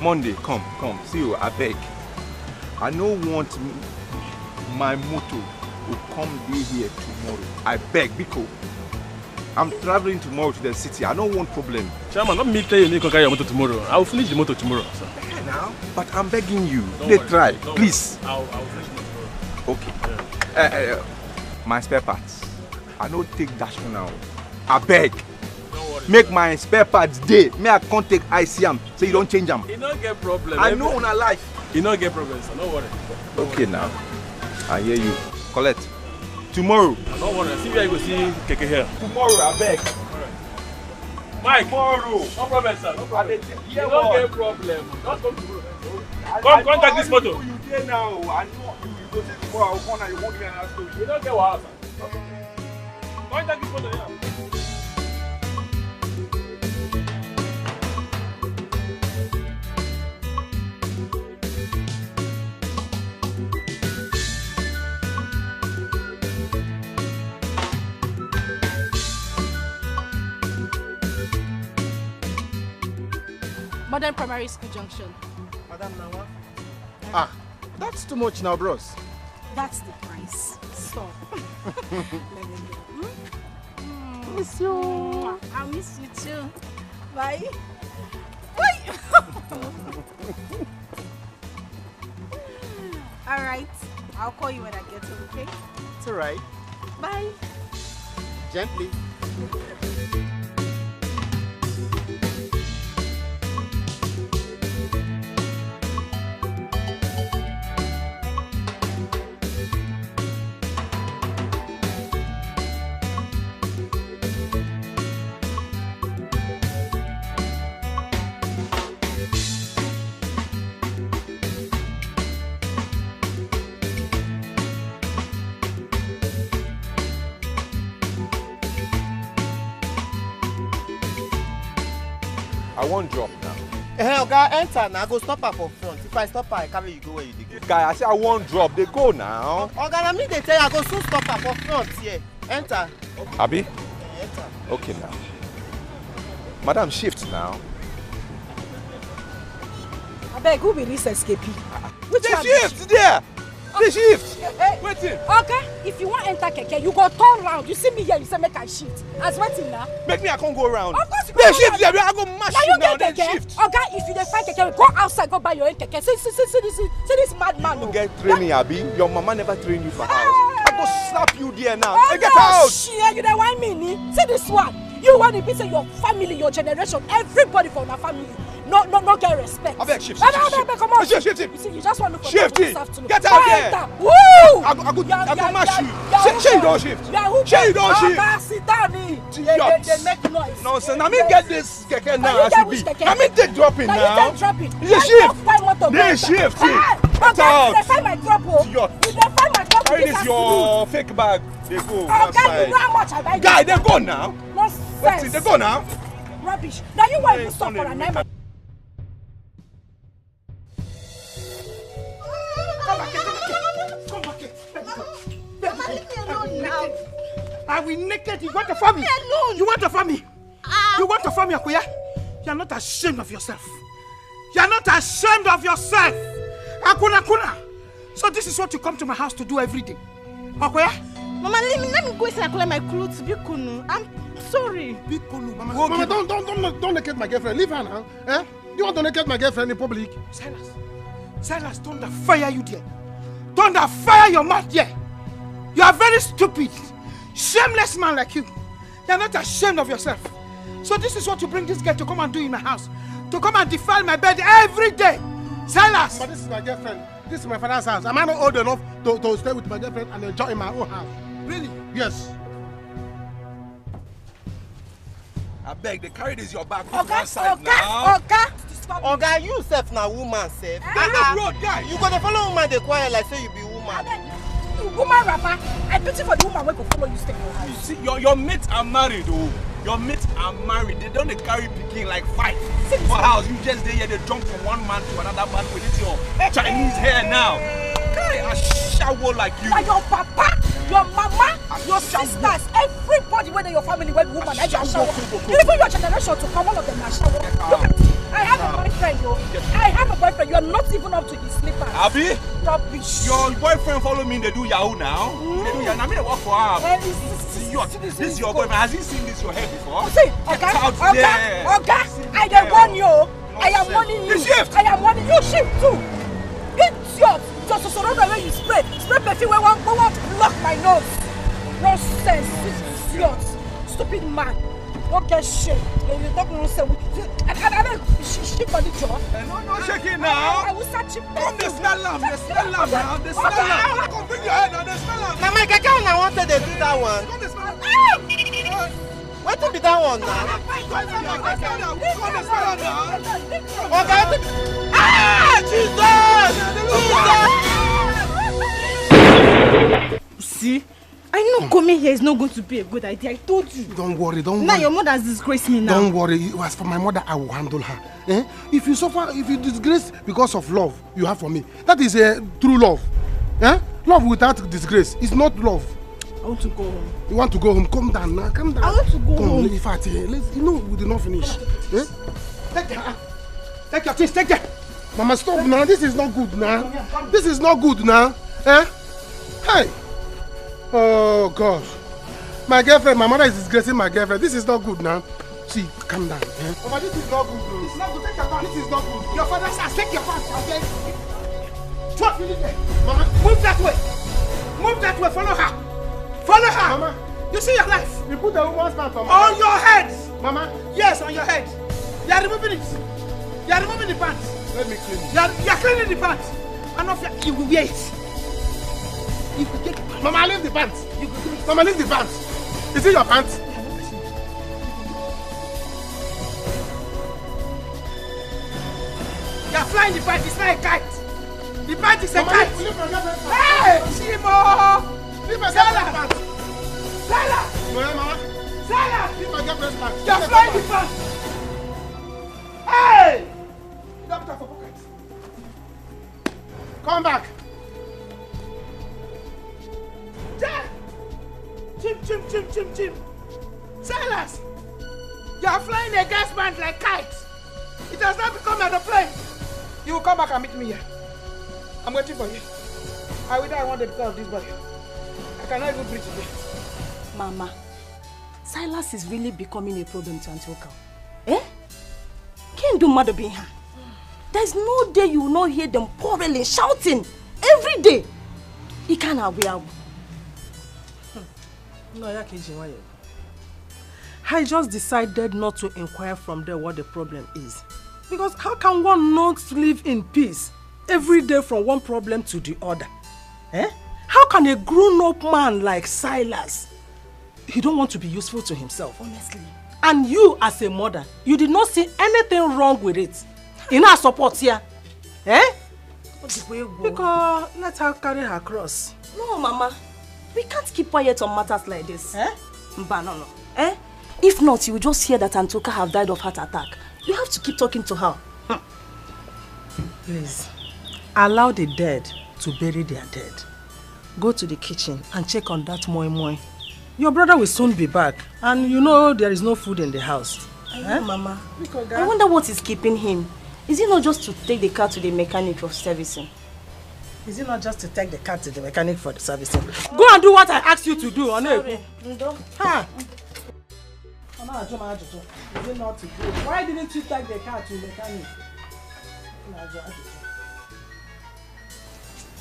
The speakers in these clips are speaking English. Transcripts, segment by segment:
Monday, come. See you, I beg. I don't want my motor to come day here tomorrow. I beg, because I'm traveling tomorrow to the city. I don't want problem. Chairman, not me tell you you can carry your motor tomorrow. I will finish the motor tomorrow, sir. Okay, now. But I'm begging you. They try, please. I'll finish it tomorrow. Okay. Yeah. My spare parts. I don't take dash now. I beg. Make my spare parts day. May I can't take ICM so you don't change them. You don't get problem. I know on a life. You don't get problem, sir. Don't worry. Okay now. I hear you. Collect. Tomorrow. Don't worry. See where you go see Keke here. Tomorrow, I beg. Alright. Mike. Tomorrow. No problem, sir. No problem. You don't get problem. Just come tomorrow. Come take this photo. You there now. I know you go take tomorrow. I'll come and you won't give me another story. You don't get what, sir. Come take this photo here. Modern Primary School Junction. Madam Nawa? Ah, that's too much now, bros. That's the price. Stop. Miss you. I'll miss you too. Bye. Bye. Alright. I'll call you when I get home, okay? It's alright. Bye. Gently. I won't drop now. Hey, guy, enter now. Go stop her for front. If I stop her, I carry you go where you go. Guy, I say I won't drop. They go now. Oga, na me they tell you I go soon stop her for front here. Enter. Abi? Enter. Okay now. Madam, shift now. I beg, who be this escapee? Which one? Shift there. The shift. Waiting. Okay, if you want to enter keke, you go turn round. You see me here, you say make I shift. As waiting now. Make me I can't go around. Of course you they go shift around. there. I go mash Now you now. you Then get keke. shift. Okay, if you dey find keke, go outside, go buy your own keke. See this madman. You get training, Abi. Your mama never trained you for house. I go slap you there now. Oh, Hey, get no, out. Shit, you dey whine me, ni? See this one. You want to be say your family, your generation, everybody from your family. No get respect. I beg, shift. Come on. Shift. You see, you just want to look for Shift people it. this afternoon. Get out there. Woo! I go mash you. Say you don't shift. Say you don't shift. Sit down. They make noise. Nonsense. I mean get this keke now as it be. I mean take dropping now. Now you take dropping. You shift. They shift. Get out. They find my trouble. You dey find my trouble. Carry this your fake bag. They go outside. You know how much I buy. Guy, they go now. Nonsense. They go now. Rubbish. Now you want to stop for a night. Come back here. Mama, leave me alone now. I will naked. You want to farm me? Alone. You want to farm me? You want to farm me, Akuya? You are not ashamed of yourself. You are not ashamed of yourself. Akuna. So this is what you come to my house to do every day. Akuya? Mama, let me go inside and collect my clothes. Bikunu. I'm sorry. Bikunu, Mama. Mama, don't naked my girlfriend. Leave her now. Eh? You want to naked my girlfriend in public? Silas, thunder fire you there. Thunder fire your mouth there. You are very stupid. Shameless man like you. You are not ashamed of yourself. So this is what you bring this girl to come and do in my house. To come and defile my bed every day. Silas! But this is my girlfriend. This is my father's house. Am I not old enough to stay with my girlfriend and enjoy in my own house? Really? Yes. I beg, they carry this your bag. Oga, you self na woman self. Road guy. You gonna follow woman dey quiet like say you be woman. Woman rapper, I pity for the woman wey go follow you stay in your house. You see, your mates are married, oh. Your mates are married. They don't carry picking like 5 for house. You just there, they jump from one man to another man with your Chinese hair now. Guy, I shower like you. Like your papa, your mama, your sisters, everybody whether your family, when woman, I just shower. Even your generation to come, all of them are shower. I have a boyfriend, yo. I have a boyfriend. You are not even up to his slippers. Abi? Rubbish. Your boyfriend follow me, they do Yahoo now. They do Yahoo. I mean, I work for her. This is your boyfriend. Has he seen this your hair before? See, okay, I don't want you. I am warning you. I am warning you. Shift too. Idiot. Just so the way you spray perfume. We want to block my nose. Nonsense. Idiot. Stupid man. Don't get shit. You don't know say. Shit on the jaw. No, shake it now. I will start chip. Come, they smell lamb. They smell lamb now. They smell lamb. Come, bring your head now. They smell lamb. Mama, I wanted to do that one. Come, they smell lamb. What to be that one now? Okay. Jesus! See? I know coming here is not going to be a good idea. I told you. Don't worry, don't worry. Now your mother has disgraced me now. Don't worry. As for my mother, I will handle her. Eh? If you suffer, if you disgrace because of love you have for me, that is a true love. Eh? Love without disgrace is not love. I want to go home. You want to go home? Calm down now. Calm down. I want to go home. In fact, we did not finish. Eh? Take your things. Take it. Mama, stop now. This is not good now. This is not good now. Eh? Hey. Oh God. My girlfriend, my mother is disgracing my girlfriend. This is not good now. See, calm down. Eh? Mama, this is not good. This is not good. Take your time. This is not good. Your father says, take your pants. Okay? What? Mama, move that way. Move that way. Follow her. Follow her. Mama, you see your life. You put the woman's pants on your head. Mama. Yes, on your head. You are removing it. You are removing the pants. Let me clean it. You are cleaning the pants. And of you will wear it. You will take it. Mama, leave the pants. Mama, leave the pants. Is it your pants? You are flying the pants. It's not a kite. The pants is a kite. Hey, Shimo! Silas! Silas! No, Mama. Silas! Leave my girlfriend's pants. You are flying the pants. Hey! You don't have a pocket. Come back. Chim. Silas! You are flying a gas band like kites. It has not become an aeroplane. You will come back and meet me here. I'm waiting for you. I will die one day because of this body. I cannot even breathe today. Mama, Silas is really becoming a problem to Antioch. Eh? Can't do mother being her. There's no day you will not hear them quarreling, shouting every day. He can't have no, I just decided not to inquire from there what the problem is. Because how can one not live in peace every day from one problem to the other? Eh? How can a grown-up man like Silas, he don't want to be useful to himself? Honestly. And you as a mother, you did not see anything wrong with it. In our support here. Eh? Because let her carry her cross. No, Mama. We can't keep quiet on matters like this. Eh? But no. Eh? If not, you will just hear that Antoka have died of heart attack. You have to keep talking to her. Please, allow the dead to bury their dead. Go to the kitchen and check on that moi moi. Your brother will soon be back, and you know there is no food in the house. I know, Mama. I wonder what is keeping him. Is it not just to take the car to the mechanic for servicing? Is it not just to take the car to the mechanic for the servicing? Go and do what I asked you to do. Sorry. Ha! Is it not to do? Why didn't you take the car to the mechanic?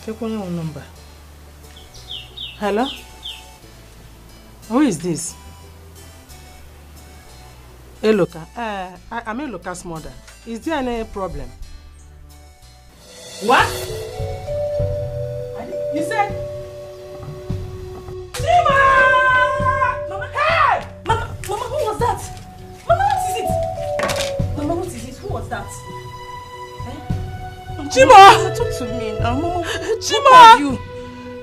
Take one your number. Hello? Who is this? Eloka. I'm Eloka's mother. Is there any problem? What? You said? Chima! Mama! Hey! Mama, who was that? Mama, what is it? Mama, what is it? Who was that? Eh? Chima! Talk to me now. Mama, Chima! you?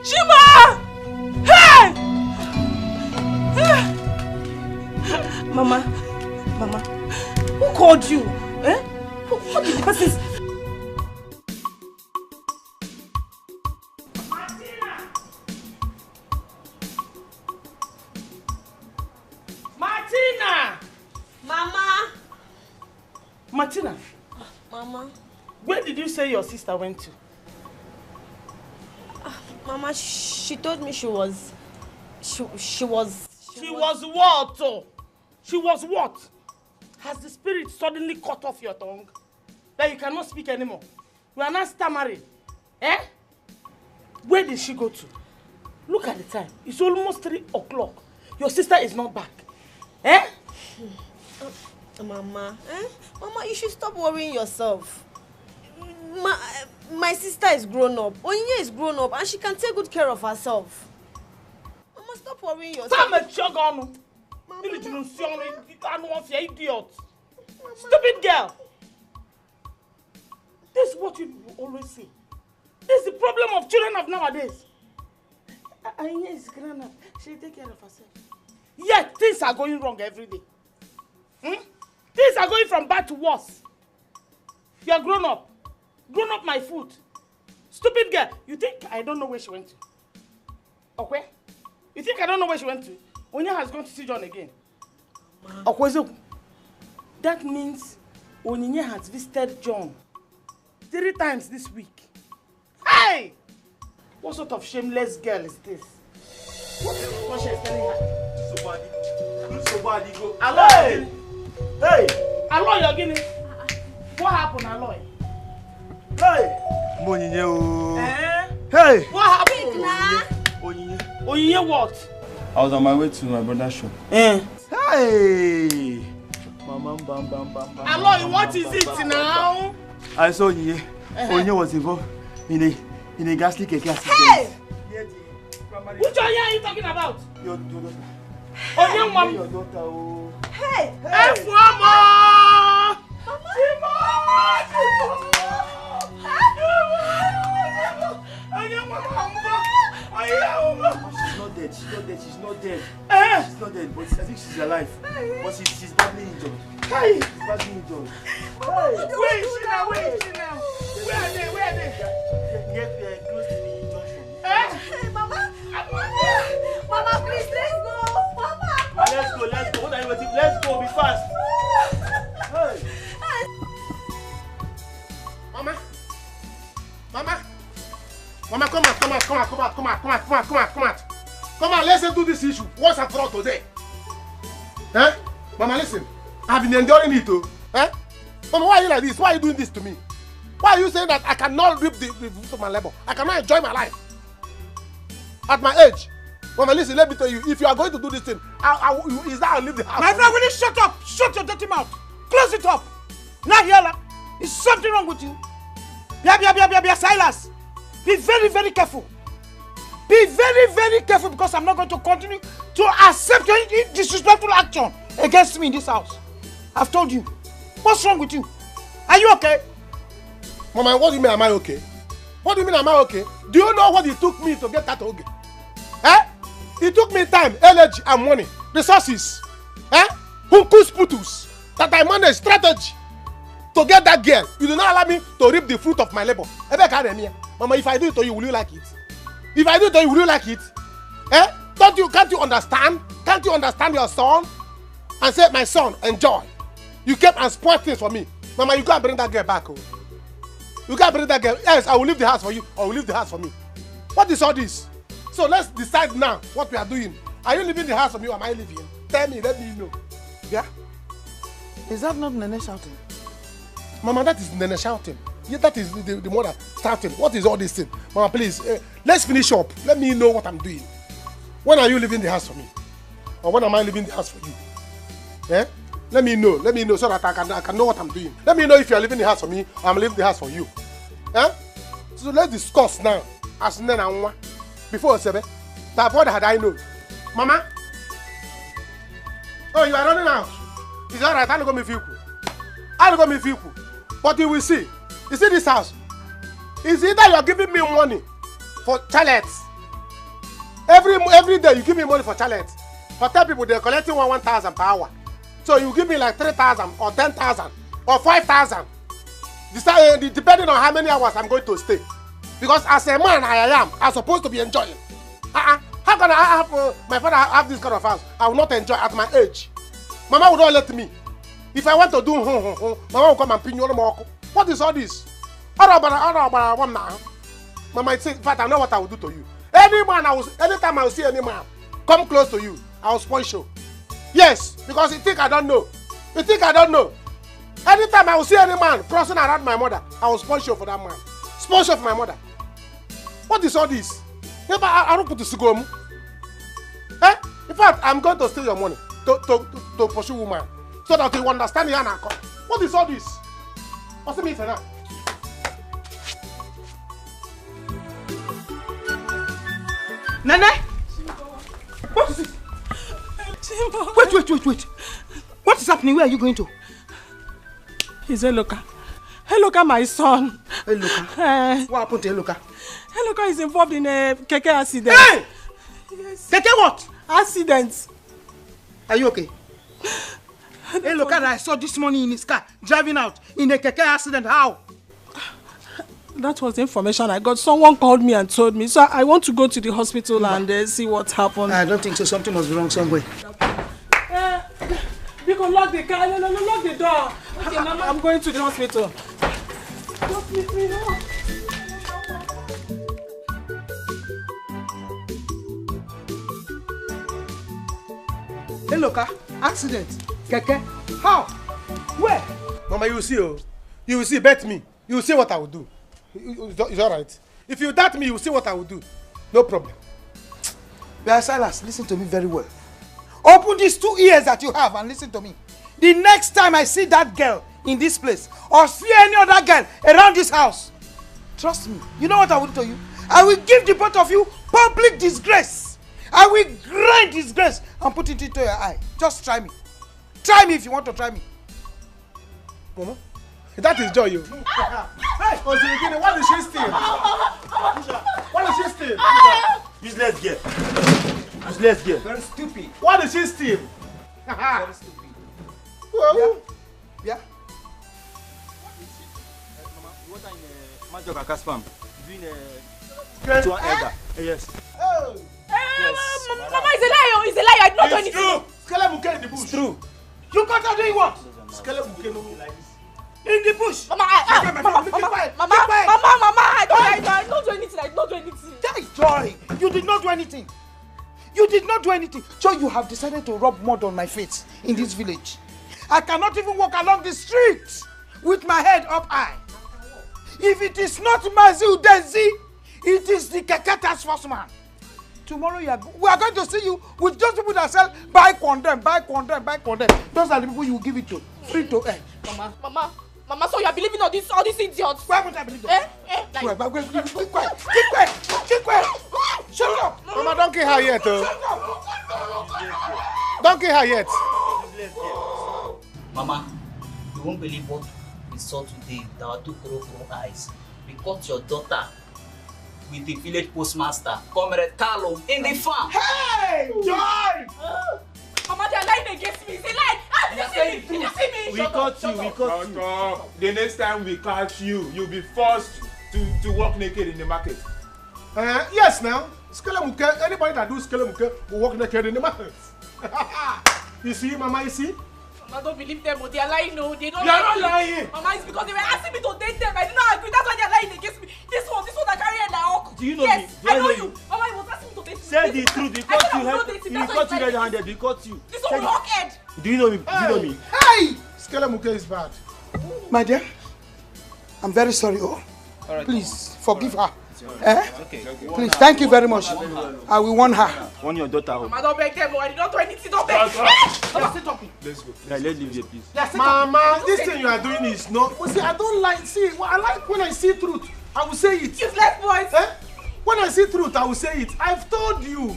Chima! Hey! Mama, who called you? Eh? What did the person say? Martina! Mama! Martina, Mama. Where did you say your sister went to? Mama, she told me she was... She was what? She was what? Has the spirit suddenly cut off your tongue? That you cannot speak anymore? You are not stammering? Eh? Where did she go to? Look at the time. It's almost 3 o'clock. Your sister is not back. Eh? Mama, Mama, you should stop worrying yourself. My sister is grown up. Onyinye is grown up and she can take good care of herself. Mama, stop worrying yourself. Idiot. Stupid girl. This is what you always say. This is the problem of children of nowadays. Onyinye is grown up. She'll take care of herself. Yet things are going wrong every day. Things are going from bad to worse. You are grown up. Grown up my foot. Stupid girl. You think I don't know where she went to? Okay? You think I don't know where she went to? Onya has gone to see John again. Okay, so that means Onyinye has visited John 3 times this week. Hey! What sort of shameless girl is this? What she is telling her? Somebody go. Aloy! Hey! Aloy, you're getting. What happened, Aloy? Hey! Onyinye o. Hey! What happened? Onyinye. Onyinye what? I was on my way to my brother's shop. Hey! Mama, bam. Aloy, what is it now? I saw Onyinye. Onyinye was involved in a ghastly cake accident. Hey! Which Onyinye are you talking about? Your daughter. Onyinye mom. Your daughter, oh. Hey! Mama! She's not dead. She's not dead, but I think she's alive. But she's badly injured. Hey! She's badly injured. Where is she now? Where are they? Near close to the junction. Hey, Mama! Mama, please, let's go! Mama! Let's go. What are you waiting? Let's go, be fast. Hey! Mama, come on, let's do this issue once and for all today. Eh? Mama, listen. I've been enduring it too. Eh? Mama, why are you like this? Why are you doing this to me? Why are you saying that I cannot reap the fruit of my labor? I cannot enjoy my life at my age? Mama, listen, let me tell you, if you are going to do this thing, is that I'll leave the house? My friend, will you shut up? Shut your dirty mouth. Close it up. Now, Yala, is something wrong with you? Silas. Be very, very careful. Be very, very careful because I'm not going to continue to accept your disrespectful action against me in this house. I've told you. What's wrong with you? Are you okay? Mama, what do you mean, am I okay? What do you mean, am I okay? Do you know what it took me to get that okay? Eh? It took me time, energy, and money, resources. Eh? Hunkus putus. That I managed strategy to get that girl. You do not allow me to reap the fruit of my labor. Mama, if I do it to you, will you like it? If I do it to you, will you like it? Eh? Can't you understand? Can't you understand your son? And say, my son, enjoy. You came and spoiled things for me. Mama, you can't bring that girl back. Oh. You can't bring that girl. Yes, I will leave the house for you, or will leave the house for me. What is all this? So let's decide now what we are doing. Are you leaving the house for me, or am I leaving? Tell me, let me know. Yeah? Is that not Nene shouting? Mama, that is Nene shouting. Yeah, that is the mother shouting. What is all this thing? Mama, please, let's finish up. Let me know what I'm doing. When are you leaving the house for me? Or when am I leaving the house for you? Eh? Let me know so that I can know what I'm doing. Let me know if you are leaving the house for me or I'm leaving the house for you. Eh? So let's discuss now. As Nena, before Sebe, that what had I know? Mama? Oh, you are running out. It's alright, I'll go me feel. But you will see. You see this house? It's either you are giving me money for chalets. Every day you give me money for chalets. For 10 people, they're collecting 1,000 per hour. So you give me like 3,000 or 10,000 or 5,000. Depending on how many hours I'm going to stay. Because as a man I'm supposed to be enjoying. How can I have my father have this kind of house? I will not enjoy at my age. Mama will not let me. If I want to do Mama will come and pin you. What is all this? Mama, in fact, I know what I will do to you. Anytime I will see any man come close to you, I will spoil show. Yes, because you think I don't know. You think I don't know. Anytime I will see any man crossing around my mother, I will spoil show for that man. Spoil show for my mother. What is all this? I don't put the sigom. Eh? In fact, I'm going to steal your money to pursue woman so that you understand the anchor. What is all this? What's the mean for that? Nene? What is it? Wait. What is happening? Where are you going to? He's Eloka. Eloka, my son. Eloka? What happened to Eloka? Eloka is involved in a keke accident. Hey! Yes. Keke what? Accident. Are you okay? Eloka that I saw this morning in his car, driving out in a keke accident. How? That was the information I got. Someone called me and told me. So I want to go to the hospital and see what happened. I don't think so. Something was wrong somewhere. You can lock the car. No, lock the door. Okay, Mama, I'm going to the hospital. Just leave me now. Hey, look, accident. Keke. How? Where? Mama, you will see. Oh. You will see. Bet me. You will see what I will do. It's all right. If you doubt me, you will see what I will do. No problem. Yeah, Silas, listen to me very well. Open these 2 ears that you have and listen to me. The next time I see that girl in this place or see any other girl around this house, trust me, you know what I will do to you? I will give the both of you public disgrace. I will grind disgrace and put it into your eye. Just try me. Try me if you want to try me. Mama, that is joy, you. Hey, Ozirikini, what did she steal? What did she steal? Useless girl. Useless girl. Very stupid. What did she steal? Very stupid. Well, Yeah. Mama, you want in Major Kakaspam? Doing to an elder. Yes. oh, Mama is a liar. He's a liar. I did not do it's anything. true. Skelemuke in the bush. It's true. You got her doing what? Skelemuke no like this. In the bush. Mama, Mama, I don't do anything. I don't do anything. That is Joy. You did not do anything. You did not do anything. Joy, you have decided to rub mud on my face in this village. I cannot even walk along the street with my head up high. If it is not Mazi Udezi, it is the Keke task force man. Tomorrow we are going to see you with those people that sell buy condemn. Those are the people you will give it to. Free to earn. Mama, so you are believing all these idiots? Why would I believe them? Keep quiet. Shut up. Mama, don't kill her yet. Don't kill her yet. Mama, you won't believe what we saw today with our 2 crow eyes. We caught your daughter with the village postmaster, Comrade Carlo, in the farm. Hey, Joy! Mama, they are lying against me. It's a lie. Did you see me? We caught you. The next time we catch you, you'll be forced to walk naked in the market. Yes, now. Skelemuke, anybody that do Skelemuke will walk naked in the market. You see, Mama, you see? Mama, don't believe them. They are lying. No, they don't. You are not lying. Mama, it's because they were asking me to date them. I did not agree. That's why they are lying against me. This one I carry in my uncle. Do you know yes, me? Do I know you? Mama, he was asking me to date him. Say the truth. We caught you red-handed. We caught you. This one rock head. Do you know me? Do you know me? Hey! Skelemuke is bad. My dear, I'm very sorry. Oh, All right. please forgive her. Okay. Please, thank you very much. I will warn her. Warn your daughter. Mama, don't beg them. I did not do anything. Don't beg. Mama, stay talking. Let's go. Yeah, let's leave here, please. Mama, this thing you are doing is not. See, I don't like. See, I like when I see truth, I will say it. Useless boys. When I see truth, I will say it. I've told you.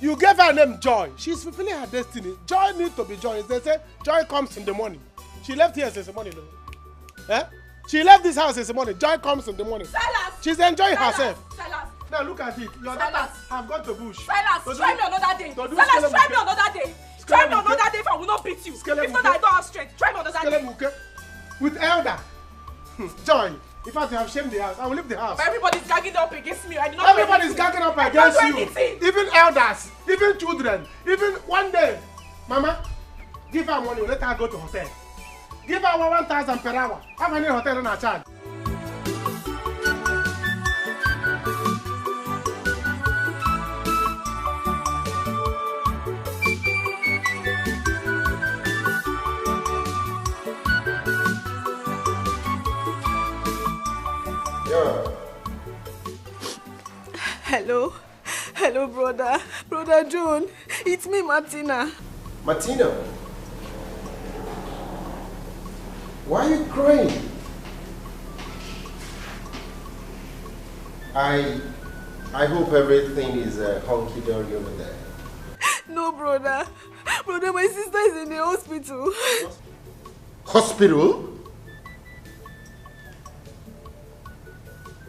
You gave her name Joy. She's fulfilling her destiny. Joy needs to be joy. They say joy comes in the morning. She left here since the morning. She left this house since the morning. Joy comes in the morning. Silas. She's enjoying herself. Silas. Now look at it. Your daughter have gone to bush. Silas, try me another day. To do Silas, try Skelemuke. me another day. Skelemuke. Try me another day if I will not beat you. If not, Skelemuke. I don't have strength. Try me another day. Skelemuke with elder. Joy. In fact, you have shamed the house. I will leave the house. But everybody's gagging up against me. I did not. Everybody's gagging up against I don't do you. anything. Even elders, even children, even one day. Mama, give her money. Let her go to hotel. Give her 1,000 per hour. How many hotel in our charge? Hello. Hello, brother. Brother John. It's me, Martina. Martina? Why are you crying? I hope everything is hunky-dory over there. No, brother. Brother, my sister is in the hospital. Hospital?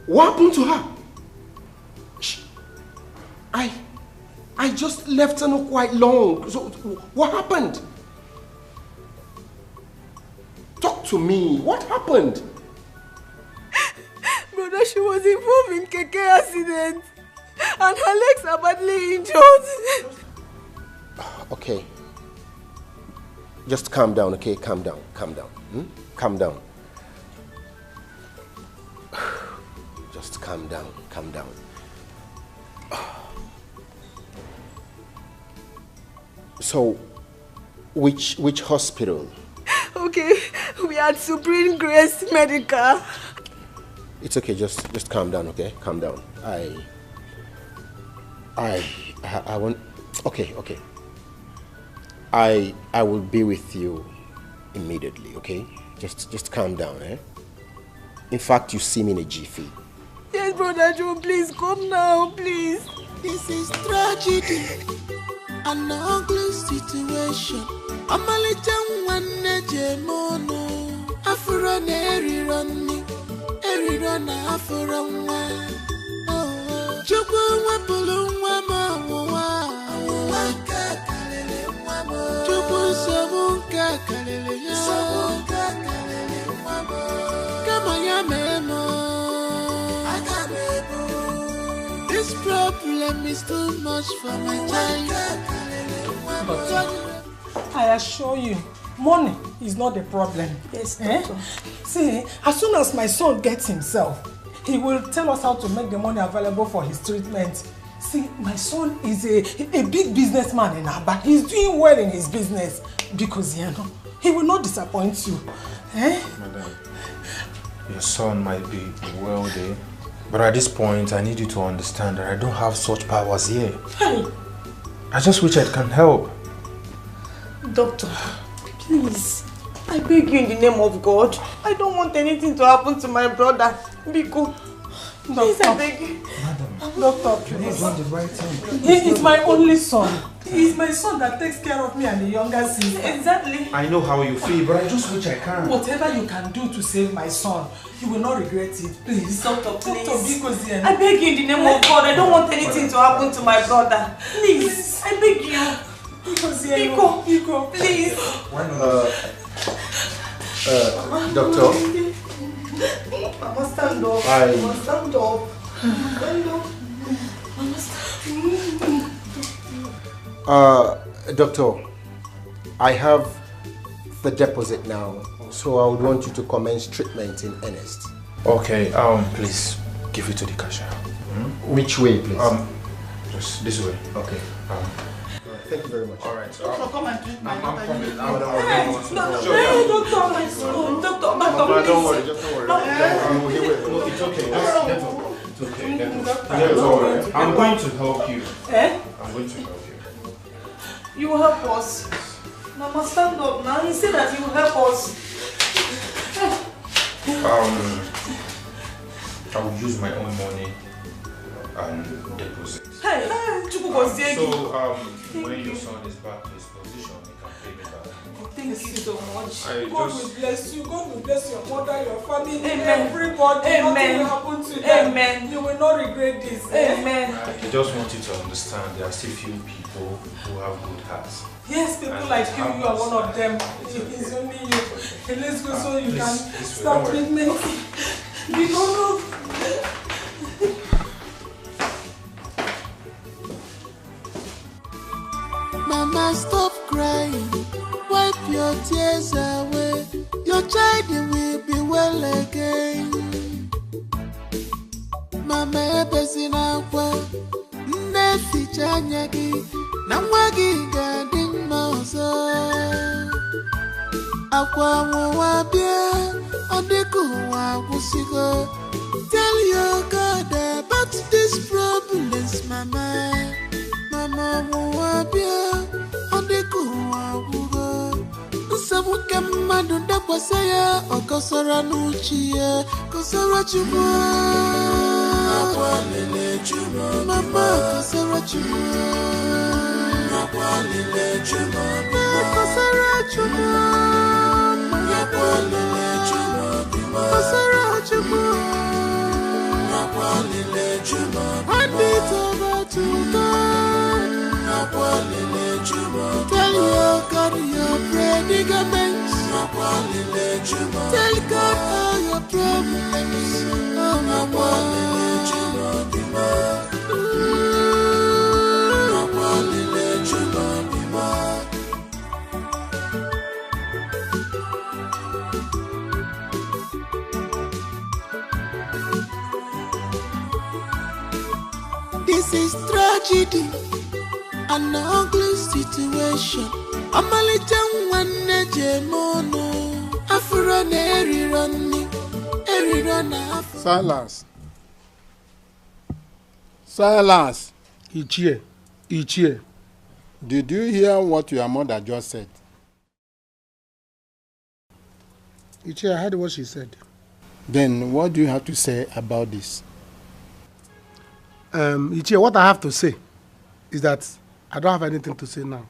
What happened to her? I just left her not quite long. So what happened? Talk to me. What happened? Brother, she was involved in keke accident and her legs are badly injured. Okay. Just calm down, okay? Calm down. Calm down. Calm down. Just calm down. Calm down. So, which hospital? Okay, we are at Supreme Grace Medical. It's okay, just calm down, okay? Calm down. I want... Okay. I will be with you immediately, okay? Just calm down, eh? In fact, you see me in a jiffy. Yes, Brother Joe, please come now, please. This is tragedy, an ugly situation. I'm a little one, Nejemono. Afro Neri running, every run after a one. Oh, Joko Wapulum Wama, Joko Savunka Kalele, come on, ya memo. This problem is too much for my child. I assure you, money is not the problem. Yes, doctor. See, as soon as my son gets himself, he will tell us how to make the money available for his treatment. See, my son is a big businessman in Aba. He's doing well in his business because, you know, he will not disappoint you. Madam, your son might be wealthy, but at this point, I need you to understand that I don't have such powers here. Hey. I just wish I can help. Doctor, please, I beg you in the name of God. I don't want anything to happen to my brother. Biko, please, I beg you. Madam, Doctor, please do the right thing. He is my only son. He is my son that takes care of me and the younger sister. Exactly. I know how you feel, but I just wish I can. Whatever you can do to save my son, you will not regret it. Please. Doctor, please. Doctor, I beg you in the name of God. I don't want anything to happen to my brother. Please, I beg you. Biko, please. Why not? Doctor? Mama, stand up. Mama, stand up. Stand up. Mama, stand up. Doctor, I have the deposit now, so I would want you to commence treatment in earnest. Okay, please give it to the cashier. Which way, please? Just this way. Okay. Thank you very much. All right. Doctor, come and treat my daughter. I'm coming. Doctor, my son. Doctor, Don't worry, just don't worry. No, it's okay. It's okay. Don't worry. I'm going to help you. I'm going to help you. You will help us. Mama, stand up now. He said that he will help us. I will use my own money and deposit. When your son is back to his position, he can pay me back. Thank you so much. God will bless you. God will bless your mother, your family, Amen. everybody. Amen. Nothing will happen to them. Amen. You will not regret this. Amen. I just want you to understand there are still few people who have good hearts. Yes, people And like you are one of them. It's only you. Okay, let's go so you can start treatment. We don't know. Mama, stop crying. Wipe your tears away. Your your child will be well again. Mama ebezina kwa nnefi chanyagi na mwagi gading mozo. Akwa mwabia odiku wabusigo. Tell your God about these problems, Mama. Mama mwabia odiku wabugo. Sabuke madu dakwasaya okosora nuchie kosora chumo. Nakwalile chumo mama kosora chumo. Nakwalile chumo kosora chumo. Nakwalile chumo kosora chumo. Nakwalile chumo andito batuka. Nakwalile chumo tell your God your predicaments. Nakwalile chumo tell God all your problems. Nakwalile chumo dima. Nakwalile chumo dima. This is tragedy, an ugly situation. Amalita nwanne jemono afro na erironi erirona. Silas. Ichie. Did you hear what your mother just said? Ichie, I heard what she said. Then what do you have to say about this? Ichie, what I have to say is that I don't have anything to say now.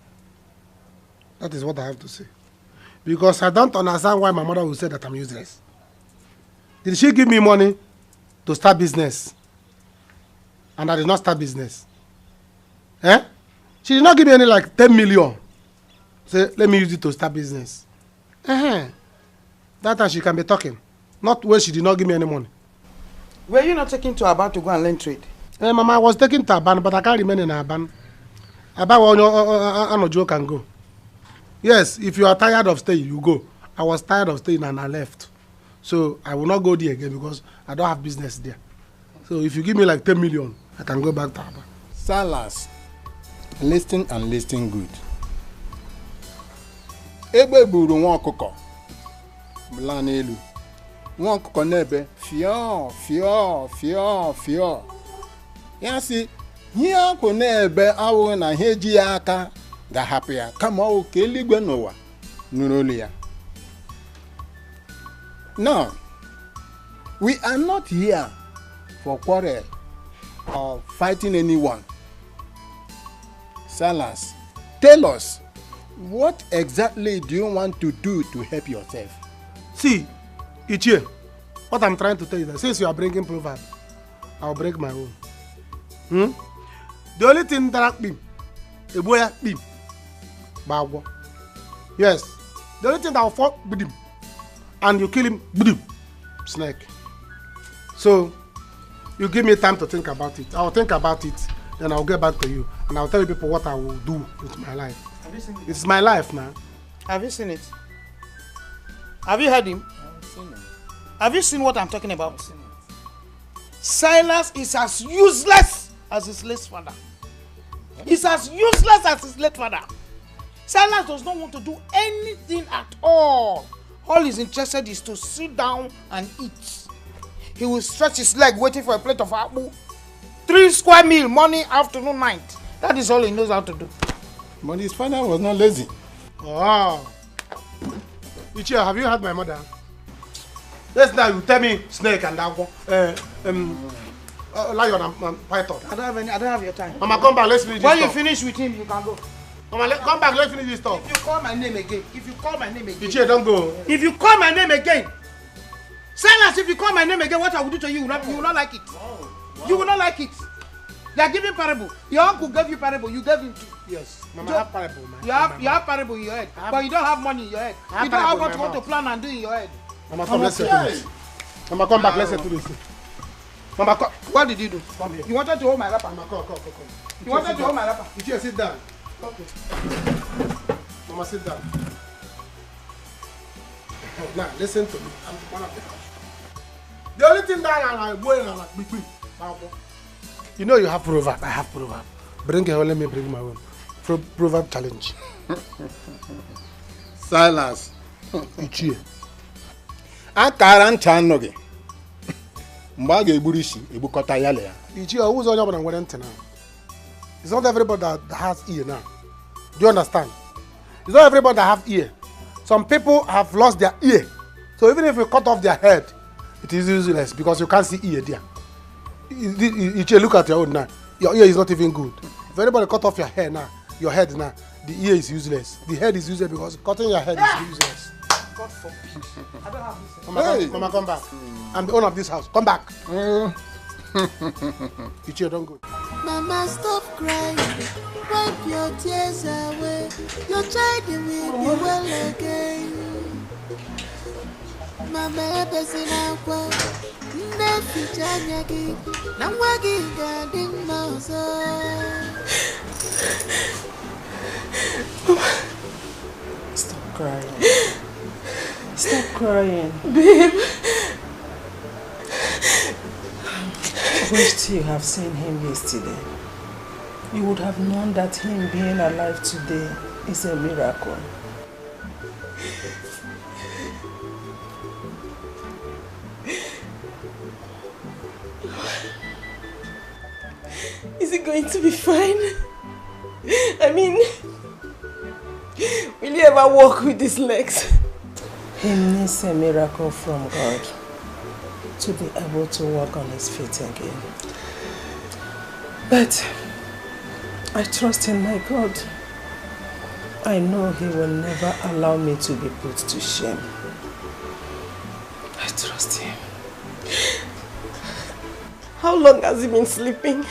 That is what I have to say. Because I don't understand why my mother will say that I'm useless. Did she give me money to start business? And I did not start business. Eh? She did not give me any like 10 million. Say, let me use it to start business. That time she can be talking. Not when she did not give me any money. Were you not taking to Aban to go and learn trade? Mama, I was taking to Aban, but I can't remain in Aban. Aban, Joe can go. Yes, if you are tired of staying, you go. I was tired of staying and I left. So I will not go there again because I don't have business there. So if you give me like 10 million, I can go back to Aban. Silas, listen and listen good. Ebe buru nwa ọkụkọ bla n'elu. Nwa ọkụkọ n'ebe fio. Ya si ihe akụ n'ebe awụghị na ihe ji ya aka ga-ahapụ ya kama ọ ka eluigwe n'ụwa nụrụ olu ya. Now, we are not here for quarrel or fighting anyone. Silas, tell us, what exactly do you want to do to help yourself? See, Ichie, what I'm trying to tell you is that since you are bringing proverb, I'll break my own. The only thing that I bim, a boy bim, bagwo. Yes, the only thing that will fall with him, and you kill him, boom, snake. So, you give me time to think about it. I'll think about it, then I'll get back to you, and I'll tell you people what I will do with my life. Have you seen it? It's my life now. Have you seen it? Have you heard him? I haven't seen him. Have you seen what I'm talking about? Silas is as useless as his late father. He's as useless as his late father. Silas does not want to do anything at all. All he's interested is to sit down and eat. He will stretch his leg waiting for a plate of apple. 3 square meal, morning, afternoon, night. That is all he knows how to do. But his father was not lazy. Oh. Ichie, have you heard my mother? Yes, now you tell me snake and agwo. Lion and python. I don't have your time. Mama, come back, let's finish this When talk. you finish with him, you can go. Mama, come back, let's finish this talk. If you call my name again, Ichie, don't go. If you call my name again, Silas, if you call my name again, what I will do to you, you will not like it. You will not like it. They are giving parable. Your uncle gave you parable, you gave him too. Yes, Mama, I have parable, man. You have parable in your head, but you don't have money in your head. You don't have what you want to plan and do in your head. Mama, come, let's settle this. Mama, come back, let's settle this. Mama, come. What did you do? Come here. You wanted to hold my wrapper. Mama, come. You wanted to hold my wrapper. Ichie, sit down. Okay. Mama, sit down. Now, listen to me. I'm one of the house. The only thing that I'm going on like big. You know you have proverb. I have proverb. Bring your own, let me bring my own. Proverb challenge. Silas. Ichie. Akara ncha anọ gị. Mgbe a ga-egburu isi, egbukọta ya le ya. Ichie, who's on your one now? It's not everybody that has ear now. Do you understand? It's not everybody that have ear. Some people have lost their ear. So even if you cut off their head, it is useless because you can't see ear there. Ichie, look at your own now. Your ear is not even good. If anybody cut off your hair now, your head now, the ear is useless. The head is useless because cutting your head is useless. God forbid. I don't have this. Mama, come back. I'm the owner of this house. Come back. Ichie, don't go. Mama, stop crying. Wipe your tears away. Your child will be well again. Mama, person aqua. Nefi chanyagi. Namwagi gading mouse. Stop crying. Stop crying. Babe. I wished you have seen him yesterday. You would have known that him being alive today is a miracle. Is he going to be fine? I mean, will he ever walk with his legs? He needs a miracle from God to be able to walk on his feet again. But I trust in my God. I know he will never allow me to be put to shame. I trust him. How long has he been sleeping?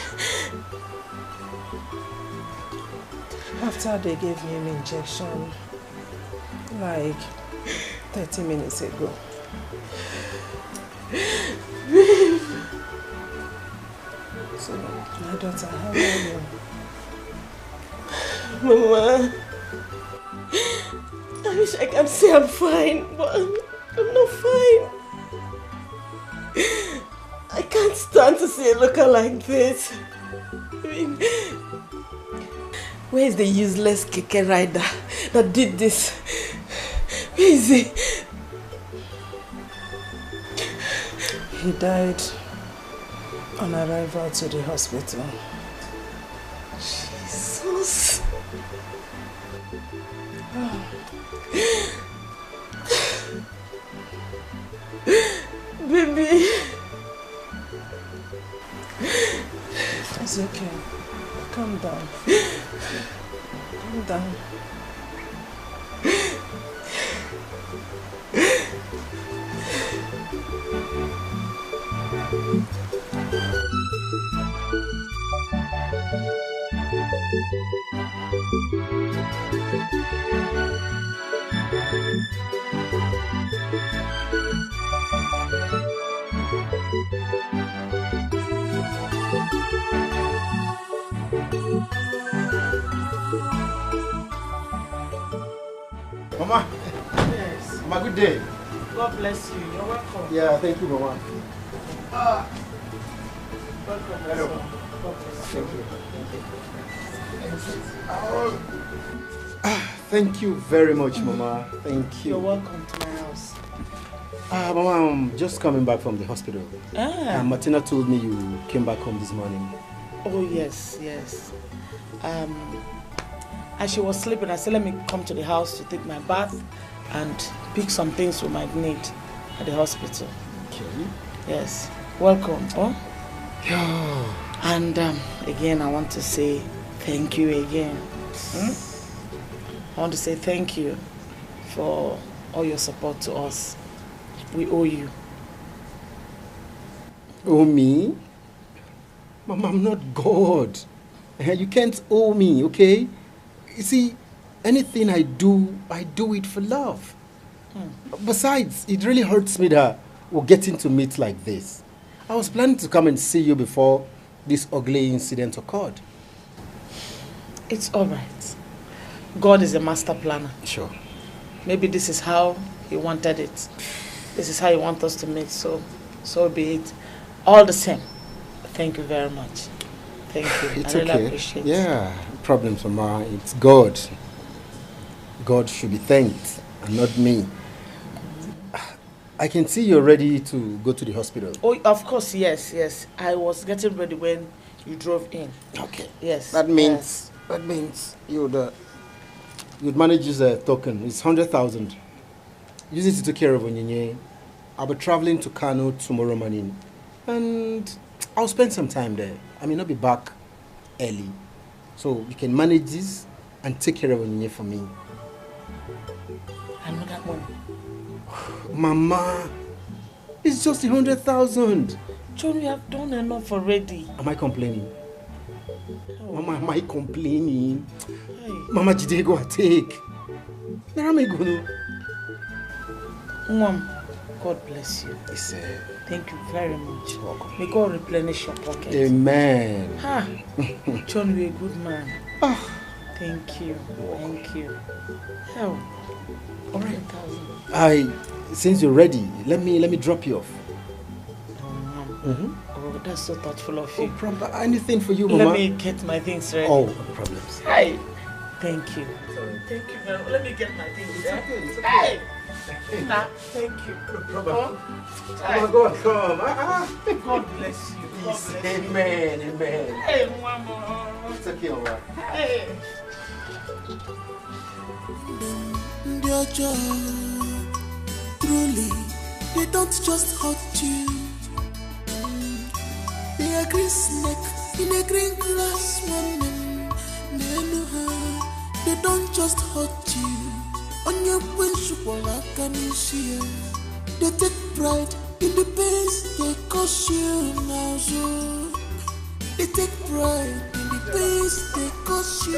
After they gave him injection, like 30 minutes ago. So, my daughter, how are you? Mama, I wish I can say I'm fine, but I'm not fine. I can't stand to see a looker like this. I mean, where is the useless keke rider that did this? Where is he? He died on arrival to the hospital. Jesus. Baby. It's okay. Calm down. Calm down. Mama. Yes. Mama, good day. God bless you. You're welcome. Yeah, thank you, Mama. Welcome. Hello. God bless Thank you. Thank you very much, Mama. Thank you. You're welcome to my house. Mama, I'm just coming back from the hospital. Martina told me you came back home this morning. Oh, yes, yes. As she was sleeping, I said, let me come to the house to take my bath and pick some things we might need at the hospital. Okay. Yes. Welcome. Oh? And again, I want to say thank you again. I want to say thank you for all your support to us. We owe you. Owe me? Mama, I'm not God. You can't owe me, okay? You see, anything I do it for love. Besides, it really hurts me that we're getting to meet like this. I was planning to come and see you before this ugly incident occurred. It's all right. God is a master planner. Sure. maybe this is how he wanted it. This is how he wants us to meet, so be it. All the same, thank you very much. Thank you. It's I really okay. appreciate it. Yeah, problems, Mama. It's God. God should be thanked and not me. I can see you're ready to go to the hospital. Oh, of course, yes. I was getting ready when you drove in. Okay. Yes. That means you'd manage this token. It's 100,000. Use it to take care of Onyinye. I'll be traveling to Kano tomorrow morning, and I'll spend some time there. I may not be back early, so you can manage this and take care of Onyinye for me. Another one. Mama, it's just 100,000. John, we have done enough already. Am I complaining? Oh. Mama, am I complaining? Hey. Mama, Jide, go and take. Where am I going? Mom, God bless you. Thank you very much. Welcome. May God replenish your pocket. Amen. John, you're a good man. Oh. Thank you. Thank you. Hell. All right. Since you're ready, let me drop you off. Oh, Mom. Oh, that's so thoughtful of you. No problem. Anything for you, Mama? Let me get my things ready. Oh, no problems. Hi. Thank you. Thank you very much. Let me get my things ready. It's okay. Hey. Nah, thank you. No problem. Oh, God, come. God bless you. Yes. Amen. Amen. Hey, Mama. It's okay, Mama. Hey. Dear John, truly, they don't just hurt you. They are green snake in a green glass woman. They don't just hurt you. On your principle, I can see. They take pride in the pains they cause you now. So they take pride in the pains they cause you.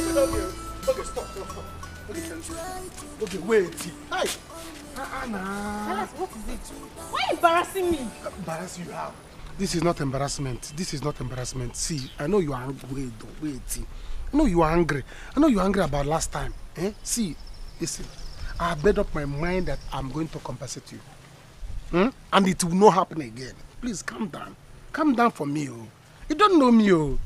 Okay, stop. Okay, wait. Hi. Silas, what is it? Why are you embarrassing me? Embarrass you how? This is not embarrassment. This is not embarrassment. See, I know you are angry. Wait. I know you are angry. I know you are angry about last time. See, listen. I have made up my mind that I'm going to compensate you. And it will not happen again. Please calm down. Calm down for me. Oh. You don't know me. Oh.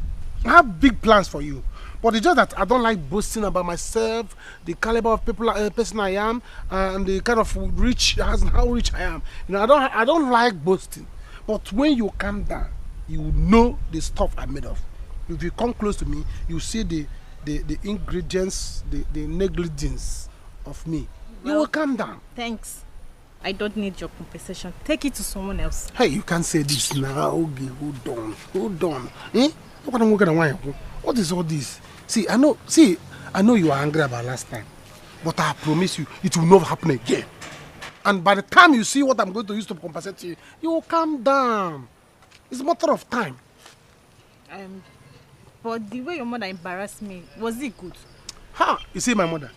I have big plans for you. But it's just that I don't like boasting about myself, the caliber of person I am, and the kind of how rich I am. You know, I don't like boasting. But when you calm down, you know the stuff I'm made of. If you come close to me, you see the ingredients, the negligence of me. Well, you will calm down. Thanks. I don't need your compensation. Take it to someone else. Hey, you can't say this now. Okay, hold on. What is all this? See, I know you are angry about last time, but I promise you, it will not happen again. And by the time you see what I'm going to use to compensate you, you will calm down. It's a matter of time. But the way your mother embarrassed me, was it good? You see my mother?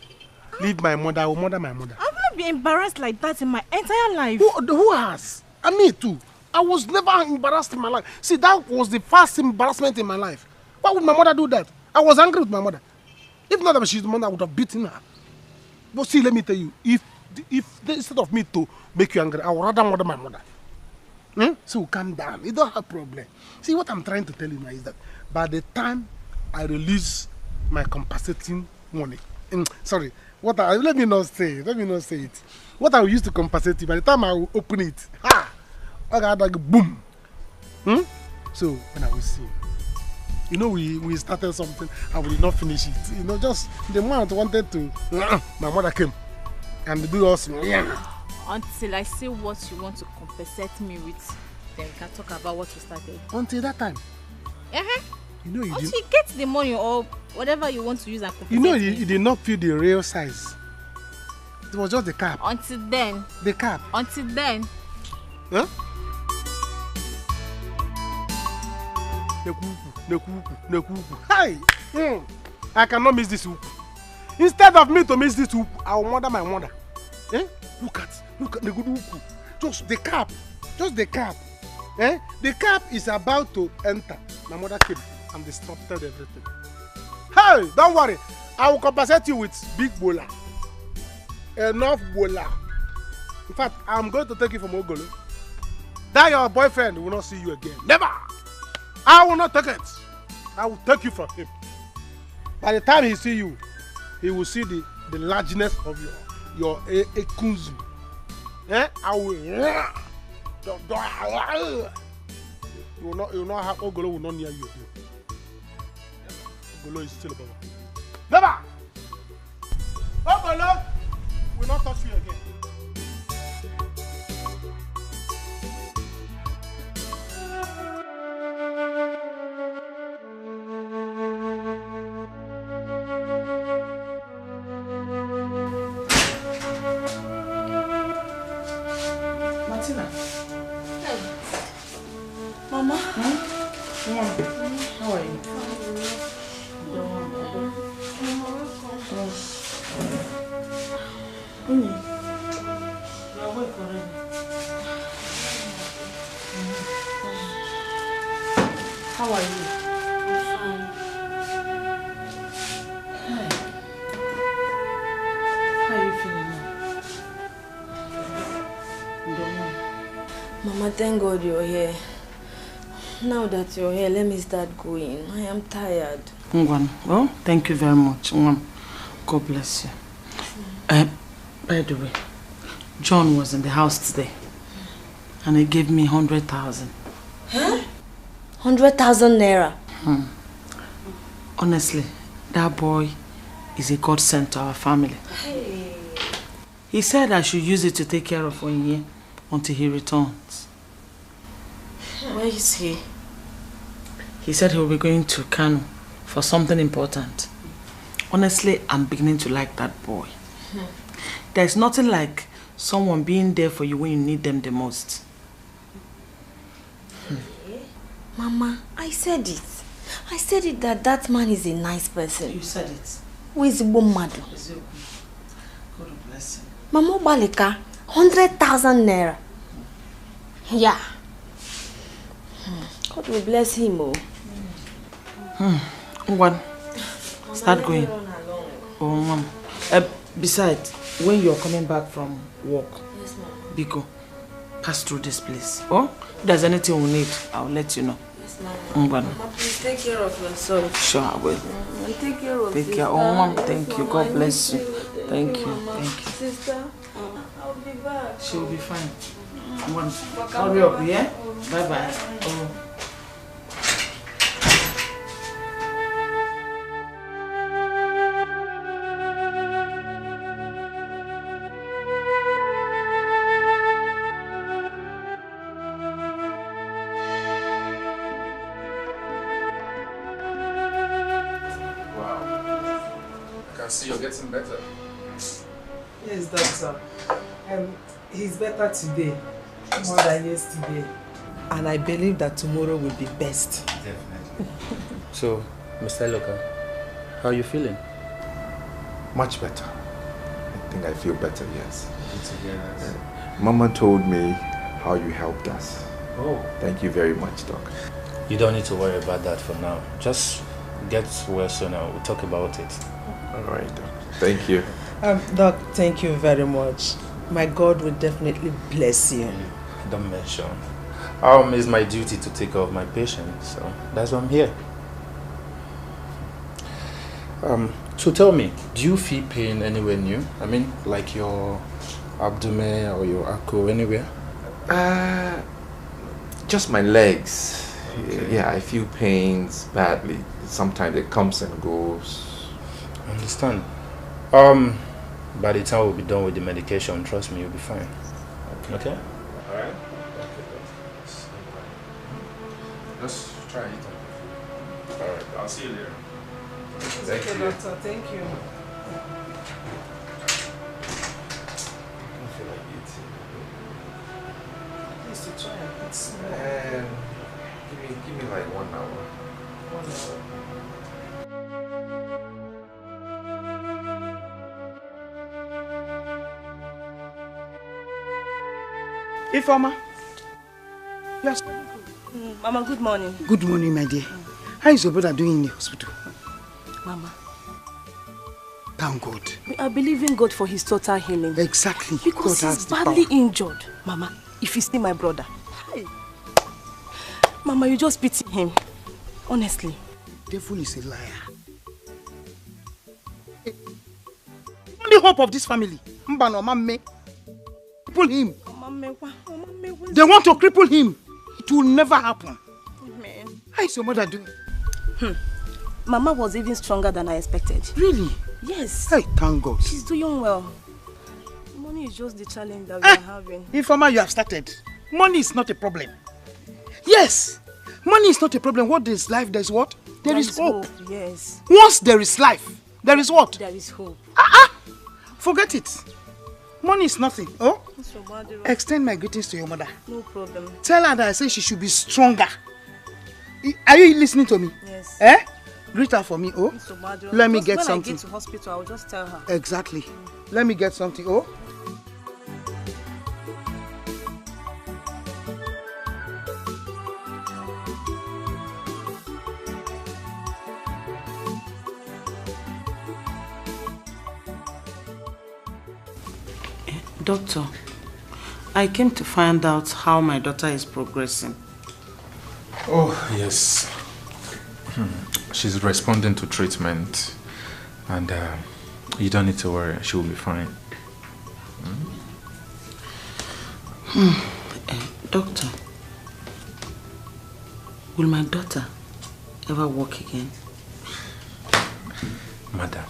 Leave my mother, I will murder my mother. I've not been embarrassed like that in my entire life. Who has? And me too. I was never embarrassed in my life. See, that was the first embarrassment in my life. Why would my mother do that? I was angry with my mother. If not that she's the mother, I would have beaten her. But see, let me tell you, if instead of me to make you angry, I would rather murder my mother. So calm down. You don't have a problem. See, what I'm trying to tell you now is that by the time I release my compensating money, sorry, let me not say it. What I will use to compensate you, by the time I will open it, I got like boom. So when I will see, you know, we started something and we did not finish it. You know, just the moment I wanted to, my mother came and do us. Until I see what you want to compensate me with, then we can talk about what you started. Until that time. You know, until you get the money or whatever you want to use and compensate. You know, you did not feel the real size. It was just the cap. Until then. The cap. Until then. Huh? Hey! I cannot miss this hoop. Instead of me to miss this hoop, I will murder my mother. Look at the good hoop. Just the cap. Just the cap. The cap is about to enter. My mother came and disrupted everything. Hey! Don't worry. I will compensate you with big bowler. Enough bola. In fact, I'm going to take you from Ogolo. That your boyfriend will not see you again. Never! I will not take it. I will take you from him. By the time he see you, he will see the largeness of your ekunzu. Eh? I will. You will not have Ogolo will not near you. Ogolo is still above. Never! Ogolo will not touch you again. Martina. Mama. Yeah. How are you? You're awake already. How are you? I'm fine. How are you feeling now? Mama, thank God you're here. Now that you're here, let me start going. I am tired. Ngwan, well, thank you very much. Ngwan, God bless you. By the way, John was in the house today and he gave me 100,000. Huh? 100,000 naira? Honestly, that boy is a godsend to our family. Hey. He said I should use it to take care of Onye until he returns. Where is he? He said he will be going to Kano for something important. Honestly, I'm beginning to like that boy. There's nothing like someone being there for you when you need them the most. Mama, I said it. I said it that man is a nice person. You said it. Who is Bomado? God bless him. Mama Balika, 100,000 naira. Yeah. God will bless him, oh. Ngwan, start going. Oh, Mom. Besides, when you're coming back from work, Yes, Mama. Biko, pass through this place. Oh, if there's anything we need, I'll let you know. Yes, Mama. Ngwan. Mama, please take care of yourself. Sure, I will. Take care of Take sister. care. Oh, Mom, thank Yes, you. Mama, God I bless miss you. Thank Thank you. Mama. Thank you. Sister, I'll be back. She'll be fine. Hurry up, yeah? Bye-bye. Oh. See, you're getting better. Yes, doctor. He's better today, more than yesterday. And I believe that tomorrow will be best. Definitely. So, Mr. Loka, how are you feeling? Much better. I think I feel better, yes. Good to hear that. Mama told me how you helped us. Oh. Thank you very much, Doc. You don't need to worry about that for now. Just get well soon and we'll talk about it. All right, Doc. Thank you. Doc, thank you very much. My God will definitely bless you. Don't mention. It's my duty to take care of my patients, so that's why I'm here. So tell me, do you feel pain anywhere new? I mean, like your abdomen or your ankle, anywhere? Just my legs. Okay. Yeah, I feel pains badly. Sometimes it comes and goes. I understand. By the time we'll be done with the medication, trust me, you'll be fine. Okay? Alright? Just try it. Alright, I'll see you later. Thank you, doctor. Thank you. I feel like eating. At least you try and eat small. Man, give me like 1 hour. 1 hour. Ifeoma. Yes. Mama, good morning. Good morning, my dear. How is your brother doing in the hospital? Mama, Thank God. We are believing God for his total healing. Exactly. Because God he's badly injured. Mama, if you see my brother. Hey. Mama, you just pity him. Honestly. Devil is a liar. Only hope of this family. Mbano, Mame. Cripple him. They want to cripple him. It will never happen. Amen. How is your mother doing? Mama was even stronger than I expected. Really? Yes. Hey, thank God. She's doing well. Money is just the challenge that we are having. Informer, you have started. Money is not a problem. Yes. Money is not a problem. What is life? There's what? There is hope. Yes. Once there is life, there is what? There is hope. Forget it. Money is nothing. Oh? Extend my greetings to your mother. No problem. Tell her that I say she should be stronger. Are you listening to me? Yes. Greet her for me, oh? Let me get something. When I get to hospital, I'll just tell her. Exactly. Let me get something, oh? Doctor, I came to find out how my daughter is progressing. Oh, yes. She's responding to treatment. And you don't need to worry. She will be fine. Doctor, will my daughter ever walk again? Madam,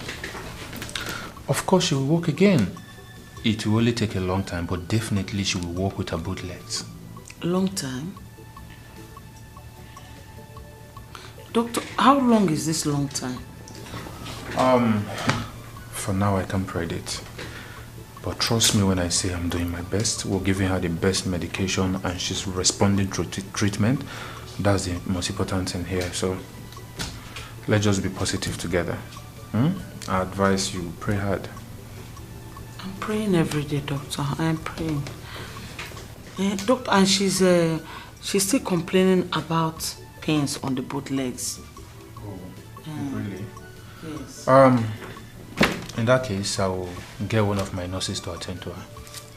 of course she will walk again. It will only take a long time, but definitely she will walk with her both legs. Long time? Doctor, how long is this long time? For now I can't predict. But trust me when I say I'm doing my best. We're giving her the best medication and she's responding to treatment. That's the most important thing here. So let's just be positive together. I advise you pray hard. I'm praying every day, doctor. I am praying. Doctor, and she's still complaining about pains on the both legs. Oh, really? Yes. In that case, I will get one of my nurses to attend to her.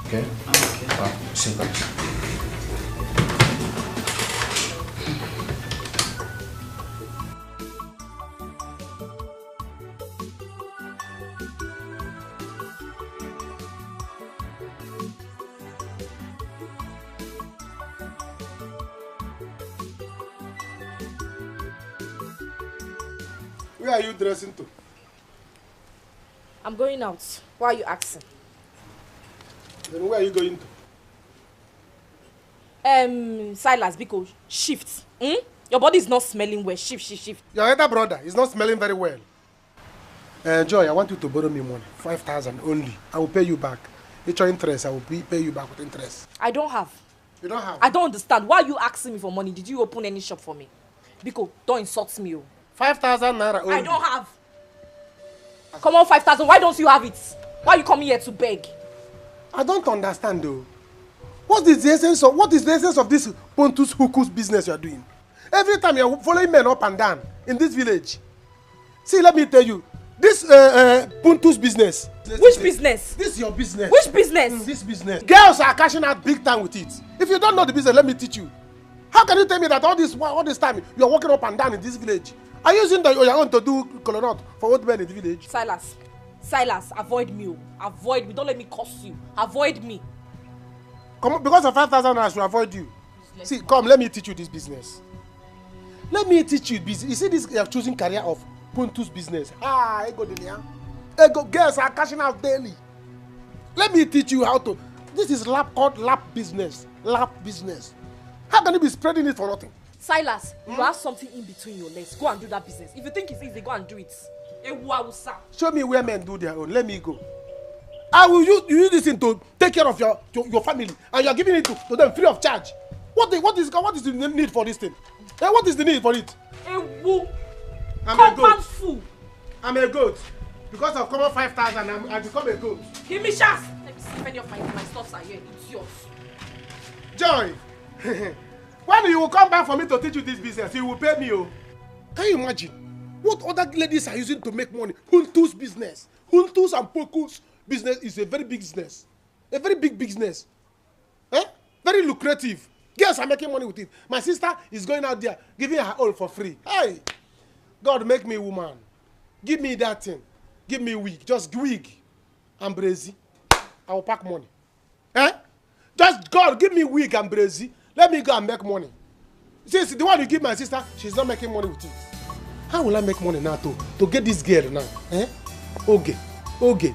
Okay? Okay. Sit back. Where are you dressing to? I'm going out. Why are you asking? Then where are you going to? Silas, because shift. Your body is not smelling well. Shift. Your elder brother is not smelling very well. Joy, I want you to borrow me money. 5,000 only. I will pay you back. It's your interest. I will pay you back with interest. I don't have. You don't have? I don't understand. Why are you asking me for money? Did you open any shop for me? Biko, don't insult me. 5,000 naira only. I don't have. Come on, 5,000. Why don't you have it? Why are you coming here to beg? I don't understand though. What is the essence of this Pontus Hukus business you are doing? Every time you are following men up and down in this village. See, let me tell you. This Pontus business. Which business? This is your business. Which business? This business. Girls are cashing out big time with it. If you don't know the business, let me teach you. How can you tell me that all this time you are walking up and down in this village? Are you using your own to do colonel for old men in the village? Silas, avoid me. Avoid me. Don't let me curse you. Avoid me. Come on, because of 5,000 I should avoid you. See, come, let me teach you this business. Let me teach you business. You see this choosing career of Pontus business. Girls are cashing out daily. Let me teach you how to. This is called lap business. Lap business. How can you be spreading it for nothing? Silas, you have something in between your legs. Go and do that business. If you think it's easy, go and do it. Show me where men do their own. Let me go. I will use this thing to take care of your family, and you are giving it to them free of charge. What is the need for this thing? What is the need for it? I'm a goat. I'm a goat. Because of common 5,000, I become a goat. Give me chance. Let me see if any of my stuffs are here. It's yours. Joy. When you will come back for me to teach you this business, you will pay me. Can you imagine? What other ladies are using to make money? Huntu's business. Huntu's and Poku's business is a very big business. A very big business. Eh? Very lucrative. Girls are making money with it. My sister is going out there giving her all for free. Hey! God, make me a woman. Give me that thing. Give me wig. Just wig. And brazy. I will pack money. Eh? Just God, give me wig and brazy. Let me go and make money. Since the one you give my sister, she's not making money with it. How will I make money now to get this girl now? Eh? Okay. Okay.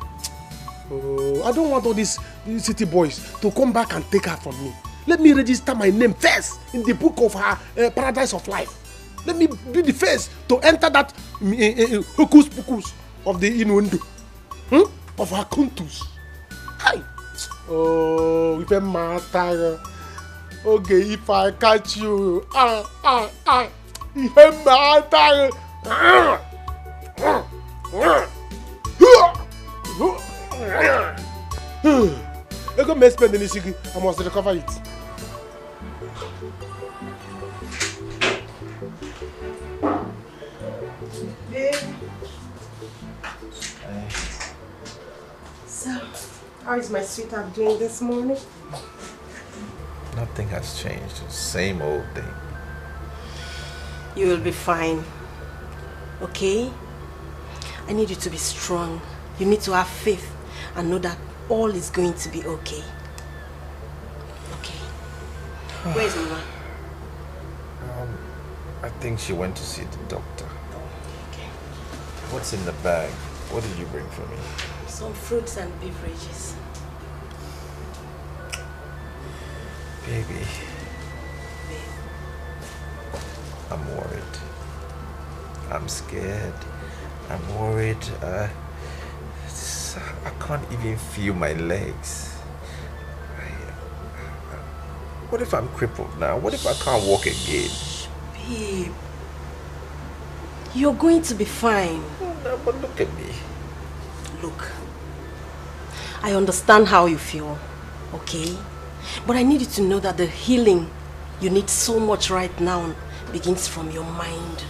Oh, I don't want all these city boys to come back and take her from me. Let me register my name first in the book of her paradise of life. Let me be the first to enter that hocus pocus of the innuendo. Of her contours. Hi. Oh, if I'm matter. Okay, if I catch you. If I'm matter. I got mess spend in this city. I must recover it. So, how is my sweetheart doing this morning? Nothing has changed. Same old thing. You will be fine. Okay? I need you to be strong. You need to have faith and know that all is going to be okay. Okay. Where is Mama? I think she went to see the doctor. Okay. What's in the bag? What did you bring for me? Some fruits and beverages. Baby. I'm worried. I'm scared. I'm worried. I can't even feel my legs. What if I'm crippled now? What if I can't walk again? Babe, you're going to be fine. No, but look at me. Look, I understand how you feel, okay? But I need you to know that the healing you need so much right now begins from your mind.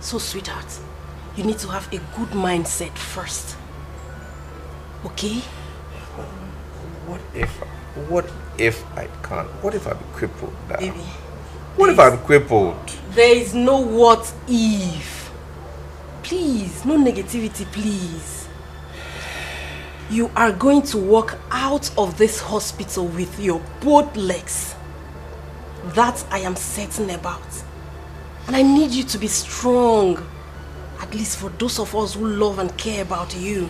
So, sweetheart, you need to have a good mindset first. Okay? What if I can't? What if I'm crippled now? Baby. What if I'm crippled? There is no what if. Please, no negativity, please. You are going to walk out of this hospital with your both legs. That I am certain about. And I need you to be strong. At least for those of us who love and care about you.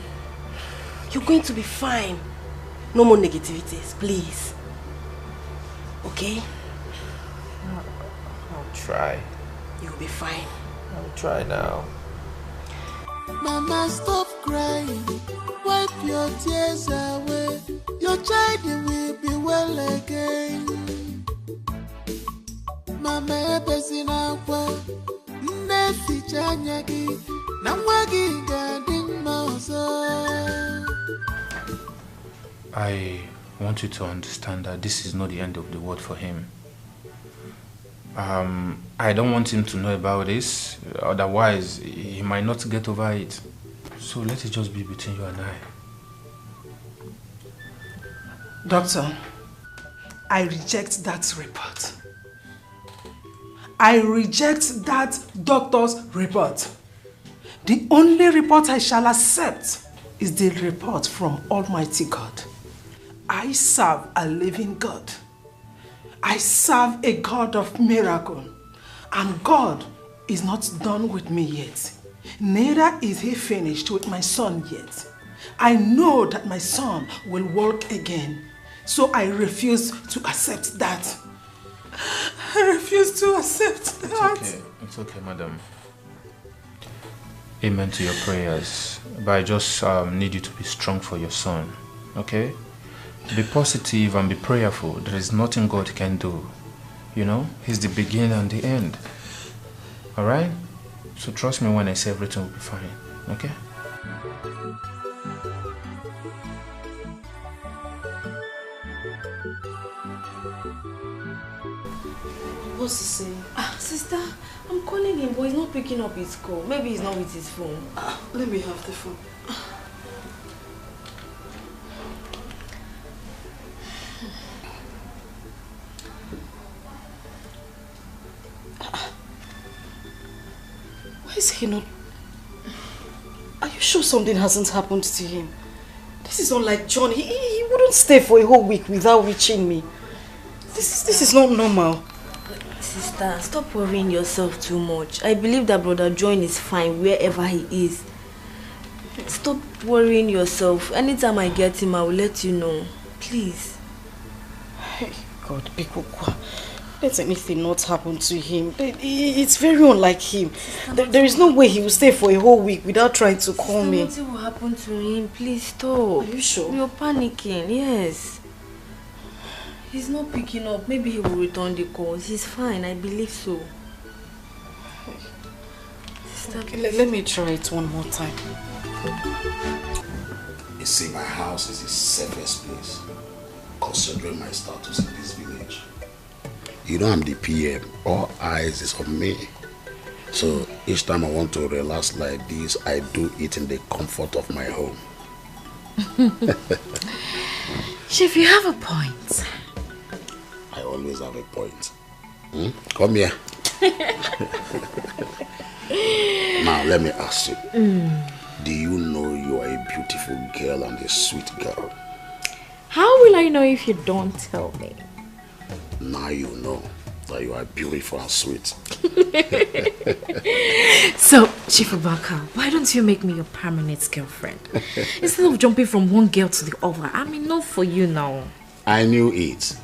You're going to be fine. No more negativities, please. Okay? I'll try. You'll be fine. I'll try now. Mama, stop crying. Wipe your tears away. Your child will be well again. Mama, ebezina kwa. Nnefi chanyagi. Namwagi gading mozo. I want you to understand that this is not the end of the world for him. I don't want him to know about this, otherwise he might not get over it. So let it just be between you and I. Doctor, I reject that report. I reject that doctor's report. The only report I shall accept is the report from Almighty God. I serve a living God. I serve a God of miracle. And God is not done with me yet. Neither is he finished with my son yet. I know that my son will walk again. So I refuse to accept that. I refuse to accept that. It's okay. It's okay, madam. Amen to your prayers. But I just need you to be strong for your son. Okay? Be positive and be prayerful. There is nothing God can do. You know? He's the beginning and the end. Alright? So trust me when I say everything will be fine. Okay? What's he saying? Sister, I'm calling him, but he's not picking up his call. Maybe he's not with his phone. Let me have the phone. Why is he not? Are you sure something hasn't happened to him? This is not like John. He wouldn't stay for a whole week without reaching me. This is not normal. Sister, stop worrying yourself too much. I believe that Brother John is fine wherever he is. Stop worrying yourself. Anytime I get him, I will let you know. Please. Hey, God, Bikokwa. Let anything not happen to him. It's very unlike him. There is no way he will stay for a whole week without trying to call me. Nothing will happen to him. Please stop. Are you sure? You're panicking. Yes. He's not picking up. Maybe he will return the calls. He's fine. I believe so. Okay, let me try it one more time. You see, my house is the safest place, considering my status in this village. You know I'm the PM. All eyes is on me. So each time I want to relax like this, I do it in the comfort of my home. Chief, you have a point. I always have a point. Come here. Now let me ask you. Do you know you are a beautiful girl and a sweet girl? How will I know if you don't tell me? Now you know that you are beautiful and sweet. So, Chief Abaka, why don't you make me your permanent girlfriend? Instead of jumping from one girl to the other, I'm enough for you now. I knew it.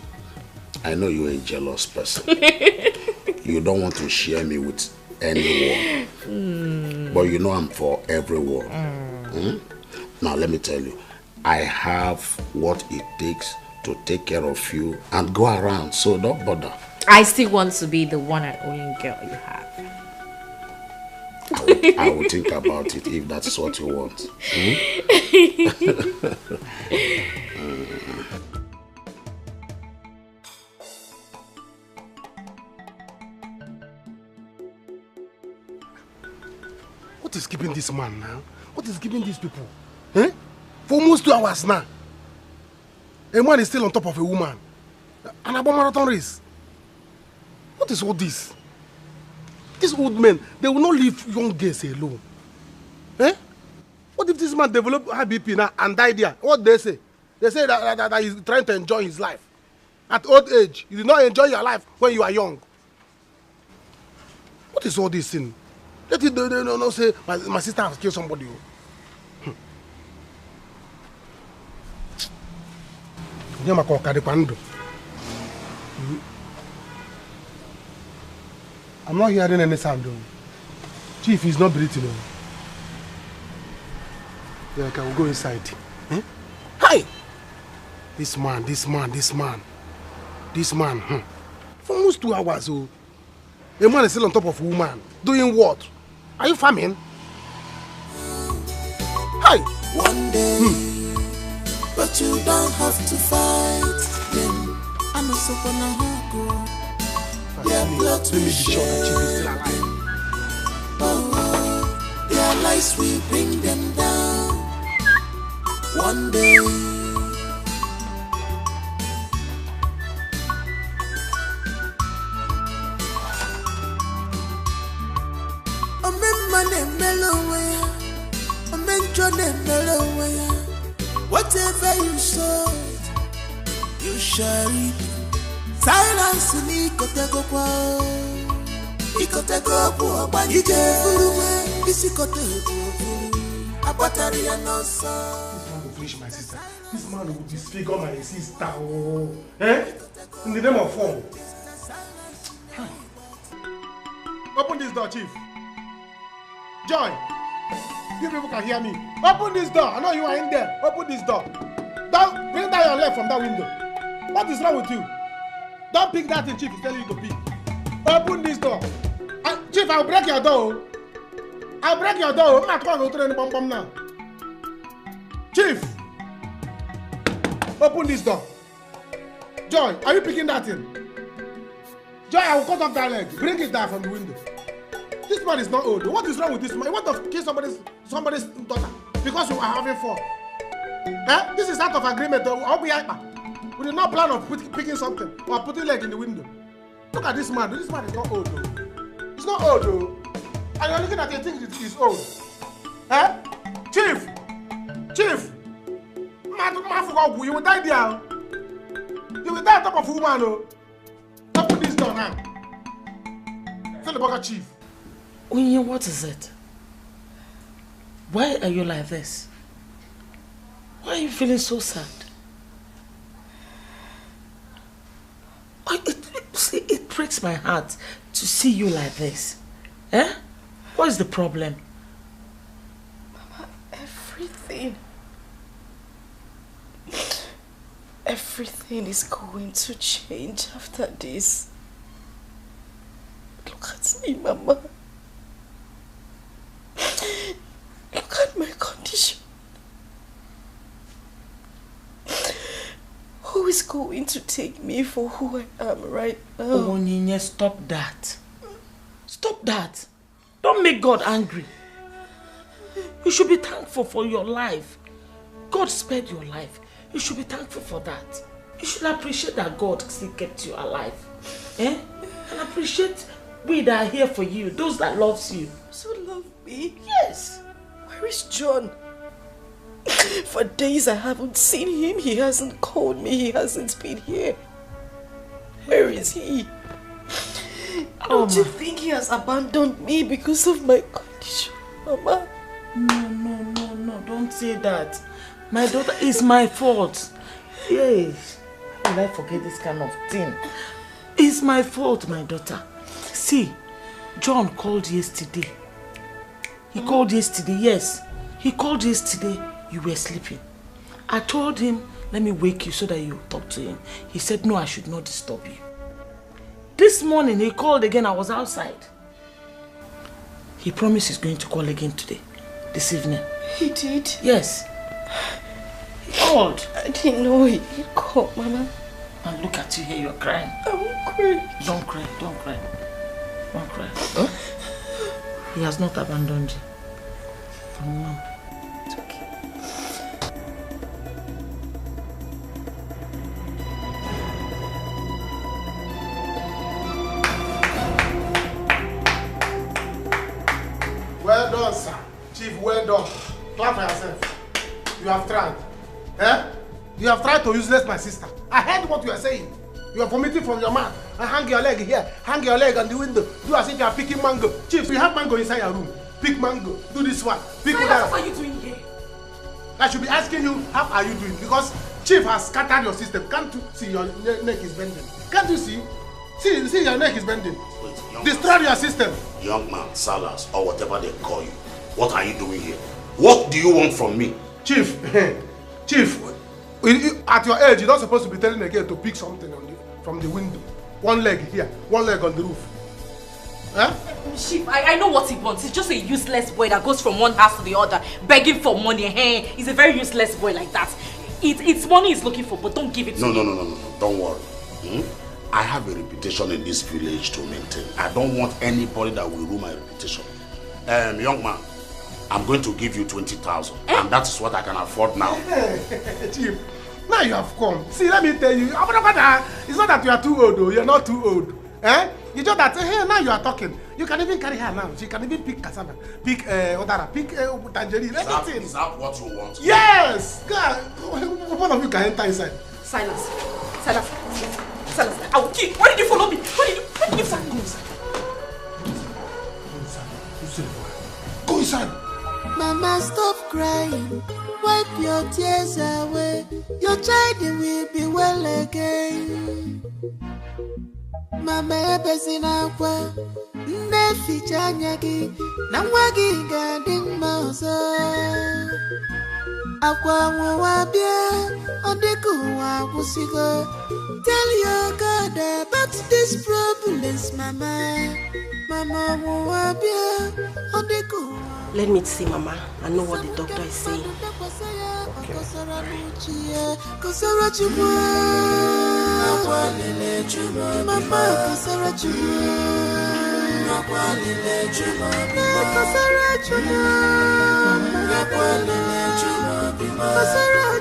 I know you're a jealous person. You don't want to share me with anyone. But you know I'm for everyone. Now let me tell you, I have what it takes to take care of you and go around, so don't bother. I still want to be the one and only girl you have. I will think about it if that's what you want. What is keeping this man now? What is keeping these people? Eh? For almost 2 hours now. A man is still on top of a woman. An about marathon race. What is all this? These old men, they will not leave young girls alone. Eh? What if this man develop high BP now and die there? What they say? They say that he's trying to enjoy his life. At old age, you did not enjoy your life when you are young. What is all this thing? Let it no say my sister has killed somebody. I'm not hearing any sound though. Chief is not breathing. Yeah, can we go inside? Eh? Hi! This man. For almost 2 hours, oh. A man is still on top of a woman. Doing what? Are you farming? Hi! One day, but you don't have to fight them. I'm a so gonna go. Their blood will share. Oh, their lies will bring them down. One day. Whatever you sow, you shall reap. Silence ni kotego kwa, ikotego kwa banije furuwe, isikotego abatari ya nosa. This man will finish my sister. This man will disfigure my sister. Oh, eh? In the name of form. Open this door, Chief. Joy. You people can hear me. Open this door. I know you are in there. Open this door. Don't bring down your leg from that window. What is wrong with you? Don't pick that thing Chief is telling you to pick. Open this door. Chief, I'll break your door. I'll break your door. I'm not going to throw any bomb now. Chief, open this door. Joy, are you picking that thing? Joy, I will cut off that leg. Bring it down from the window. This man is not old. What is wrong with this man? You want to kill somebody's daughter because you are having fun. Eh? This is out of agreement. We did not plan on picking something or putting leg in the window. Look at this man. This man is not old though. He's not old though. And you're looking at it, you think he's old. Eh? Chief! You will die there. You will die on top of a woman. Oh. Don't put this down now. Tell the burger chief. Onye, what is it? Why are you like this? Why are you feeling so sad? It breaks my heart to see you like this. Eh? What is the problem? Mama, everything is going to change after this. Look at me, Mama. Look at my condition. Who is going to take me for who I am right now? Oh, Nina, stop that. Stop that. Don't make God angry. You should be thankful for your life. God spared your life. You should be thankful for that. You should appreciate that God still kept you alive. Eh? And appreciate we that are here for you, those that loves you. So love me? Yes. Where is John? For days I haven't seen him. He hasn't called me. He hasn't been here. Where is he? Don't you think he has abandoned me because of my condition, Mama? No. Don't say that. My daughter is my fault. Yes. How will I forget this kind of thing? It's my fault, my daughter. See, John called yesterday. He called yesterday, yes. He called yesterday. You were sleeping. I told him, let me wake you so that you talk to him. He said, no, I should not disturb you. This morning, he called again. I was outside. He promised he's going to call again today, this evening. He did? Yes. He called. I didn't know he called, Mama. And look at you here, you're crying. I'm crying. Don't cry. Don't cry. Huh? He has not abandoned you. Mom. It's okay. Well done, sir. Chief, well done. Clap for yourself. You have tried. Eh? You have tried to useless my sister. I heard what you are saying. You are vomiting from your mouth and hang your leg here, hang your leg on the window. Do as if you are picking mango. Chief, we have mango inside your room. Pick mango. Do this one. Pick that. What are you doing here? I should be asking you, how are you doing? Because Chief has scattered your system. Can't you see your neck is bending? Can't you see? See your neck is bending. Destroy your system. Young man, Silas, or whatever they call you. What are you doing here? What do you want from me? Chief, Chief, at your age, you're not supposed to be telling a girl to pick something from the window. One leg here, one leg on the roof. Huh? Chief, I know what he wants. He's just a useless boy that goes from one house to the other, begging for money. Hey, he's a very useless boy like that. It's money he's looking for, but don't give it to him. No. Don't worry. I have a reputation in this village to maintain. I don't want anybody that will ruin my reputation. Young man, I'm going to give you 20,000, and that is what I can afford now. Chief, now you have come. See, let me tell you, it's not that you are too old, though. You're not too old. Eh? You just that, hey, now you are talking. You can even carry her now. She can even pick cassava, pick odara, pick tangerine, everything. Is that what you want? Yes! God, one of you can enter inside. Silas, I will kill. Why did you follow me? Why did you follow me? Go inside. Mama, stop crying. Wipe your tears away. Your child will be well again. Mama, ebezina kwa neficha nyagi na mwagi gading mausa. Akwa wabia odiku wabusigo. Tell your God about these problems, Mama. Mama wabia odiku. Let me see, Mama. I know what the doctor is saying.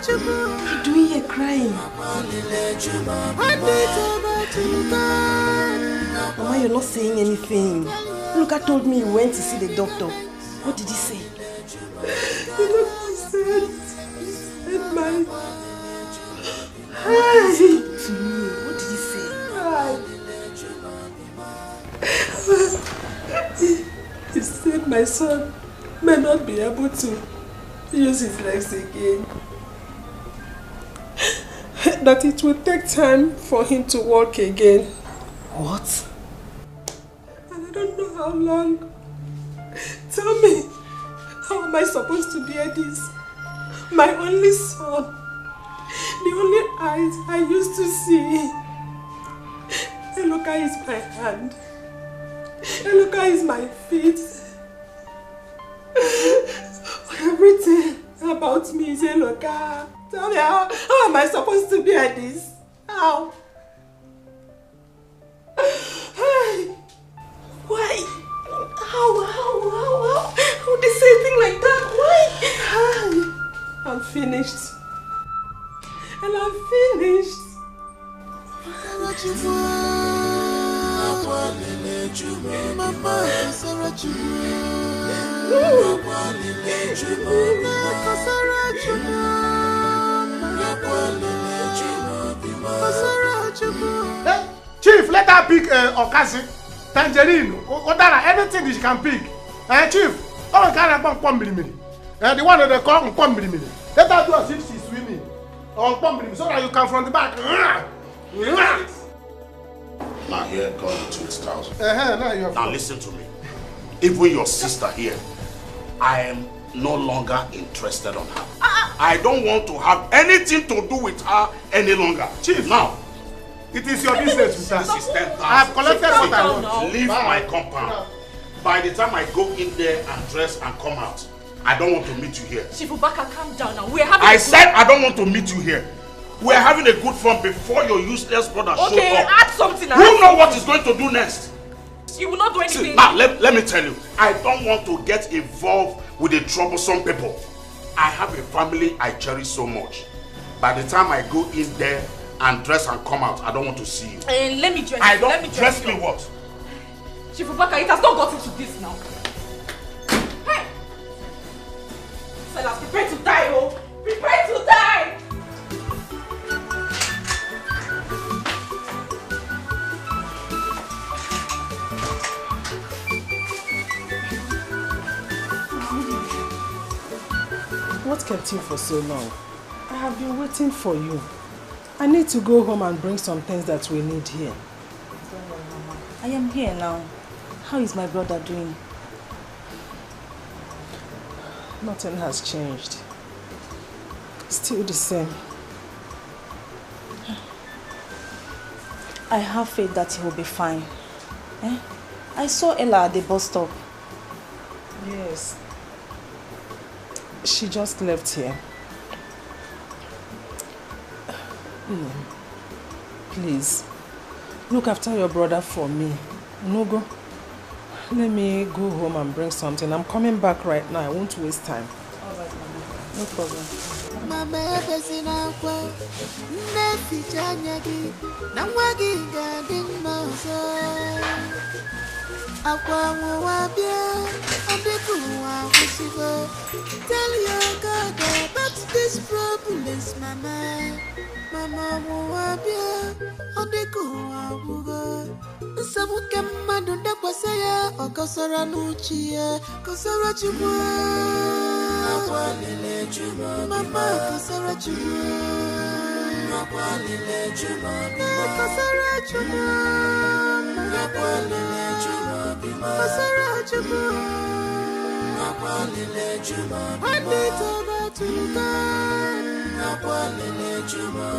You're doing here crying. Mama, you're not saying anything. Luca told me you went to see the doctor. What did he say? You know what he said? He said my... Hi. To me, what did he say? He said my son may not be able to use his legs again. That it will take time for him to walk again. What? And I don't know how long. Tell me, how am I supposed to bear this? My only son, the only eyes I used to see. Eloka is my hand. Eloka is my feet. Everything about me is Eloka. Tell me, how am I supposed to bear this? How? Why? How would they say a thing like that? Why? I'm finished. And I'm finished. Hey, Chief, let her pick Okasi, tangerine, Odara, anything that she can pick. Chief, oh, can I pump mini? The one that they call pump mini. Let her do as if she's swimming. Or pump mini, so that you come from the back. Now here comes the 2,000. Now listen to me. Even your sister here, I am no longer interested on her. I don't want to have anything to do with her any longer. Chief, now, it is your business with her. This is 10,000. I have collected what I want. Leave my compound. By the time I go in there and dress and come out, I don't want to meet you here. Shifubaka, calm down now. We're having I said I don't want to meet you here. We're having a good fun before your useless brother shows up. Okay, add something. Who knows what he's going to do next? You will not do anything. See, now, let me tell you, I don't want to get involved with the troublesome people. I have a family I cherish so much. By the time I go in there and dress and come out, I don't want to see you. Let me dress I you. don't Let me dress me what? Shifubaka, it has not gotten to this now. Hey! Silas, prepare to die, oh! Prepare to die! What kept you for so long? I have been waiting for you. I need to go home and bring some things that we need here. I am here now. How is my brother doing? Nothing has changed. Still the same. I have faith that he will be fine. I saw Ella at the bus stop. Yes. She just left here. Please, look after your brother for me. Nogo, let me go home and bring something. I'm coming back right now. I won't waste time. All right, Mama. No problem. Tell your God about this problems, Mama. Mama, Wabia, Odeko, Sabuka Madunda Pasaya, or Kosara Nuchia, Kosara Chuma, Mama, Kosara Chuma, Kosara Chuma, Kosara Chuma, I need over to God.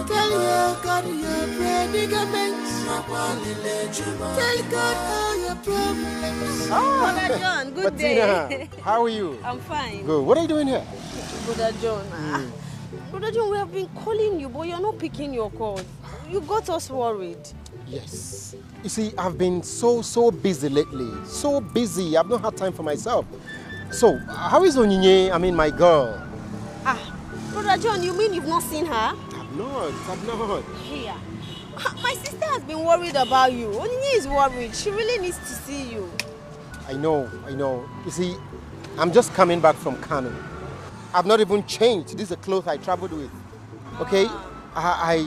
Tell your God your predicaments. Tell God all your problems. Oh, Brother John, good day. How are you? I'm fine. Good. What are you doing here? Brother John, Brother John, we have been calling you, but you're not picking your calls. You got us worried. Yes. You see, I've been so busy lately. So busy. I've not had time for myself. So, how is Onyinye, I mean, my girl? Brother John, you mean you've not seen her? I've not. Here. My sister has been worried about you. Onyinye is worried. She really needs to see you. I know. You see, I'm just coming back from Kano. I've not even changed. These are clothes I traveled with. Okay? I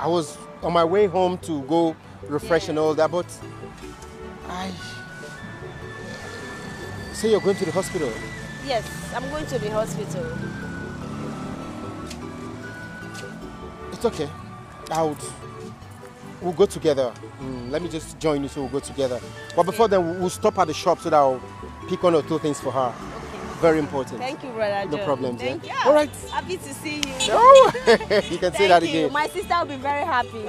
was on my way home to go refresh and all that, but say you're going to the hospital. Yes, I'm going to the hospital. It's okay. We'll go together. Let me just join you so we'll go together. But before then, we'll stop at the shop so that I'll pick 1 or 2 things for her. Okay. Very important. Thank you, Brother John. No problem. Thank you. All right. Happy to see you. Oh, you can say that again. My sister will be very happy.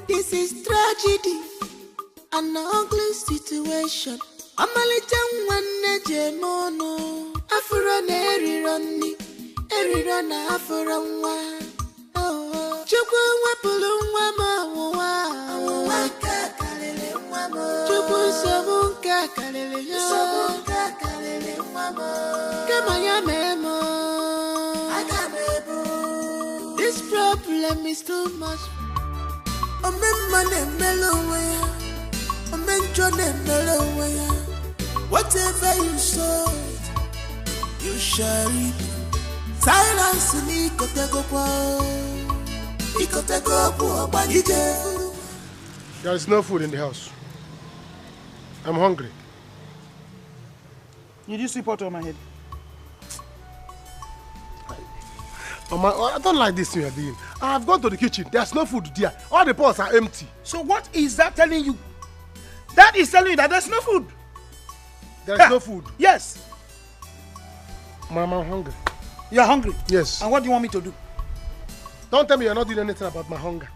This is tragedy, an ugly situation. I'm a little one, Jemono. Afro Neri Ronnie, Erirona Afro one. Chukwu wepulu mama waka kalele mama. Chukwu sabunka kalele mama. Kama ya memo. This problem is too much. Whatever you sow, you shall reap. Silence ni There is no food in the house. I'm hungry. Did you see pot on my head? Mama, I don't like this thing you're doing. I've gone to the kitchen. There's no food there. All the pots are empty. So what is that telling you? That is telling you that there's no food. There's no food? Yes. Mama, I'm hungry. You're hungry? Yes. And what do you want me to do? Don't tell me you're not doing anything about my hunger.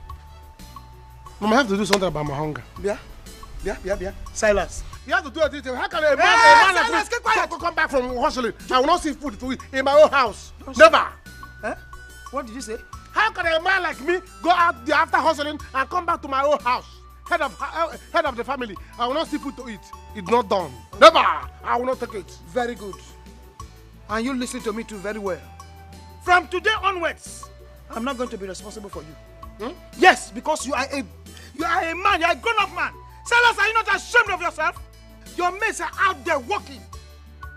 Mama, I have to do something about my hunger. Yeah. Silas. You have to do anything. How can a man like this come back from hustling? I will not see food to eat in my own house. Never. Huh? What did you say? How can a man like me go out there after hustling and come back to my own house? Head of the family. I will not see food to eat. It's not done. Never. I will not take it. Very good. And you listen to me too very well. From today onwards, I'm not going to be responsible for you. Hmm? Yes, because you are a man. You are a grown-up man. Silas, are you not ashamed of yourself? Your mates are out there working,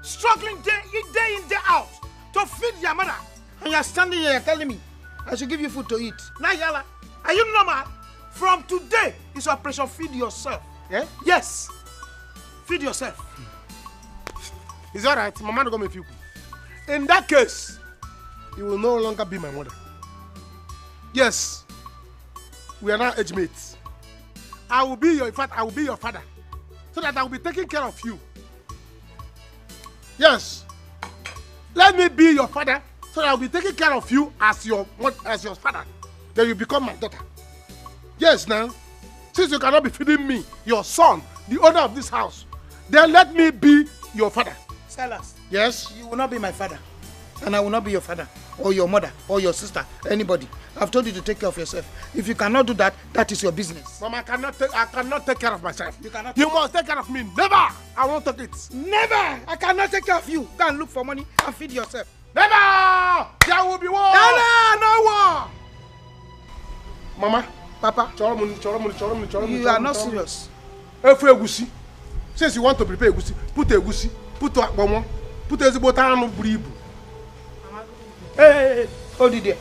struggling day in, day out to feed your mother. And you're standing here telling me I should give you food to eat. Nayala, are you normal? From today, it's Operation Feed Yourself. Yeah? Yes. Feed yourself. It's all right. My man will make you. In that case, you will no longer be my mother. Yes. We are now age mates. I will be your father. So that I will be taking care of you. Yes. Let me be your father. So that I will be taking care of you as your father. Then you become my daughter. Yes, now. Since you cannot be feeding me, your son, the owner of this house, then let me be your father. Silas. Yes? You will not be my father. And I will not be your father, or your mother, or your sister, anybody. I've told you to take care of yourself. If you cannot do that, that is your business. Mama, I cannot take care of myself. You must take care of me. Never! I won't take it. Never! I cannot take care of you. Go and look for money and feed yourself. Never! There will be war! No war! Mama, Papa, you are not serious. Since you want to prepare egusi, put egusi, put akpomo, put ezibotano bribu. Hey, hold it there.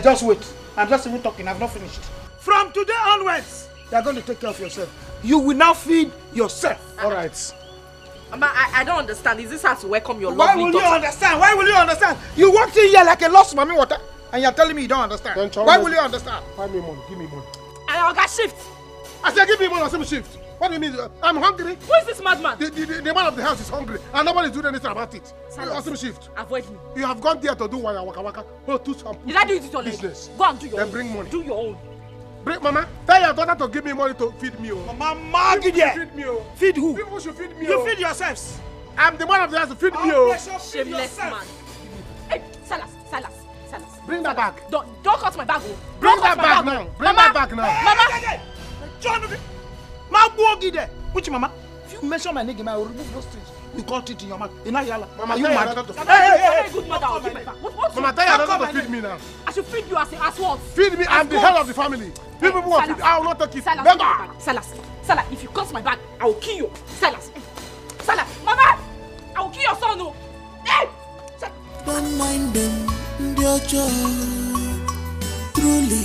Just wait. I'm just even talking. I've not finished. From today onwards, you are going to take care of yourself. You will now feed yourself. All right. Mama, I don't understand. Is this how to welcome your lovely daughter? Why will you understand? Why will you understand? You walked in here like a lost mommy water, and you're telling me you don't understand. Why will you understand? Find me money. Give me money. I got shift. I said give me money. I said shift. What do you mean? I'm hungry. Who is this madman? The man of the house is hungry, and nobody's doing anything about it. Silas, shift. Avoid me. You have gone there to do waka waka. Oh, do some Did I do it with your business? Go and do your then own. Bring money. Do your own. Bring, Mama, tell your daughter to give me money to feed me. Mama, feed me. Feed who? People should feed me. You feed yourselves. I'm the man of the house to feed me. Shameless man. Hey, Silas. Bring that back. Don't cut my bag. Bring that back now. Bring that back now. Mama. John, my boy there. Which mama? If you mention my name, I will remove those things. You got it in your mouth. Mama, you mad? Hey, good mother. Mama, tell your daughter to feed me now. I should feed you as what? Feed me. I'm the head of the family. People who want feed. I will not take it. Silas, if you cut my back, I will kill you. Silas, Mama, I will kill your son. No. Hey! Don't mind them, dear joy. Truly,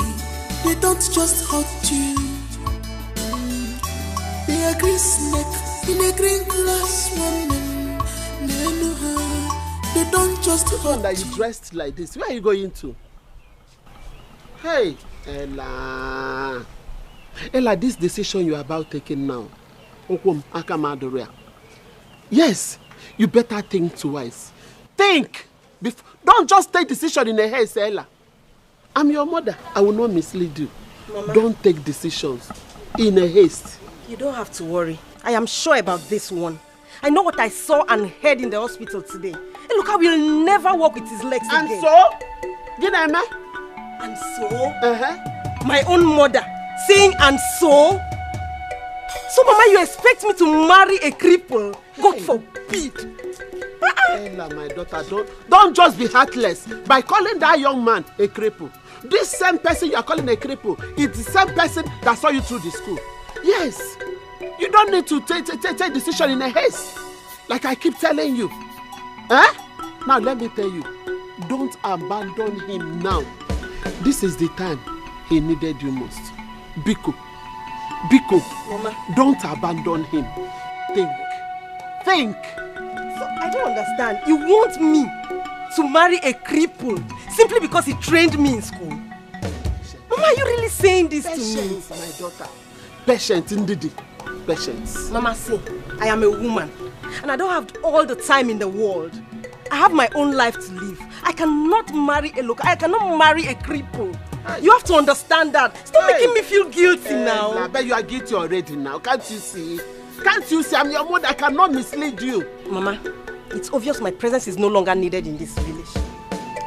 they don't just hurt you. They are green snake in a green glass woman. They don't just hurt that you dressed like this. Where are you going to? Hey, Ella. Ella, this decision you are about taking now. Yes, you better think twice. Think. Don't just take decision in a haste, Ella. I'm your mother. I will not mislead you. Mama. Don't take decisions in a haste. You don't have to worry. I am sure about this one. I know what I saw and heard in the hospital today. And look how he'll never walk with his legs again. And so? Ginema? And so? My own mother saying and so? So Mama, you expect me to marry a cripple? God forbid. Ella, my daughter, don't just be heartless by calling that young man a cripple. This same person you are calling a cripple is the same person that saw you through the school. Yes, you don't need to take decision in a haste, like I keep telling you. Now let me tell you, don't abandon him now. This is the time he needed you most. Biko, Mama, don't abandon him. Think. So I don't understand. You want me to marry a cripple simply because he trained me in school? Mama, are you really saying this to me? My daughter. Patience, indeed. Patience. Mama, see, I am a woman and I don't have all the time in the world. I have my own life to live. I cannot marry a local. I cannot marry a cripple. You have to understand that. Stop making me feel guilty now. I bet you are guilty already now. Can't you see? Can't you see? I'm your mother. I cannot mislead you. Mama, it's obvious my presence is no longer needed in this village.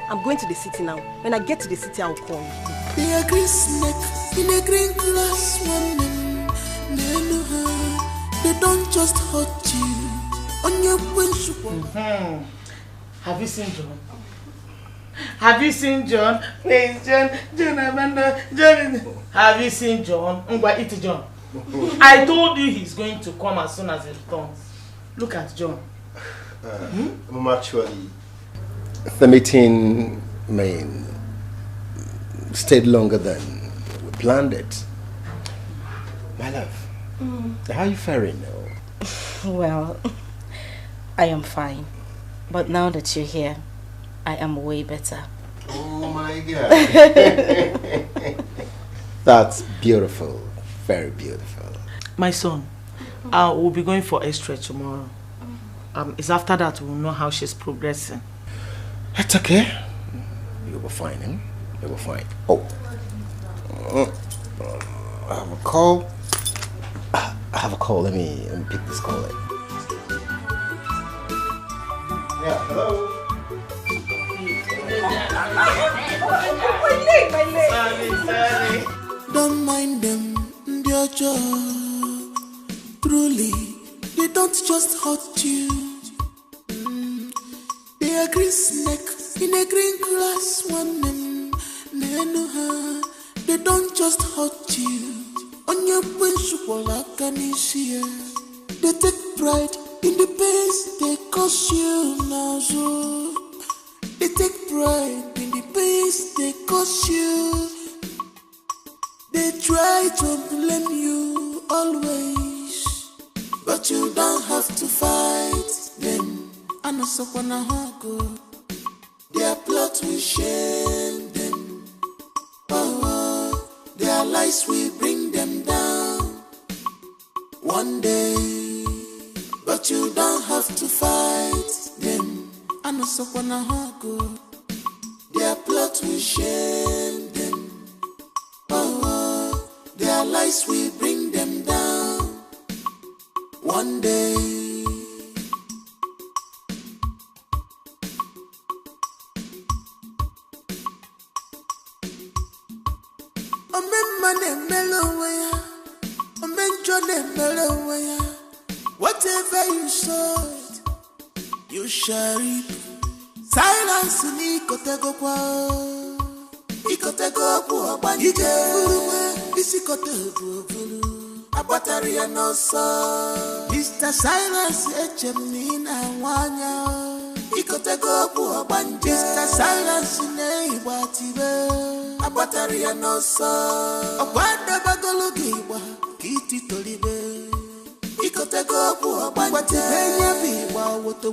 I'm going to the city now. When I get to the city, I'll call you. They are green snake in a green glass woman. They don't just hurt you on your windshield. Have you seen John? Have you seen John? Please, John, Amanda, John. Have you seen John? Eat John. I told you he's going to come as soon as he returns. Look at John. Actually, the meeting stayed longer than we planned it. My love, how are you faring now? Well, I am fine. But now that you're here, I am way better. Oh my God. That's beautiful. Very beautiful. My son, I will be going for X-ray tomorrow. It's after that we'll know how she's progressing. That's okay. You'll be fine, eh? You'll be fine. Oh. I have a call. Let me pick this call in. Yeah, hello. Sorry. Don't mind them, dear joy. Truly, they don't just hurt you. They are green snake in a green glass woman. They don't just hurt you. On your principle, like an issue. They take pride in the pains they cause you now. So they take pride in the pains they cause you. They try to blame you always, but you don't have to fight them. I know so wanna go. Their plot will shame them. Oh, their lies will bring them down one day, but you don't have to fight them. I know so wanna go. Their plot will shame them. Oh, their lies will bring them down one day. Whatever you sowed, you shall reap. Silence ni kotego kwa ije furuwe isi kotego abatari ya no so Mr. Silas echemni na wanya ikotego kwa Mr. Silas ne ibatibe abatari ya no so okwanda bagologi wa kiti tolibe ikotego kwa banya benya biwa woto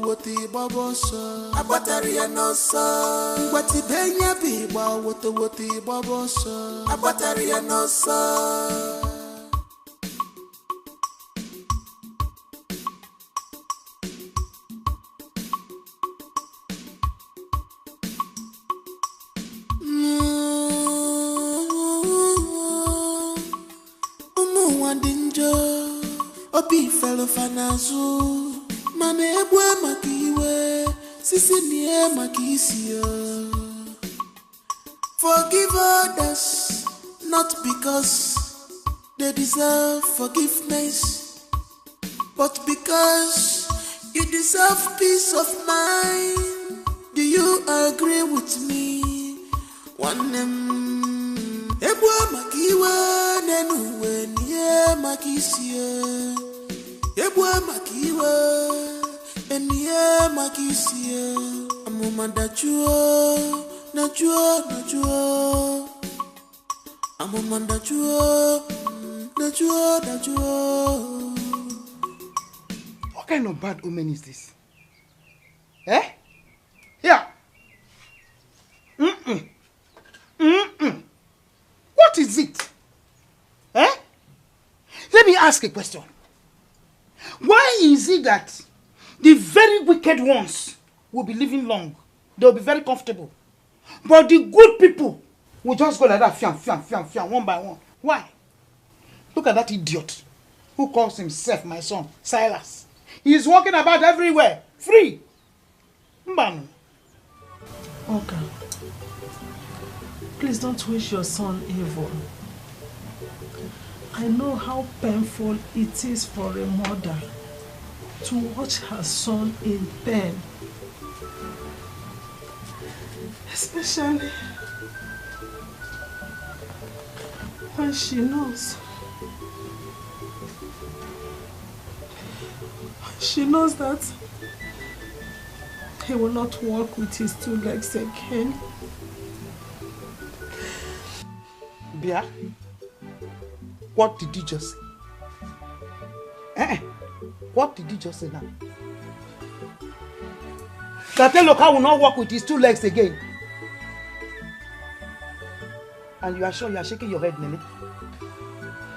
babosa abatari ya no so ngwati benya biwa woto babosa abatari ya no so Obi fellow fanazu mane ebwe makiwe sisi nie makisio Forgive others not because they deserve forgiveness but because you deserve peace of mind. Do you agree with me? One ebwe makiwe nenuwe nie makisio Ebwa makiwa eniye makisiye amuma najua amuma najua What kind of bad omen is this? Eh? Yeah. What is it? Eh? Let me ask a question. Why is it that the very wicked ones will be living long? They will be very comfortable. But the good people will just go like that, fiam, one by one. Why? Look at that idiot who calls himself my son, Silas. He is walking about everywhere, free. Mbanu. Okay. Please don't wish your son evil. I know how painful it is for a mother to watch her son in pain. Especially when she knows that he will not walk with his two legs again. Bia, what did you just say? What did you just say now? Kateloka will not walk with his two legs again. And you are sure you are shaking your head, Nelly?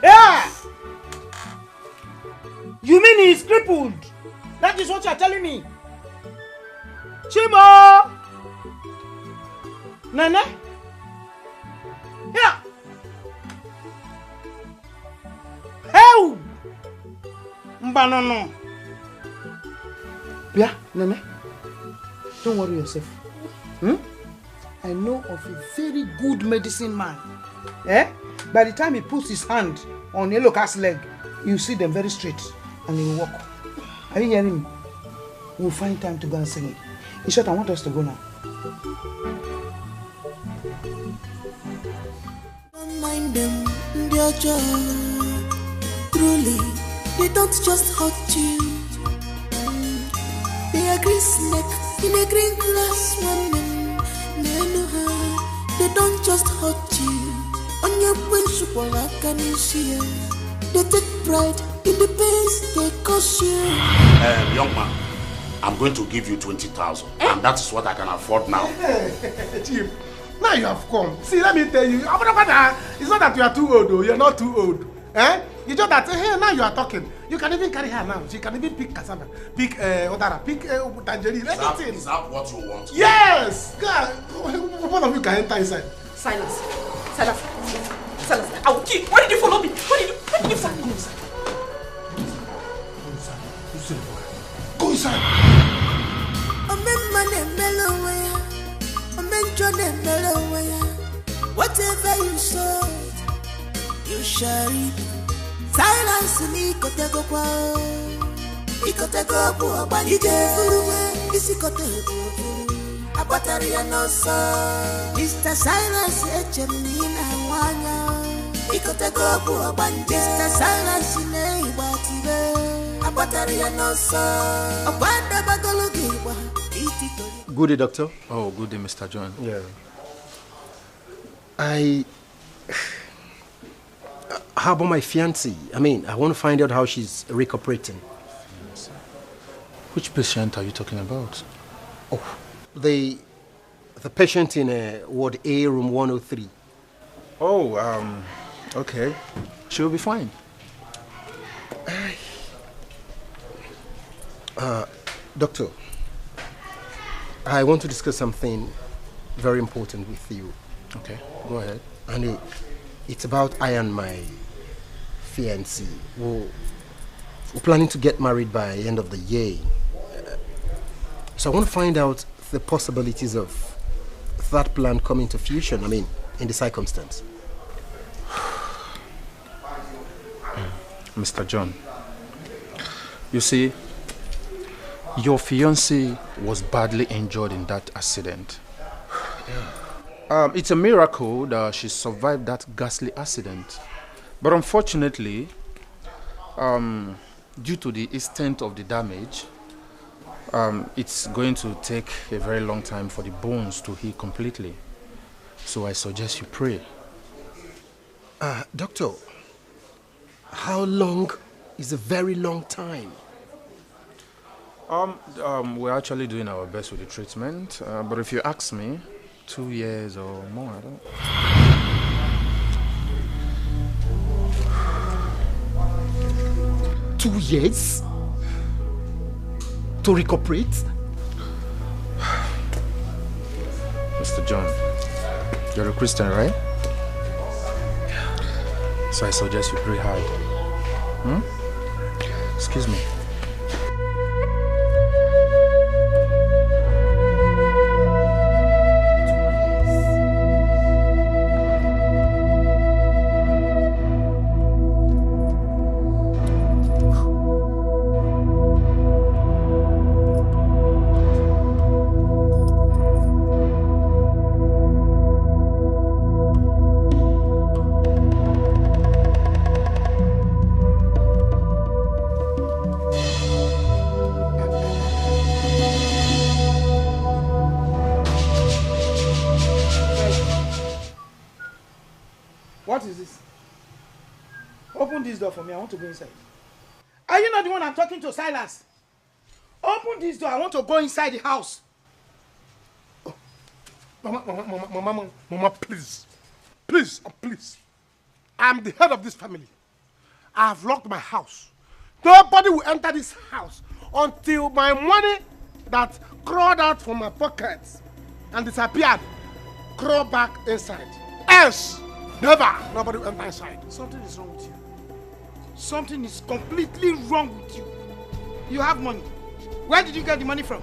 Yeah! You mean he is crippled? That is what you are telling me? Chimo! Nene? Yeah! Hey! Mbanono! Yeah, Nene? Don't worry yourself. I know of a very good medicine man. By the time he puts his hand on Eloka's leg, you see them very straight and he will walk. Are you hearing me? We'll find time to go and sing it. In short, I want us to go now. Don't mind them, their joy. Truly, they don't just hurt you. They are green snake in a green glass woman. They don't just hurt you. On your principle, I can see. They take pride in the pains they cause you. Young man, I'm going to give you 20,000, and that is what I can afford now. Chief, now you have come. See, let me tell you, it's not that you are too old, though. You're not too old. You just that, hey, now you are talking. You can even carry her now. She can even pick cassava, pick odara, pick tangerine, anything. Is that what you want? Yes! God, one of you can enter inside. Silas, I will kill. Why did you follow me? Why did you follow me? Go inside. Go inside. Whatever you sow, you shall reap. Silence ni kotego kwa. Ikotego kwa banije furuwe. Isikotego abatari ya nosa. Mr. Silence echemina wanya. Ikotego kwa banije. Mr. Silence ne ibatibe. Abatari ya nosa. Abanda bagologi wa. Good day, doctor. Oh, good day, Mr. John. Yeah. How about my fiancée? I mean, I want to find out how she's recuperating. Which patient are you talking about? Oh, the patient in Ward A, room 103. Oh, okay. She'll be fine. Doctor, I want to discuss something very important with you. Okay, go ahead. And it's about I and my fiancée. We're planning to get married by the end of the year. So I want to find out the possibilities of that plan coming to fruition, I mean, in the circumstance. Mr. John, you see, your fiancée was badly injured in that accident. It's a miracle that she survived that ghastly accident. But unfortunately, due to the extent of the damage, it's going to take a very long time for the bones to heal completely. So I suggest you pray. Doctor, how long is a very long time? We're actually doing our best with the treatment, but if you ask me, 2 years or more, I don't. 2 years? To recuperate? Mr. John, you're a Christian, right? So I suggest you pray hard. Excuse me. For me, I want to go inside. Are you not the one I'm talking to, Silas? Open this door. I want to go inside the house. Oh. Mama, please. Please. I'm the head of this family. I have locked my house. Nobody will enter this house until my money that crawled out from my pockets and disappeared crawl back inside. Else, never. Nobody will enter inside. Something is wrong with you. Something is completely wrong with you. You have money. Where did you get the money from?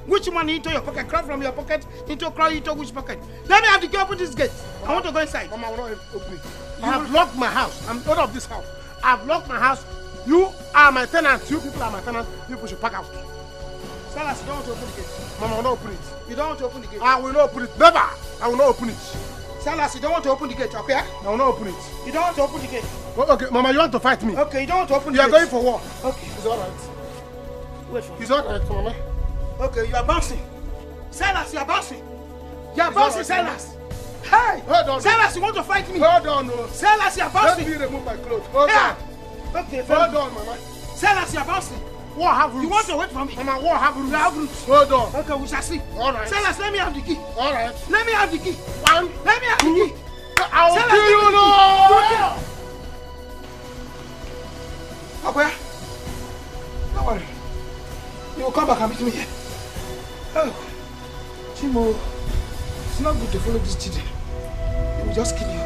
Which money into your pocket? Crawl from your pocket into which pocket? Let me have the key. Open this gate. I want to go inside. Mama, I will not open it. I have locked my house. I'm owner of this house. I have locked my house. You are my tenants. You people are my tenants. You people should pack out. Silas, you don't want to open the gate. Mama, I will not open it. You don't want to open the gate. I will not open it. Never. I will not open it. Silas, you don't want to open the gate, okay? I will not open it. You don't want to open the gate. Oh, okay, Mama, you want to fight me? Okay, you don't want to open the gate. You are gate. going for war. Okay. It's all right. Wait for me. It's all right, Mama. Okay, you are bouncing. Silas, you are bouncing. You are bouncing, Silas. Hey! Hold on. Silas, you want to fight me? Hold on, no. Silas, you are bouncing. Let me remove my clothes. Hold on. Okay, hold on, Mama. Silas, you are bouncing. War have roots. You want to wait for me? Mama, war have roots. You have roots. Hold on. Okay, we shall see. All right. Silas, let me have the key. All right. Let me have the key. One. Let me have the key. I'll Silas, kill you, no! Okay. Don't worry. You will come back and meet me here. Oh, Chimo, it's not good to follow these children. They will just kill you.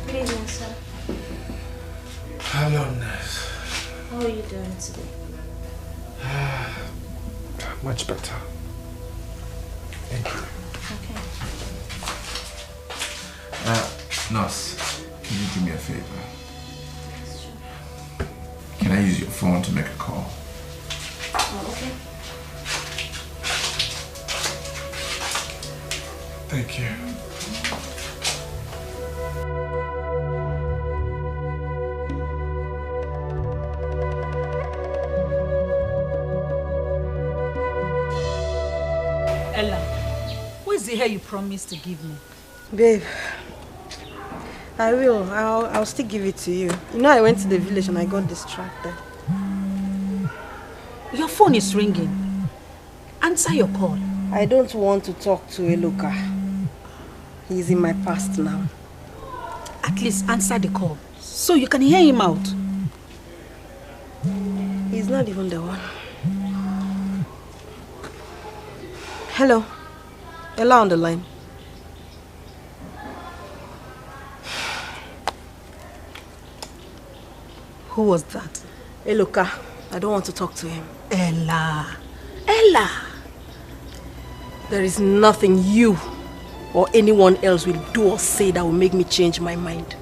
Good evening, sir. Hello, nurse. How are you doing today? Much better. Thank you. Okay. Nurse, can you do me a favor? Can I use your phone to make a call? Oh, okay. Thank you. Ella, where's the hair you promised to give me? Babe, I will. I'll still give it to you. You know, I went to the village and I got distracted. Your phone is ringing. Answer your call. I don't want to talk to Eloka. He's in my past now. At least answer the call, so you can hear him out. He's not even the one. Hello. Ella on the line. Who was that? Eloka. I don't want to talk to him. Ella. Ella. There is nothing you or anyone else will do or say that will make me change my mind.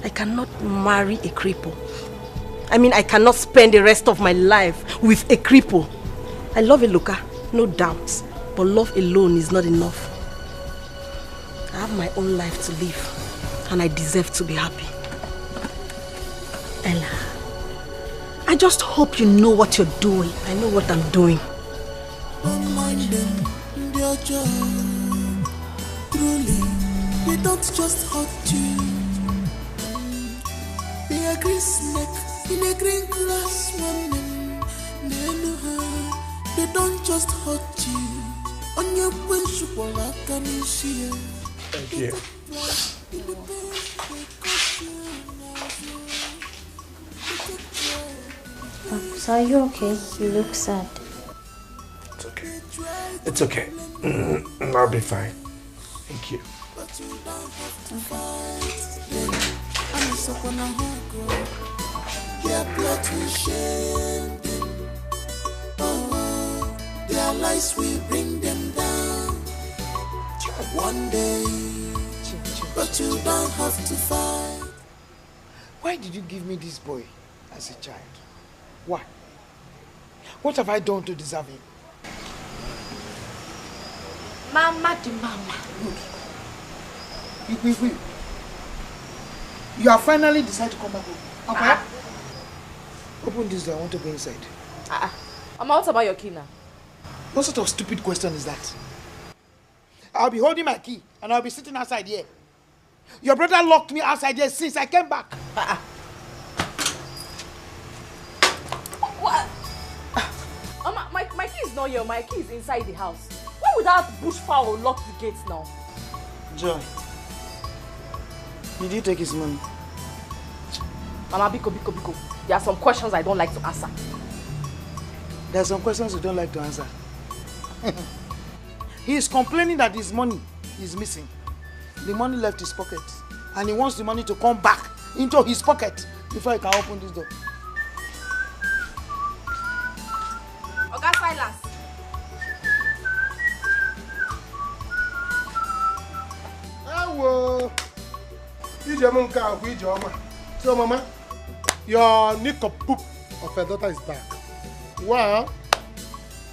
I cannot marry a cripple. I mean, I cannot spend the rest of my life with a cripple. I love Eloka, no doubt. But love alone is not enough. I have my own life to live, and I deserve to be happy. Ella, I just hope you know what you're doing. I know what I'm doing. Don't mind them, their job. Truly, they don't just hurt you. They are green snake in a green glass woman. They don't just hurt you. On your wish, I can see. Thank you. So are you okay? You look sad. It's okay. It's okay. I'll be fine. Thank you. I'm so gonna go. Their blood will shame them. Oh, their lies will bring them down. One day, but you don't have to fight. Why did you give me this boy as a child? Why? What have I done to deserve him? Mama the mama. Wait. You have finally decided to come back home. Okay? Open this door, I want to go inside. Mama, what about your key now? What sort of stupid question is that? I'll be holding my key and I'll be sitting outside here. Your brother locked me outside here since I came back. What? My key is not here. My key is inside the house. Why would that bushfowl lock the gates now? Joy, did you take his money? Mama, Biko. There are some questions I don't like to answer. There are some questions you don't like to answer. He is complaining that his money is missing. The money left his pocket. And he wants the money to come back into his pocket before he can open this door. Oga Silas. Hello. So, Mama, your nickapoo of her daughter is back. Well,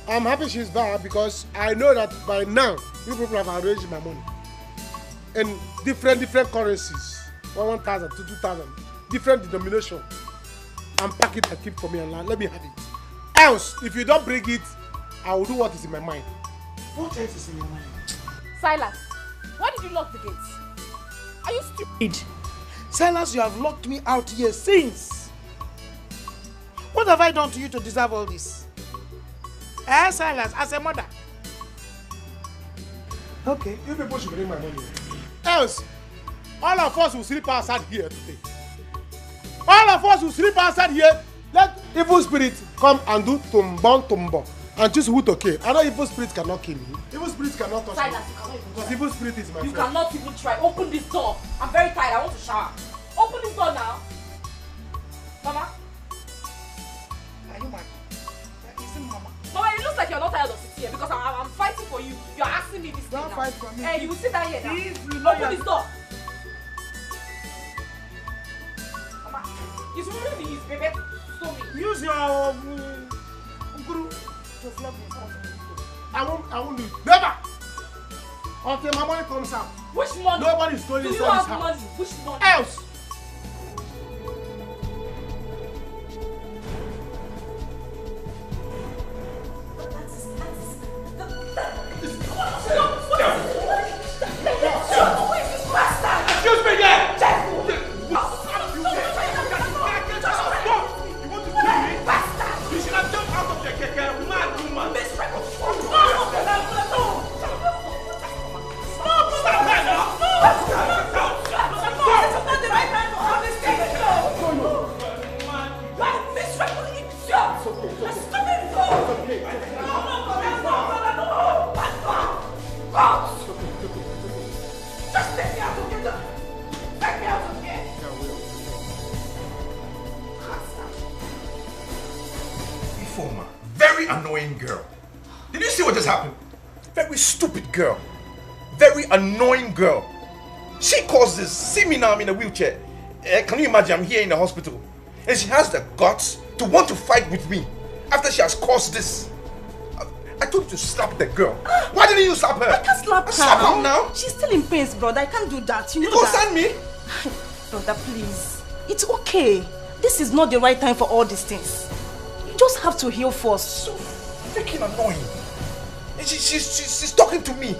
I'm happy she's back because I know that by now you people have arranged my money in different currencies. 1,000 to 2,000, different denomination. And pack it and keep for me and let me have it. Else, if you don't bring it, I will do what is in my mind. What else is in your mind? Silas, why did you lock the gates? Are you stupid? Silas, you have locked me out here since. What have I done to you to deserve all this? Silas, as a mother. Okay, you people should bring my money. Else, all of us will sleep outside here today. All of us will sleep outside here. Let evil spirits come and do tumbo and choose who to kill. I know evil spirits cannot kill me. Evil spirits cannot touch me. Because evil spirit is my friend. You cannot even try. Open this door. I'm very tired. I want to shower. Open this door now. Mama. Are you mad? Isn't Mama? Mama, it looks like you're not tired of sitting here because I'm fighting for for you. You're asking me this thing Don't now. fight for me. Hey, you will sit down here now. If you know Open this door. Mama, it's really his baby. Stop me. Use your guru to flog me. I won't leave. Never! Until my money comes out. Which money? Nobody's going Do inside you this have house. money? Which money? Else! Excuse me, yeah! You should have jumped out of the keke, mad woman. Stop that now! Just take me out of here! Take me out of here! Informer, very annoying girl. Did you see what just happened? Very stupid girl. Very annoying girl. She caused this. See me now, I'm in a wheelchair. Can you imagine? I'm here in the hospital. And she has the guts to want to fight with me after she has caused this. I told you to slap the girl. Why didn't you slap her? I can't slap her. Slap her now. She's still in pain, brother. I can't do that. You know Go that. send me. Brother, please. It's okay. This is not the right time for all these things. You just have to heal first. So freaking annoying. And she's talking to me.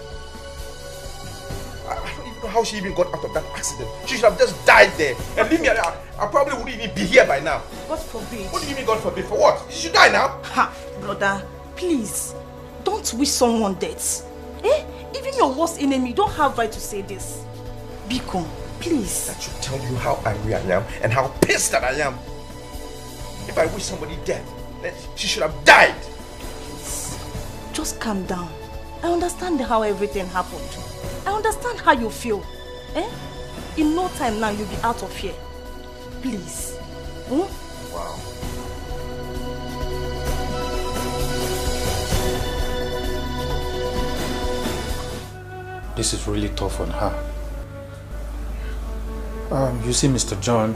I don't even know how she even got out of that accident. She should have just died there. And leave me. I probably wouldn't even be here by now. God forbid. What do you mean God forbid? For what? She should die now. Ha, brother, please. Don't wish someone death. Even your worst enemy don't have right to say this. Biko, please. That should tell you how angry I am and how pissed that I am. If I wish somebody dead, then she should have died. Please, just calm down. I understand how everything happened. I understand how you feel. In no time now, you'll be out of here. Please. Wow. This is really tough on her. You see, Mr. John,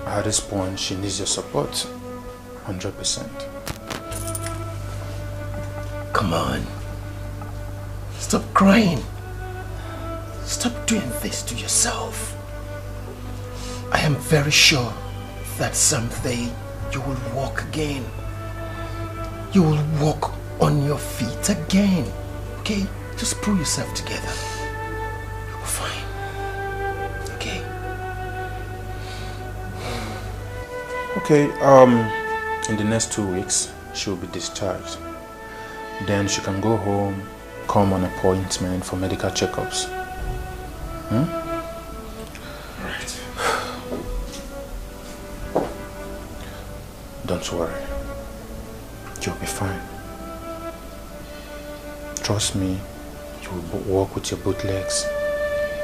at this point, she needs your support. 100%. Come on. Stop crying. Stop doing this to yourself. I am very sure that someday you will walk again. You will walk on your feet again. Okay? Just pull yourself together. You'll be fine. Okay? Okay, in the next 2 weeks, she'll be discharged. Then she can go home, come on appointment for medical checkups. Right. Don't worry. You'll be fine. Trust me, you will walk with your both legs.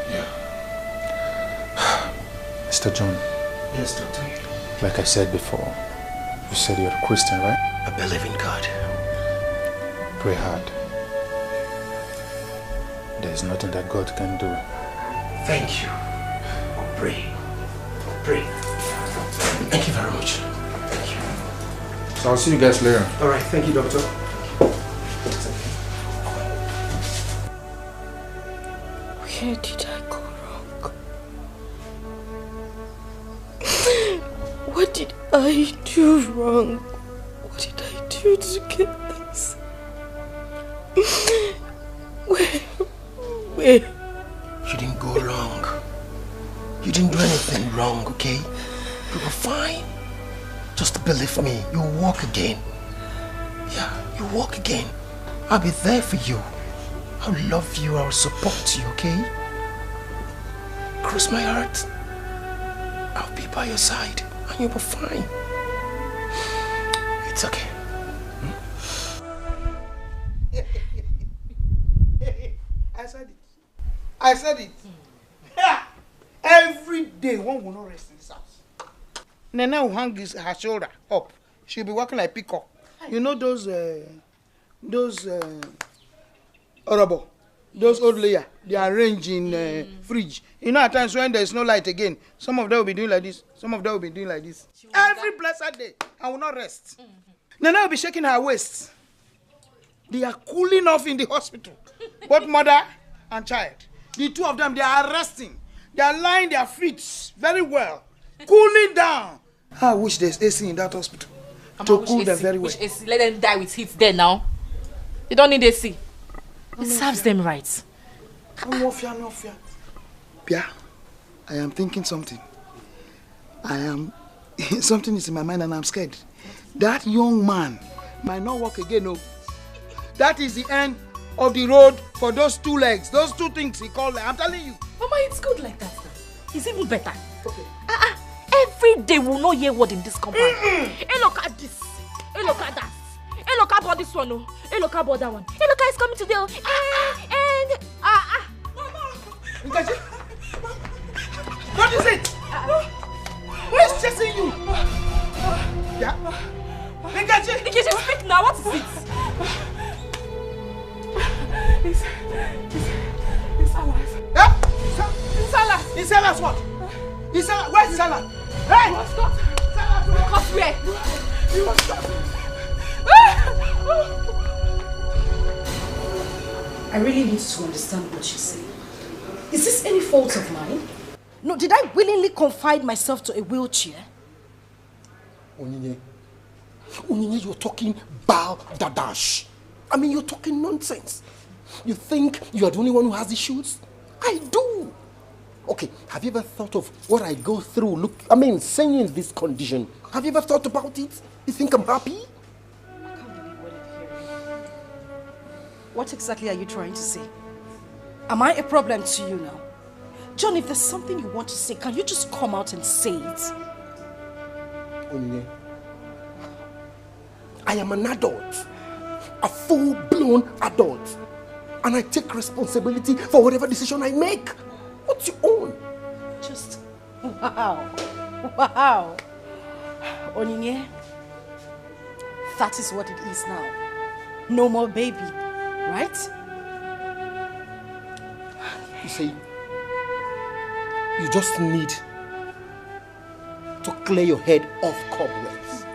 Yeah. Mr. John. Yes, Doctor. Like I said before, you said you're a Christian, right? I believe in God. Pray hard. There's nothing that God can do. Thank you. Pray. Pray. Thank you very much. Thank you. So I'll see you guys later. All right. Thank you, Doctor. Where did I go wrong? What did I do wrong? What did I do to get this? Where? You didn't go wrong. You didn't do anything wrong, okay? You were fine. Just believe me, you'll walk again. Yeah, you'll walk again. I'll be there for you. I'll love you, I'll support you, okay? Cross my heart. I'll be by your side and you'll be fine. It's okay. I said it. Every day one will not rest in this house. Nene will hang her shoulder up. She'll be walking like peacock. You know those Orobo, those old layer, they are arranged in fridge. You know, at times when there is no light again, some of them will be doing like this, some of them will be doing like this. Every blessed day, I will not rest. Nana will be shaking her waist. They are cooling off in the hospital. Both mother and child. The two of them, they are resting. They are lying their feet very well. Cooling down. I wish there's AC in that hospital. To cool them very well. AC? Let them die with heat there now. They don't need AC. It serves them right. Pia, I am thinking something. Something is in my mind and I'm scared. That young man might not walk again, no. That is the end of the road for those two legs, those two things he called them. I'm telling you. Mama, it's good like that. It's even better. Okay. Every day we'll not hear word in this compound. Hey, look at this. Hey, look at that. Hey, look about this one. Oh. Hey, look about that one. Hey, look, it's coming today. Mama. What is it? Who is chasing you? Yeah? Nkechi, speak now. What is it? It's Silas. Yeah? It's Silas. It's Silas what? It's Silas. Where's Silas? Hey! He was caught. Silas. Caught where? He was caught. I really need to understand what you say. Is this any fault of mine? No, did I willingly confide myself to a wheelchair? Onyinye, you're talking balderdash. I mean, you're talking nonsense. You think you are the only one who has issues? I do. Okay, have you ever thought of what I go through? Seeing you in this condition. Have you ever thought about it? You think I'm happy? I can't believe what I'm hearing. What exactly are you trying to say? Am I a problem to you now? John, if there's something you want to say, can you just come out and say it? Onyinye, I am an adult. A full-blown adult. And I take responsibility for whatever decision I make. What's your own? Just, wow. Wow. Onyinye, that is what it is now. No more baby, right? You see, you just need to clear your head of cobwebs.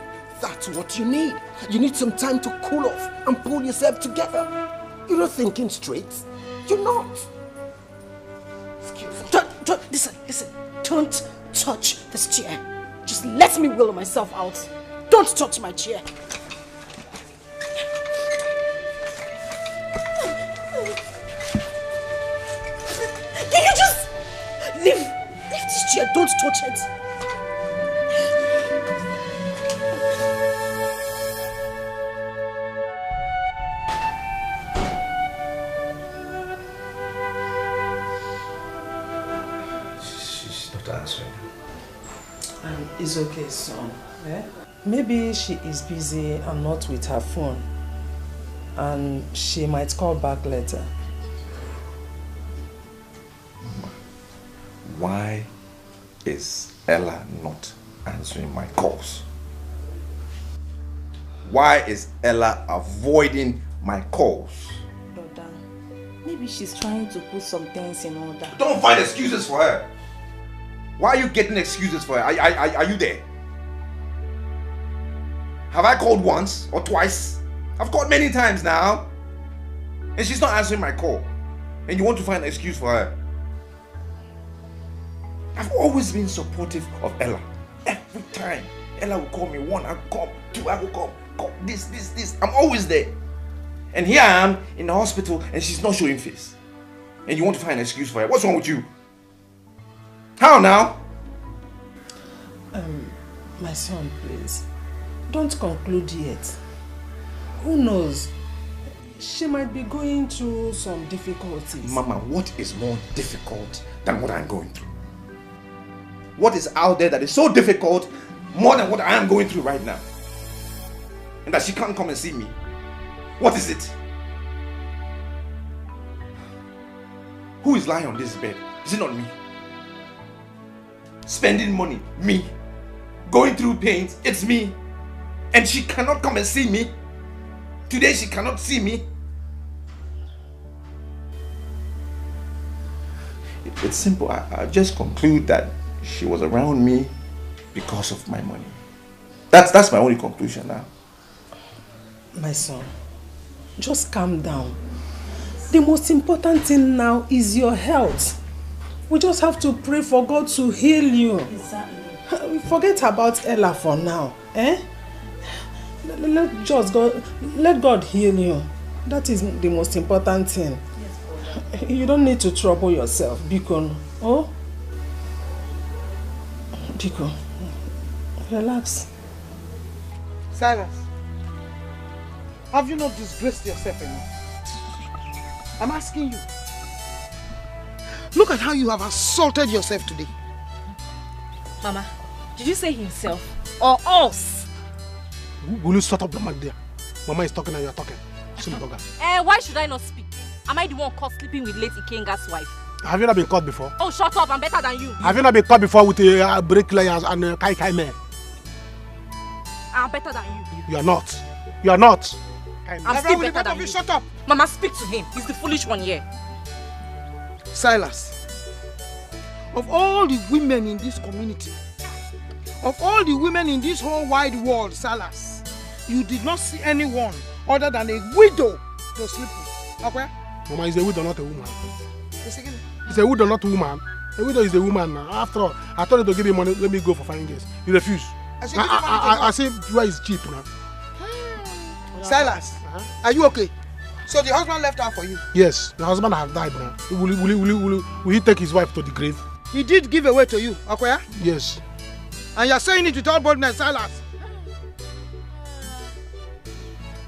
That's what you need. You need some time to cool off and pull yourself together. You're not thinking straight. You're not. Excuse me. Listen. Don't touch this chair. Just let me wheel myself out. Don't touch my chair. Can you just leave this chair? Don't touch it. It's okay, son. Eh? Maybe she is busy and not with her phone. And she might call back later. Why is Ella not answering my calls? Why is Ella avoiding my calls? Brother, maybe she's trying to put some things in order. Don't find excuses for her. Why are you getting excuses for her? Are you there? Have I called once or twice? I've called many times now. And she's not answering my call. And you want to find an excuse for her. I've always been supportive of Ella. Every time Ella will call me, one, I will come, two, I will come, this. I'm always there. And here I am in the hospital and she's not showing face. And you want to find an excuse for her. What's wrong with you? How now? My son, please. Don't conclude yet. Who knows? She might be going through some difficulties. Mama, what is more difficult than what I'm going through? What is out there that is so difficult more than what I am going through right now? And that she can't come and see me? What is it? Who is lying on this bed? Is it not me? Spending money, me. Going through pains, it's me. And she cannot come and see me. Today she cannot see me. It's simple. I just conclude that she was around me because of my money. That's my only conclusion now. My son, just calm down. The most important thing now is your health. We just have to pray for God to heal you. Exactly. Forget about Ella for now. Let God heal you. That is the most important thing. Yes, you don't need to trouble yourself, Biko. Oh? Biko, relax. Silas, have you not disgraced yourself enough? I'm asking you. Look at how you have assaulted yourself today. Mama, did you say himself or us? Will you shut up the mic there? Mama is talking and you are talking. Why should I not speak? Am I the one caught sleeping with late Ikenga's wife? Have you not been caught before? Oh, shut up. I'm better than you. Have you not been caught before with a bricklayers and a kai men? I'm better than you. You are not. You are not. I'm still better than you. Shut up. Mama, speak to him. He's the foolish one here. Silas, of all the women in this community, of all the women in this whole wide world, Silas, you did not see anyone other than a widow to sleep with. Okay? Mama, is a widow not a woman? It's a widow not a woman. A widow is a woman now. After all, I told you to give me money, let me go for 5 years. You refuse. I say where is cheap now. Silas, are you okay? So the husband left her for you? Yes, the husband has died now. Will he take his wife to the grave? He did give away to you, okay? Yes. And you're saying it with all boldness, Silas.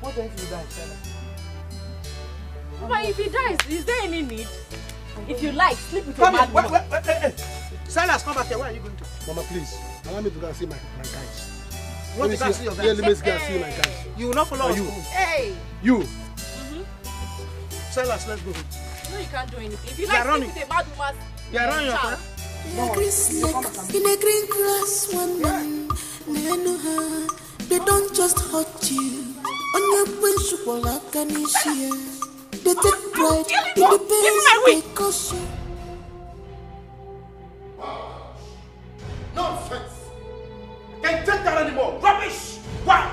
What if he dies, Silas? But if he dies, is there any need? If you like, sleep with your mad woman. Silas, come back here. Where are you going to? Mama, please. Allow me to go and see my guys. You want to go and see your guys? Yeah, let me go and see my guys. You will not follow us. You. Hey! You. Silas, let's go. No, you can't do anything. If you like, sleep with a mad woman. You're running, okay? In a green grass, one man, they don't just hurt you. On your principle, like an issue. They take pride in the pains they cause you. Nonsense! I can't take that anymore! Rubbish! Why?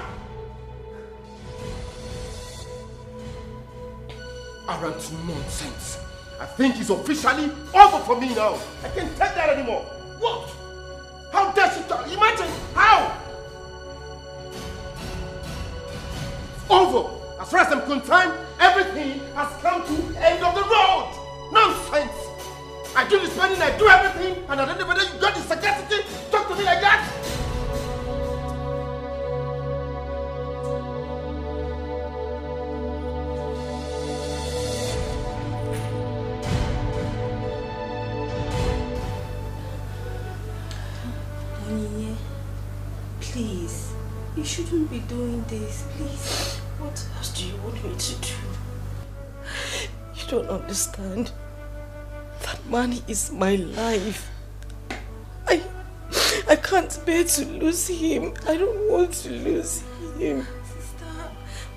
Arrant nonsense. I think it's officially over for me now. I can't take that anymore. What? How dare she talk? Imagine how? It's over. As far as I'm concerned, everything has come to the end of the road. Nonsense. I do the spending, I do everything, and at the end of the day, you got the sagacity to talk to me like that? Please, you shouldn't be doing this, please. What else do you want me to do? You don't understand. That man is my life. I can't bear to lose him. I don't want to lose him. Sister,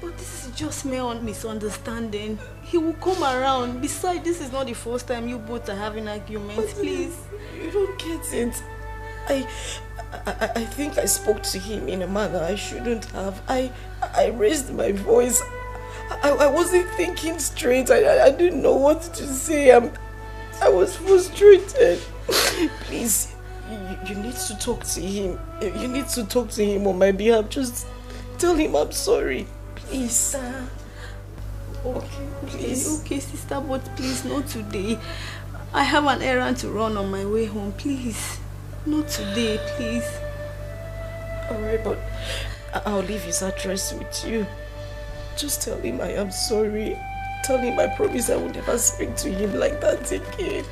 but this is just mere misunderstanding. He will come around. Besides, this is not the first time you both are having arguments. Please. You don't get it. I think I spoke to him in a manner I shouldn't have. I raised my voice. I wasn't thinking straight. I didn't know what to say. I was frustrated. Please, you need to talk to him. You need to talk to him on my behalf. Just tell him I'm sorry. Please. Okay, please. Okay, sister, but please, not today. I have an errand to run on my way home. Please. Not today, please. Alright, but I'll leave his address with you. Just tell him I am sorry. Tell him I promise I will never speak to him like that again.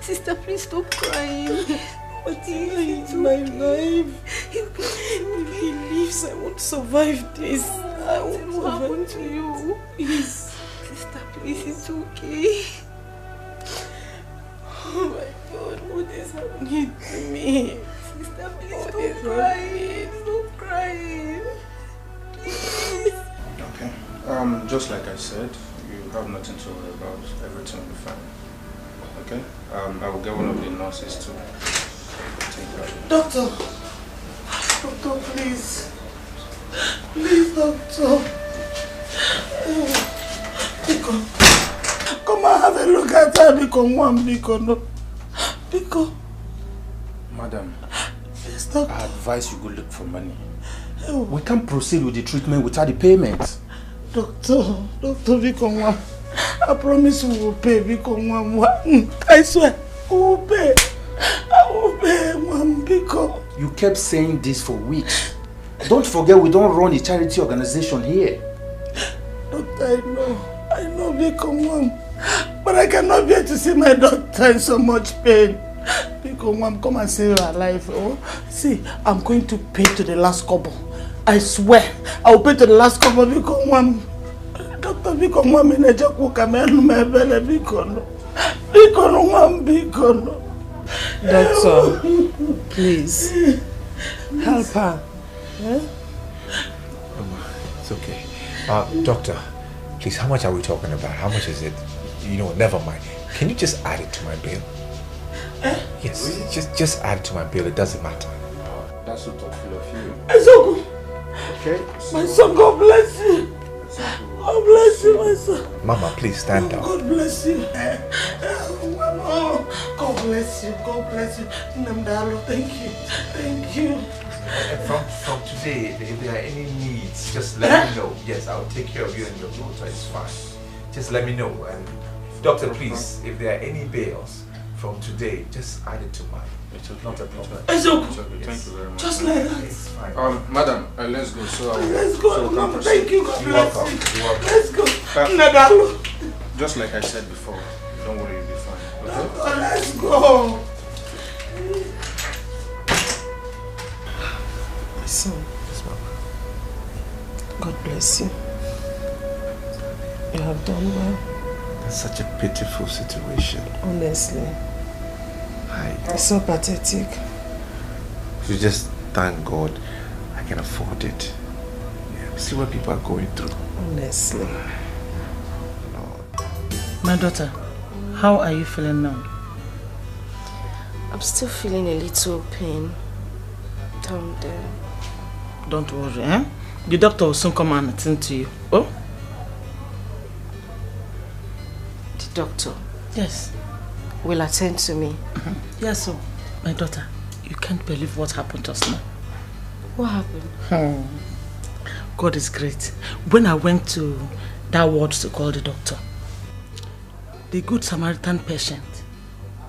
Sister, please stop crying. What is my life? If he leaves, I won't survive this. I won't happen to you. Please. Sister, please, it's okay. Oh my God, what is happening to me? Sister, please stop crying. Stop crying. Please. Okay. Just like I said, You have nothing to worry about. Everything will be fine. Okay? I will get one of the nurses to take care of you. Doctor, please. Please, doctor. Come and have a look at her. No. Madam, yes, doctor. I advise you go look for money. We can't proceed with the treatment without the payment. Doctor, I promise we will pay. I swear, we will pay. I will pay, You kept saying this for weeks. Don't forget we don't run a charity organization here. Doctor, I know, but I cannot bear to see my daughter in so much pain. Come and save her life. Oh, see, I'm going to pay to the last couple. I swear, I will pay to the last couple. Doctor, Doctor, please help her. It's okay. Doctor, please, how much are we talking about? How much is it? Never mind. Can you just add it to my bill? Yes, just add it to my bill. It doesn't matter. That's so thoughtful of you. Ezoku. Okay. My son, God bless you. God bless you, my son. Mama, please stand down. God bless you. God bless you. God bless you. Namdalo, thank you. Thank you. From today, if there are any needs, just let me know. Yes, I'll take care of you and your daughter. It's fine. Just let me know. And doctor, please, if there are any bills from today, just add it to mine. It's okay. Not a problem. It's okay. Thank you very much. Just like that. It's fine. Madam, let's go. Let's go. Mama, thank you. God bless you. You're welcome. Let's go. Nadalo. Just like I said before, don't worry, you'll be fine. Okay? Let's go. My son. Yes, Mama. God bless you. You have done well. That's such a pitiful situation. Honestly. It's so pathetic. You just thank God I can afford it. Yeah, see what people are going through. Honestly. My daughter, how are you feeling now? I'm still feeling a little pain down there. Don't worry, eh? The doctor will soon come and attend to you. Oh? The doctor? Yes. Will attend to me? Yes, so, my daughter, you can't believe what happened just now. What happened? God is great. When I went to that ward to call the doctor, the good Samaritan patient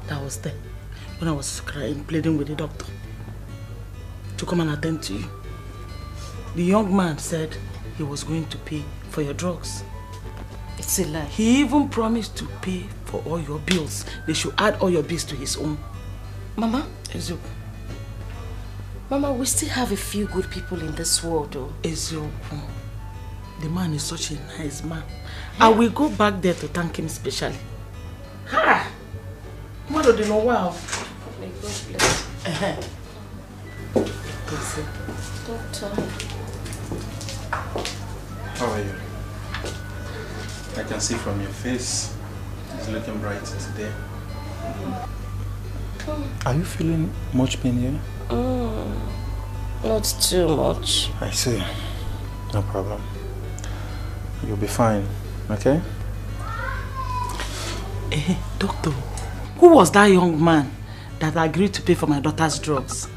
that was there, when I was crying, pleading with the doctor to come and attend to you, the young man said he was going to pay for your drugs. It's a lie. He even promised to pay for all your bills. They should add all your bills to his own. Mama? Ezoku. Mama, we still have a few good people in this world, though. Ezoku. The man is such a nice man. I will go back there to thank him specially. Ha! Mother, do you know wow? May God bless you. Doctor. How are you? I can see from your face, it's looking bright today. Are you feeling much pain here? Not too much. I see. No problem. You'll be fine, okay? Doctor, who was that young man that agreed to pay for my daughter's drugs?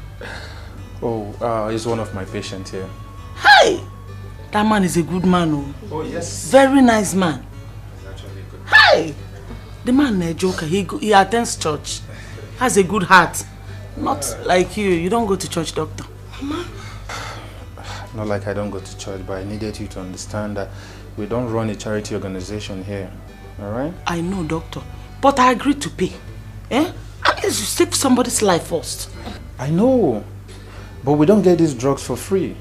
Oh, he's one of my patients here. Hi! That man is a good man. Oh, yes. Very nice man. He's actually good. Hi! The man is a joker. He attends church. Has a good heart. Not like you. You don't go to church, doctor. Mama? Not like I don't go to church, but I needed you to understand that we don't run a charity organization here. Alright? I know, doctor. But I agreed to pay. Eh? At least you save somebody's life first. I know. But we don't get these drugs for free.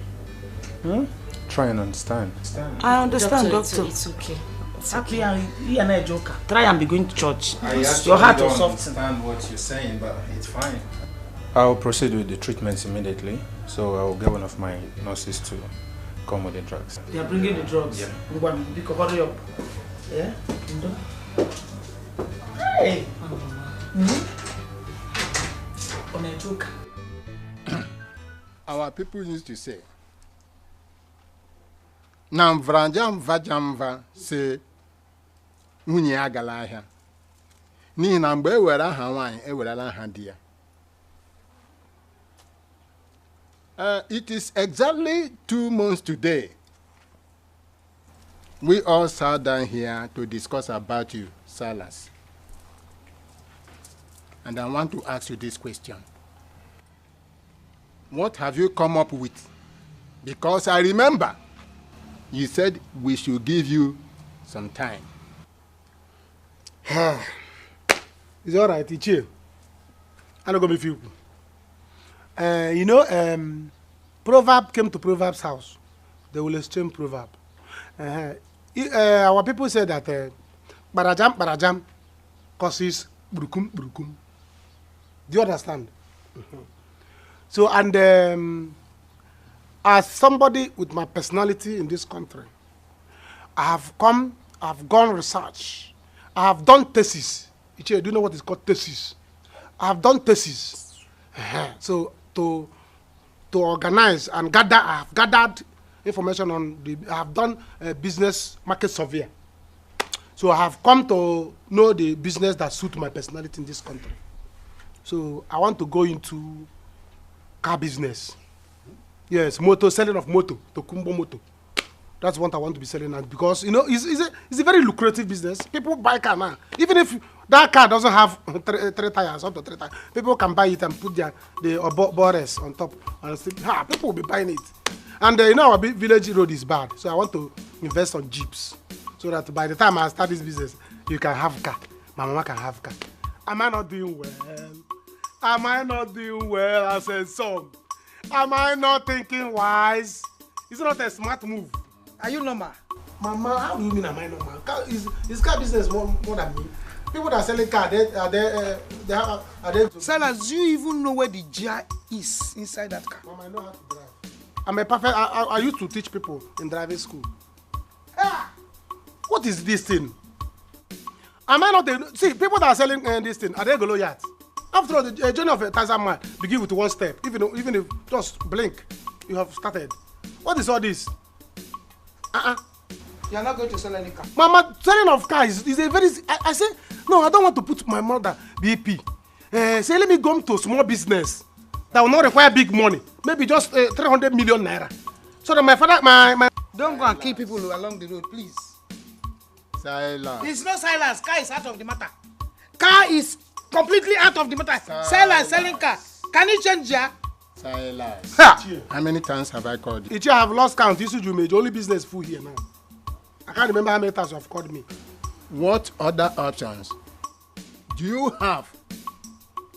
Try and understand. I understand, doctor. It's okay. It's Happy okay. you and I joker. Try and be going to church. I Your heart will don't soften. understand what you're saying, but it's fine. I'll proceed with the treatments immediately. So I'll get one of my nurses to come with the drugs. They are bringing the drugs. Yeah. Because hurry up. Yeah? Hey! On a joke. Our people used to say, Nam vrajam vajamva se nwunye agala ahịa. N'ihi na mgbe ewere aha nwaanyị ewerela aha di ya. It is exactly 2 months today. We all sat down here to discuss about you, Silas. And I want to ask you this question. What have you come up with? Because I remember you said we should give you some time. It's all right, it's chill. I'm not going to be few. Proverb came to Proverb's house. They will exchange proverb. Our people said that barajam causes burukum burukum. Do you understand? So, and as somebody with my personality in this country, I've gone research. I have done thesis. Do you know what is called thesis? I have done thesis. So to organize and gather, I have gathered information on I have done a business market survey. So I have come to know the business that suits my personality in this country. So I want to go into car business. Yes, selling of motor, Tokumbo motor. That's what I want to be selling at because it's a very lucrative business. People buy car now. Even if that car doesn't have three tires, up to 3 tires, people can buy it and put the borders on top and still, people will be buying it. And our village road is bad, so I want to invest on jeeps so that by the time I start this business, you can have car. My mama can have car. Am I not doing well? Am I not doing well as a son? Am I not thinking wise? It's not a smart move. Are you normal? Mama, how do you mean am I normal? Is car business more than me? People that are selling car, are they? Silas, do you even know where the gear is inside that car? Mama, I know how to drive. I'm a perfect. I used to teach people in driving school. What is this thing? Am I not? See, people that are selling this thing, are they Goliath? After all, the journey of a thousand man begin with one step. Even if just blink, you have started. What is all this? You are not going to sell any car. Mama, selling of cars is a very. I say no. I don't want to put my mother BP. Say let me go to small business that will not require big money. Maybe just 300 million naira. So that my father, my. Don't go and kill people along the road, please. Silas. It's not Silas. Car is out of the matter. Car is completely out of the matter. Silas selling car. Can you change ya? Silas. How many times have I called you? I have lost count. This is the only business full here now. I can't remember how many times you have called me. What other options do you have?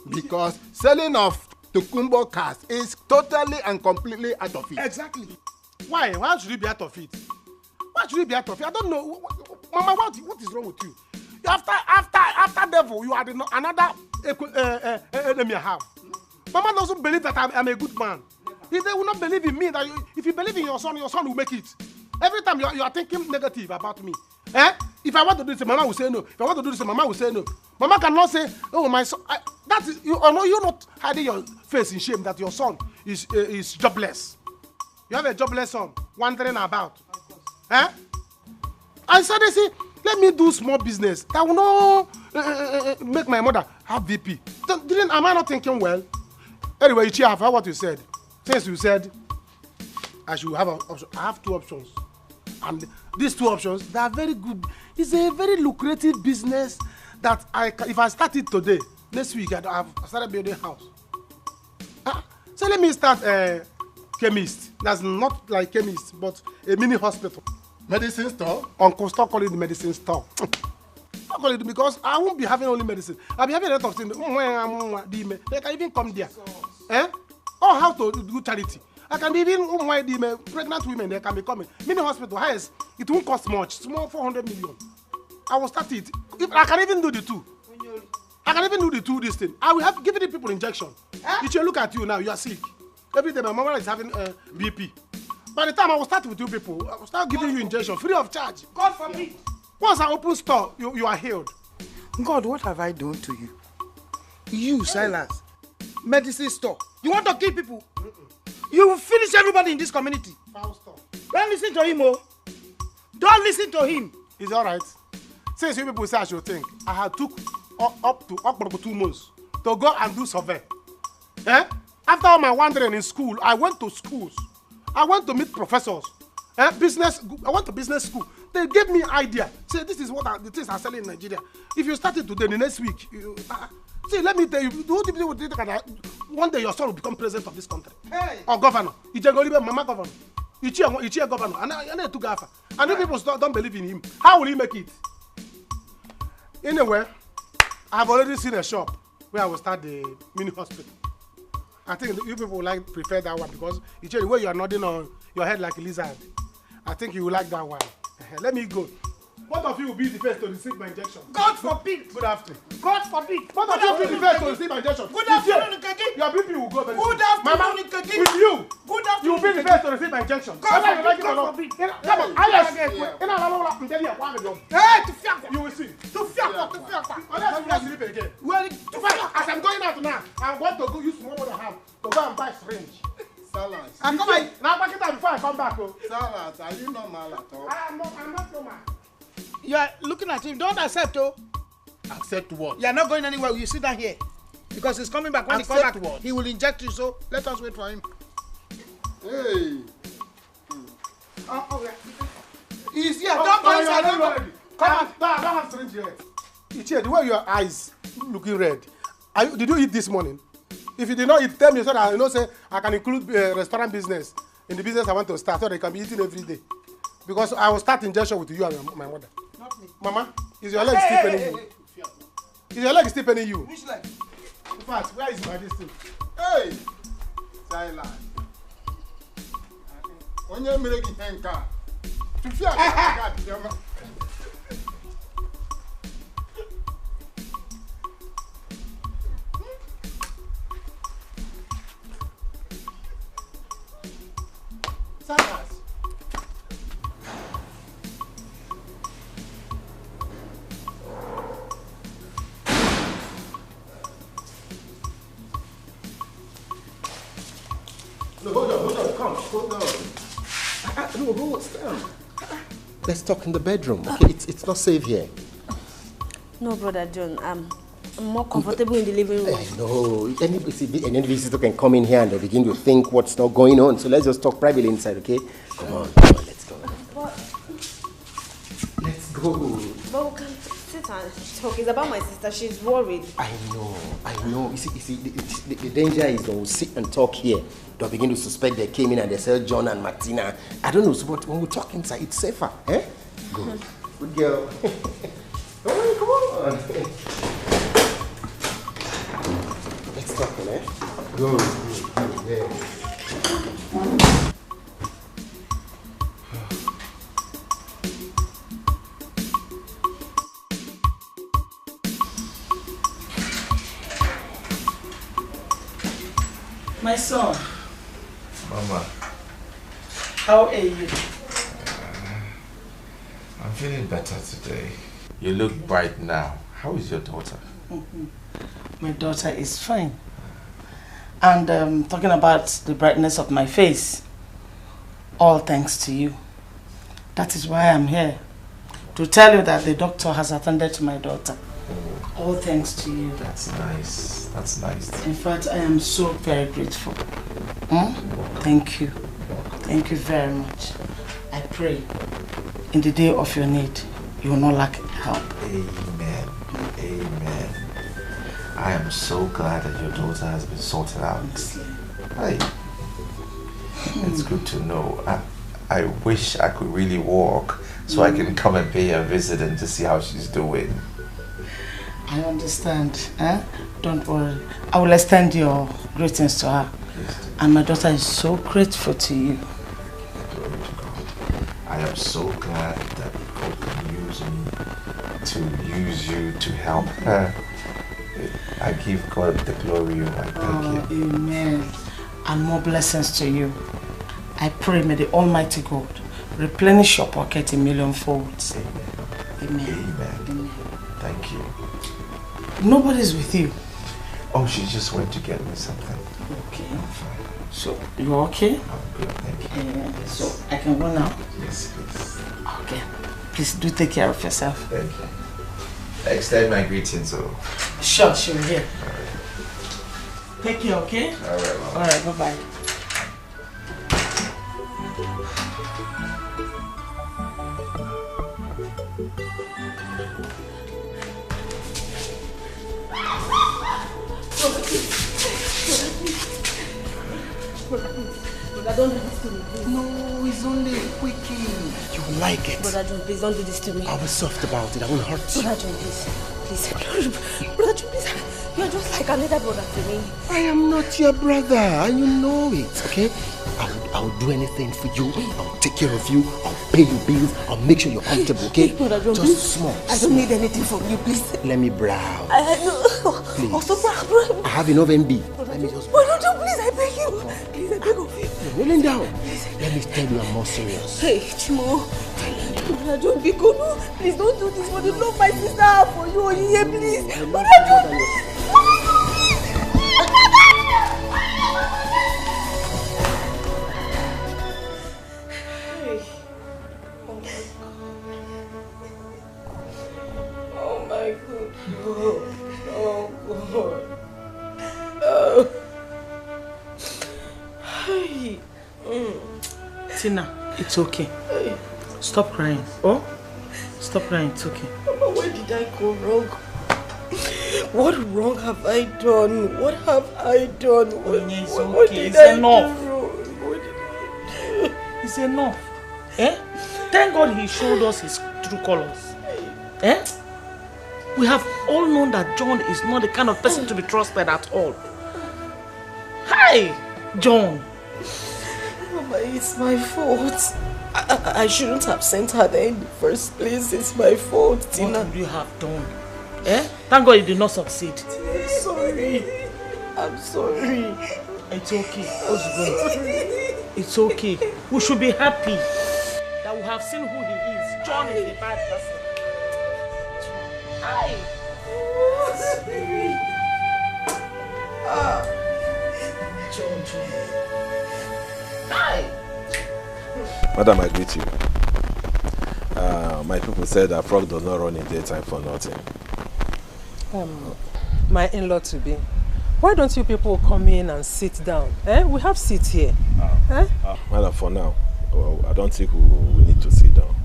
Because selling of Tokumbo cars is totally and completely out of it. Exactly. Why? Why should you be out of it? Why should you be out of it? I don't know. Mama, what is wrong with you? After devil, you are another enemy I have. Mama doesn't believe that I'm a good man. If they will not believe in me, that if you believe in your son will make it. Every time you are thinking negative about me. If I want to do this, Mama will say no. If I want to do this, Mama will say no. Mama cannot say, oh, my son. That is, you're not hiding your face in shame that your son is jobless. You have a jobless son wandering about. I said, see, let me do small business. That will not make my mother have VP. Am I not thinking well? Anyway, Ichi, I've heard what you said. Since you said I should have an option, I have 2 options. And these 2 options, they are very good. It's a very lucrative business that if I start it today, next week I've started building a house. So let me start a chemist. That's not like chemist, but a mini hospital. Medicine store? Uncle, stop calling it the medicine store. Stop calling it because I won't be having only medicine. I'll be having a lot of things. They can even come there. Or how to do charity. I can be even pregnant women, they can be coming. Mini hospital, highest, it won't cost much. Small 400 million. I will start it. If I can even do the 2. I can even do the 2 this thing. I will have given the people injection. If you look at you now, you are sick. Every day my mama is having BP. By the time I will start with you people, I will start giving you injection free of charge. God forbid. Once I open store, you are healed. God, what have I done to you? You, Silas, medicine store. You want to kill people? You will finish everybody in this community. Don't listen to him, oh. Don't listen to him. It's all right. Since you people say I should think, I had took up to 2 months to go and do survey. Eh? After all my wandering in school, I went to schools. I went to meet professors. I went to business school. They gave me idea. Say, this is what the things are selling in Nigeria. If you start it today, the next week, see, let me tell you, one day your son will become president of this country. Hey. Or governor. Mama governor. Ichie governor. And people don't believe in him. How will he make it? Anyway, I've already seen a shop where I will start the mini hospital. I think you people will prefer that one because the way you are nodding on your head like a lizard. I think you will like that one. Let me go. Both of you will be the first to receive my injection. God forbid. Good afternoon. God forbid. Both of you will be the first to receive my injection. Good afternoon, Nkeki. Your BP will go very soon. Good afternoon, Mama, Nkeki. with you, good afternoon, you will be the first to receive my injection. God whether you like it or God not. forbid. Come on, Hey, to fiakwa. You will see. To fiakwa. Unless you like sleep again. Well, to fiakwa. As I'm going out now, I'm going to go use small what I have to go and buy syringe. Silas. And come on. Now back it up before I come back. Oh. Silas, are you normal at all? I'm not normal. You are looking at him. Don't accept, oh. Accept what? You are not going anywhere. You sit down here. Because he's coming back. When he comes back, he will inject you. So let us wait for him. Hey. He's here. Don't go inside. Come on. I don't have syringe yet. Ichie, the way your eyes looking red. Did you eat this morning? If you did not eat, tell me so that say I can include restaurant business in the business I want to start so they can be eating every day. Because I will start injection with you and my mother. Not me. Mama, is your leg still paining you? Is your leg still paining you? Which leg? In fact, where is my distance? Hey! Silas. Onye mere gị ihe nke a? Tụfịa ka ga-abịa. Silas. No, hold on, come, hold on. No, hold on. Let's talk in the bedroom, okay? It's not safe here. No, Brother John, I'm more comfortable in the living room. I know. Any visitor can come in here and they begin to think what's not going on. So let's just talk privately inside, okay? Come on, let's go. Let's go. But we can sit and talk. It's about my sister. She's worried. I know. You see, the danger is they'll sit and talk here. They'll begin to suspect they came in and they said John and Martina. I don't know, so but when we talk inside, it's safer. Eh? Good. Good girl. Come on. Let's talk, eh? Good. Yeah. My son. Mama. How are you? I'm feeling better today. You look bright now. How is your daughter? My daughter is fine. And talking about the brightness of my face, all thanks to you. That is why I'm here. To tell you that the doctor has attended to my daughter. All thanks to you. That's nice. That's nice. In fact, I am so very grateful. Thank you. Thank you very much. I pray in the day of your need, you will not lack help. Amen. Amen. I am so glad that your daughter has been sorted out. Hey, it's good to know. I wish I could really walk so I can come and pay her a visit and to see how she's doing. I understand. Don't worry. I will extend your greetings to her. And my daughter is so grateful to you. I am so glad that God can use me to use you to help her. I give God the glory. I thank you. Amen. And more blessings to you. I pray may the Almighty God replenish your pocket in million folds. Amen. Amen. Thank you. Nobody's with you. Oh, she just went to get me something. Okay. So, you okay? I'm good, thank you. Yeah. So, I can go now? Yes, please. Okay. Please do take care of yourself. Thank you. I extend my greetings. So. Sure, yeah. All right. Take care, okay? All right, Mama. All right, bye-bye. Brother, don't do this to me, please. No, it's only a quickie. You like it. Brother John, please don't do this to me. I'll be soft about it. I won't hurt you. Brother John, please. Please. Brother John, please. You're just like another brother to me. I am not your brother, and you know it, okay? I'll do anything for you. I'll take care of you. I'll pay your bills. I'll make sure you're comfortable, okay? Brother John, just please. small. I don't need anything from you, please. Let me browse. No. Please. Also, brother. I have enough NB. Let me just. Brother John, please, I beg you. Please, I beg of you. You're kneeling down. Let me tell you, I'm more serious. Hey, Chimo. Brother John, be good. Please don't do this for the love my sister have for you. Yeah, please. Brother John, please. Tina, it's okay. Stop crying. Oh? Stop crying, it's okay. Mama, where did I go wrong? What wrong have I done? What have I done? It's okay. It's enough. It's enough. Eh? Thank God he showed us his true colors. Eh? We have all known that John is not the kind of person to be trusted at all. Hi, John. Mama, it's my fault. I shouldn't have sent her there in the first place. It's my fault, Tina. What would you have done? Eh? Thank God you did not succeed. I'm sorry. I'm sorry. It's okay. It's okay. We should be happy that we have seen who he is. John is a bad person. Hi. John. Hi. Madam, I greet you. My people said that frog does not run in daytime for nothing. My in-law to be. Why don't you people come in and sit down? Eh? We have seats here. Madam, for now, I don't think we need to sit down.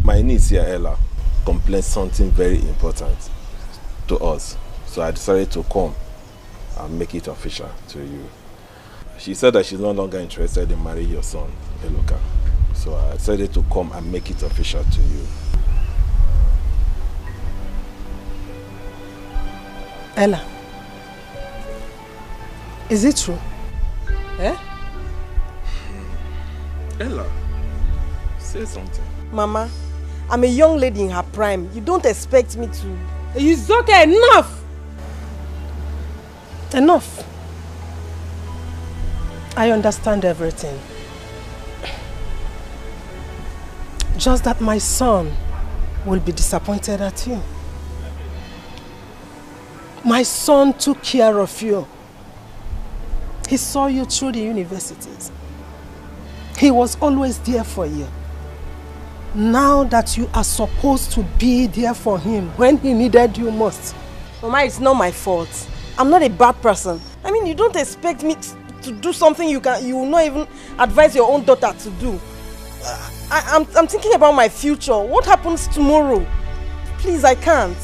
My niece here, Ella, complained something very important to us. So I decided to come and make it official to you. She said that she's no longer interested in marrying your son, Eloka. So I decided to come and make it official to you. Ella, is it true? Eh? Ella, say something. Mama, I'm a young lady in her prime. You don't expect me to... It's okay, enough! Enough. I understand everything. Just that my son will be disappointed at you. My son took care of you. He saw you through the universities. He was always there for you. Now that you are supposed to be there for him when he needed you most. Mama, it's not my fault. I'm not a bad person. I mean, you don't expect me to do something you will not even advise your own daughter to do. I'm thinking about my future. What happens tomorrow? Please, I can't.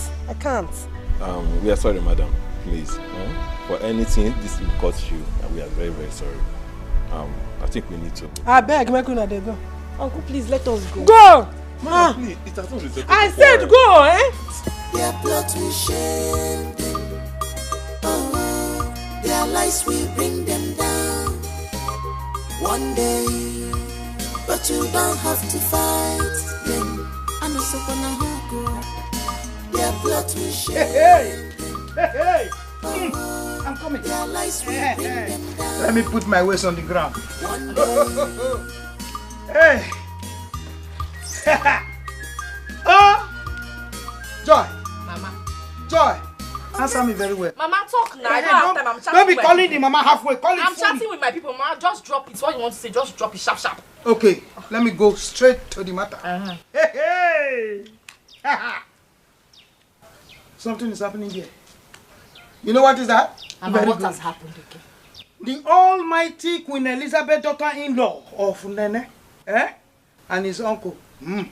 We are sorry, madam. Please. For anything, this will cost you, and we are very, very sorry. I think we need to go. I beg, make una dey go. Uncle, please let us go. Go! Madam, please, it has not resulted. I said go, eh? Their plot will shame them. Their lies will bring them down one day. But you don't have to fight them. I'm also gonna go. Their plot will shame them. Hey! I'm coming. Their lies will bring them down. Let me put my waist on the ground. One day. Hey! Joy. Mama. Joy. Answer me very well. Mama, talk now. I Hey, don't have time. I'm chatting. don't be with calling my the people. mama halfway. Call it I'm fully. chatting with my people. Mama, just drop it. What you want to say, just drop it sharp, sharp. Okay, let me go straight to the matter. Hey, hey! Something is happening here. You know what is that? Mama, what has happened again? The almighty Queen Elizabeth, daughter-in-law of Nene, and his uncle. Mama,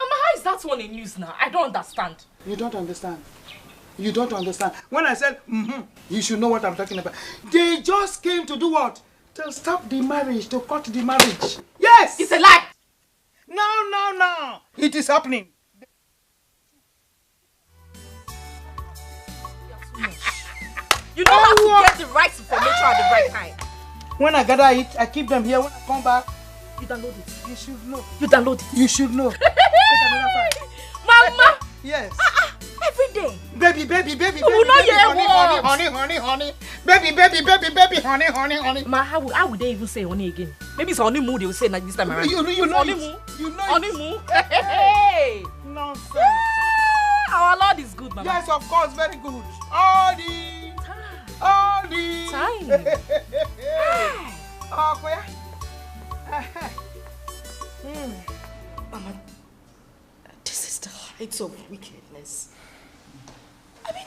how is that one in news now? I don't understand. You don't understand. You don't understand. When I said, you should know what I'm talking about. They just came to do what? To stop the marriage, to cut the marriage. Yes! It's a lie! No. It is happening. You know how to get the right information at the right time. When I gather it, I keep them here. When I come back, you download it. You should know. You download it. You should know. Mama! Yes. Every day. Baby. We will not hear honey. Baby, honey. Ma, how would they even say honey again? Maybe it's honey moo they will say like this time around. You know honey it. moo. You know honey it. moo. Hey. Nonsense. Our Lord is good, Mama. Yes, of course, very good. All the time. Oh, where? Mama, this is the height of wickedness. I mean,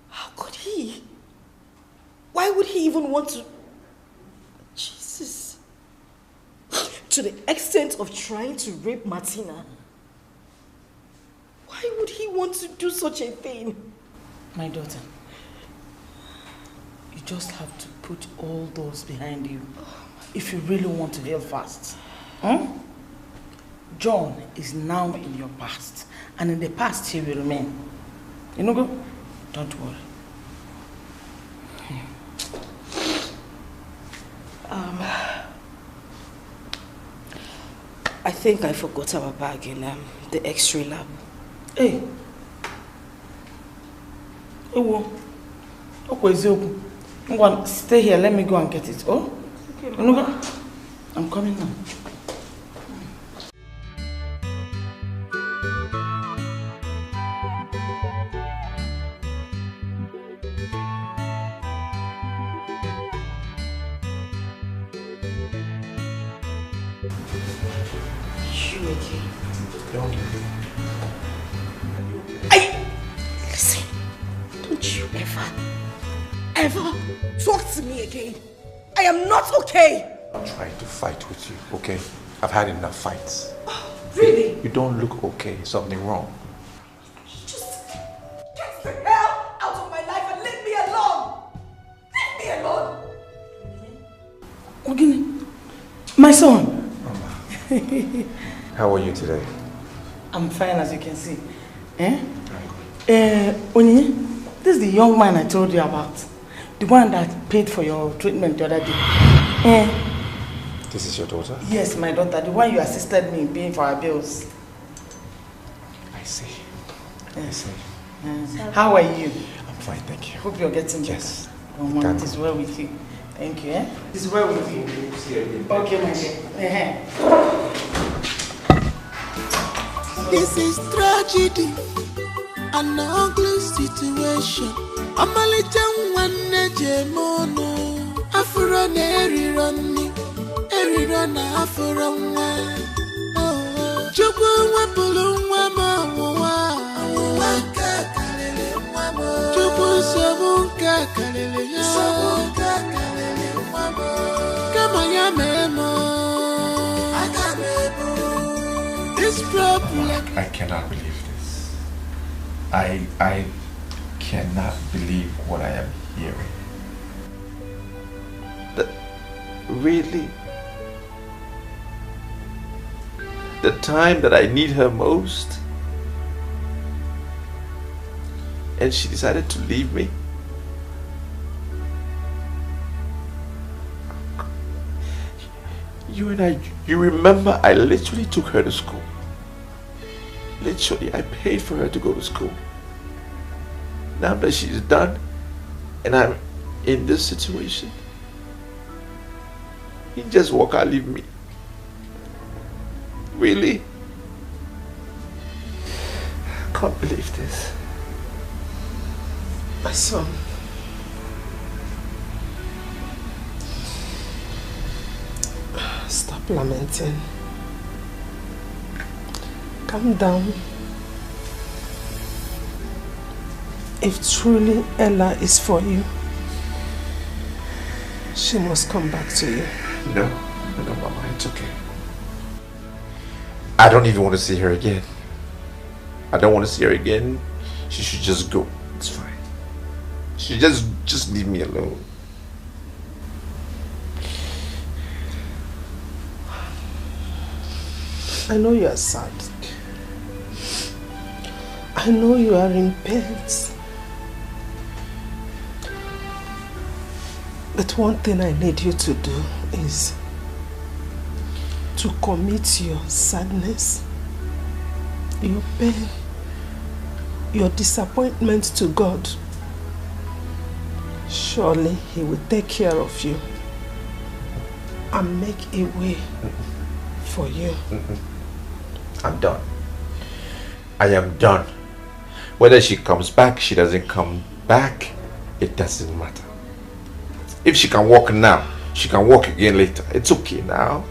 how could he? Why would he even want to? Jesus. To the extent of trying to rape Martina. Why would he want to do such a thing? My daughter, you just have to put all those behind you if you really want to heal fast. John is now in your past, and in the past he will remain. You know, go? Don't worry. I think I forgot our bag in the X-ray lab. Hey. Stay here, let me go and get it. Oh? Okay. I'm coming now. Listen, don't you ever talk to me again. I am not okay. I'm trying to fight with you, okay? I've had enough fights. Oh, really? You don't look okay. Something wrong. Just get the hell out of my life and leave me alone. Leave me alone. Ogini, my son. How are you today? I'm fine, as you can see. Onyi, this is the young man I told you about. The one that paid for your treatment the other day. This is your daughter? Yes, my daughter. The one you assisted me in paying for our bills. I see. I see. How are you? I'm fine, thank you. Hope you're getting better. Yes. It is well with you. Thank you. It is well with you. Okay, my dear. This is tragedy, an ugly situation. Amalita nwanne jemono, afro na eriro na afro nwa. Chukwu nwepụrụ nwa ma nwa nke karịrị nwa m. Chukwu nsogbu nke karịrị ya. Kama ya memo. This problem. I cannot believe this. I cannot believe what I am hearing. Really? The time that I need her most, and she decided to leave me? You remember I literally took her to school. Literally, I paid for her to go to school. Now that she's done, and I'm in this situation, you just walk out, leave me. Really? can't believe this. My son. Stop lamenting. Calm down. If truly Ella is for you, she must come back to you. No, Mama, it's okay. I don't even want to see her again. I don't want to see her again. She should just go. It's fine. She just leave me alone. I know you are sad. I know you are in pain. But one thing I need you to do is to commit your sadness, your pain, your disappointment to God. Surely He will take care of you and make a way for you. I'm done. I am done. Whether she comes back, she doesn't come back, it doesn't matter. If she can walk now, she can walk again later. It's okay now.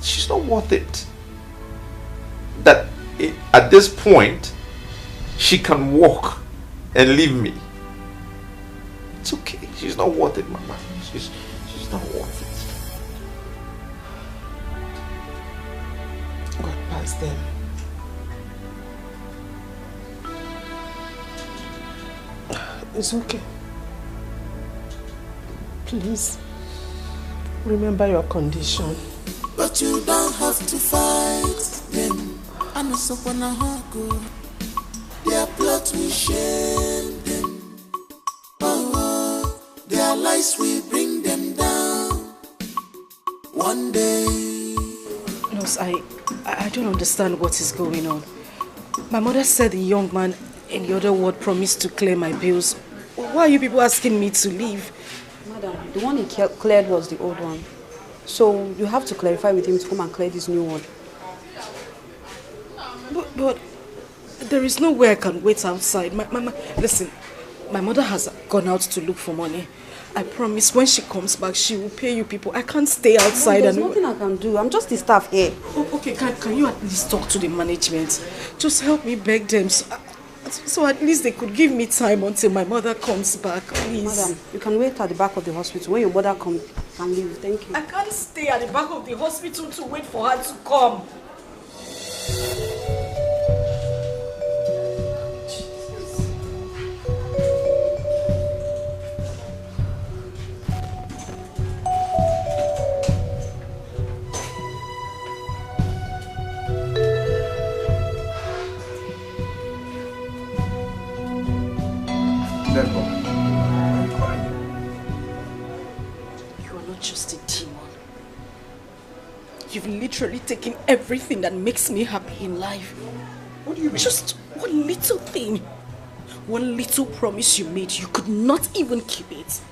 She's not worth it. At this point, she can walk and leave me. It's okay. She's not worth it, Mama. She's not worth it. God pass them. It's okay. Please, remember your condition. But you don't have to fight them. I know someone go. Their plot will shame them. Oh, their lies will bring them down. One day. Nurse, I don't understand what is going on. My mother said the young man in the other ward promised to clear my bills. Why are you people asking me to leave? Madam, the one he cleared was the old one. So you have to clarify with him to come and clear this new one. But there is no way I can wait outside. Listen, my mother has gone out to look for money. I promise when she comes back, she will pay you people. I can't stay outside. There's nothing I can do. I'm just the staff here. Oh, okay, can you at least talk to the management? Just help me beg them. So at least they could give me time until my mother comes back, please. Madam, you can wait at the back of the hospital. When your mother comes, you can leave. Thank you. I can't stay at the back of the hospital to wait for her to come. You've literally taken everything that makes me happy in life. What do you mean? Just one little thing. One little promise you made. You could not even keep it.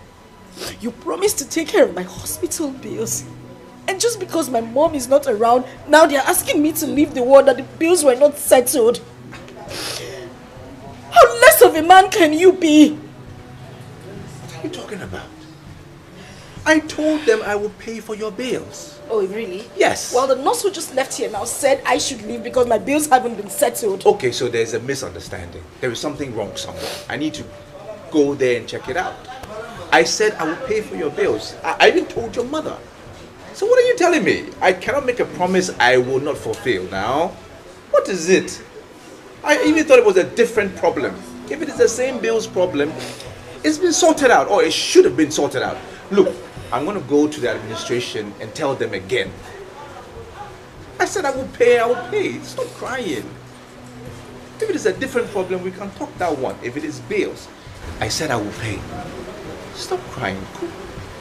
You promised to take care of my hospital bills. And just because my mom is not around, now they're asking me to leave the ward that the bills were not settled. How less of a man can you be? What are you talking about? I told them I would pay for your bills. Oh, really? Yes. Well, the nurse who just left here now said I should leave because my bills haven't been settled. Okay, so there's a misunderstanding. There is something wrong somewhere. I need to go there and check it out. I said I will pay for your bills. I even told your mother. So what are you telling me? I cannot make a promise I will not fulfill now. What is it? I even thought it was a different problem. If it is the same bills problem, it's been sorted out, or it should have been sorted out. Look, I'm going to go to the administration and tell them again. I said I will pay. Stop crying. If it is a different problem, we can talk that one. If it is bills, I said I will pay. Stop crying.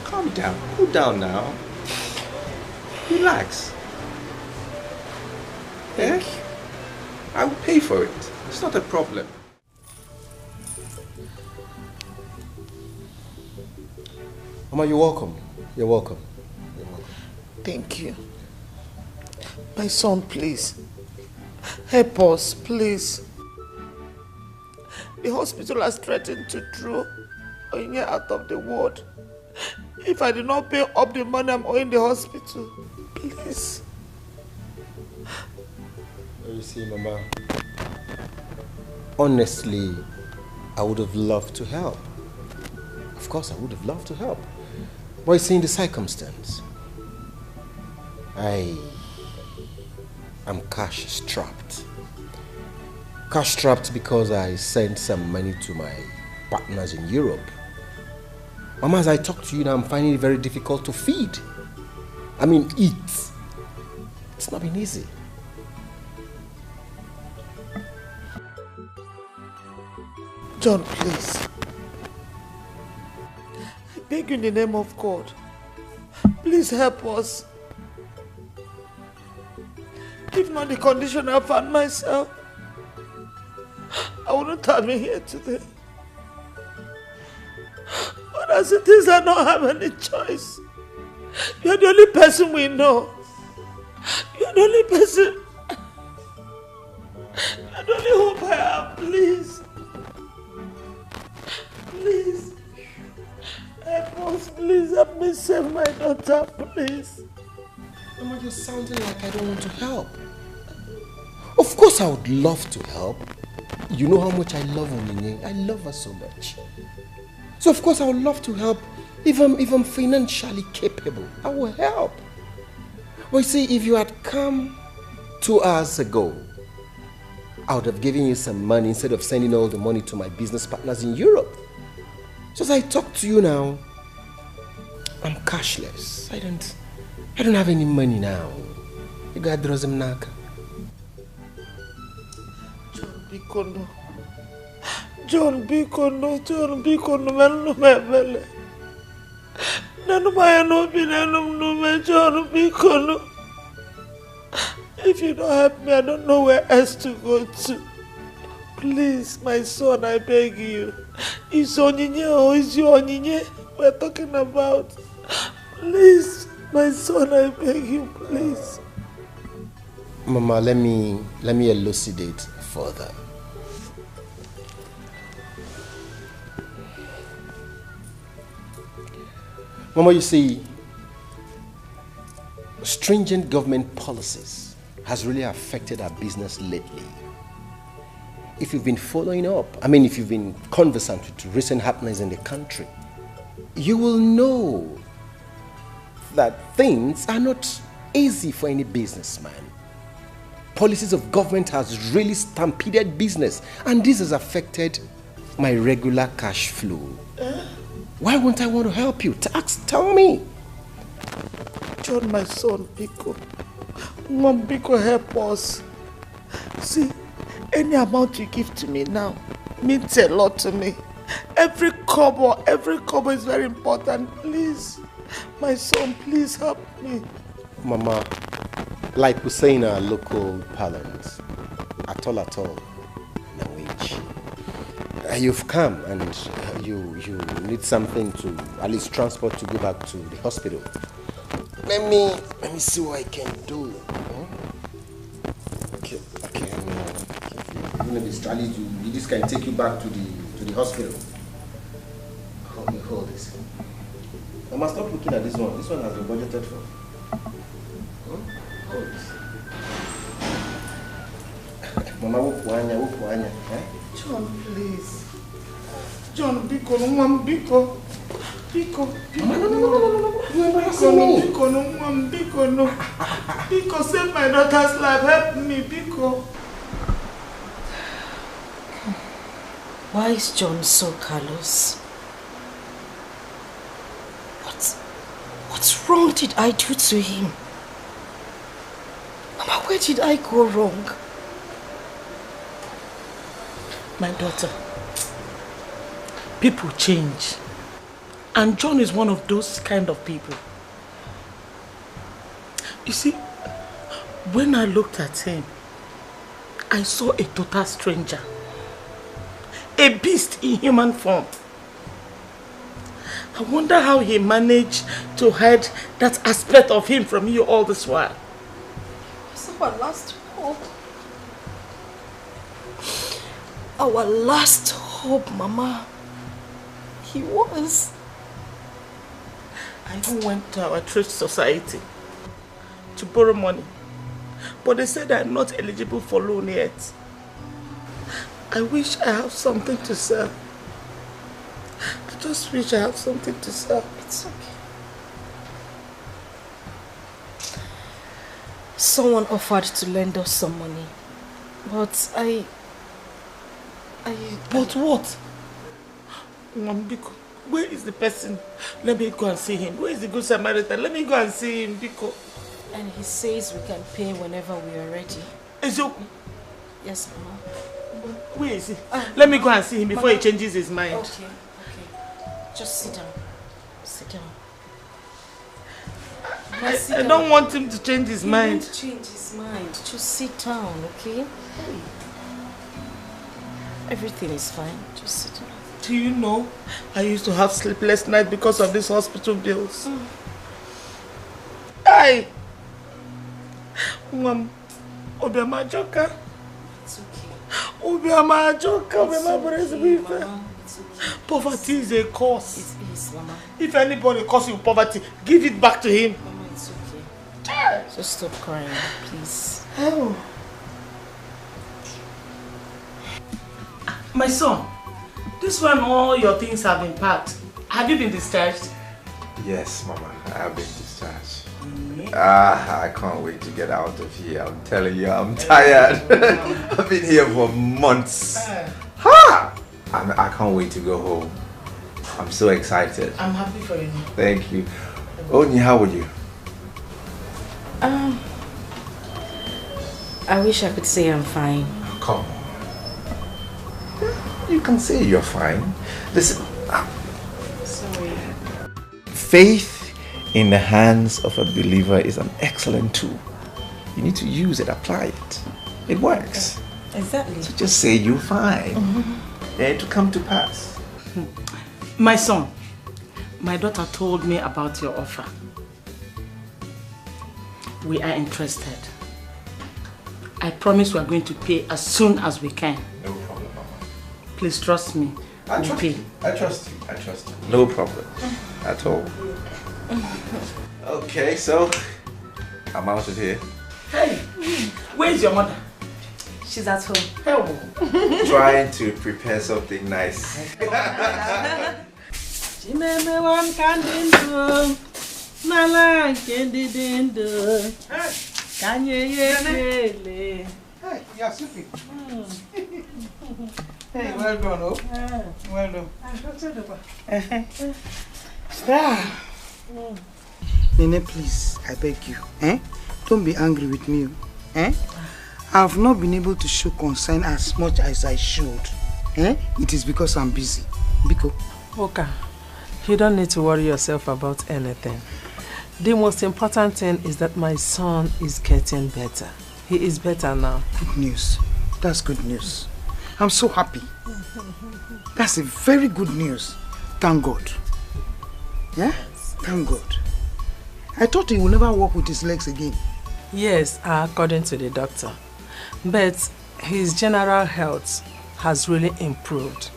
Calm down. Cool down now. Relax. Thank you. I will pay for it. It's not a problem. Mama, you're welcome. You're welcome. Thank you. My son, please. Help us, please. The hospital has threatened to throw Onyinye out of the ward if I do not pay up the money I'm owing the hospital. Please. You see, Mama, honestly, I would have loved to help. Of course, I would have loved to help. But you see, in the circumstance, I'm cash strapped. Cash strapped because I sent some money to my partners in Europe. Mama, as I talk to you now, I'm finding it very difficult to feed. I mean, eat. It's not been easy. John, please. I beg you in the name of God. Please help us. If not the condition I found myself, I wouldn't have been here today. But as it is, I don't have any choice. You're the only person we know. You're the only person. You're the only hope I have. Please. Please. Help us. Please help me save my daughter. Please. Mama, you're sounding like I don't want to help. Of course I would love to help. You know how much I love Onyinye. I love her so much. So of course I would love to help. If I'm financially capable, I will help. But you see, if you had come 2 hours ago, I would have given you some money instead of sending all the money to my business partners in Europe. So as I talk to you now, I'm cashless. I don't have any money now. You got Drozimnaka. John Bikono, Manu Mebele. Nanu Maya no be Nanu Nume, John Bikono. If you don't help me, I don't know where else to go to. Please, my son, I beg you. It's Onyinye or is your Onyinye we're talking about? Please, my son, I beg you, please. Mama, let me elucidate further. Mama, you see, stringent government policies has really affected our business lately. If you've been following up, if you've been conversant with recent happenings in the country, you will know that things are not easy for any businessman. Policies of government has really stampeded business, and this has affected my regular cash flow. Why won't I want to help you? Tell me. John, my son, Biko. Mom, Biko, help us. See, any amount you give to me now means a lot to me. Every kobo is very important. Please, my son, please help me. Mama, like we say in our local parlance, at all, no wage. You've come and you need something to at least transport to go back to the hospital. Let me see what I can do. Okay. Maybe this can take you back to the hospital. Hold this. I must stop looking at this one. This one has been budgeted for. Hold this. Mama, wukwanya. John, please. John, Biko, no, Biko. Biko, save my daughter's life. Help me, Biko. Why is John so callous? What wrong did I do to him? Mama, where did I go wrong? My daughter, people change. And John is one of those kind of people. You see, when I looked at him, I saw a total stranger. A beast in human form. I wonder how he managed to hide that aspect of him from you all this while. It's our last hope. Our last hope. hope, Mama. He was. I even went to our church society to borrow money, but they said I'm not eligible for loan yet. I wish I have something to sell. I just wish I have something to sell. It's okay. Someone offered to lend us some money, but But what? Biko, where is the person? Let me go and see him. Where is the good Samaritan? Let me go and see him, Biko. And he says we can pay whenever we are ready. Yes, Mama. Where is he? Let me go and see him before Mama. He changes his mind. Okay. Just sit down. Sit down. I don't want him to change his mind. He won't change his mind. Just sit down, okay? Everything is fine. Just sit down. Do you know, I used to have sleepless nights because of these hospital bills. Hey! Obiama Joka. It's okay. Obiama Joka. It's okay, Mama. Poverty is a curse. It is, Mama. If anybody calls you poverty, give it back to him. Mama, it's okay. Just stop crying, please. Oh. My son, this one all your things have been packed. Have you been discharged? Yes, Mama, I have been discharged. I can't wait to get out of here. I'm telling you, I'm tired. I've been here for months. I can't wait to go home. I'm so excited. I'm happy for you. Thank you. Oni, how are you? I wish I could say I'm fine. Come on. You can say you're fine. Listen. Sorry. Faith in the hands of a believer is an excellent tool. You need to use it, apply it. It works. Exactly. So just say you're fine. And to come to pass. My son, my daughter told me about your offer. We are interested. I promise we are going to pay as soon as we can. No problem, Mama. Please trust me. I trust you. I trust you. I trust you. No problem at all. Okay, so I'm out of here. Hey, where's your mother? She's at home. Oh. Trying to prepare something nice. Hey, you're sleeping. Hey, well done, oh. Well done. Nene, please, I beg you. Don't be angry with me. I've not been able to show concern as much as I should. It is because I'm busy. Biko. Okay. You don't need to worry yourself about anything. The most important thing is that my son is getting better. He is better now. Good news. That's good news. I'm so happy. That's a very good news. Thank God. Yeah? Thank God. I thought he would never walk with his legs again. Yes, according to the doctor. But his general health has really improved.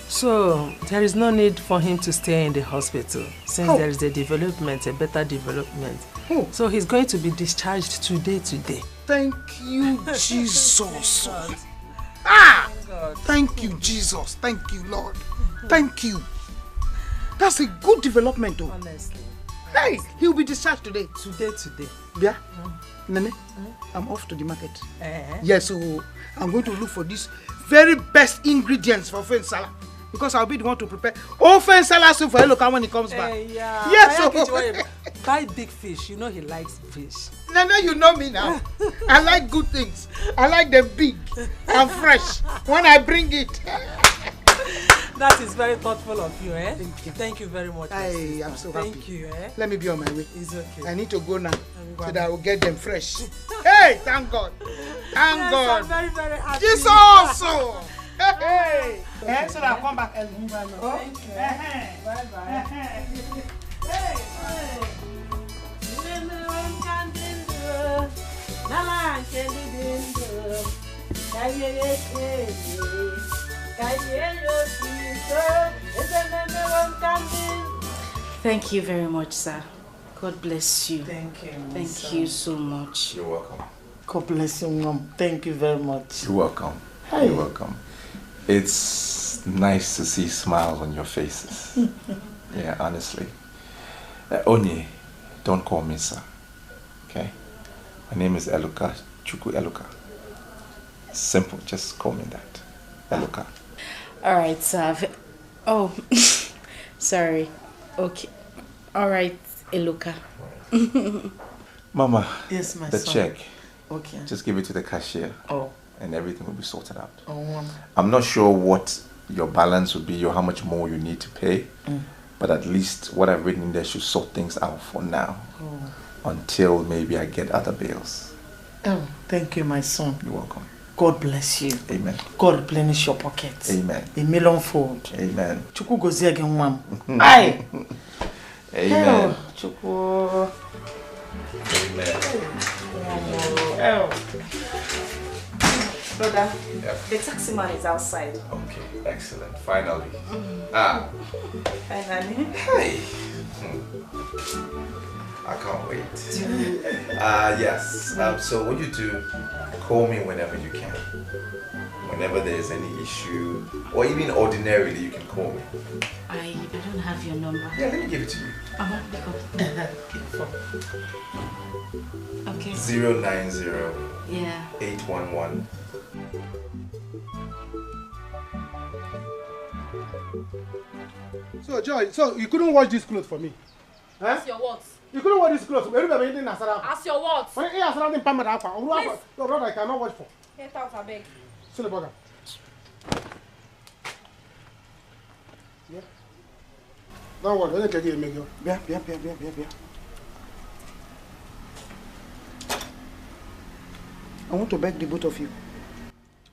So there is no need for him to stay in the hospital since there is a development, a better development. So he's going to be discharged today. Thank you, Jesus. Thank you, Jesus. Thank you, Lord. Thank you. That's a good development, though. Honestly. Hey, he'll be discharged today. Today. Yeah? Nene, I'm off to the market. Yes, so I'm going to look for these very best ingredients for Ofe Nsala. Because I'll be the one to prepare Ofe Nsala soup for Eloka when he comes back. Yeah. Yes, so buy big fish. You know he likes fish. Nene, you know me now. I like good things. I like them big and fresh when I bring it. That is very thoughtful of you, eh? Thank you very much. I'm so happy. Thank you, eh? Let me be on my way. It's okay. I need to go now so that I will get them fresh. Hey, thank God. Thank God. I'm very, very happy. Jesus! Hey! So that I'll come back early. Thank you. Bye-bye. Thank you very much, sir. God bless you. Thank you. Thank you so much. You're welcome. God bless you, Mom. Thank you very much. You're welcome. Hi. You're welcome. It's nice to see smiles on your faces. Yeah, honestly. Onye, don't call me sir. Okay? My name is Eluka, Chuku Eluka. Simple, just call me that. Eluka. Alright, sir. Oh, sorry. Okay. Alright, Eluka. Mama, Yes, my the son. check. Okay. Just give it to the cashier. Oh. And everything will be sorted out. Oh. I'm not sure what your balance would be or how much more you need to pay. But at least what I've written in there should sort things out for now. Oh. Until maybe I get other bills. Oh, thank you, my son. You're welcome. God bless you. Amen. God replenish your pockets. Amen. A millionfold. Amen. Chuku gozi again, Mom. Aye. Amen. Chuku. Amen. Brother, Yep. the taxi man is outside. Okay, excellent. Finally. Ah. Finally. Hey. I can't wait. Yes. So what you do, call me whenever you can. Whenever there's any issue, or even ordinarily, you can call me. I don't have your number. Yeah, let me give it to you. Okay. 090 Yeah. 811. So, Joy, so you couldn't wash this clothes for me? Huh? Ask your what? You couldn't wash this clothes. Everybody in Nasara. Ask your what? When you ask something, Pamela, your brother, I cannot wash for. Get out, I beg. Silly bugger. Yeah. Don't worry, let me get you. Yeah. I want to beg the both of you.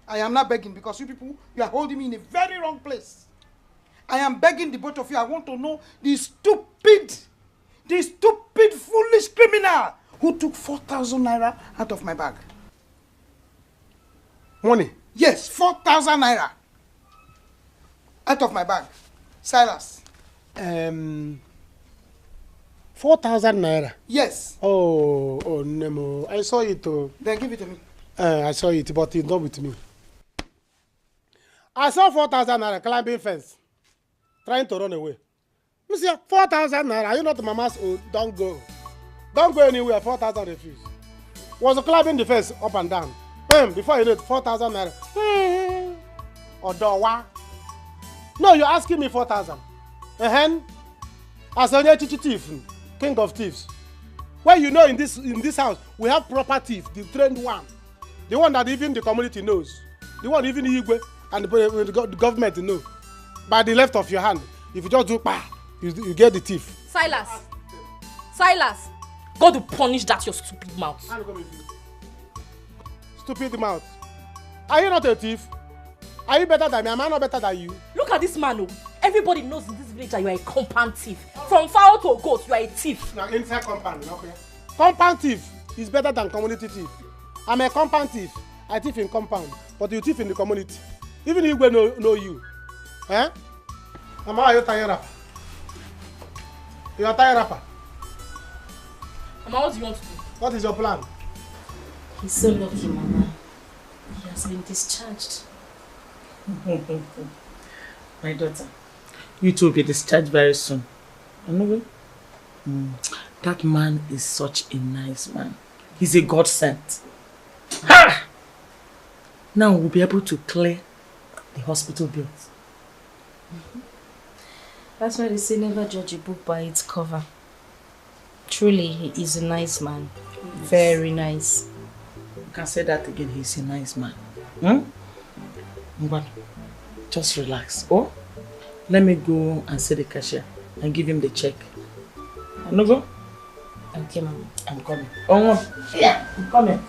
I am not begging because you people, you are holding me in a very wrong place. I am begging the both of you. I want to know the stupid, foolish criminal who took 4,000 naira out of my bag. Money? Yes, 4,000 naira out of my bag. Silas. 4,000 naira. Yes. Oh, Nemo. I saw it. Then give it to me. I saw it, but it's not with me. I saw 4,000 naira climbing fence, trying to run away. Monsieur, 4,000 naira. Are you not mama's own? Don't go. Don't go anywhere. 4,000 refuse. Was climbing the fence up and down. Before you know it, 4,000 naira. Odowa. No, you're asking me 4,000. As a thief, king of thieves. Well, you know, in this house, we have proper thief, the trained one. The one that even the community knows. The one even the Igwe and the government know. By the left of your hand, if you just do you get the thief. Silas. Silas. God will punish that your stupid mouth. Stupid mouth. Are you not a thief? Are you better than me? Am I not better than you? Look at this man. Everybody knows in this village that you are a compound thief. From fowl to goat, you are a thief. Now inside compound, okay? Compound thief is better than community thief. I'm a compound thief. I thief in compound, but you thief in the community. Even if we know you. Eh? Mama, are you a tire rapper? You are a tire rapper? Mama, what do you want to do? What is your plan? He's so lucky, Mama. He has been discharged. My daughter, you two will be discharged very soon. Anyway, that man is such a nice man. He's a godsend. Ha! Now we'll be able to clear the hospital bills. That's why they say never judge a book by its cover. Truly, he is a nice man. Yes. Very nice. You can say that again, he's a nice man. But just relax. Oh, let me go and see the cashier and give him the check. No go? Okay, Mama. I'm coming. Oh, yeah, I'm coming.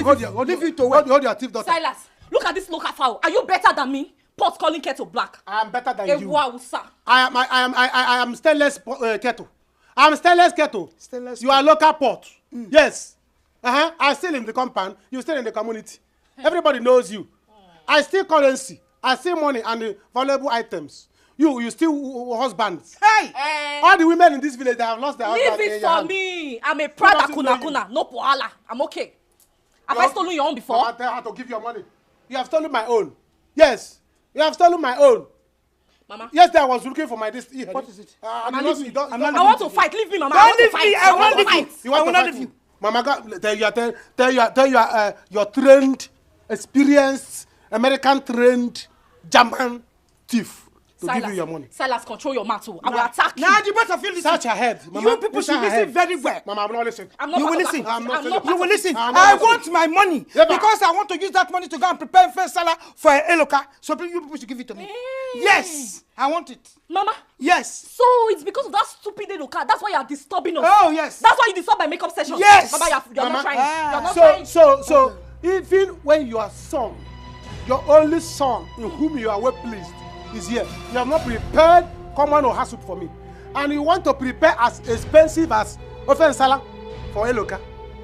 Hold your thief, daughter. Silas, look at this local fowl. Are you better than me? Pot calling kettle black. I am better than you. Wow, sir. I am stainless kettle. I am stainless kettle. Stainless you are local pot. Yes. I still in the compound. You still in the community. Everybody knows you. I steal currency. I steal money and valuable items. You steal husbands. Hey! All the women in this village, they have lost their husbands. Leave it for me. I'm a proud akuna. No poala. I'm okay. Have I stolen your own before? Mama, tell her to give your money. You have stolen my own. Yes. You have stolen my own. Mama. Yesterday I was looking for my this. What is it? I want to fight. Leave me, Mama. Don't leave me. I want to fight. You want to fight you? Mama, tell your trained, experienced, American trained German thief to Silas, give you your money. Silas, control your mouth. I will attack you. Now the both of you listen. Search your head, Mama. You people should listen very well. Mama, I'm not listening. You will listen. You will listen. I want my money because I want to use that money to go and prepare first salad for Eloka. So you people should give it to me. Yes, I want it. Mama. Yes. So it's because of that stupid Eloka. That's why you are disturbing us. Oh yes. That's why you disturb my makeup session. Yes. Mama, you're not trying. You're not trying. So even when your son, your only son in whom you are well pleased, is here, you have not prepared common or soup for me, and you want to prepare as expensive as ofen sala for Eloka.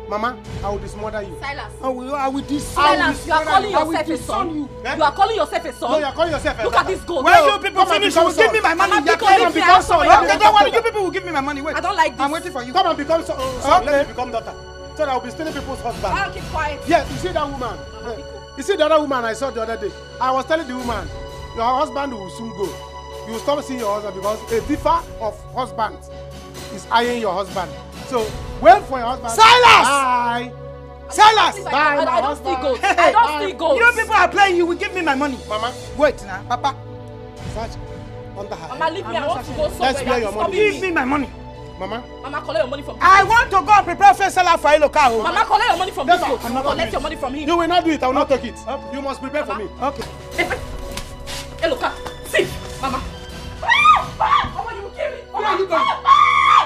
Mama, I will dismother you. Silas. I will disown Silas, you are calling yourself a son. You are calling yourself a son. No, you are calling yourself a son. Look at this goat. When you people finish, you will give me my money. Mama, Come and become son. Okay, don't worry. You people will give me my money. Wait. I don't like this. I'm waiting for you. Come and become son. Let me become daughter. So that I will be stealing people's husband. I'll keep quiet. Yes, you see that woman. You see the other woman I saw the other day. I was telling the woman, your husband will soon go. You will stop seeing your husband because a differ of husbands is eyeing your husband. So wait for your husband. Silas! Bye. Silas! Bye, I don't steal goats. I don't steal goats. You people are playing. You will give me my money. Mama. Wait now, Papa. Search under her. Mama, leave me. I want to go somewhere. Let's bear your money. Give me my money. Mama. Mama, collect your money from him. I want to go and prepare first salad for Eloka. Mama, collect your money from this goat. Collect your money from him. You will not do it. I will not take it. You must prepare for me. Okay. Eloka, see, Mama. Mama, you will kill me. Where are you going?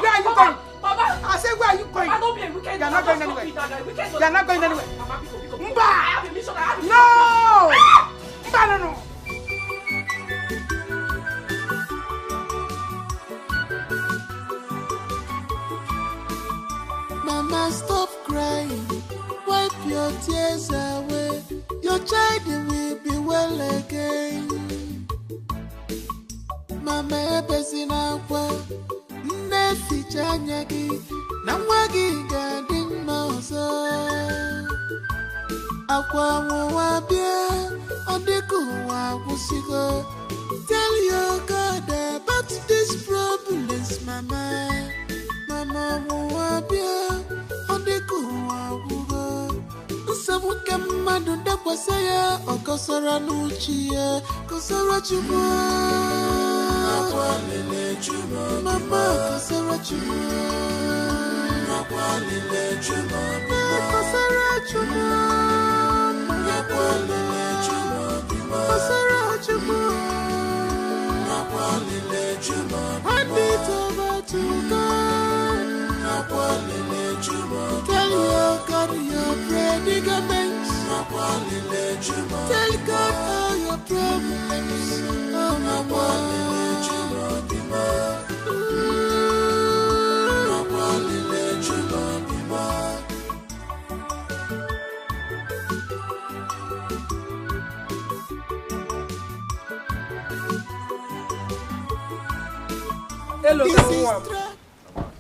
Where are you going? Mama. I said, where are you going? I don't be a wicked. You're not going anywhere. You're not going anywhere. Mama, Mba! I have a mission. No! Mba, no. Mama, stop crying. Wipe your tears away. Your child will be well again. Mama, ebezina kwa neficha nyagi na mwagi gadi mauzo. Akwa mwabia odiku wabusigo. Tell your God about these problems, Mama. Mama mwabia odiku wabugo. Sabuke madu dakwasaya okosora nuchie kosora chuma. Mama, kosara chuma. Kosara chuma. Kosara chuma. Hand it over to God. Tell your God your predicaments. Tell God all your problems. Oh, Mama. Hello, everyone.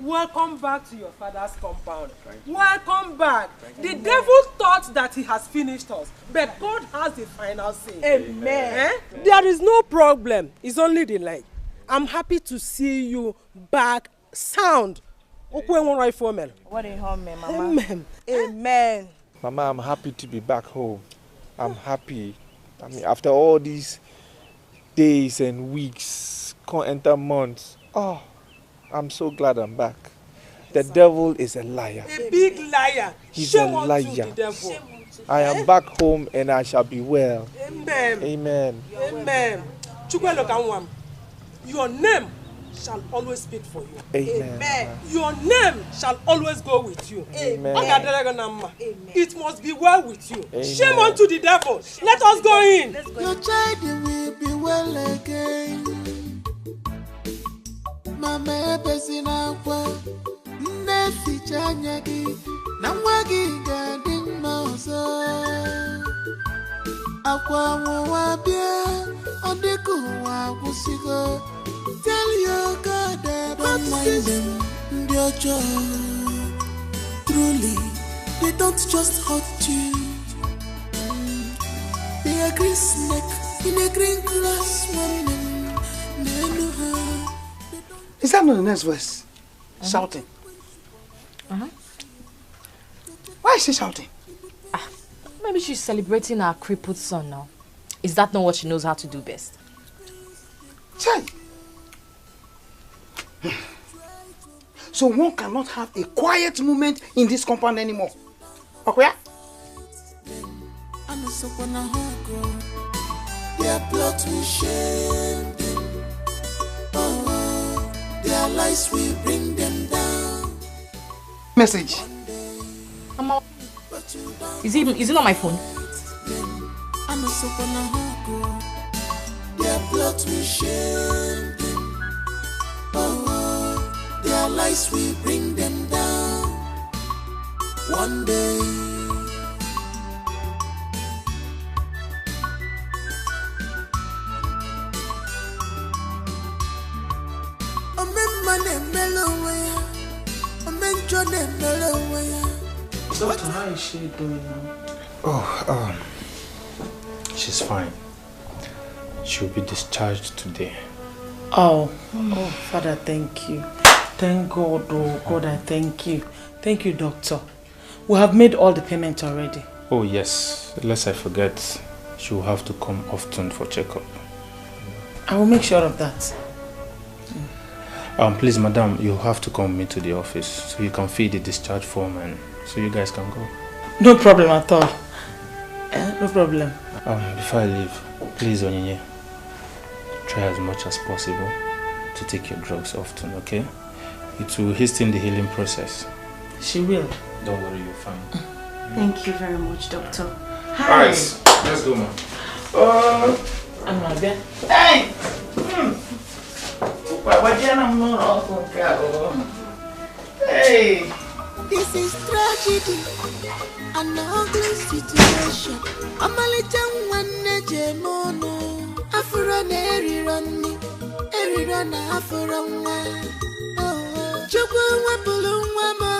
Welcome back to your father's compound. Welcome back. The devil thought that he has finished us, but God has the final say. Amen. There is no problem. It's only delay. I'm happy to see you back sound. What do you want, Mama? Amen. Amen. Mama, I'm happy to be back home. I'm happy. I mean, after all these days and weeks, can't enter months. Oh, I'm so glad I'm back. The devil is a liar. A big liar. He's Shame a unto liar. the devil. I am back home and I shall be well. Amen. Amen. Amen. Your name shall always speak for you. Amen. Your name shall always go with you. Amen. It must be well with you. Amen. Shame unto the devil. Let us go in. Your child will be well again. Mama, ebezina kwa neficha nyagi Namwagiga ding mozo. Akwa wabia odeku wabusigo. Tell your God that don't mind them. Truly, they don't just hurt you. They are green snake in a green grass woman. Is that not the next verse? Shouting. Why is she shouting? Maybe she's celebrating her crippled son now. Is that not what she knows how to do best? Chai. So one cannot have a quiet moment in this compound anymore. Okay? Their plots will shame them. Oh, their lies will bring them down. Message. Is it on my phone? Their plots will shame them. Oh, their lies will bring them down. One day. Doctor, how is she doing now? Oh, she's fine. She'll be discharged today. Oh, Father, thank you. Thank God, oh God, I thank you. Thank you, doctor. We have made all the payments already. Oh yes, lest I forget, she will have to come often for checkup. I will make sure of that. Please, madam, you'll have to come with me to the office so you can fill the discharge form and so you guys can go. No problem at all. No problem. Before I leave, please, Onyinye, try as much as possible to take your drugs often, okay? It will hasten the healing process. She will. Don't worry, you're fine. Thank you very much, doctor. Hi. Alright, let's go, man. I'm not there. Hey! Hey! This is tragedy, an ugly situation. Amalita one jemono, Afro eri run Afro one. Chubu wapulu wama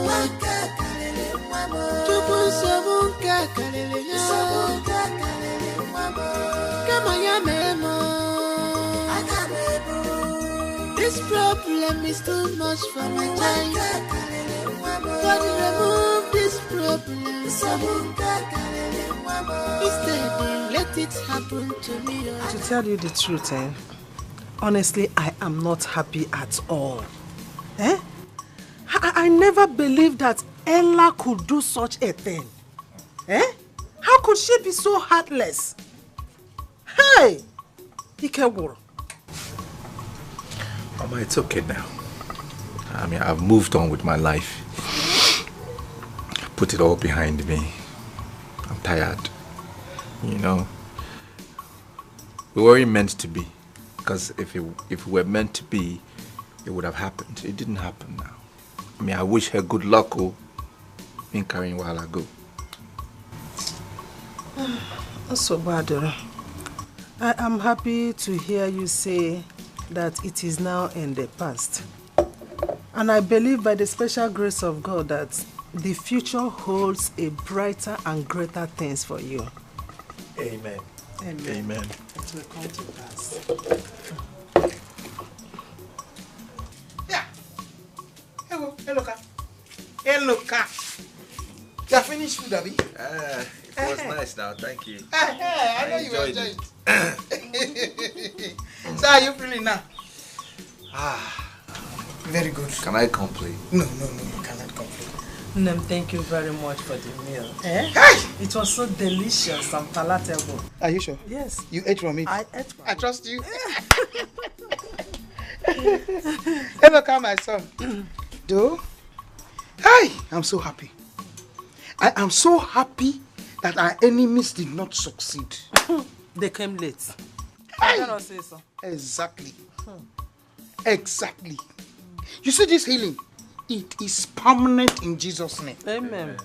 waka kalele wama. Chubu sabunka kalele wama. Kama ya memo. This problem is too much for my mind. God remove this problem. Instead, let it happen to me. To tell you the truth, honestly, I am not happy at all. I never believed that Ella could do such a thing. How could she be so heartless? Hey! Ikewuru. Mama, it's okay now. I mean, I've moved on with my life. Put it all behind me. I'm tired. You know, we weren't meant to be. Because if we were meant to be, it would have happened. It didn't happen now. I mean, I wish her good luck in carrying while I go. So bad. I am happy to hear you say that it is now in the past. And I believe by the special grace of God that the future holds a brighter and greater things for you. Amen. Amen. Amen. It will come to pass. Yeah. Hello, Ka. You are finished food, Abby? It was nice now, thank you. I know you enjoyed it. So how are you feeling now? Very good. Can I complain? No, you cannot complain. Nem, thank you very much for the meal. It was so delicious and palatable. Are you sure? Yes. You ate from it? I ate from I trust you. Hello, Ka, my son. Though, I'm so happy. I am so happy that our enemies did not succeed. They came late. I cannot say so. Exactly. Exactly. You see this healing? it is permanent in Jesus' name. Amen.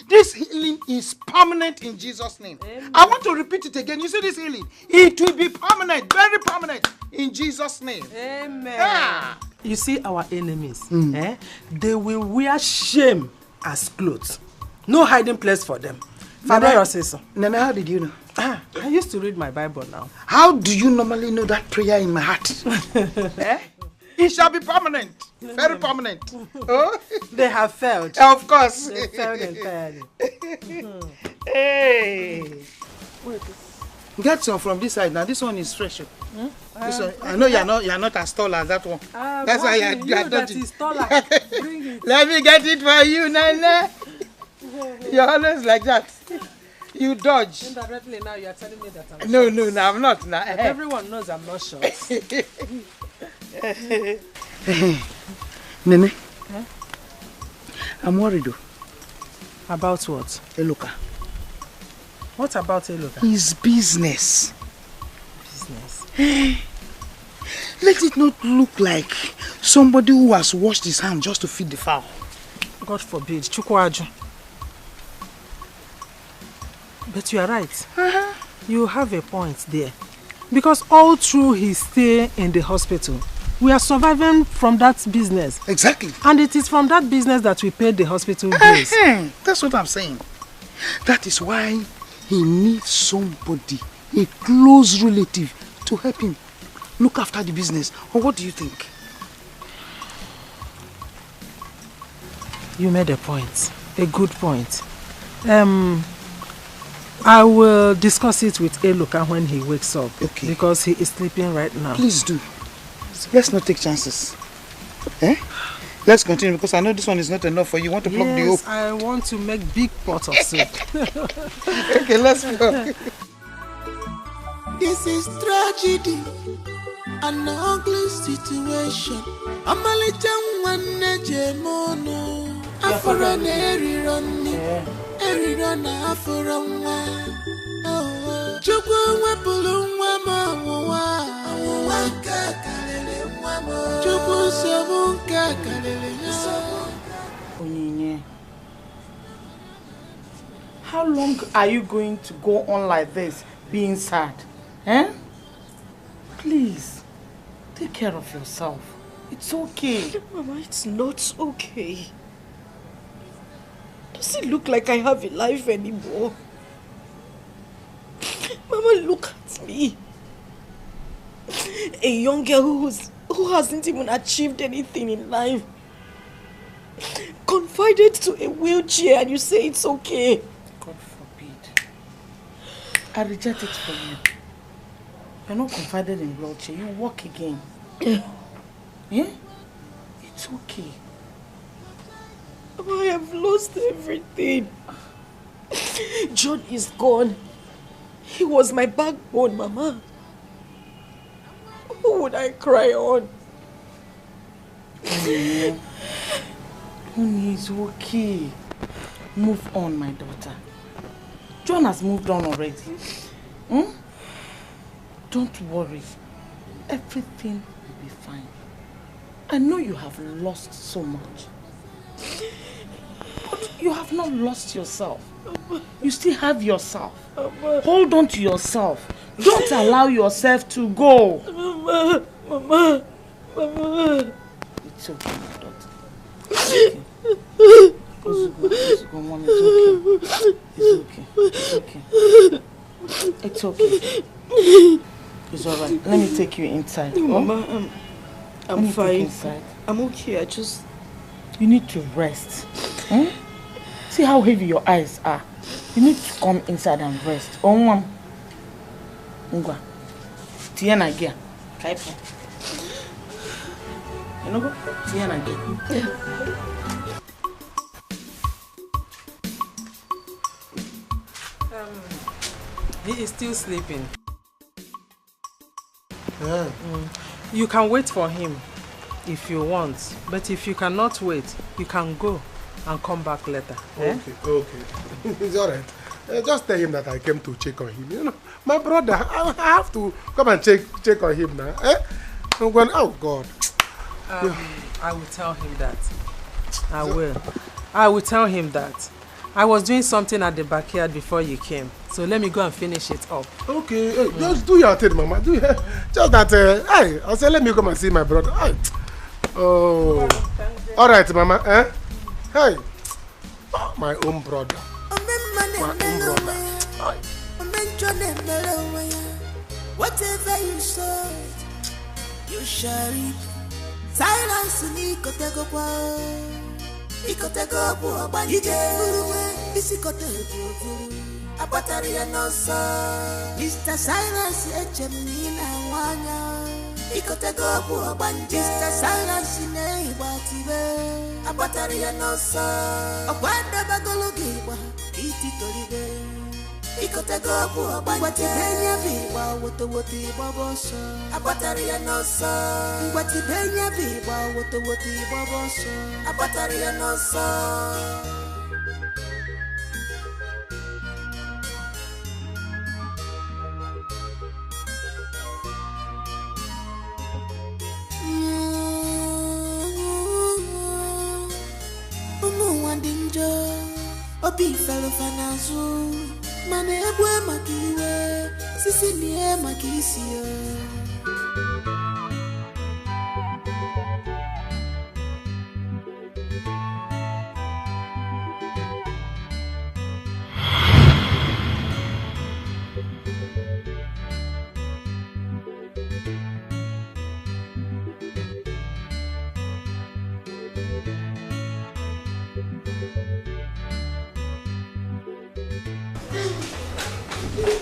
This healing is permanent in Jesus' name. Amen. I want to repeat it again. You see this healing? It will be permanent, very permanent in Jesus' name. Amen. Yeah. You see our enemies, they will wear shame as clothes. No hiding place for them. Father, say so. Nana, how did you know? I used to read my Bible now. How do you normally know that prayer in my heart? It shall be permanent. Very permanent. Oh? They have failed. Of course. They failed entirely. Hey. Wait. Get some from this side now. This one is fresh. This one. I know you're not as tall as that one. That's why you're dodging. Bring it. Let me get it for you, Nana. You're always like that. You dodge. Indirectly now you're telling me that I'm short. No, I'm not. Nah. Everyone knows I'm not short. Nene, I'm worried though. About what? Eloka. What about Eloka? His business. Business? Let it not look like somebody who has washed his hand just to feed the fowl. God forbid. Chukwaju. But you are right. You have a point there. Because all through his stay in the hospital, we are surviving from that business. Exactly. And it is from that business that we paid the hospital bills. That's what I'm saying. That is why he needs somebody, a close relative, to help him look after the business. Or what do you think? You made a point. A good point. I will discuss it with Eloka when he wakes up. Okay. Because he is sleeping right now. Please do. Let's not take chances. Let's continue because I know this one is not enough for you. You want to plug the hope. I want to make big pot of soup. Okay, let's go. This is tragedy, an ugly situation. I'm a little one, Nejemono. After an Erirun, after a one. Chukwu wepulu nwa mawa. Chukwu sebu kakalele. Onyinye, how long are you going to go on like this, being sad? Please, take care of yourself. It's okay. Mama, it's not okay. Does it look like I have a life anymore? Mama, look at me. A young girl who hasn't even achieved anything in life. Confided to a wheelchair and you say it's okay. God forbid. I reject it for you. You're not confided in wheelchair. You walk again. It's okay. I have lost everything. John is gone. He was my backbone, Mama. Who would I cry on? Honey, it's okay. Move on, my daughter. John has moved on already. Don't worry. Everything will be fine. I know you have lost so much. But you have not lost yourself. You still have yourself. Hold on to yourself. Don't allow yourself to go. Mama. It's okay, my daughter. It's okay. Mom, it's okay. It's okay. It's alright. Let me take you inside. Mama, I'm fine. Inside. I'm okay. You need to rest. See how heavy your eyes are. You need to come inside and rest. Ngwa. Tiana gia. Kaipo. You know go? Tiana gia. He is still sleeping. You can wait for him if you want, but if you cannot wait, you can go and come back later. Okay. It's alright. Just tell him that I came to check on him. You know, my brother, I have to come and check on him now. I'm going, oh God. I will tell him that. I will. I will tell him that. I was doing something at the backyard before you came. So let me go and finish it up. Okay, hey, just do your thing, Mama. Do your, just that, hey, I'll say let me come and see my brother. Hey. Oh. All right, Mama. Eh? Hey. Oh, my own brother. My own brother. Hey. Whatever you saw, you shall reap. Silence ni kotegopwa. Ikotegopo abanije. Isi kotegopo. Abatari ya nosa. Mr. Silence echemina wanya. Ikotegopo abanije. Mr. Silence ne ibatibe. Abatari ya nosa. Abanda bagologiwa. Iti tolibe. Ikotegopo abanije. Watibenya viwa wote babosa. Abatari ya nosa. Watibenya viwa wote babosa. Abatari ya nosa. Obi fellow fanazu, mane ebwe makiwe, sisi niye makisio.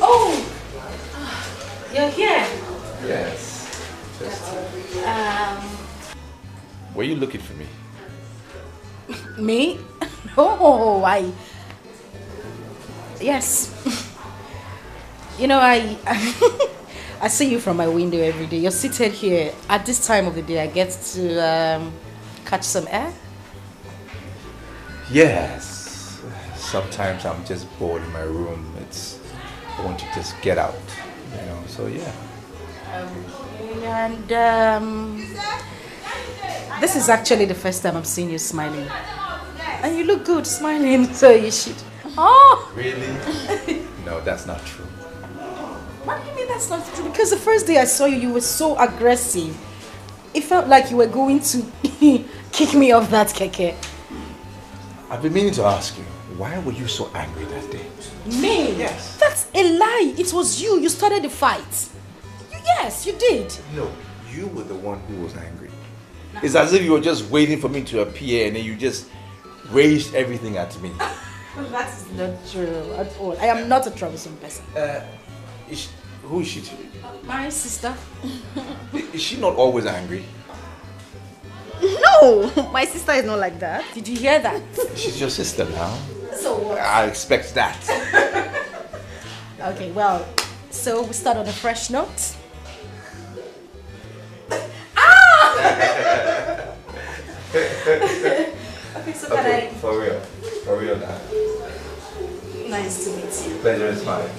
Oh! You're here? Yes. Were you looking for me? Me? No, yes. You know, I see you from my window every day. You're seated here. At this time of the day, I get to catch some air. Yes. Sometimes I'm just bored in my room. I want to just get out, you know, so yeah. This is actually the first time I'm seeing you smiling. And you look good smiling, so you should. Oh! Really? No, that's not true. What do you mean that's not true? Because the first day I saw you, you were so aggressive. It felt like you were going to kick me off that keke. I've been meaning to ask you, why were you so angry that day? Me? Yes. That's a lie. It was you. You started the fight. Yes, you did. No, you were the one who was angry. It's as if you were just waiting for me to appear and then you just raged everything at me. That is not true at all. I am not a troublesome person. Who is she to you? My sister. Is she not always angry? No, my sister is not like that. Did you hear that? She's your sister now. So what? I expect that. Okay, well, so we start on a fresh note. Okay, so can I... For real now. Nice to meet you. Pleasure is mine.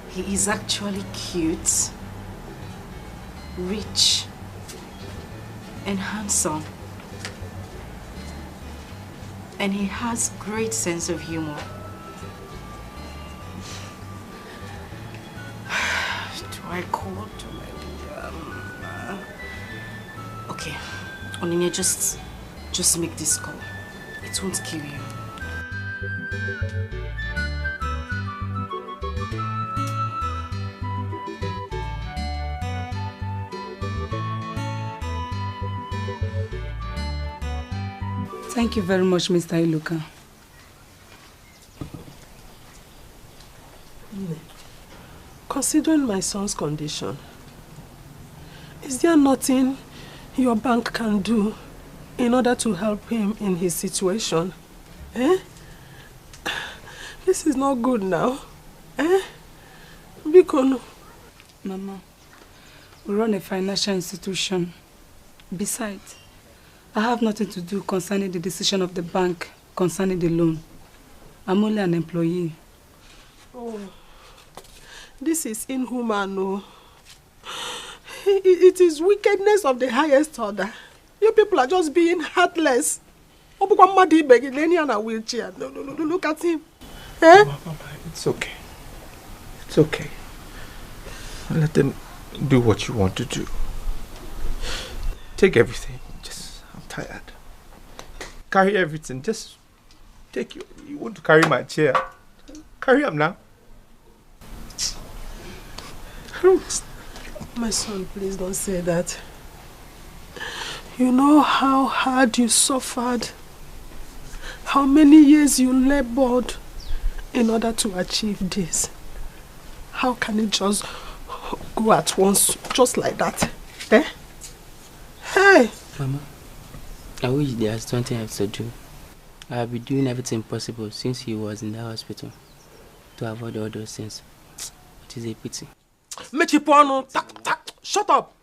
He is actually cute, rich, and handsome. And he has great sense of humor. Do I call to my okay, Oninia, just make this call. It won't kill you. Thank you very much, Mr. Iluka. Considering my son's condition, is there nothing your bank can do in order to help him in his situation? Eh? This is not good now. Eh? Bikono. Mama, we run a financial institution. Besides, I have nothing to do concerning the decision of the bank concerning the loan. I'm only an employee. Oh. This is inhuman, no. It is wickedness of the highest order. You people are just being heartless. Wheelchair. No, look at him. Eh? Mama, it's okay. It's okay. Let them do what you want to do. Take everything. I'm tired. Carry everything. Just take you. You want to carry my chair? Carry him now. My son, please don't say that. You know how hard you suffered, how many years you labored in order to achieve this. How can it just go at once, just like that? Eh? Hey! Mama, I wish there's something else to do. I'll be doing everything possible since he was in the hospital to avoid all those things. It is a pity. Shut up!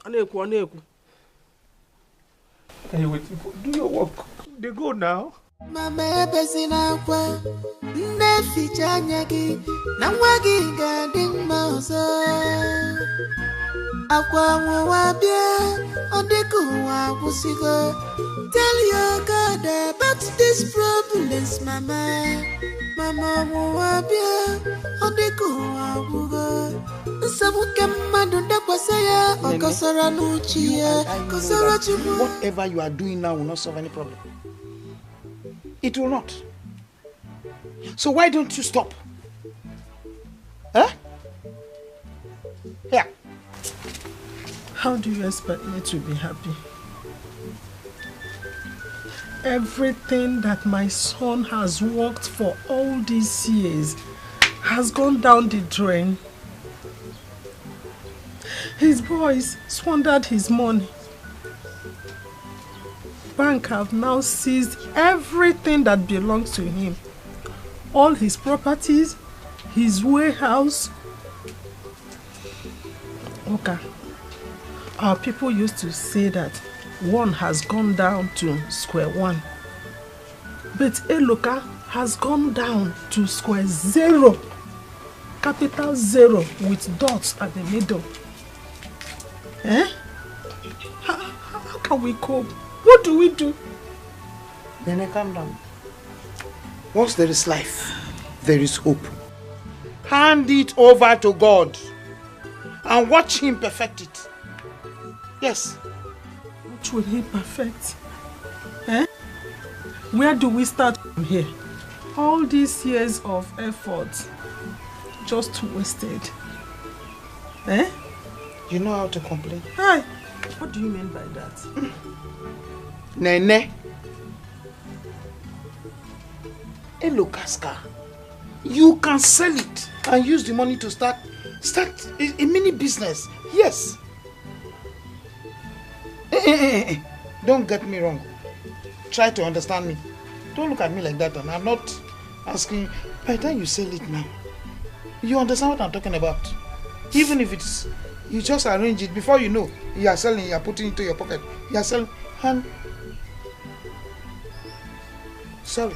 Aneku. Are you waiting for? Do your work. They go now. Mama pesina kwa neficha nyagi na wagi gading mauso akwa mwabia ondeku wabusigo. Tell your God about these problems, Mama. Mama mwabia ondeku wabugo. Whatever you are doing now will not solve any problem. It will not. So why don't you stop? Huh? Yeah. How do you expect me to be happy? Everything that my son has worked for all these years has gone down the drain. His boys squandered his money. Bank have now seized everything that belongs to him. All his properties, his warehouse. Okay. Our people used to say that one has gone down to square one. But Eloka has gone down to square zero. Capital zero with dots at the middle. Eh? How can we cope? What do we do? Then calm down. Once there is life, there is hope. Hand it over to God and watch Him perfect it. Yes. What will He perfect? Eh? Where do we start from here? All these years of effort just wasted. Eh? You know how to complain. Hi. What do you mean by that? Nene. Elokaska. You can sell it and use the money to start a mini business. Yes. Don't get me wrong. Try to understand me. Don't look at me like that. And I'm not asking. By the time you sell it now, you understand what I'm talking about. Even if it's, you just arrange it before you know, you are selling, you are putting it into your pocket. You are selling. And sorry.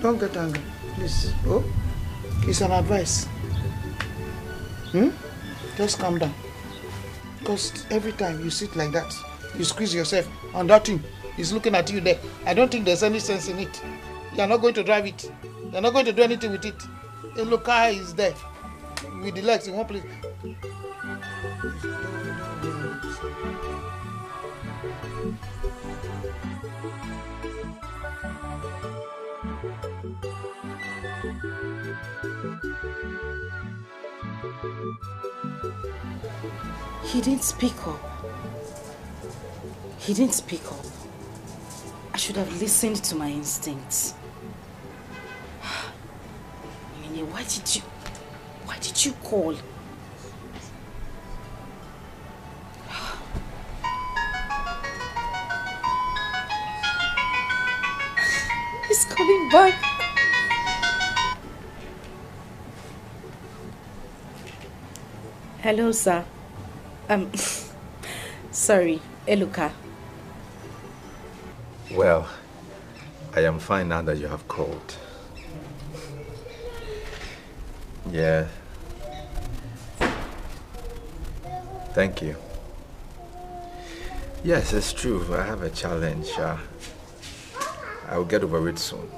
Don't get angry, please. Oh, it's an advice. Just calm down. Because every time you sit like that, you squeeze yourself, and that thing is looking at you there. I don't think there's any sense in it. You're not going to drive it. You're not going to do anything with it. A look, car is there with the legs in one place. He didn't speak up. He didn't speak up. I should have listened to my instincts. Nene, why did you call? He's coming back. Hello, sir. Sorry, Eluka. Well, I am fine now that you have called. Yeah. Thank you. Yes, it's true. I have a challenge. I will get over it soon.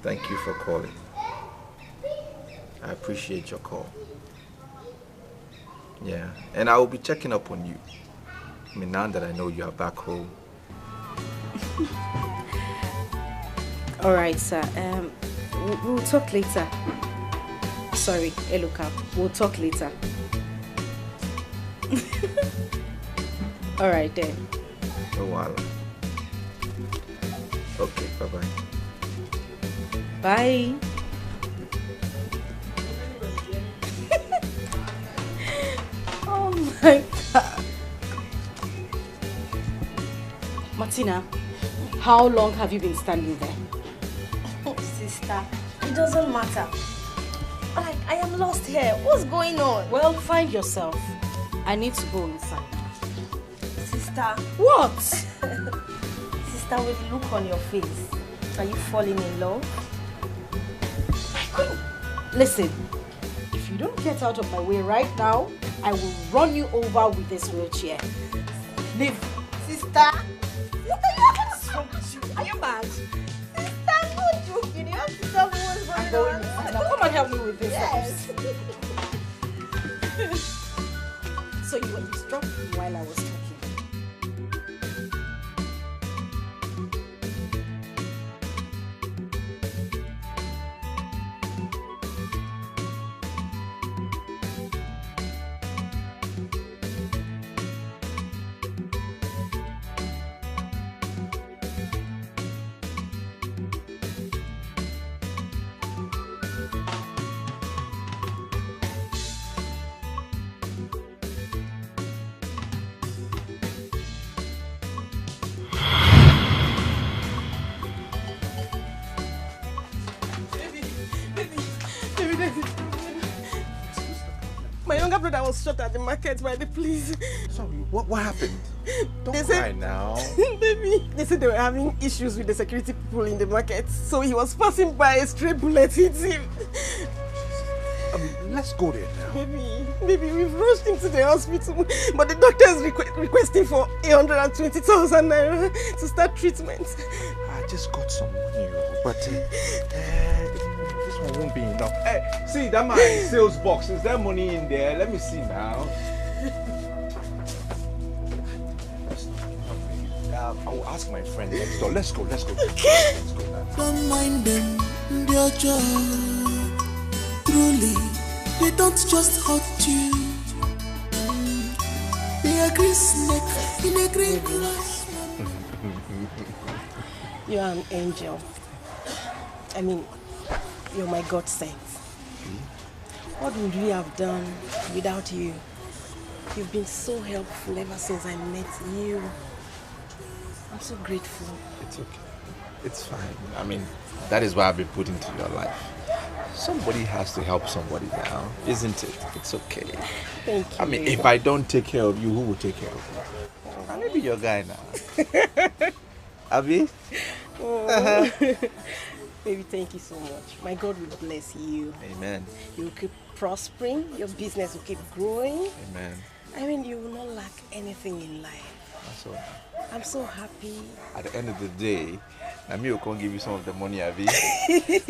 Thank you for calling. I appreciate your call. Yeah, and I will be checking up on you. I mean, now that I know you are back home. All right, sir. We'll talk later. Sorry, Eluka. We'll talk later. All right then. No worries. Okay, bye-bye. Bye. Oh my God. Martina, how long have you been standing there? Sister, it doesn't matter. Like, I am lost here. What's going on? Well, find yourself. I need to go inside. Sister. What? Sister, with the look on your face, are you falling in love? Listen, if you don't get out of my way right now, I will run you over with this wheelchair. Leave. Sister. What's wrong with you? Are you mad? Sister, no joking. You have to tell me what's going on. Come and help me with this. Yes. So you were distracted while I was talking. My younger brother was shot at the market by the police. Sorry, what happened? Don't cry now. Baby, they said they were having issues with the security people in the market. So he was passing by, a stray bullet hit him. Let's go there now. Baby, we've rushed him to the hospital. But the doctor is requesting for 120,000 naira to start treatment. I just got some money, but this one won't be enough. Hey, see, that my sales box. Is there money in there? Let me see now. I will ask my friend next door. Let's go. Let's go. Don't mind them, they're just truly. They don't just hurt you. They are green snake in a green glass. You are an angel. I mean, you're my God sent. What would we have done without you? You've been so helpful ever since I met you. I'm so grateful. It's okay. It's fine. I mean, that is why I've been put into your life. Somebody has to help somebody now, isn't it? It's okay. Thank you. I mean, if I don't take care of you, who will take care of you? I may be your guy now. Abby? Oh. Baby, thank you so much. My God will bless you. Amen. You will keep prospering. Your business will keep growing. Amen. I mean, you will not lack anything in life. That's all. I'm so happy. At the end of the day, Nami will come give you some of the money, Abby.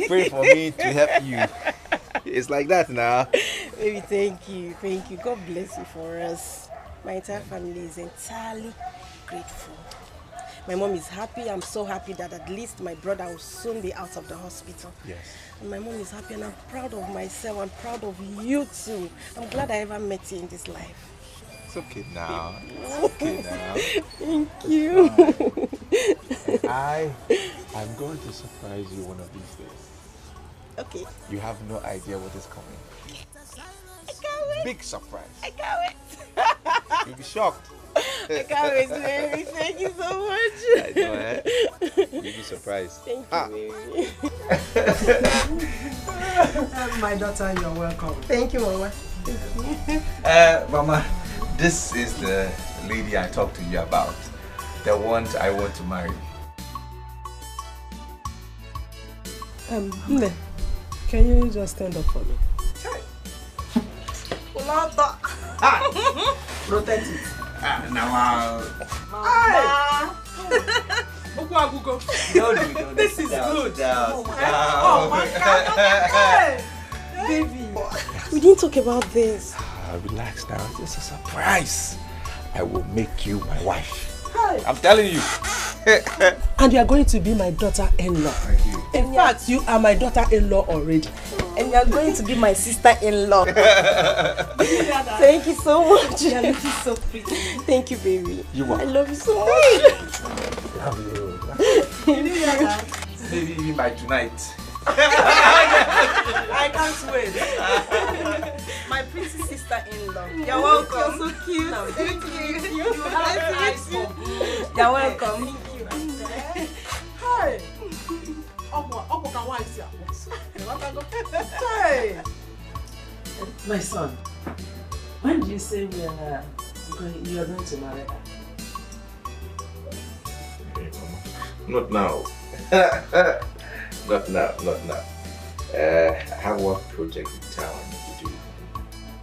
Pray for me to help you. It's like that now. Baby, thank you. Thank you. God bless you for us. My entire family is entirely grateful. My mom is happy. I'm so happy that at least my brother will soon be out of the hospital. Yes. And my mom is happy, and I'm proud of myself. I'm proud of you too. I'm glad I ever met you in this life. It's okay now. It's okay now. Thank you. I'm going to surprise you one of these days. Okay. You have no idea what is coming. I can't wait. Big surprise. I can't wait. You'll be shocked. I can't wait, baby. Thank you so much. I know, eh? You'll be surprised. Thank you, baby. My daughter, you're welcome. Thank you, Mama. Mama, this is the lady I talked to you about. The one I want to marry. Nne, can you just stand up for me? Protect it. Now, This is good. Oh my God. Baby. We didn't talk about this. Relax now. It's just a surprise. I will make you my wife. I'm telling you. And you are going to be my daughter-in-law. In fact, you are my daughter-in-law already. And you are going to be my sister-in-law. Thank you so much. You are looking so pretty. Thank you, baby. I love you so much. Love you. Maybe even by tonight. I can't wait. My pretty sister-in-law. You're welcome. You're so cute. Thank you. You have eyes for good. You're welcome. Thank you. Hi. Hey. My son, when did you say you are going to marry her? Not now. Not now. I have one project in town I need to do.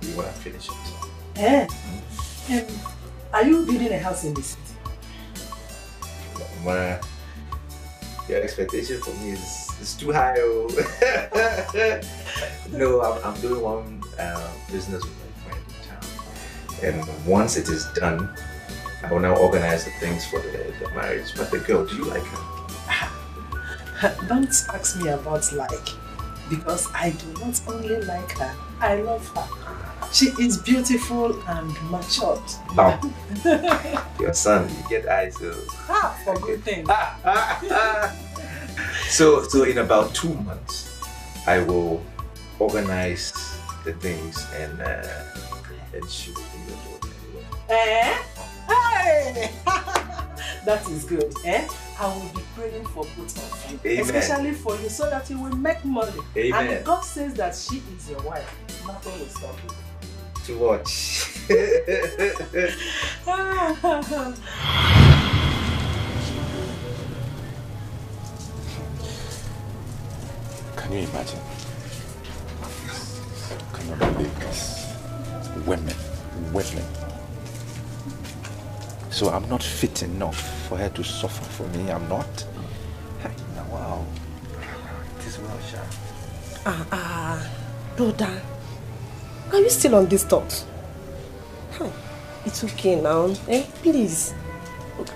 You want to finish it? Are you building a house in the city? Your expectation for me is too high. Oh. No, I'm doing one business with my friend in town. And once it is done, I will now organize the things for the marriage. But the girl, do you like her? Don't ask me about like, because I do not only like her, I love her. She is beautiful and matured. Now, your son, you get eyes. For good things. So in about 2 months, I will organize the things and she will be your daughter. Hey! That is good. I will be praying for both of you. Amen. Especially for you, so that you will make money. Amen. And if God says that she is your wife, nothing will stop you. To watch. Can you imagine? Can you believe this? Women. So I'm not fit enough for her to suffer for me. I'm not. Wow. It is well, Sha. Brother, are you still on this thought? It's okay now. Please.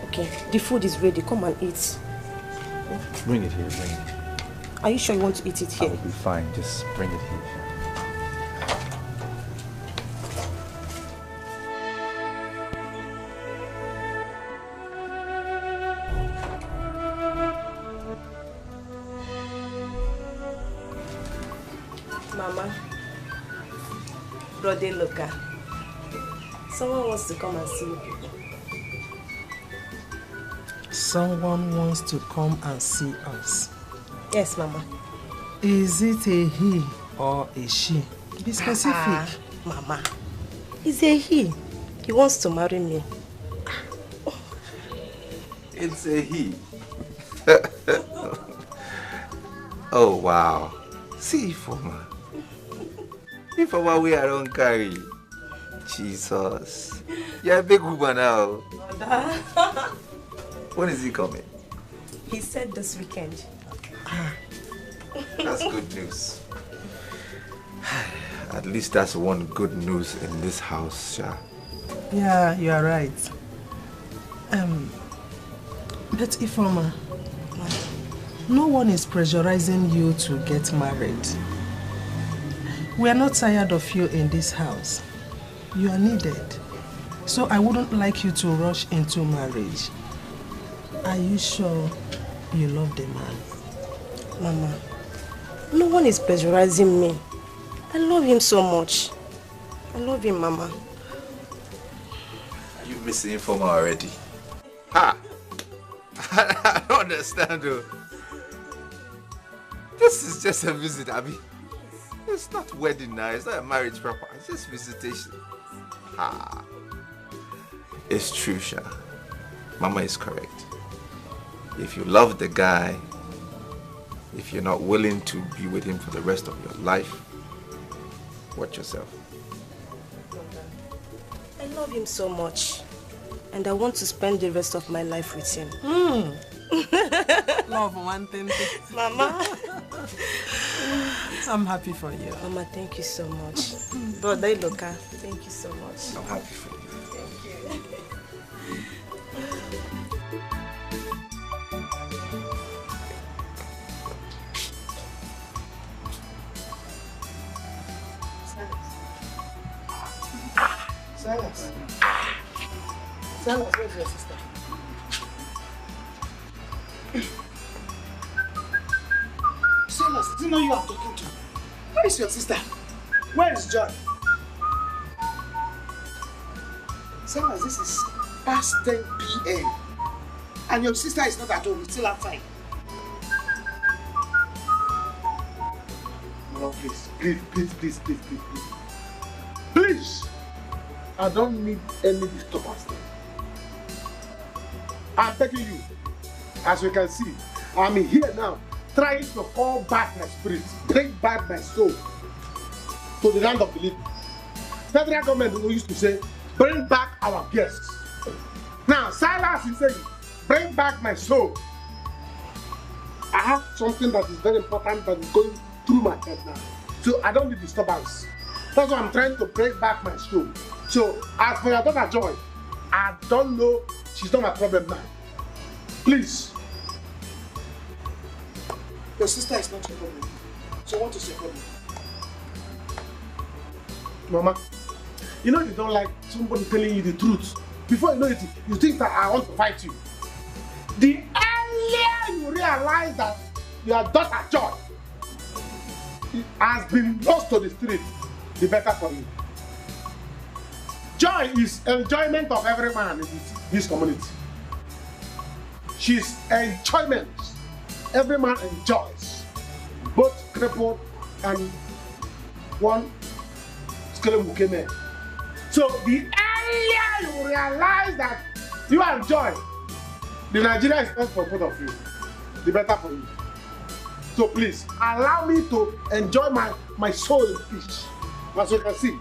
Okay, the food is ready. Come and eat. Bring it here, bring it. Are you sure you want to eat it here? I will be fine. Just bring it here. Mama, Brother Luca, someone wants to come and see you. Someone wants to come and see us. Yes, Mama. Is it a he or a she? Be specific. Mama, it's a he. He wants to marry me. It's a he. Oh, wow. See, Ifoma. Ifoma, we are on carry. Jesus. You're a big woman now. When is he coming? He said this weekend. That's good news. At least that's one good news in this house, Sha. Yeah, you are right. But Ifoma, no one is pressurizing you to get married. We are not tired of you in this house. You are needed. So I wouldn't like you to rush into marriage. Are you sure you love the man? Mama, no one is pressurizing me. I love him so much. I love him, Mama. Are you missing Ifoma already? Ha! I don't understand, though. This is just a visit, Abby. It's not wedding now. It's not a marriage proper. It's just visitation. Ah. It's true, Sha. Mama is correct. If you love the guy, if you're not willing to be with him for the rest of your life, watch yourself. I love him so much. And I want to spend the rest of my life with him. Love one thing. Mama. I'm happy for you. Mama, thank you so much. Brother Iloka, thank you so much. I'm happy for you. Thank you. Silas. Silas, where's your sister? Silas, do you know you are talking to? Where is your sister? Where is John? Silas, this is past 10 p.m. And your sister is not at home, it's still outside. No, please. Please! I don't need any disturbance. I'm begging you. As you can see, I'm here now, trying to call back my spirit, bring back my soul to the land of the living. Federal government used to say, bring back our guests. Now, Silas is saying, bring back my soul. I have something that is very important that is going through my head now. So I don't need disturbance. That's why I'm trying to bring back my soul. So, as for your daughter Joy, I don't know, she's not my problem now. Please. Your sister is not your problem. So what is your problem? Mama, you know you don't like somebody telling you the truth. Before you know it, you think that I want to fight you. The earlier you realize that your daughter Joy has been lost to the street, the better for you. Joy is enjoyment of every man in this community. She's enjoyment. Every man enjoys. Both crippled and one skeleton man. So the earlier you realize that you enjoy, the Nigeria is not for both of you. The better for you. So please, allow me to enjoy my soul in peace. As you can see,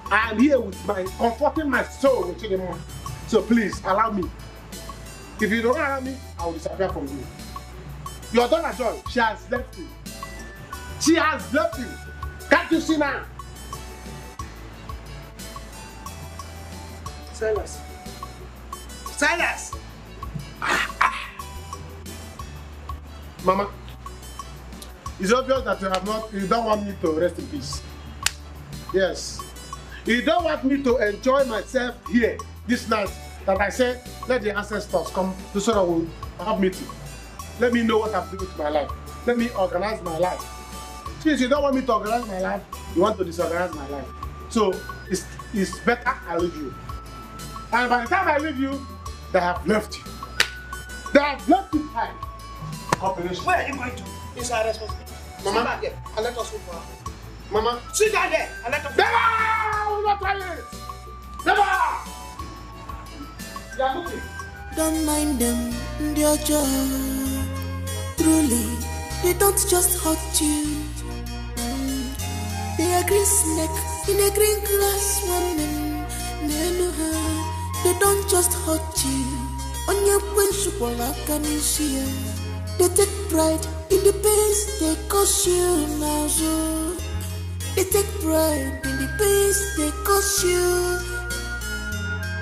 I am here with comforting my soul with you. So please, allow me. If you don't allow me, I will disappear from you. Your daughter Joy, she has left you. She has left you. Can't you see now? Silas. Silas! Mama, it's obvious that you don't want me to rest in peace. Yes. You don't want me to enjoy myself here this night that I said, let the ancestors come to so that we'll have meeting. Let me know what I'm doing to my life. Let me organize my life. Since you don't want me to organize my life, you want to disorganize my life. So it's better I leave you. And by the time I leave you, they have left you. They have left you behind. Where are you going to? It's our responsibility. Mama, sit back there and let us wait for her. Mama, sit down there and let us. Never! I will not try it! Never! You are moving. Don't mind them, they're just truly, they don't just hurt you. They are green snake in a green glass woman. They know her, they don't just hurt you. On your principle, like an issue. They take pride in the pains they cause you now. So they take pride in the pains they cause you.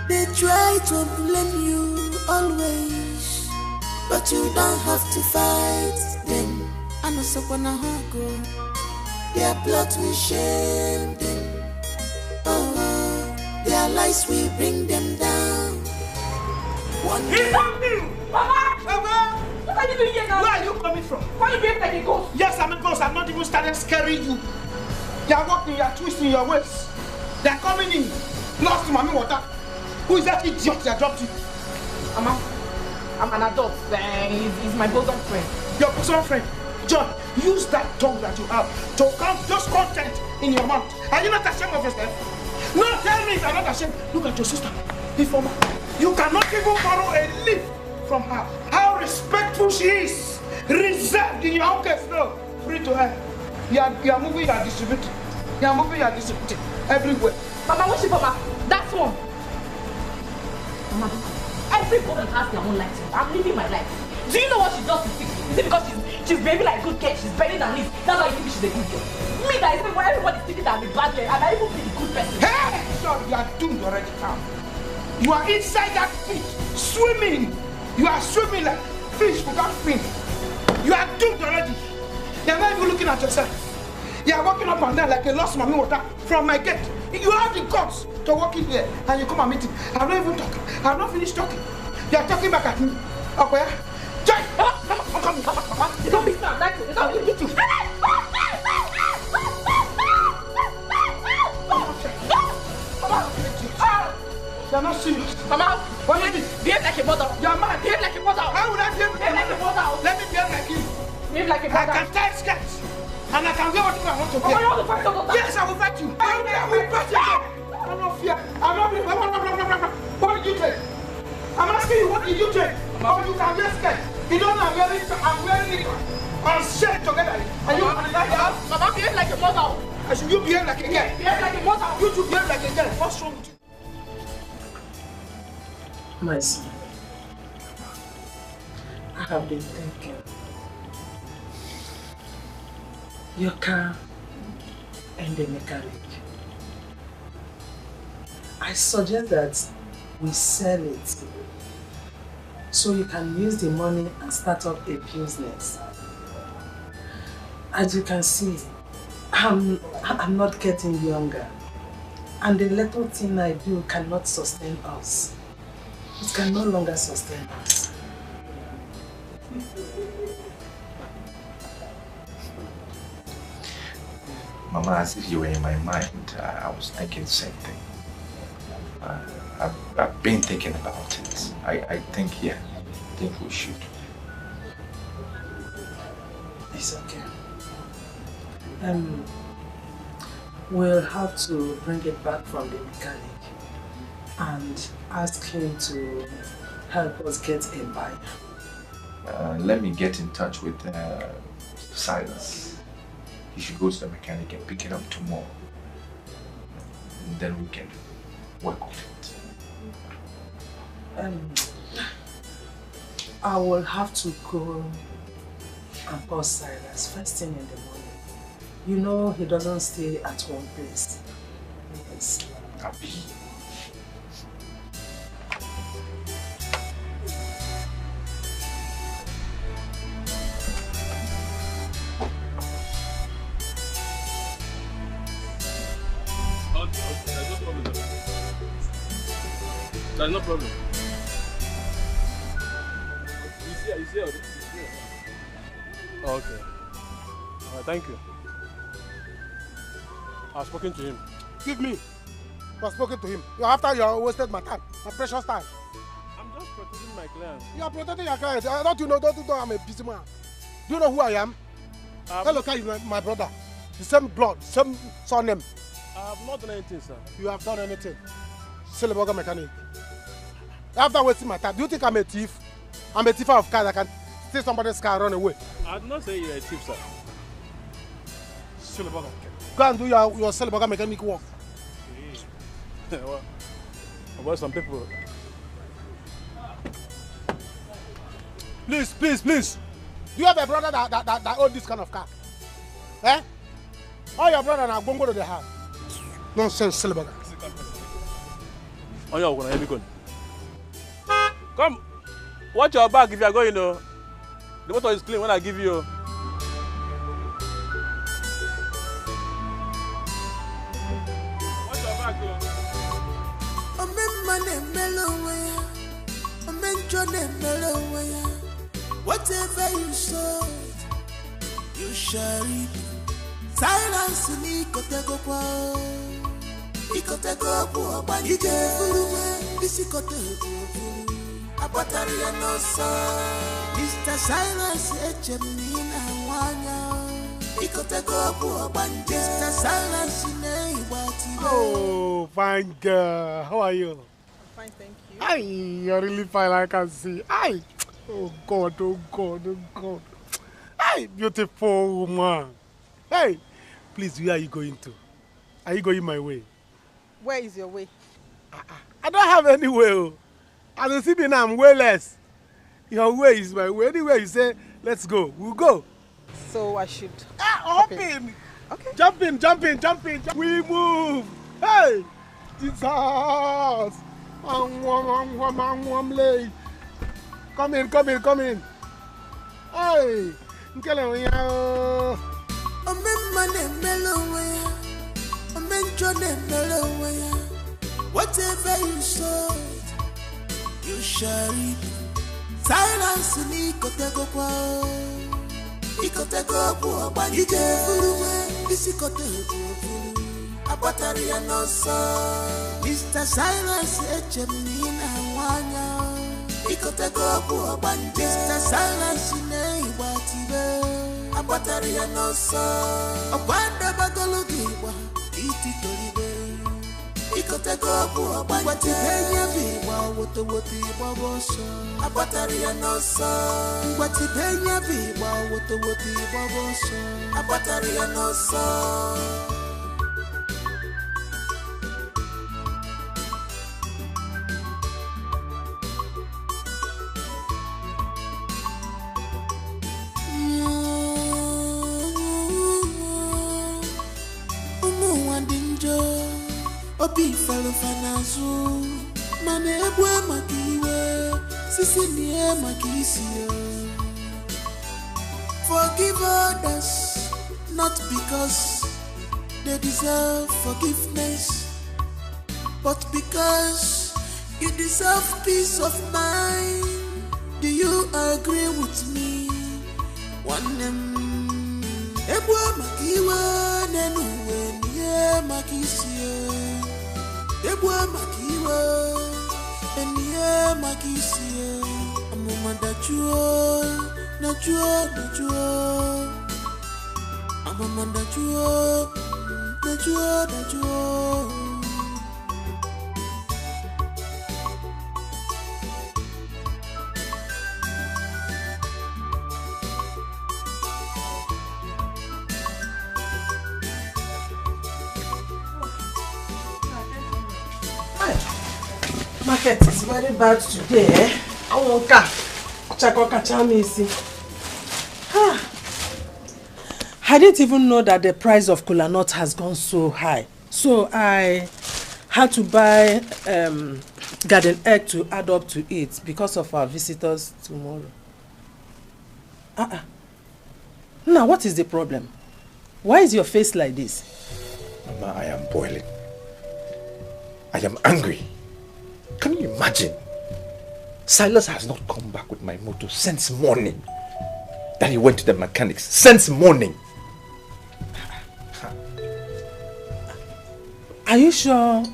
They try to blame you always, but you don't have to fight them. I know so when I go, their blood will shame them. Oh, their lies will bring them down. One day. Mama! What are you doing here now? Where are you coming from? Why are you behaving like a ghost? Yes, I'm a ghost. I'm not even started scaring you. You are walking, you are twisting your waist. They are coming in. Lost to mommy water. Who is that idiot that dropped you? I'm an adult. He's my bosom friend. Your bosom friend? John, use that tongue that you have to count just content in your mouth. Are you not ashamed of yourself? No, tell me if you're not ashamed. Look at your sister, Ifoma. You cannot even borrow a leaf from her. How respectful she is. Reserved in your own case, no. Free to her. You are moving, you are distributing. You are moving, you are distributing. Everywhere. Mama, what's Mama? That's one. Mama, everybody has their own life. I'm living my life. Do you know what she does to fix me? Is it because she's behaving like a good girl? She's better than me. That's why you think she's a good girl. Me, that is when everybody's thinking that I'm a bad girl, and I even be a good person. Hey! Sure, you are doomed already now. You are inside that pit, swimming. You are swimming like fish without fin. You are doomed already. You are not even looking at yourself. You are walking up and down like a lost mommy water from my gate. You have the guts to walk in here and you come and meet him. I'm not even talking. I'm not finished talking. You are talking back at me. Okay? Joy! I'm coming. Don't be sad. That's it. Don't hit you. You're not serious. Mama, what do you mean? Behave like a mother. You're mad. Behave like a mother. How would I behave like a mother? Let me behave like you. Behave like a mother. I can tie skirts. And I can wear whatever I want to wear. Oh, you want to fight your daughter? Yes, I will fight you. I will fight you. I'm not fear. I'm not. What did you take? I'm asking you, what did you take? Oh, you can wear skirts. You don't know I'm wearing it on shirt together. Are you like that? Mama, behave like a mother. Should you behave like a girl? Behave like a mother. You should behave like a girl. What's wrong with you? My son, I have been thinking. Your car and the mechanic. I suggest that we sell it so you can use the money and start up a business. As you can see, I'm not getting younger, and the little thing I do cannot sustain us. It can no longer sustain us. Mama, as if you were in my mind, I was thinking the same thing. I've been thinking about it. I think we should. It's okay. We'll have to bring it back from the mechanic and ask him to help us get a buyer. Let me get in touch with Silas. He should go to the mechanic and pick it up tomorrow. And then we can work on it. I will have to go and call Silas first thing in the morning. You know he doesn't stay at one place. Yes. Happy. There's no problem. You see. Oh, okay. Thank you. I've spoken to him. Give me. You have spoken to him. After you have wasted my time, my precious time. I'm just protecting my clients. You are protecting your clients. Don't you know I'm a busy man? Do you know who I am? Eloka is my brother. The same blood, same surname. I have not done anything, sir. You have done anything. Silverburger mechanic. After wasting my time, do you think I'm a thief? I'm a thief of cars. I can steal somebody's car and run away. I did not say you're a thief, sir. Silverburger. Go and do your Silverburger mechanic work. Well, some people. Please. Do you have a brother that owns this kind of car? Eh? All your brother now go to the house. Nonsense, Silverburger. Oh, you're going to help me. Come, watch your back if you are going. The water is clean when I give you. Watch your back, whatever you sow, you shall reap. Silence ni kotegopo, ikotegopo banike, isi kotegopo. Abatari no so, Mr. Silas echemina wanya. Oh, fine girl. How are you? Fine, thank you. Aye, you're really fine, I can see. Aye. Oh God, oh God, oh God. Aye, beautiful woman. Hey, please, where are you going to? Are you going my way? Where is your way? I don't have any way. Oh. As you see me now, I'm wayless. Your way is my way. Anywhere you say, let's go, we'll go. So I should... hop in. Okay. Jump in, jump in, jump in. We move. Hey, Jesus. Come in, come in, come in. Hey, whatever you sow, you shall reap. Silence ni kotego kwa, ikotego kwa banike furuwe, isikotego furu. Abatari ya nosa, Mr. Silas echemina wanya, ikotego kwa banike. Mr. Silas ne ibatibe, abatari ya nosa, abanda bagologiwa, iti toribe. Ikotego kwa banike, penya biwa wote wote babosa. Abatari ya nosa, wati penya biwa wote wote babosa. Abatari ya nosa. Obi falo fanazu, mane ebwe makiwe, sisi niye makisiyo. Forgive others, not because they deserve forgiveness, but because you deserve peace of mind. Do you agree with me? One ebwe makiwe, nenuwe niye makisiyo. Ebwa makiwa, eniye makisiye. Amuma dachuo, nachuo, nachuo. Amuma dachuo, nachuo, nachuo. Market is very bad today. I won't I didn't even know that the price of kola nut has gone so high. So I had to buy garden egg to add up to it because of our visitors tomorrow. Now, what is the problem? Why is your face like this? Mama, I am boiling. I am angry. Can you imagine? Silas has not come back with my motor since morning. That he went to the mechanics since morning. Are you sure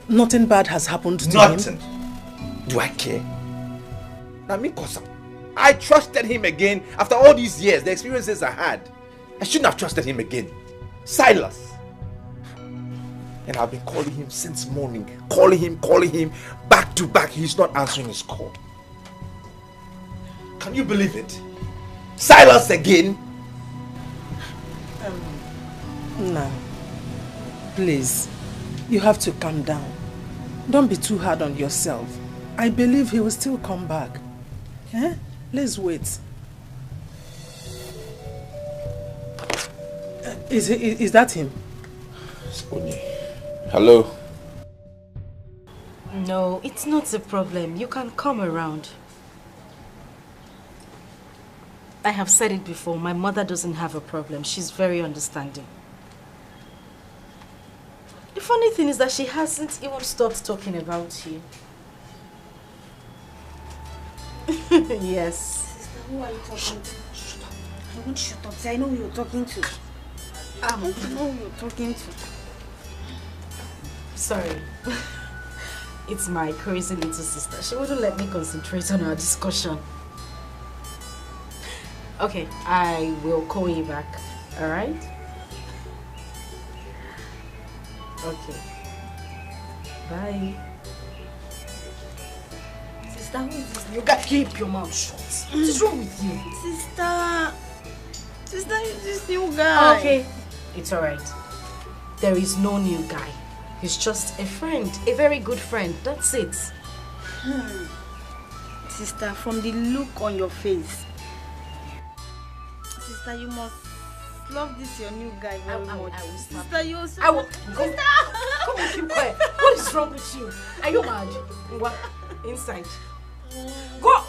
nothing bad has happened to him? Nothing. Do I care? I mean, I trusted him again after all these years, the experiences I had. I shouldn't have trusted him again. Silas. And I've been calling him since morning. Calling him, back to back. He's not answering his call. Can you believe it? Silas again? No. Please. You have to calm down. Don't be too hard on yourself. I believe he will still come back. Eh? Let's wait. Is that him? Spoonie. Hello? No, it's not a problem. You can come around. I have said it before, my mother doesn't have a problem. She's very understanding. The funny thing is that she hasn't even stopped talking about you. Yes. Sister, who are you talking to? I want you to shut up. I know who you're talking to. I know who you're talking to. Sorry. It's my crazy little sister. She wouldn't let me concentrate on our discussion. Okay, I will call you back. Alright? Okay. Bye. Sister, who is this? You gotta keep your mouth shut. What is wrong with you? Sister, who's this new guy? Okay. It's alright. There is no new guy. He's just a friend. A very good friend. That's it. Sister, from the look on your face, sister, you must love this your new guy very much. Sister, you're so... Sister! Come on, keep quiet. What is wrong with you? Are you mad? What? Inside. Go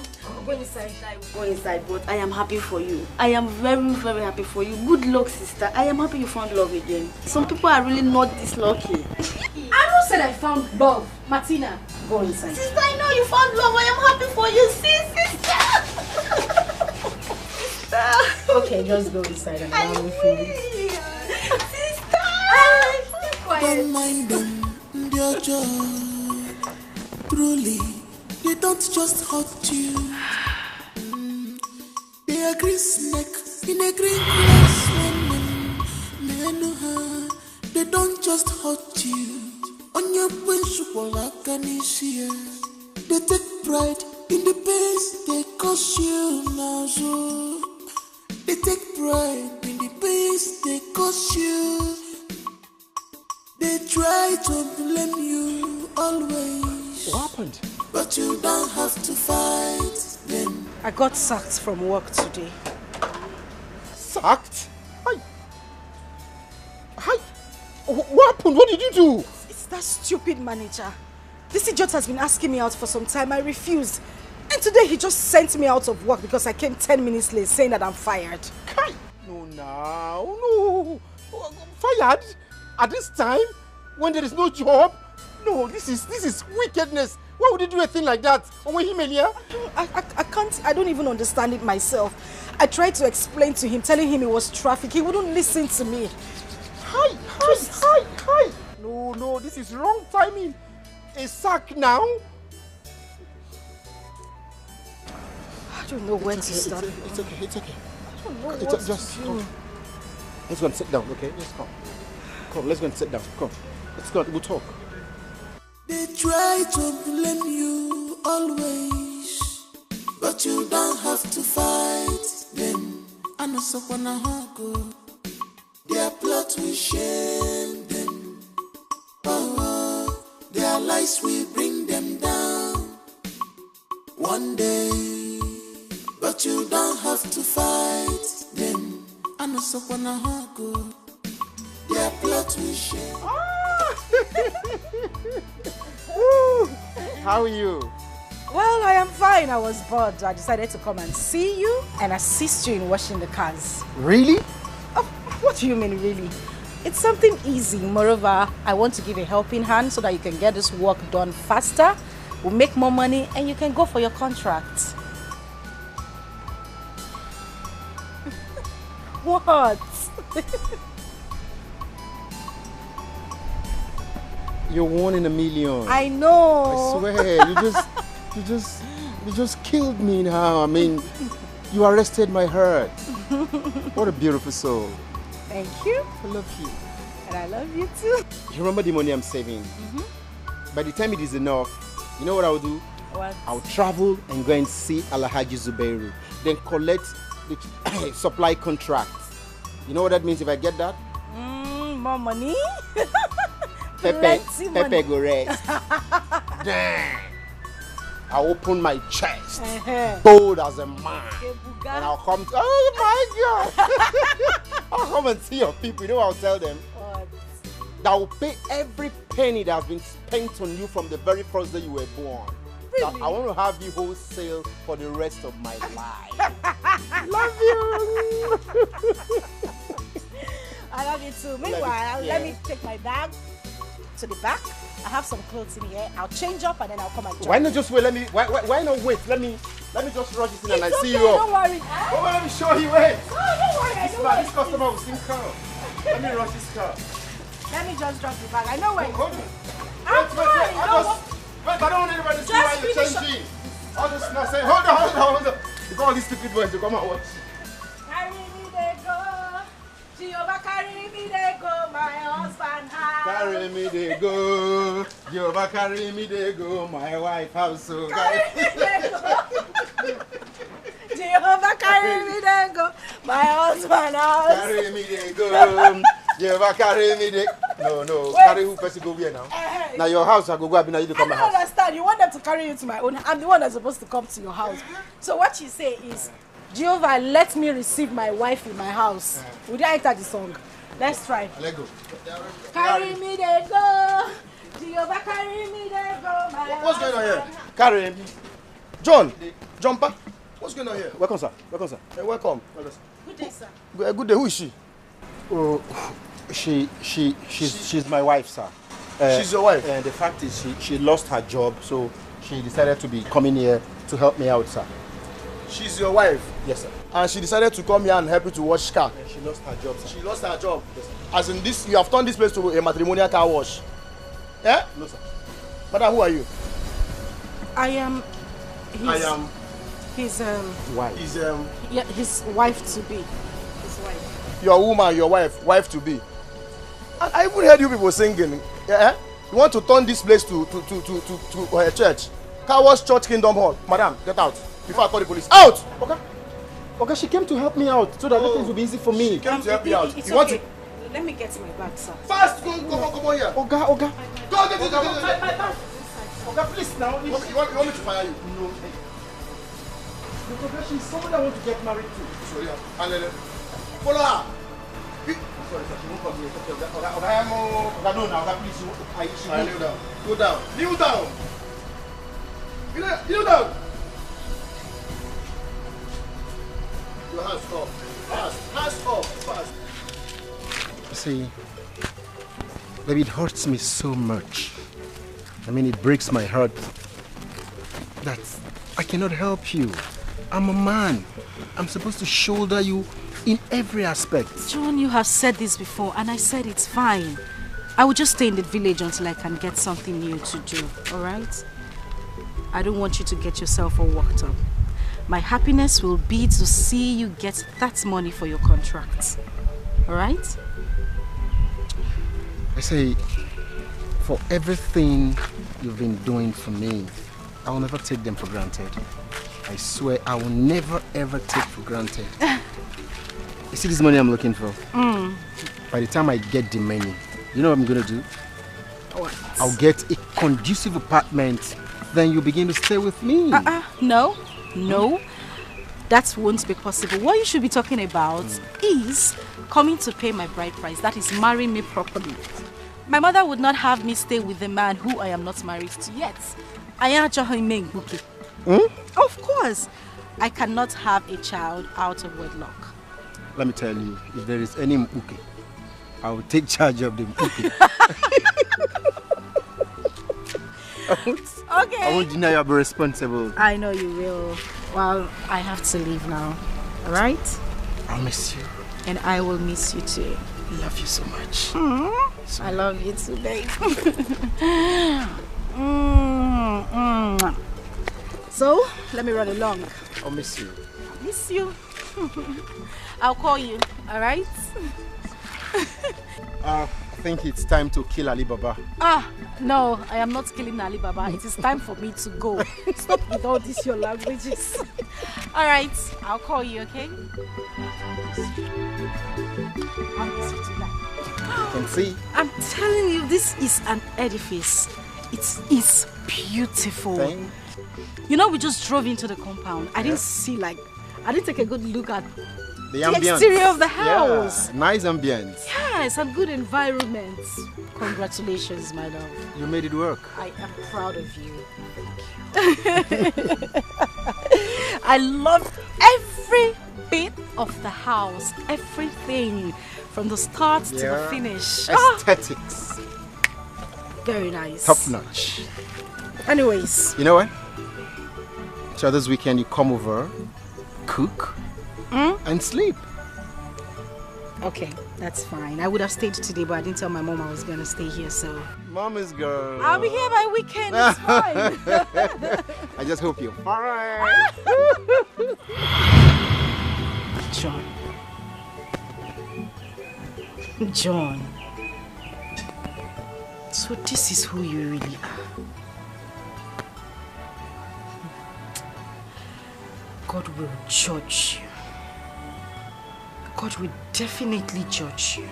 inside. Go inside, but I am happy for you. I am very, very happy for you. Good luck, sister. I am happy you found love again. Some people are really not this lucky. I not said I found love. Martina, go inside. Sister, I know you found love. I am happy for you. See, sister. Okay, just go inside and allow me feel. Sister! Don't mind them, they're just truly, they don't just hurt you. They are green snake in a green grass woman. They don't just hurt you. On your principle, like an issue. They take pride in the pains they cause you now. So they take pride in the pains they cause you. They try to blame you always. What happened? But you don't have to fight them. I got sacked from work today. Sacked? Hi. What happened? What did you do? It's that stupid manager. This idiot has been asking me out for some time. I refused. And today he just sent me out of work because I came 10 minutes late saying that I'm fired. No. Fired? At this time? When there is no job? No, this is wickedness. Why would you do a thing like that? I don't even understand it myself. I tried to explain to him, telling him it was traffic. He wouldn't listen to me. Hi. No, this is wrong timing. A sack now? I don't know when to start. It's okay. I don't know what to do. Let's go and sit down, okay? Just come. Come, let's go and sit down. Come. Let's go, we'll talk. They try to blame you always, but you don't have to fight them. I know someone go. Their plot will shame them. Their lies will bring them down one day, but you don't have to fight them. I know someone go. Their plot will shame. How are you? Well, I am fine. I was bored. I decided to come and see you and assist you in washing the cars. Really? Oh, what do you mean, really? It's something easy. Moreover, I want to give a helping hand so that you can get this work done faster. We'll make more money and you can go for your contract. What? You're 1 in a million. I know. I swear, you just killed me now. I mean, you arrested my heart. What a beautiful soul. Thank you. I love you. And I love you too. You remember the money I'm saving? By the time it is enough, you know what I'll do? What? I'll travel and go and see Alhaji Zubairu. Then collect the supply contract. You know what that means if I get that? More money? Pepe go rest. Damn. I open my chest, bold as a man, and I'll come to, oh my God. I'll come and see your people. You know what I'll tell them? What? That will pay every penny that has been spent on you from the very first day you were born. Really? I want to have you wholesale for the rest of my life. Love you. I love you too. Meanwhile, let me take my bag to the back. I have some clothes in here. I'll change up and then I'll come and join. Why not just wait? Why not wait? Let me just rush it in and I see you up. Don't worry. Oh, let me show you wait. Oh, don't worry. This customer will soon come. Let me rush this car. Let me just drop the bag. I know where. Hold on. I'm fine. Wait, I don't want anybody to see why you're changing. I'll just not say, hold on. If all these stupid boys to come and watch. Carry me, they go. carry me, they go, my husband house. Carry me, they go. Jehovah, carry me, they go. My wife house. So carry me, they go. Jehovah, carry me, they go. My husband house. Carry me, they go. Jehovah, carry me, they No. Wait. Carry who person go here now? Now your house, I go. I need to come I my don't house. understand. You want them to carry you to my own. I'm the one that's supposed to come to your house. So what you say is, Jehovah, let me receive my wife in my house. Would you enter the song? Let's try. Let go. Carry me, they go. Jehovah, carry me, they go. My What's going on here? Carry me. John, Jumper. What's going on here? Welcome, sir. Welcome, sir. Welcome. Good day, sir. Good day. Who is she? Oh, she's my wife, sir. She's your wife? And the fact is, she lost her job, so she decided to be coming here to help me out, sir. She's your wife? Yes, sir. And she decided to come here and help you to wash car? Yeah, she lost her job, sir. She lost her job? Yes, sir. As in this, you have turned this place to a matrimonial car wash? Yeah? No, sir. Madam, who are you? I am his wife. His wife to be. His wife. Your woman, your wife to be. And I even heard you people singing. Yeah? You want to turn this place to a church? Car wash Church Kingdom Hall. Madam, get out. Before I call the police. Out! Okay, she came to help me out so that things will be easy for me. She came to help me out. It's You want okay. to... Let me get my bag, sir. Fast! Come on here. Oga. Go get it. My bag. Oga, please now. You want me to fire you? No. Because she's someone I want to get married to. Sorry, follow her. Sorry, sir, she won't come here. Oga, no, now, please. Kneel down. Go down. Kneel down. Kneel down. Your hands up. Hands up. Fast. See, baby, it hurts me so much. I mean, it breaks my heart that I cannot help you. I'm a man. I'm supposed to shoulder you in every aspect. John, you have said this before, and I said it's fine. I will just stay in the village until I can get something new to do, alright? I don't want you to get yourself all worked up. My happiness will be to see you get that money for your contract. Alright? I say, for everything you've been doing for me, I will never take them for granted. I swear I will never ever take for granted. You see this money I'm looking for? By the time I get the money, you know what I'm going to do? What? I'll get a conducive apartment. Then you begin to stay with me. No. That won't be possible. What you should be talking about is coming to pay my bride price. That is marrying me properly. My mother would not have me stay with a man who I am not married to yet. Of course. I cannot have a child out of wedlock. Let me tell you, if there is any mpuke, I will take charge of the mpuke. Okay. I won't deny I'll be responsible. I know you will. Well, I have to leave now. Alright? I'll miss you. And I will miss you too. I love you so much. I love you too, babe. So, let me run along. I'll miss you. I'll miss you. I'll call you, alright? I think it's time to kill Ali Baba. No, I am not killing Ali Baba. It is time for me to go. Stop with all these your languages. Alright, I'll call you, okay? I'll miss you tonight. You can see. I'm telling you, this is an edifice. It is beautiful. Thank You know, we just drove into the compound. I didn't take a good look at the ambience. exterior of the house. Yeah, nice ambience. Yes, and good environment. Congratulations, my love. You made it work. I am proud of you. Thank you. I love every bit of the house. Everything. From the start to the finish. Aesthetics. Very nice. Top notch. Anyways. You know what? So this weekend you come over, cook, and sleep. Okay, that's fine. I would have stayed today, but I didn't tell my mom I was going to stay here, so... Mama's girl. I'll be here by weekend, it's fine. I just hope you're alright. John. John. So this is who you really are. God will judge you. God will definitely judge you.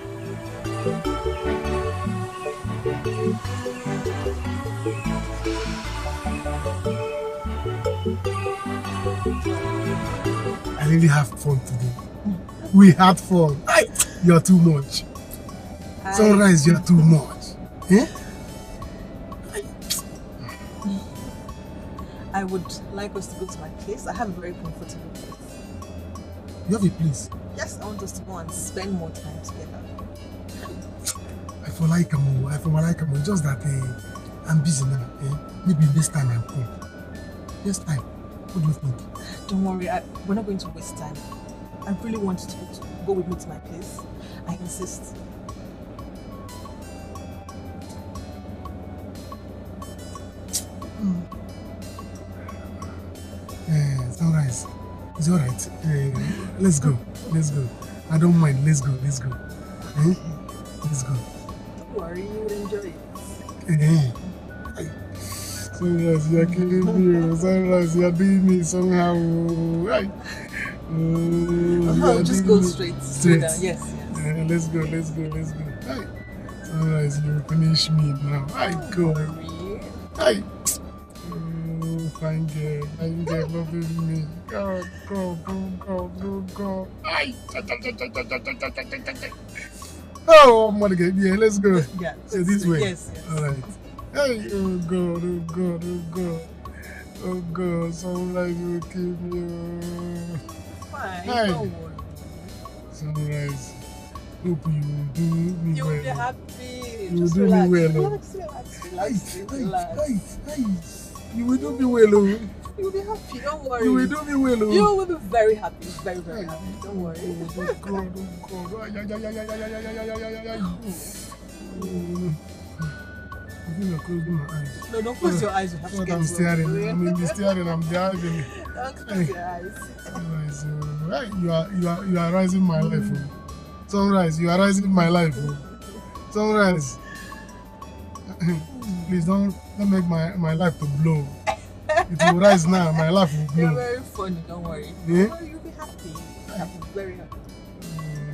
I really have fun today. We had fun. You're too much. Sunrise, you're too much. Eh? I would like us to go to my place. I have a very comfortable place. You have a place? Yes, I want us to go and spend more time together. I feel like I'm just that I'm busy now. Maybe this time I'll come. This time, what do you think? Don't worry, we're not going to waste time. I really want you to go with me to my place. I insist. Sunrise. It's alright. Let's go. I don't mind. Let's go. Let's go. Don't worry, you will enjoy it. Sunrise, you're killing me. Sunrise, you're doing me somehow. Just go straight. Yes. Let's go. Sunrise, you finish me now. Go. Fine girl, loving me. Go. Oh, I'm gonna get let's go. Yeah, this way. Yes. Alright. Hey, oh God, Sunrise will kill me. Fine, Hey. don't worry. Sunrise, hope you will do me You well. will be happy. You will Just do relax. me well. Relax. You will do me well. You will be happy, don't worry. You will do me well. You will be very happy, very happy. Don't worry. Oh God. I think I closed my eyes. No, don't close your eyes. You have to get I'm staring. I'm in the staring. I'm diving. Don't close your eyes. You are rising my life. Sunrise, you are rising my life. Sunrise. Please don't make my life to blow. It will rise now. My life will blow. You're very funny. Don't worry. Yeah? Don't worry, you'll be happy. I'll be very happy.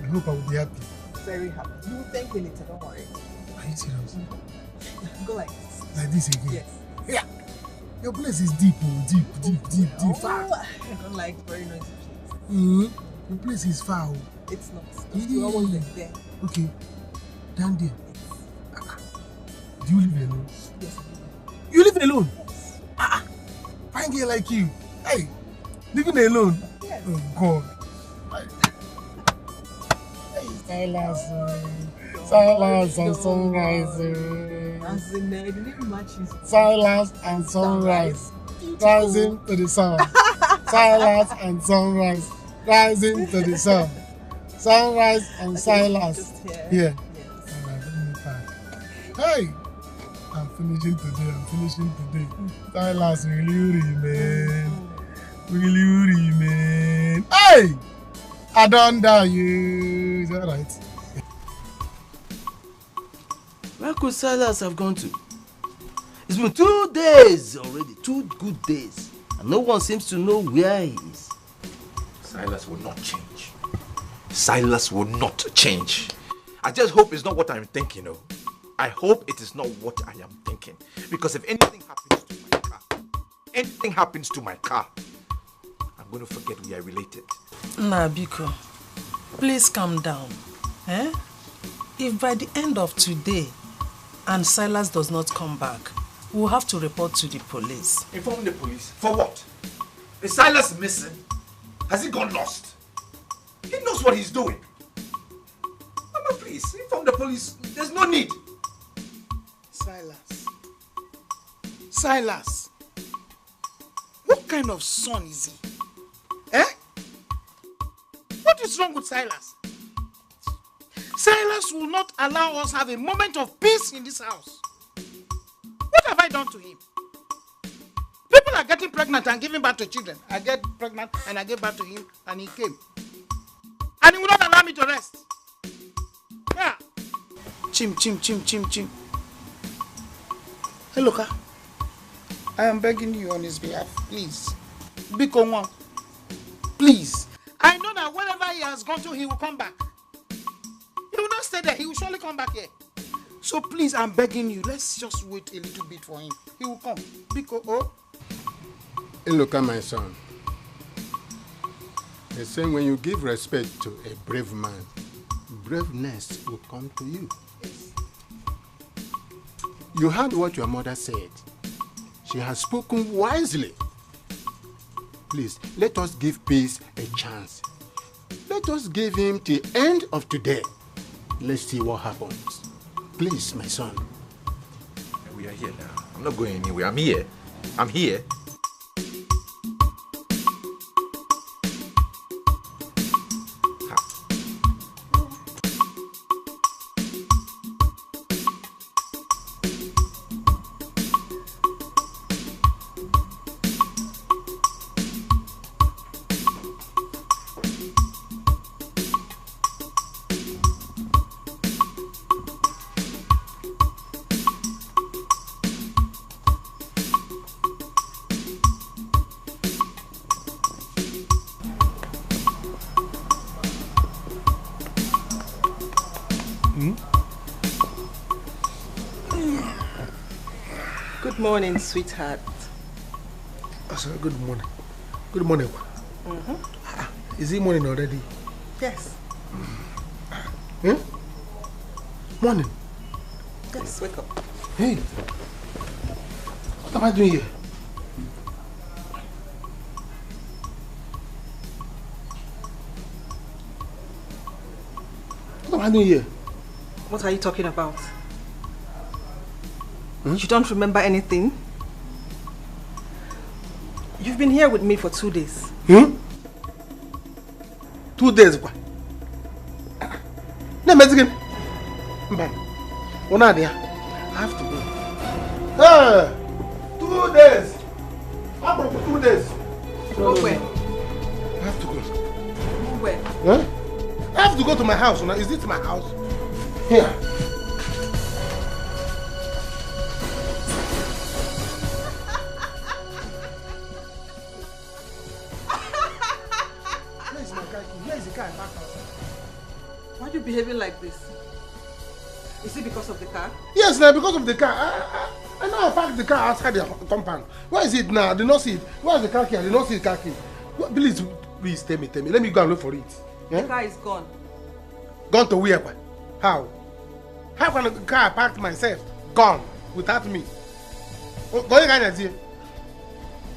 I hope I will be happy. Very happy. You will thank me later. Don't worry. Are you serious? Go like this. Like this again? Yes. Yeah. Your place is deep. Oh, I don't like very noisy places. Your place is far. It's not. You're almost there. Okay. Down there. Do you live alone? Yes. You live alone? Yes. Fine girl like you. Hey, living alone? Yes. Oh God. Hey, Silas and Sunrise. As in, the name matches. Silas and Sunrise. Rising to the sun. Silas and Sunrise. Rising to the sun. Sunrise and Silas. Here. Hey! I'm finishing today. Silas, will you remain? Hey! I don't die you. Is that right? Where could Silas have gone to? It's been 2 days already, 2 good days, and no one seems to know where he is. Silas will not change. Silas will not change. I just hope it's not what I'm thinking of. I hope it is not what I am thinking. Because if anything happens to my car, I'm going to forget we are related. Biko, please calm down. If by the end of today and Silas does not come back, we'll have to report to the police. Inform the police? For what? Is Silas missing? Has he gone lost? He knows what he's doing. Mama, please, inform the police. There's no need. Silas. What kind of son is he? What is wrong with Silas? Silas will not allow us have a moment of peace in this house. What have I done to him? People are getting pregnant and giving birth to children. I get pregnant and I gave birth to him and he came. And he will not allow me to rest. Chim. Hey, look, I am begging you on his behalf, please. Biko Nwa, please. I know that wherever he has gone to, he will come back. He will not stay there. He will surely come back here. So please, I'm begging you. Let's just wait a little bit for him. He will come. Biko, oh. Hey, look at my son. They say when you give respect to a brave man, braveness will come to you. You heard what your mother said. She has spoken wisely. Please, let us give peace a chance. Let us give him the end of today. Let's see what happens. Please, my son. We are here now. I'm not going anywhere. I'm here. I'm here. Good morning, sweetheart. Good morning. Good morning. Is it morning already? Yes. Morning. Yes, wake up. Hey, what am I doing here? What am I doing here? What are you talking about? You don't remember anything? You've been here with me for 2 days. 2 days? No, Mexican. I have to go. Hey! 2 days! I'm for 2 days. Go where? I have to go. Where? Huh? I have to go to my house. Is this my house? Here. Why are you behaving like this? Is it because of the car? Yes, now because of the car. I know I parked the car outside the compound. Where is it now? I did not see it. Where is the car key? I did not see the car key. Please tell me. Let me go and look for it. The car is gone. Gone to where? How? How can the car I parked myself gone without me?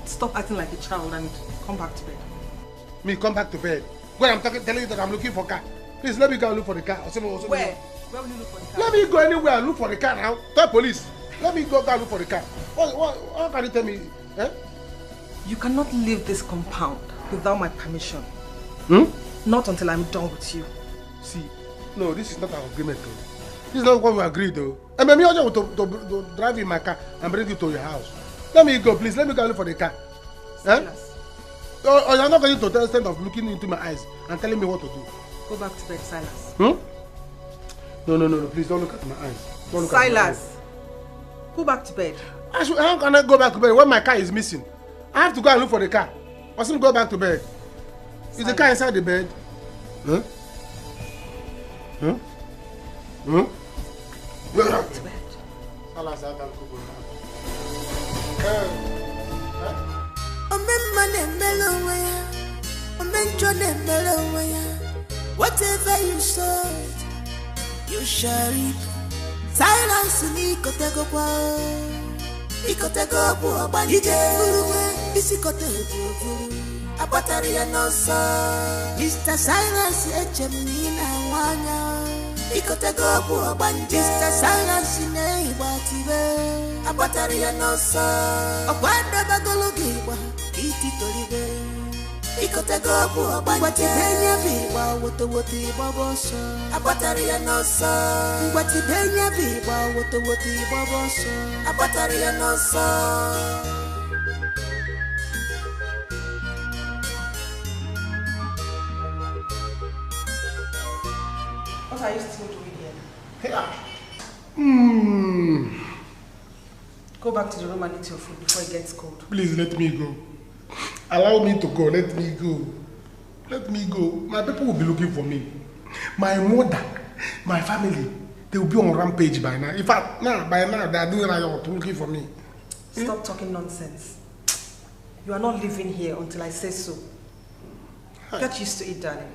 Stop acting like a child and come back to bed. Me come back to bed? When I'm telling you that I'm looking for a car. Please let me go and look for the car. Where? Where will you look for the car? Let me go anywhere and look for the car now. Tell police. Let me go and look for the car. How can you tell me? You cannot leave this compound without my permission. Not until I'm done with you. See, no, this is not our agreement though. This is not what we agreed though. And maybe I want to drive in my car and bring you to your house. Let me go, please. Let me go and look for the car. Silas. Or you're not going to the extent of looking into my eyes and telling me what to do. Go back to bed, Silas. No, please don't look at my eyes. Don't look Silas, at my eyes. Go back to bed. How can I go back to bed when my car is missing? I have to go and look for the car. I still go back to bed. Silas. Is the car inside the bed? Go back to bed. Silas, I can't go back. Whatever you sow, you shall reap. Silence me, ikotego kwa banije. Isikotego abatari ya nosa. Mr. Silence echemina wanya. Ikotego kwa banije. Mr. Silence ne ibatibe. Abatari ya nosa. Okwanda bagologiwa iti tolibe. Ikotego kwa banije. Benya biwa woto iboboso. Abatari ya nosa. Wati benya biwa woto iboboso. Abatari ya nosa. What are you still doing here? Yeah. Go back to the room and eat your food before it gets cold. Please let me go. Allow me to go. Let me go. Let me go. My people will be looking for me. My mother, my family, they will be on rampage by now. In fact, by now they are doing riot looking for me. Stop talking nonsense. You are not living here until I say so. Get used to it, darling.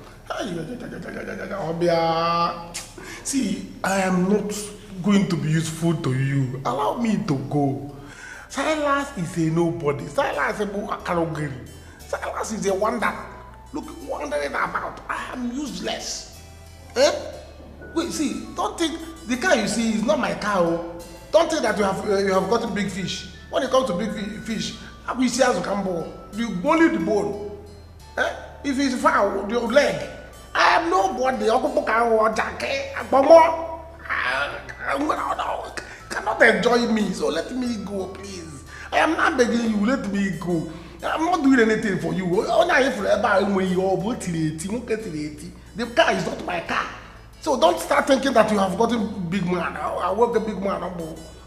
See, I am not going to be useful to you. Allow me to go. Silas is a nobody. Silas is a category. Silas is a wonder. Look, wondering about. I am useless. Eh? Wait, see, don't think the car you see is not my car. Oh. Don't think that you have gotten big fish. When it comes to big fish, we see as a cambo. You only the bone. Eh? If it's foul, your leg. I am nobody. Cannot enjoy me, so let me go, please. I am not begging you, let me go. I'm not doing anything for you. The car is not my car. So don't start thinking that you have gotten big man. I work a big man.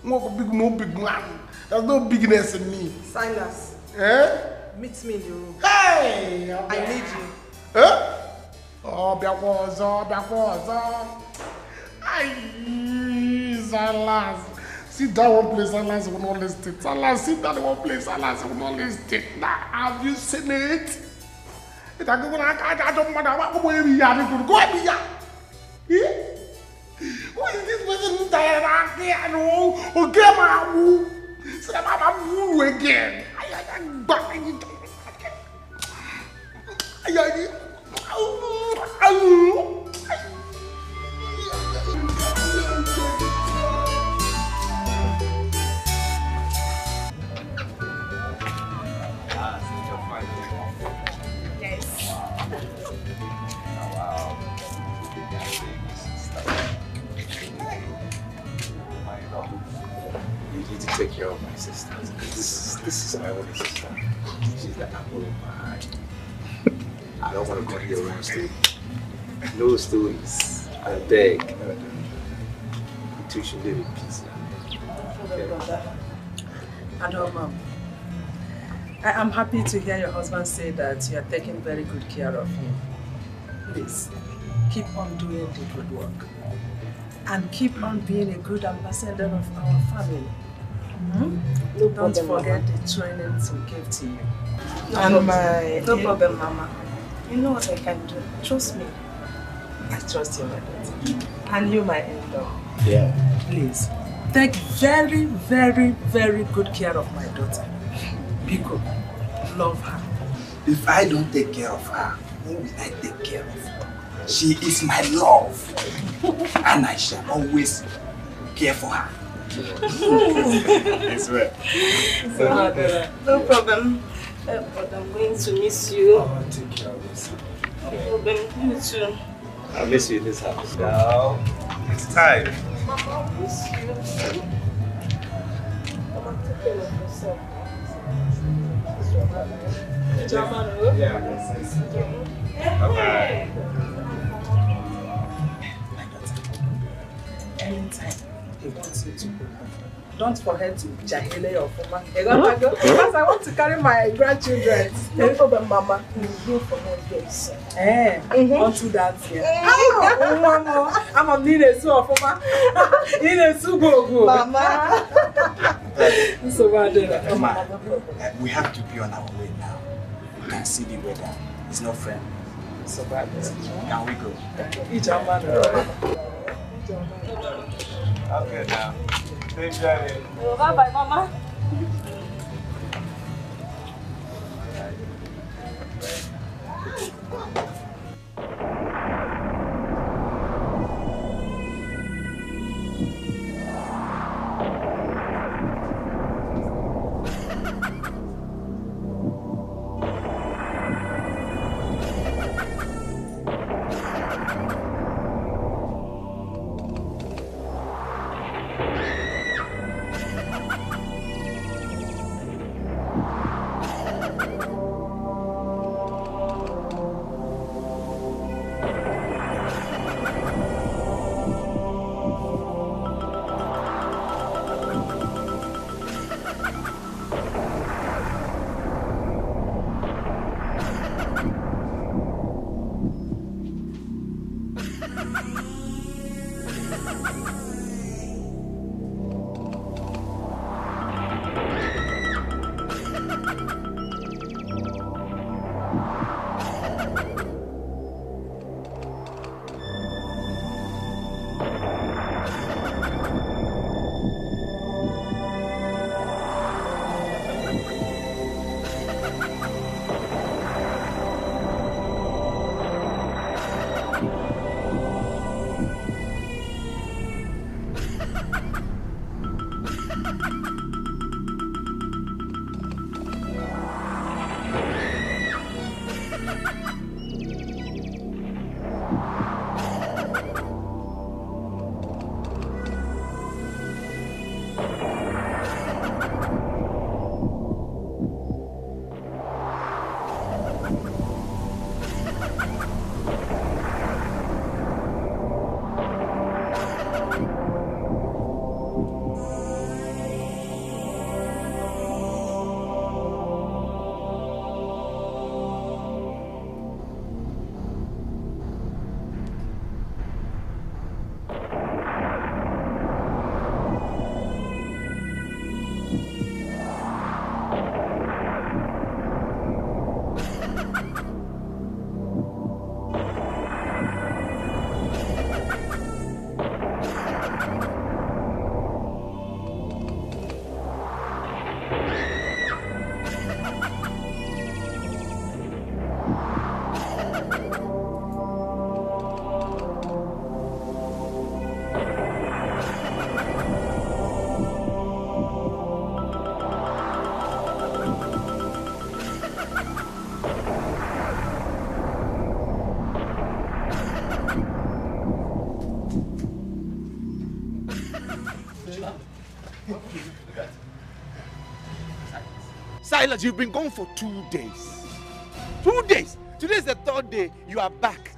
No big man. There's no bigness in me. Silas. Eh? Meet me in the room. Hey! I need you. Eh? Oh, backwards. Aye, Silas. Sit down one place, Silas will not listen. Silas, sit down one place, Silas will not listen. Now, have you seen it? I don't matter. Go and be here. Who is this person that I know? Get my woo. So I'm woo again. You need to take care of my sister. This is my only sister. She's the apple of my eye. I don't want to go here around story. No stories. I beg. You two should live in peace now. Okay. Adoma, I am happy to hear your husband say that you are taking very good care of him. Please, keep on doing the good work. And keep on being a good ambassador of our family. Don't forget the trainings we gave to you. No problem, Mama. You know what I can do. Trust me. I trust you, my daughter. And you, my in-law. Yeah. Please, take very, very, very good care of my daughter. Be good. Love her. If I don't take care of her, who will I take care of? She is my love. And I shall always care for her. It's right. No problem. But I'm going to miss you. Oh, take care of yourself. No problem. You too. I'll miss you in this house. Now, it's time. Mama, I'll miss you. Mama, take care of yourself. Yeah. Bye-bye. Anytime he wants you to go. Don't forget to jahile your former. Because I want to carry my grandchildren. No problem, Mama. We'll go for her days. Onto that, yeah. Mama, I'm a minute so former. Go. Mama. So bad. Mama, we have to be on our way now. You can see the weather. It's not friendly. So bad. Can we go? Each man. Okay now. Stay journey. Bye-bye, Mama. Silas, you've been gone for 2 days. 2 days. Today is the 3rd day you are back.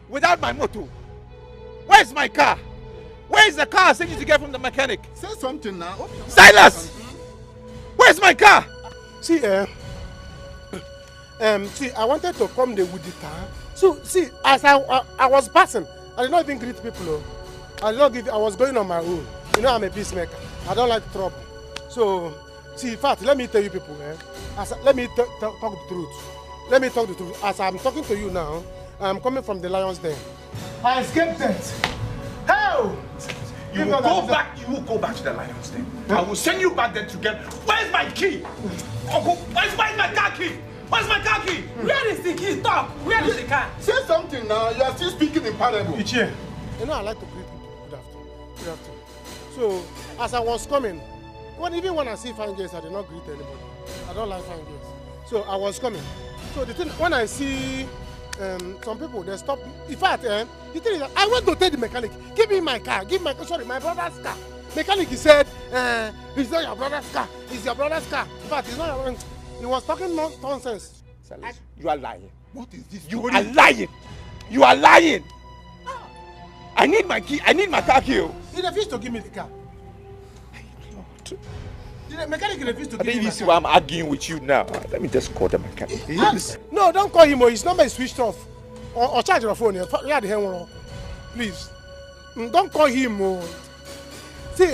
Without my motor. Where's my car? Where is the car I sent you to get from the mechanic? Say something now. Silas! Where's my car? See, see, I wanted to come there with the car. So, see, as I was passing, I did not even greet people. I was going on my own. You know, I'm a peacemaker. I don't like trouble. So, see, in fact, let me tell you people, let me talk the truth. Let me talk the truth. As I'm talking to you now, I'm coming from the lion's den. I escaped death. How? You will go back. You will go back to the lion's den. I will send you back there to get. Where's my key? Uncle, where's my car key? Where's my car key? Where is the key? Talk. Where is the car? Say something now. You are still speaking in parable. Ichie, you know I like to greet people. Good afternoon. Good afternoon. So, as I was coming, even when I see fine girls, I do not greet anybody. I don't like fine girls. So I was coming. So the thing, when I see some people, they stop. In fact, the thing is that I went to tell the mechanic, give me my car, my brother's car. Mechanic, he said, it's not your brother's car, it's your brother's car. In fact, it's not your brother's. He was talking nonsense. You are lying. What is this? You are lying. You are lying. I need my key. I need my car key. He refused to give me the car. The mechanic refused to give me the car. I think you see why I'm arguing with you now. Let me just call the mechanic. No, don't call him. His number is switched off. Or charge your phone. Please. Don't call him. See,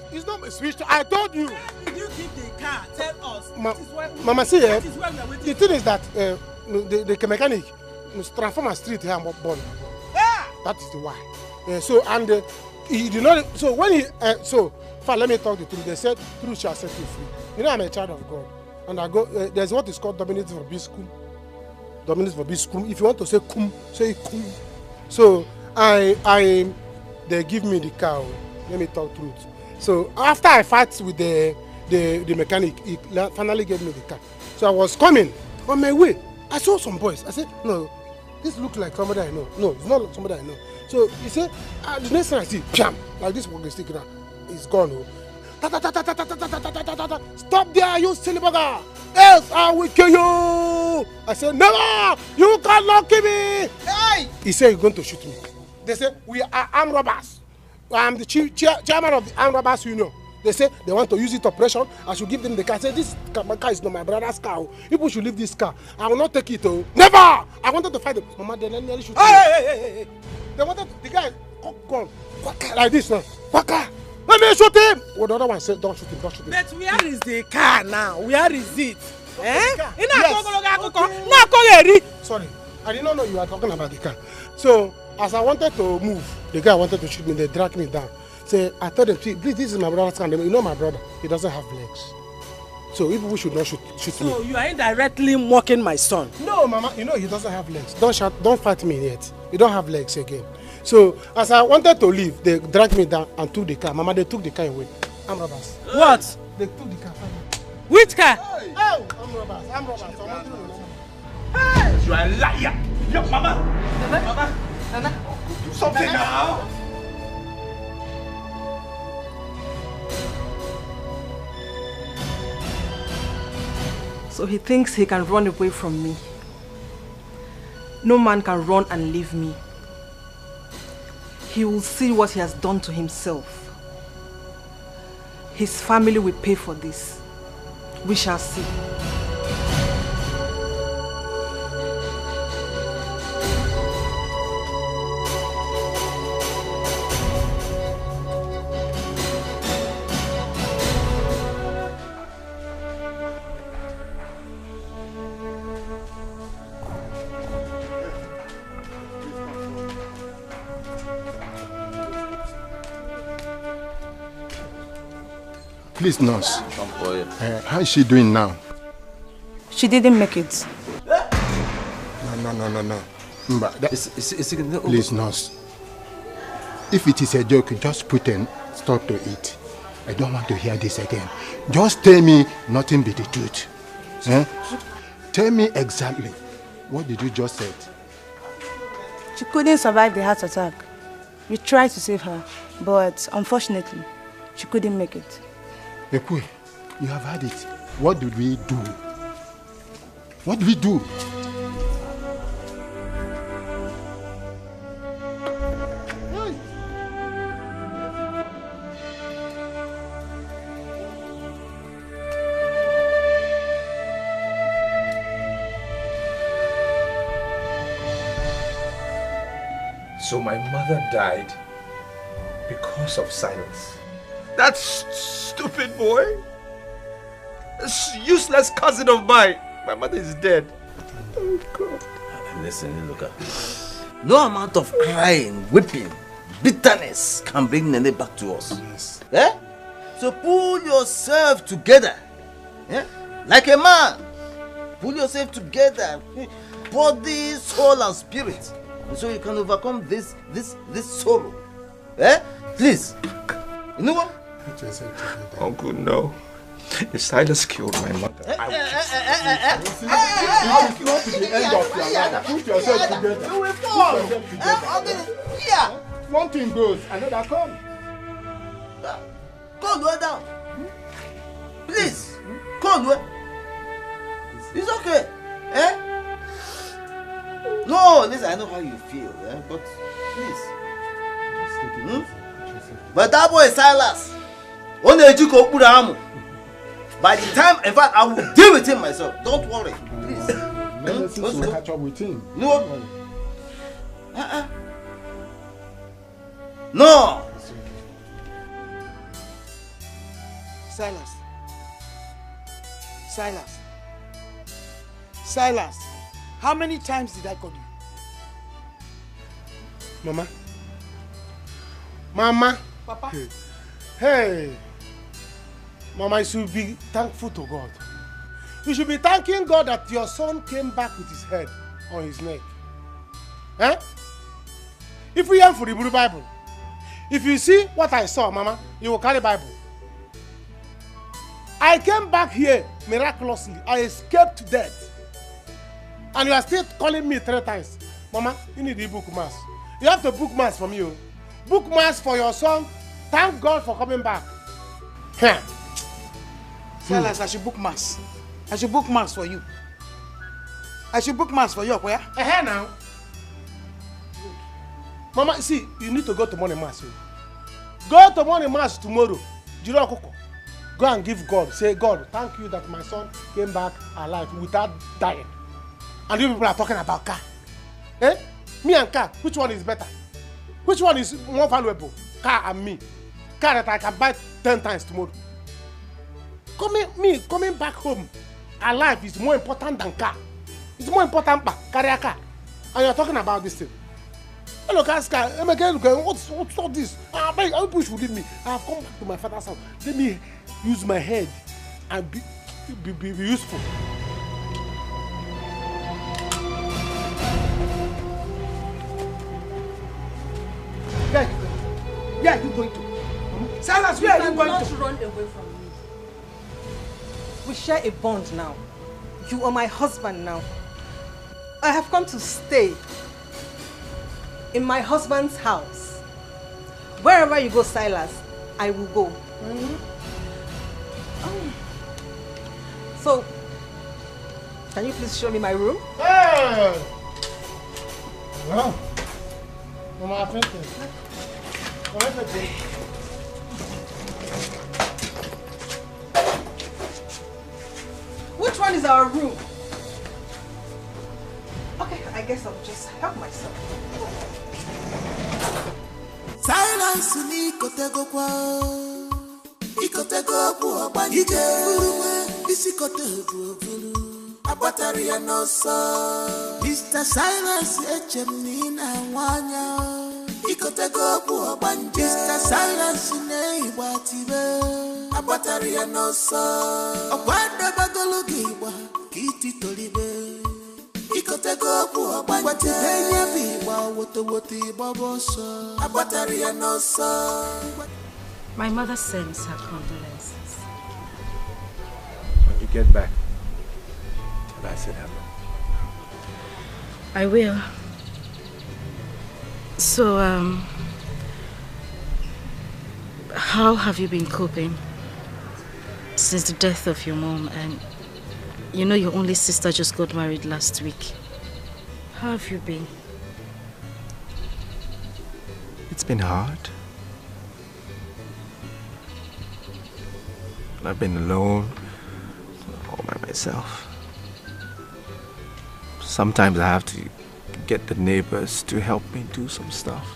his number is switched off. I told you. Did you keep the car? Tell us. Mama, see, the thing is that the mechanic transform a street here and born. That is the why. So, and he did not. So, when he. Let me talk the truth. They said, truth shall set you free. You know, I'm a child of God. And I go, there's what is called dominance for biscum. Dominance for biscum. If you want to say cum, say cum. So, they give me the car. Let me talk truth. So, after I fight with the mechanic, he finally gave me the car. So, I was coming on my way. I saw some boys. I said, no, this looks like somebody I know. No, it's not like somebody I know. So, he said, the next time I see, bam, like this walking stick now. It's gone. Stop there, you silly bugger! Else I will kill you! I said, never! You cannot kill me! Hey! He said, you're going to shoot me. They said, we are armed robbers. I'm the chairman of the armed robbers union. They say they want to use it operation. I should give them the car. I said, this car is not my brother's car. People should leave this car. I will not take it. Never! I wanted to fight them. Mama, they nearly shoot me. Hey! They wanted the guy gone like this now. Let me shoot him! Well, the other one said, don't shoot him, don't shoot him. But where is the car now? Where is it? Sorry, I did not know you were talking about the car. So, as I wanted to move, the guy wanted to shoot me, they dragged me down. Say, I told them, please, this is my brother's car. You know my brother, he doesn't have legs. So, people should not shoot me. So, you are indirectly mocking my son? No, Mama, you know he doesn't have legs. Don't fight me yet. You don't have legs again. So, as I wanted to leave, they dragged me down and took the car. Mama, they took the car away. I'm robbers. What? They took the car. Which car? Hey! Oh, I'm robbers. Hey! You are a liar. Yo, Mama. Nana. Do something now. So he thinks he can run away from me. No man can run and leave me. He will see what he has done to himself. His family will pay for this. We shall see. Please, nurse. How is she doing now? She didn't make it. No. Please, nurse. If it is a joke, just put a stop to it. I don't want to hear this again. Just tell me nothing but the truth. Tell me exactly. What did you just say? She couldn't survive the heart attack. We tried to save her. But unfortunately, she couldn't make it. Ekwe, you have had it. What did we do? What did we do? So my mother died because of Silas. That stupid boy. This useless cousin of mine. My mother is dead. Oh God. Listen, look at no amount of crying, whipping, bitterness can bring Nene back to us. Yes. Eh? So pull yourself together. Eh? Like a man. Pull yourself together. Body, soul and spirit. So you can overcome this sorrow. Eh? Please. You know what? Uncle, no. If Silas killed my mother, I will It's not to the end of your life. Put yourself together. You will fall. Yeah. One thing goes, another comes. Call Noah down. Please. Call Noah. It's okay. Eh? No, listen, I know how you feel, but please. But that boy Silas, by the time, in fact, I will deal with him myself. Don't worry, please. Let's catch up with him. No. No. Silas. Silas. Silas. How many times did I call you? Mama. Mama. Papa. Hey. Mama, you should be thankful to God. You should be thanking God that your son came back with his head on his neck. Eh? If we have for the Bible, if you see what I saw, Mama, you will carry Bible. I came back here miraculously. I escaped death. And you are still calling me 3 times. Mama, you need the book mass. You have to book mass for me. Book mass for your son. Thank God for coming back. Here. Silas, I should book mass. I should book mass for you. I should book mass for you. Where? Here now. Mama, see, you need to go to morning mass. Go to morning mass tomorrow. Go and give God. Say, God, thank you that my son came back alive without dying. And you people are talking about car. Eh? Me and car, which one is better? Which one is more valuable? Car and me. Car that I can buy 10 times tomorrow. Coming back home alive is more important than car. It's more important than carry a car. And you're talking about this thing. Hello, car. What's all this? I wish you leave me. I have come back to my father's house. Let me use my head and be useful. Where are you going to? Silas, where are you going to? Run away from me. We share a bond now. You are my husband now. I have come to stay in my husband's house. Wherever you go, Silas, I will go. So, can you please show me my room? Hey! Wow. Mama, thank you. Which one is our room? Okay, I guess I'll just help myself. Silence ni kotego kwa ikotego kwa banije uruwe isikotego abatari ya nosa Mr. Silence echemni na wanya ikotego kwa banije Mr. Silence ne ibatibe abatari ya nosa akwanda bagologi wa kiti tolibe ikotego kwa banije benya biwa woto babosa abatari ya nosa. My mother sends her condolences. When you get back, tell her I said hello. I will. So, How have you been coping since the death of your mom? And you know your only sister just got married last week. How have you been? It's been hard. I've been alone, all by myself. Sometimes I have to get the neighbors to help me do some stuff.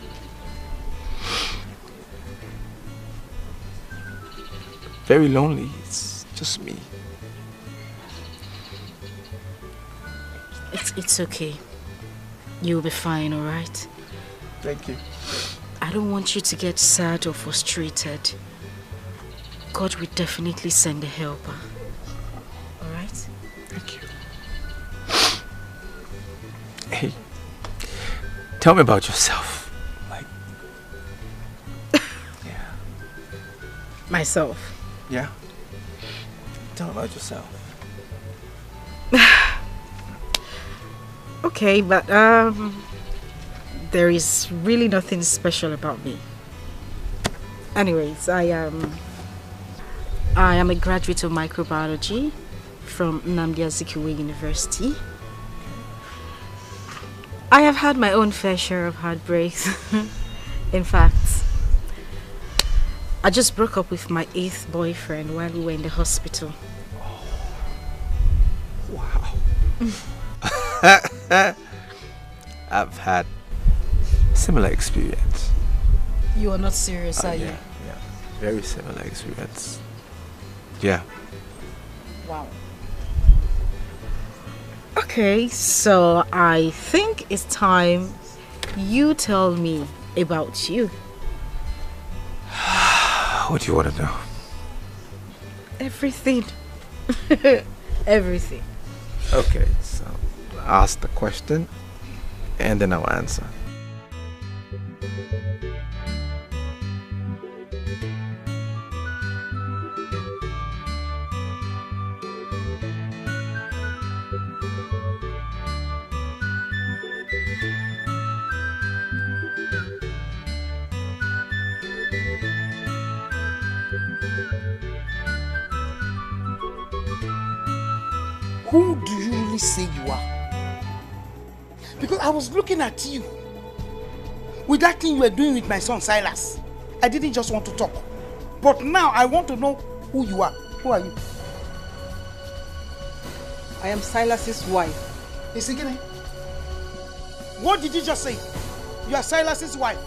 Very lonely, it's just me. It's okay. You'll be fine, alright? Thank you. I don't want you to get sad or frustrated. God will definitely send a helper. Alright? Thank you. Hey, tell me about yourself. Myself? Yeah. Tell me about yourself. Okay, but there is really nothing special about me. Anyways, I am a graduate of microbiology from Wazico University. I have had my own fair share of heartbreaks. In fact, I just broke up with my 8th boyfriend while we were in the hospital. Wow. I've had similar experience. You are not serious, are you? Yeah. Very similar experience. Yeah. Wow. Okay, so I think it's time you tell me about you. What do you want to know? Everything. Everything. Okay, so ask the question and then I'll answer. Who do you really say you are? Because I was looking at you with that thing you were doing with my son Silas. I didn't just want to talk. But now I want to know who you are. Who are you? I am Silas's wife. Isigine, what did you just say? You are Silas's wife.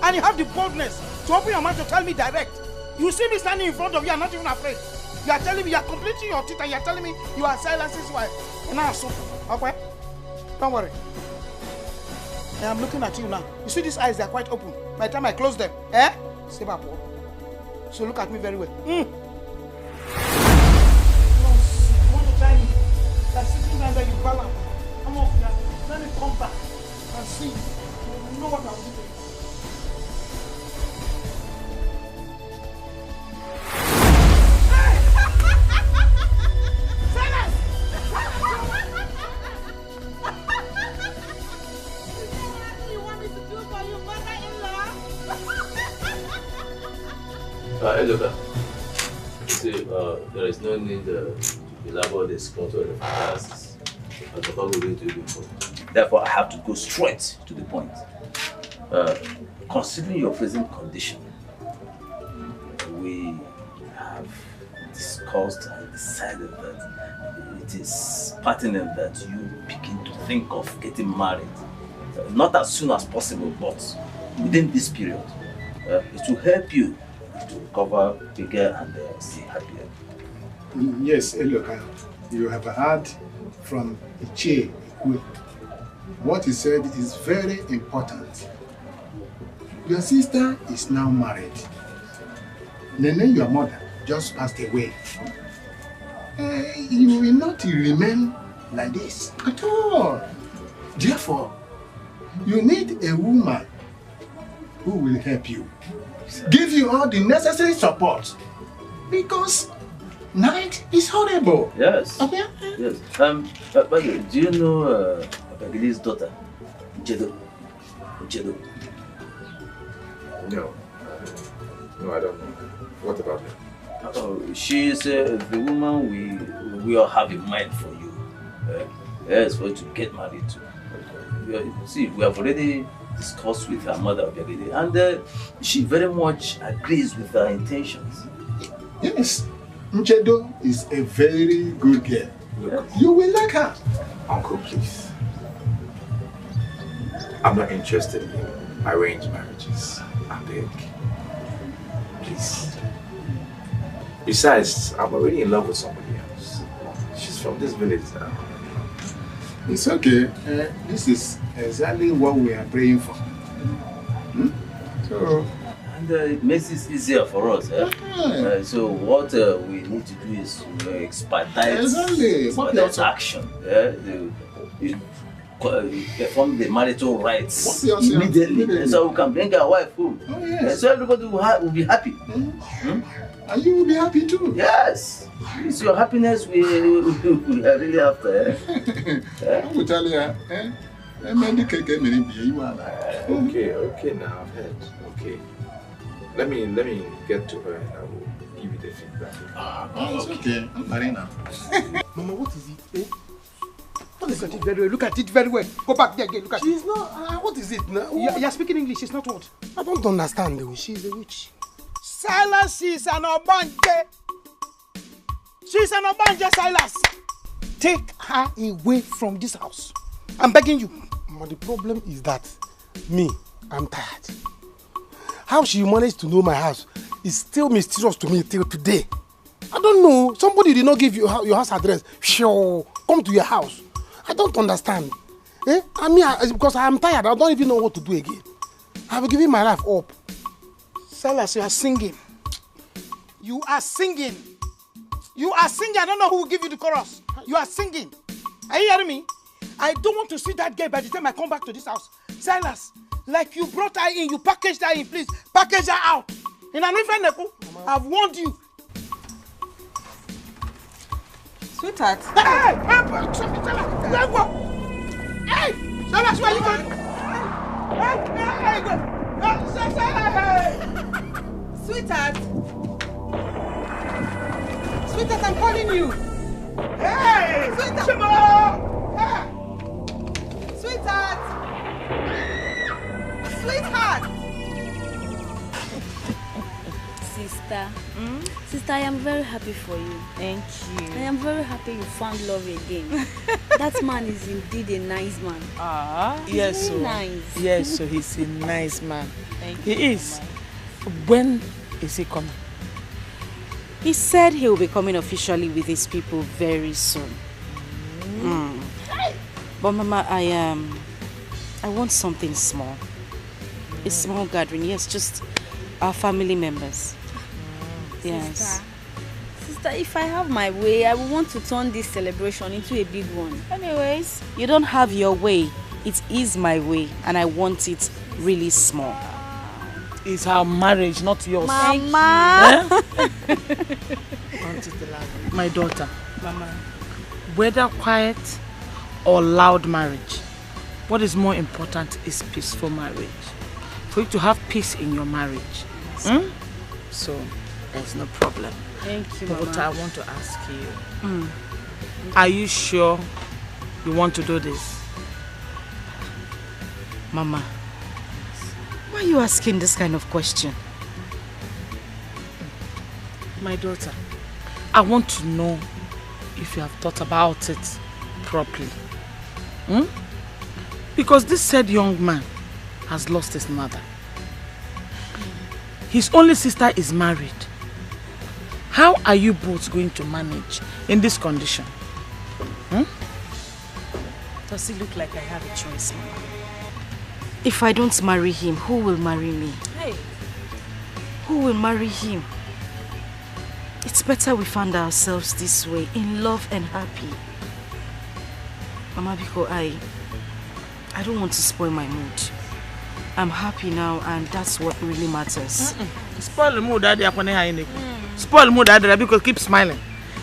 And you have the boldness to open your mouth to tell me direct. You see me standing in front of you and not even afraid. You are telling me, you are completing your teeth and you are telling me you are Silas's wife. And now, so, okay? Don't worry. I am looking at you now. You see these eyes, they are quite open. By the time I close them, Step up. So look at me very well. You want to try me? That's sitting down there, you balance. Come up here. Let me come back and see. You know what I'm doing. Look, see, there is no need to elaborate this contour of the analysis. As Papa will do to you before. Therefore, I have to go straight to the point. Considering your present condition, we have discussed and decided that it is pertinent that you begin to think of getting married. Not as soon as possible, but within this period. It will help you to recover bigger and stay happier. Yes, look, you have heard from Ichie. What he said is very important. Your sister is now married. Nene, your mother, just passed away. You will not remain like this at all. Therefore, you need a woman who will help you. Give you all the necessary support. Because night is horrible. Yes. Okay? Yes. By the way, do you know Bagili's daughter? Jedo. No. No, I don't know. What about her? She is the woman we all have in mind for you. Yes, for you to get married to. See, we have already discussed with her mother, and she very much agrees with her intentions. Yes, Nchedo is a very good girl. Look, you will like her. Uncle, please. I'm not interested in arranged marriages. I beg. Please. Besides, I'm already in love with somebody else. She's from this village now. It's okay. This is exactly what we are praying for. So, and it makes it easier for us. So what we need to do is expedite action. You perform the marital rites immediately, so we can bring our wife home. So everybody will be happy. And you will be happy too. Yes. It's your happiness we are really after. I will tell you. Okay, now I've heard. Okay. Let me get to her and I will give you the feedback. It's okay. Marina. Mama, what is it? Look at it very well. Look at it very well. Go back there again. Look at it. She's not. What is it now? You're speaking English. She's not what? I don't understand the way. She's a witch. Silas is an obanje. She's an obanje, Silas. Take her away from this house. I'm begging you. But the problem is that I'm tired. How she managed to know my house is still mysterious to me till today. I don't know. Somebody did not give you your house address. Sure, come to your house. I don't understand. Because I'm tired. I don't even know what to do again. I've given my life up. Silas, you are singing. You are singing. You are singing. I don't know who will give you the chorus. You are singing. Are you hearing me? I don't want to see that girl by the time I come back to this house. Silas, like you brought her in, you packaged her in, please. Package her out. In an infant, I've warned you. Sweetheart. Hey! Silas, where are you going? Sweetheart. Sweetheart, I'm calling you. Hey! Sweetheart. Sweetheart. Sweetheart. Sister. Sister, I am very happy for you. Thank you. I am very happy you found love again. That man is indeed a nice man. Yes, very nice. Yes, so he's a nice man. Thank he you, is. When is he coming? He said he will be coming officially with his people very soon. But Mama, I want something small. A small gathering, yes, just our family members. Yes. Sister, if I have my way, I will want to turn this celebration into a big one. Anyways, you don't have your way. It is my way, and I want it really small. It's our marriage, not yours. Mama! My daughter, Mama, whether quiet or loud marriage, what is more important is peaceful marriage. For you to have peace in your marriage. So, there's no problem. Thank you, But Mama. I want to ask you, are you sure you want to do this? Mama, why are you asking this kind of question? My daughter, I want to know if you have thought about it properly. Because this said young man has lost his mother. His only sister is married. How are you both going to manage in this condition? Does it look like I have a choice, Mama? If I don't marry him, who will marry me? Hey. Who will marry him? It's better we find ourselves this way, in love and happy. Mama, because I don't want to spoil my mood. I'm happy now, and that's what really matters. Spoil the mood, Daddy. Spoil the mood, Daddy, because keep smiling.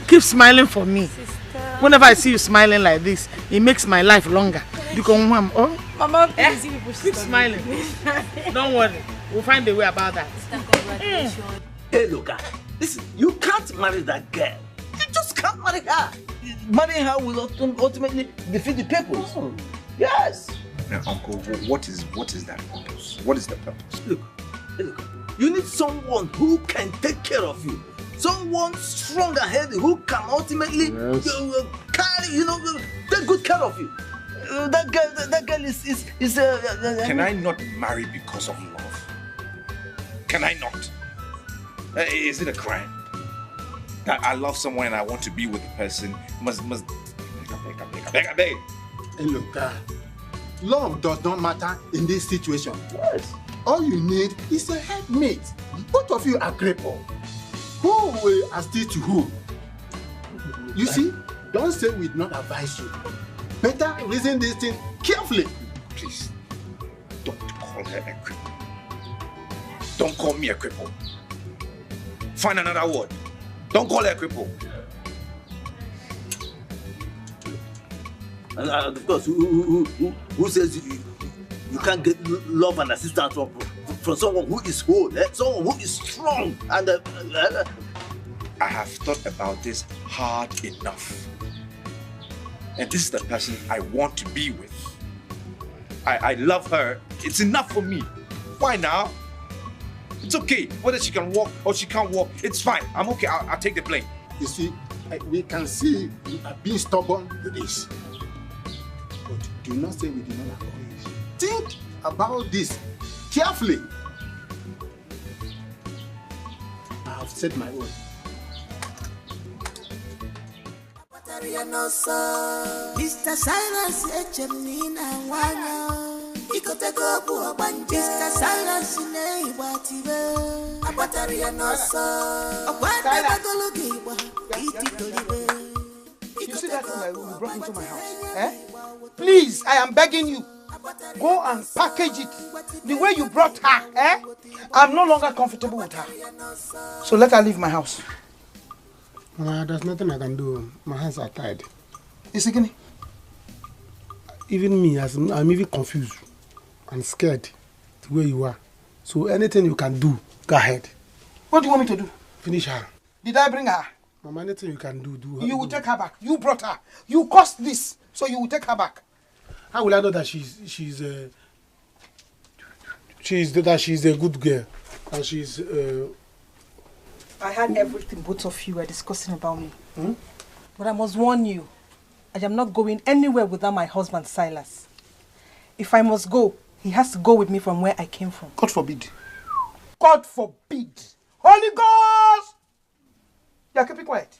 Keep smiling for me. Sister. Whenever I see you smiling like this, it makes my life longer. Because Mama, please, keep smiling. Don't worry. We'll find a way about that. Congratulations. Hey, look, listen, you can't marry that girl. You just can't marry her. Marrying her will ultimately defeat the purpose. Oh. Yes. Now, Uncle, what is that purpose? What is the purpose? Look, you need someone who can take care of you. Someone strong and healthy who can ultimately carry, take good care of you. That girl is Can I not marry because of love? Can I not? Is it a crime? That I love someone and I want to be with the person must I beg. Hey, look, love does not matter in this situation. Yes. All you need is a helpmate. Both of you are crippled. Who will assist to who? You see, don't say we did not advise you. Better reason this thing carefully. Please, don't call her a cripple. Don't call me a cripple. Find another word. Don't call her a cripple. And of course, who says you can't get love and assistance from someone who is whole, someone who is strong and I have thought about this hard enough. And this is the person I want to be with. I love her. It's enough for me. Why now? It's okay. Whether she can walk or she can't walk, it's fine. I'm okay. I'll take the blame. You see, we can see you are being stubborn with this. But do not say we do not encourage. Think about this carefully. I have said my word. Mr. Silas, Echemina, Wanya. Mr. Silas, Neighbor, a battery and also a You see that thing you brought into my house? Eh? Please, I am begging you. Go and package it the way you brought her. Eh? I'm no longer comfortable with her. So let her leave my house. There's nothing I can do. My hands are tied. Is it gonna? Even me, I'm even confused and scared the way you are. So anything you can do, go ahead. What do you want me to do? Finish her. Did I bring her? Mama, anything you can do, do her. You will take her back. You brought her. You caused this, so you will take her back. How will I know that she's a good girl and she's I heard everything both of you were discussing about me. But I must warn you, I am not going anywhere without my husband Silas. If I must go, he has to go with me from where I came from. God forbid. God forbid. Holy Ghost! You're keeping quiet.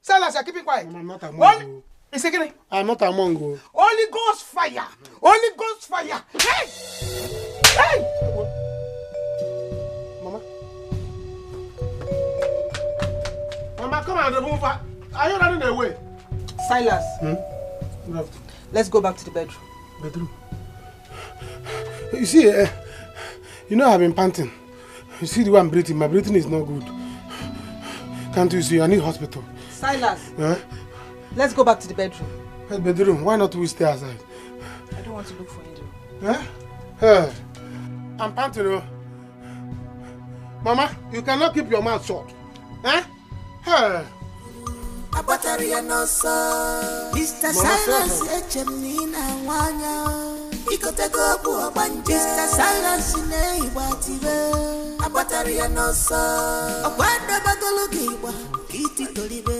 Silas, you're keeping quiet. I'm not among you. Is it gonna? I'm not among you. Holy Ghost fire! Holy Ghost fire! Hey! Hey! Mama, come and remove her. Are you running away? Silas, let's go back to the bedroom. Bedroom? You see, you know I've been panting. You see the way I'm breathing. My breathing is not good. Can't you see? I need hospital. Silas, let's go back to the bedroom. Bedroom? Why not we stay outside? I don't want to look for Angel. I'm panting. Mama, you cannot keep your mouth shut. A battery and also Mr. Silas, Echemina, Wanya. Mr. Silas, Neighbor, a battery and also a wonder bagalogiba, Kitty Tolibe.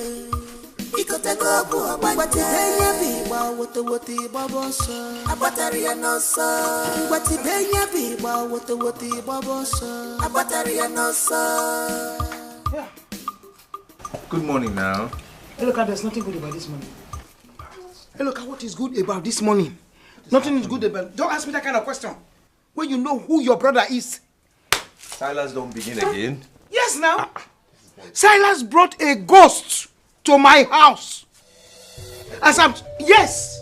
Ikotego, what is any what the babos, a battery and also what is any what the babos, a battery and also. Good morning now. Hey, look, there's nothing good about this morning. Hey, look, what is good about this morning? Nothing is good about. Don't ask me that kind of question. When you know who your brother is. Silas, don't begin again. Yes, now. Silas brought a ghost to my house. As I'm. Yes,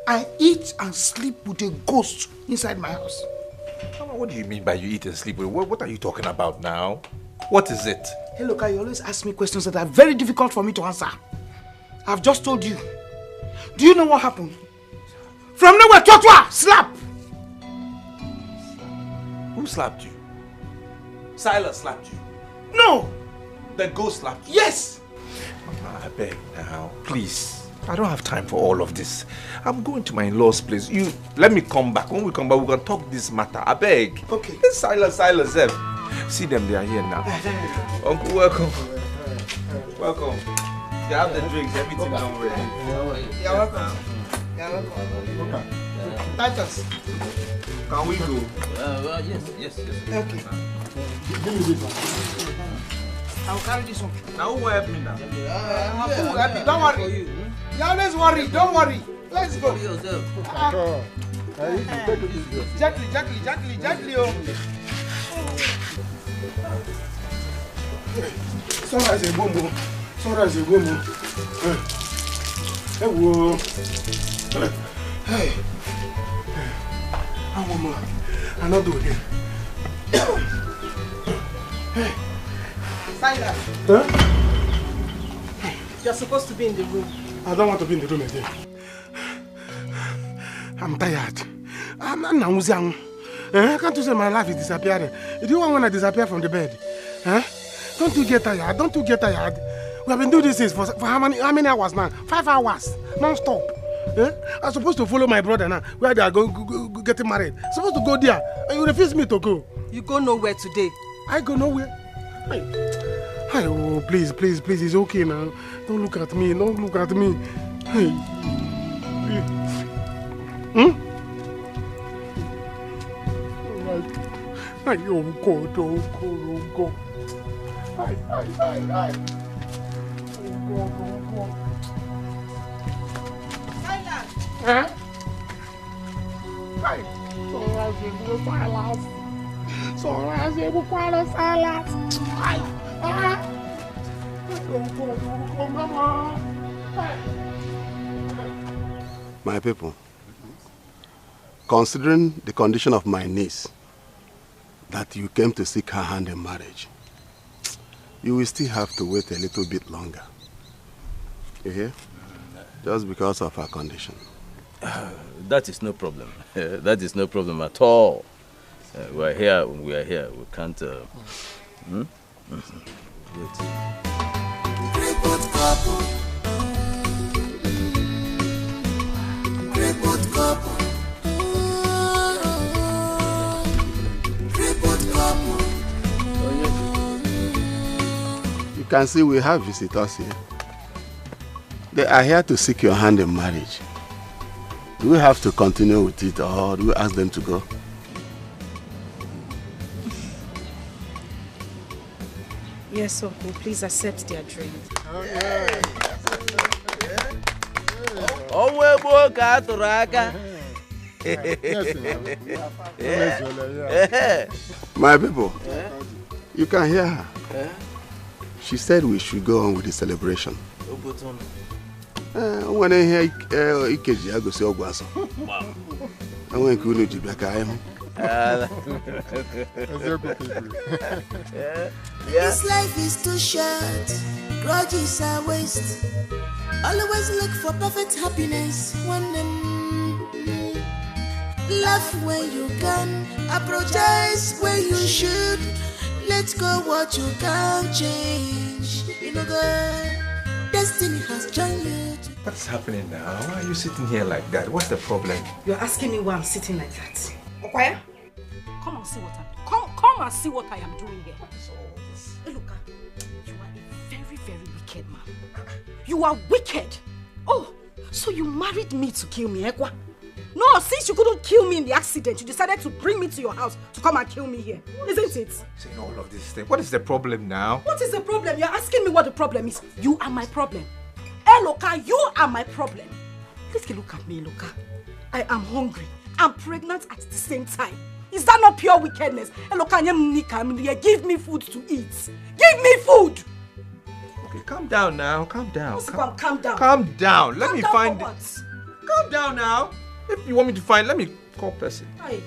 I eat and sleep with a ghost inside my house. What do you mean by you eat and sleep with? What are you talking about now? What is it? Hey, look, you always ask me questions that are very difficult for me to answer. I've just told you. Do you know what happened? From nowhere, Totwa, slap! Who slapped you? Silas slapped you. No! Then go slap you. Yes! Mama, I beg now, please. I don't have time for all of this. I'm going to my in-law's place. You let me come back. When we come back, we can talk this matter. I beg. Okay. Hey, Silas. See them, they are here now. Uncle, welcome. Welcome. You have the drinks, everything done ready. You're welcome. You're welcome. Okay. Titus. Can we go? Yes. Okay. Give me this one. I'll carry this one. Now who will help me now? Don't worry. You always worry. Don't worry. Let's go. Gently. Oh. Sunrise a boom. Hey. I'm not doing it. Hey. Silas. Huh? You're supposed to be in the room. I don't want to be in the room again. I'm tired. I'm not can't you say my life is disappearing? Do you want when I disappear from the bed? Huh? Don't you get tired? We have been doing this for how many hours now? 5 hours, non-stop. I'm supposed to follow my brother now, where they are getting married. I'm supposed to go there, and you refuse me to go. You go nowhere today. I go nowhere. Hey, oh, please, it's okay now. Don't look at me. Hey. Ay, oh God. Ay. Oh God. Silas. Huh? Ay. Silas. Ay. My people, considering the condition of my niece, that you came to seek her hand in marriage, you will still have to wait a little bit longer. You hear? Just because of her condition. That is no problem. That is no problem at all. We are here. We can't... Wait. You can see we have visitors here. They are here to seek your hand in marriage. Do we have to continue with it, or do we ask them to go? Yes, Uncle, please accept their drink. My people, you can hear her. She said we should go on with the celebration. When I hear Ikeji, I go see Ogwaso. I want to go to Jibaka. This life is too short, grudges are waste. Always look for perfect happiness. One laugh when you can, apologize when you should. Let go what you can't change. You know, God, destiny has joined you. What's happening now? Why are you sitting here like that? What's the problem? You're asking me why I'm sitting like that. Okwaya, come and see what come and see what I am doing here. What is all this? Hey, look, you are a very, very wicked man. You are wicked. Oh, so you married me to kill me, Ekwa? No, since you couldn't kill me in the accident, you decided to bring me to your house to come and kill me here. Isn't it? Saying all of this thing. What is the problem now? What is the problem? You're asking me what the problem is. You are my problem. Hey, Loka, you are my problem. Please look at me, Loka. I am hungry. I'm pregnant at the same time. Is that not pure wickedness? Hey, Loka, give me food to eat. Give me food! Okay, calm down now. Calm down. Calm down. Calm down. Let me find it. What? Calm down now. If you want me to find, let me call person. Hey,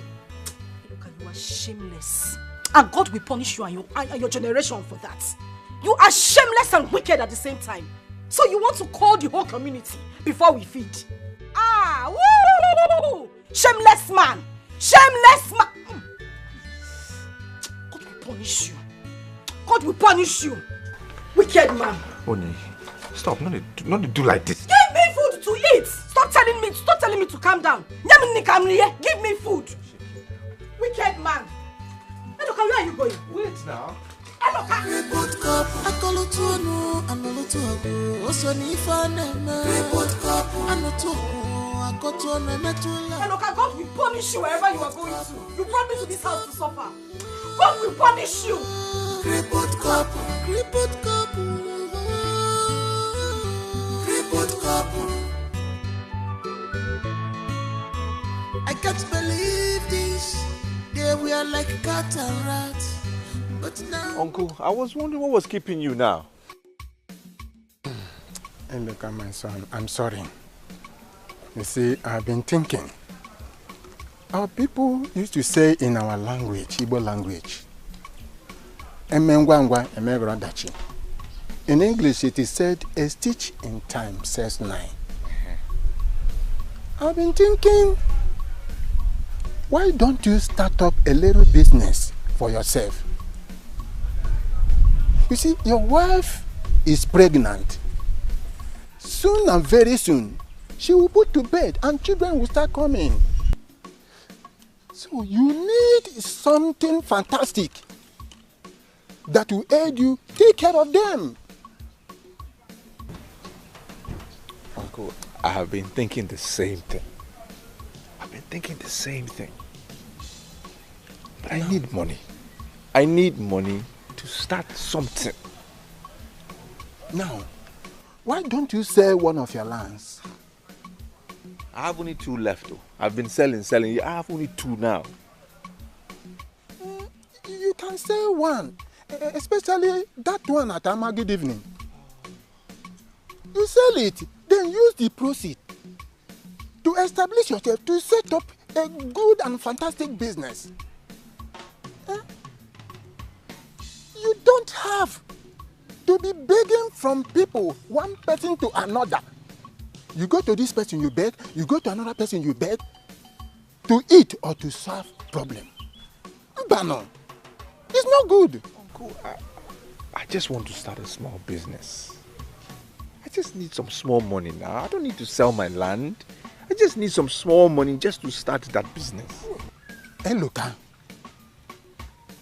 Loka, you are shameless. And God will punish you and your generation for that. You are shameless and wicked at the same time. So you want to call the whole community before we feed? Ah, woo! Shameless man! Shameless man! God will punish you. God will punish you. Wicked man. Oni, stop. Not to do like this. Give me food to eat. Stop telling me to calm down. Give me food. Wicked man. Eloka, where are you going? Wait now. Eloka. Report cup, akolotuano, anolotuago, osonifane. Report cup, anotuago, akotuano, metula. Eloka, God will punish you wherever you are going to. You brought me to this house to suffer. God will punish you. Report cup, report cup, report cup. I can't believe this. There we are like cat and rat. But now... Uncle, I was wondering what was keeping you now. And look at my son, I'm sorry. You see, I've been thinking. Our people used to say in our language, Igbo language, Emengwangwa, Emegradachi. In English, it is said, a stitch in time says 9. I've been thinking, why don't you start up a little business for yourself? You see, your wife is pregnant. Soon and very soon, she will put to bed and children will start coming. So you need something fantastic that will aid you take care of them. Uncle, I have been thinking the same thing. But I need money. I need money to start something. Now, why don't you sell one of your lands? I have only 2 left though. I've been selling. I have only 2 now. You can sell one, especially that one at Amagid evening. You sell it, then use the proceeds to establish yourself, to set up a good and fantastic business. You don't have to be begging from people, one person to another. You go to this person, you beg. You go to another person, you beg. To eat or to solve problem. Bano, it's not good. Uncle, I just want to start a small business. I just need some small money now. I don't need to sell my land. I just need some small money just to start that business. Hey, look,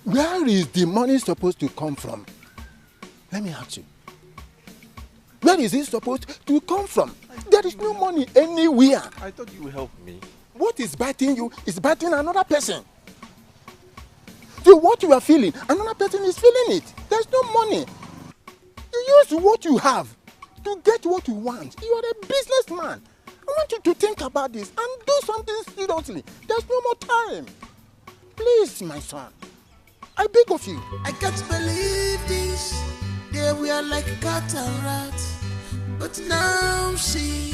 where is the money supposed to come from? Let me ask you. Where is it supposed to come from? There is no money anywhere. I thought you would help me. What is biting you is biting another person. So what you are feeling, another person is feeling it. There's no money. You use what you have to get what you want. You are a businessman. I want you to think about this and do something seriously. There's no more time. Please, my son. I beg of you. I can't believe this. There we are like cat and rat. But now see,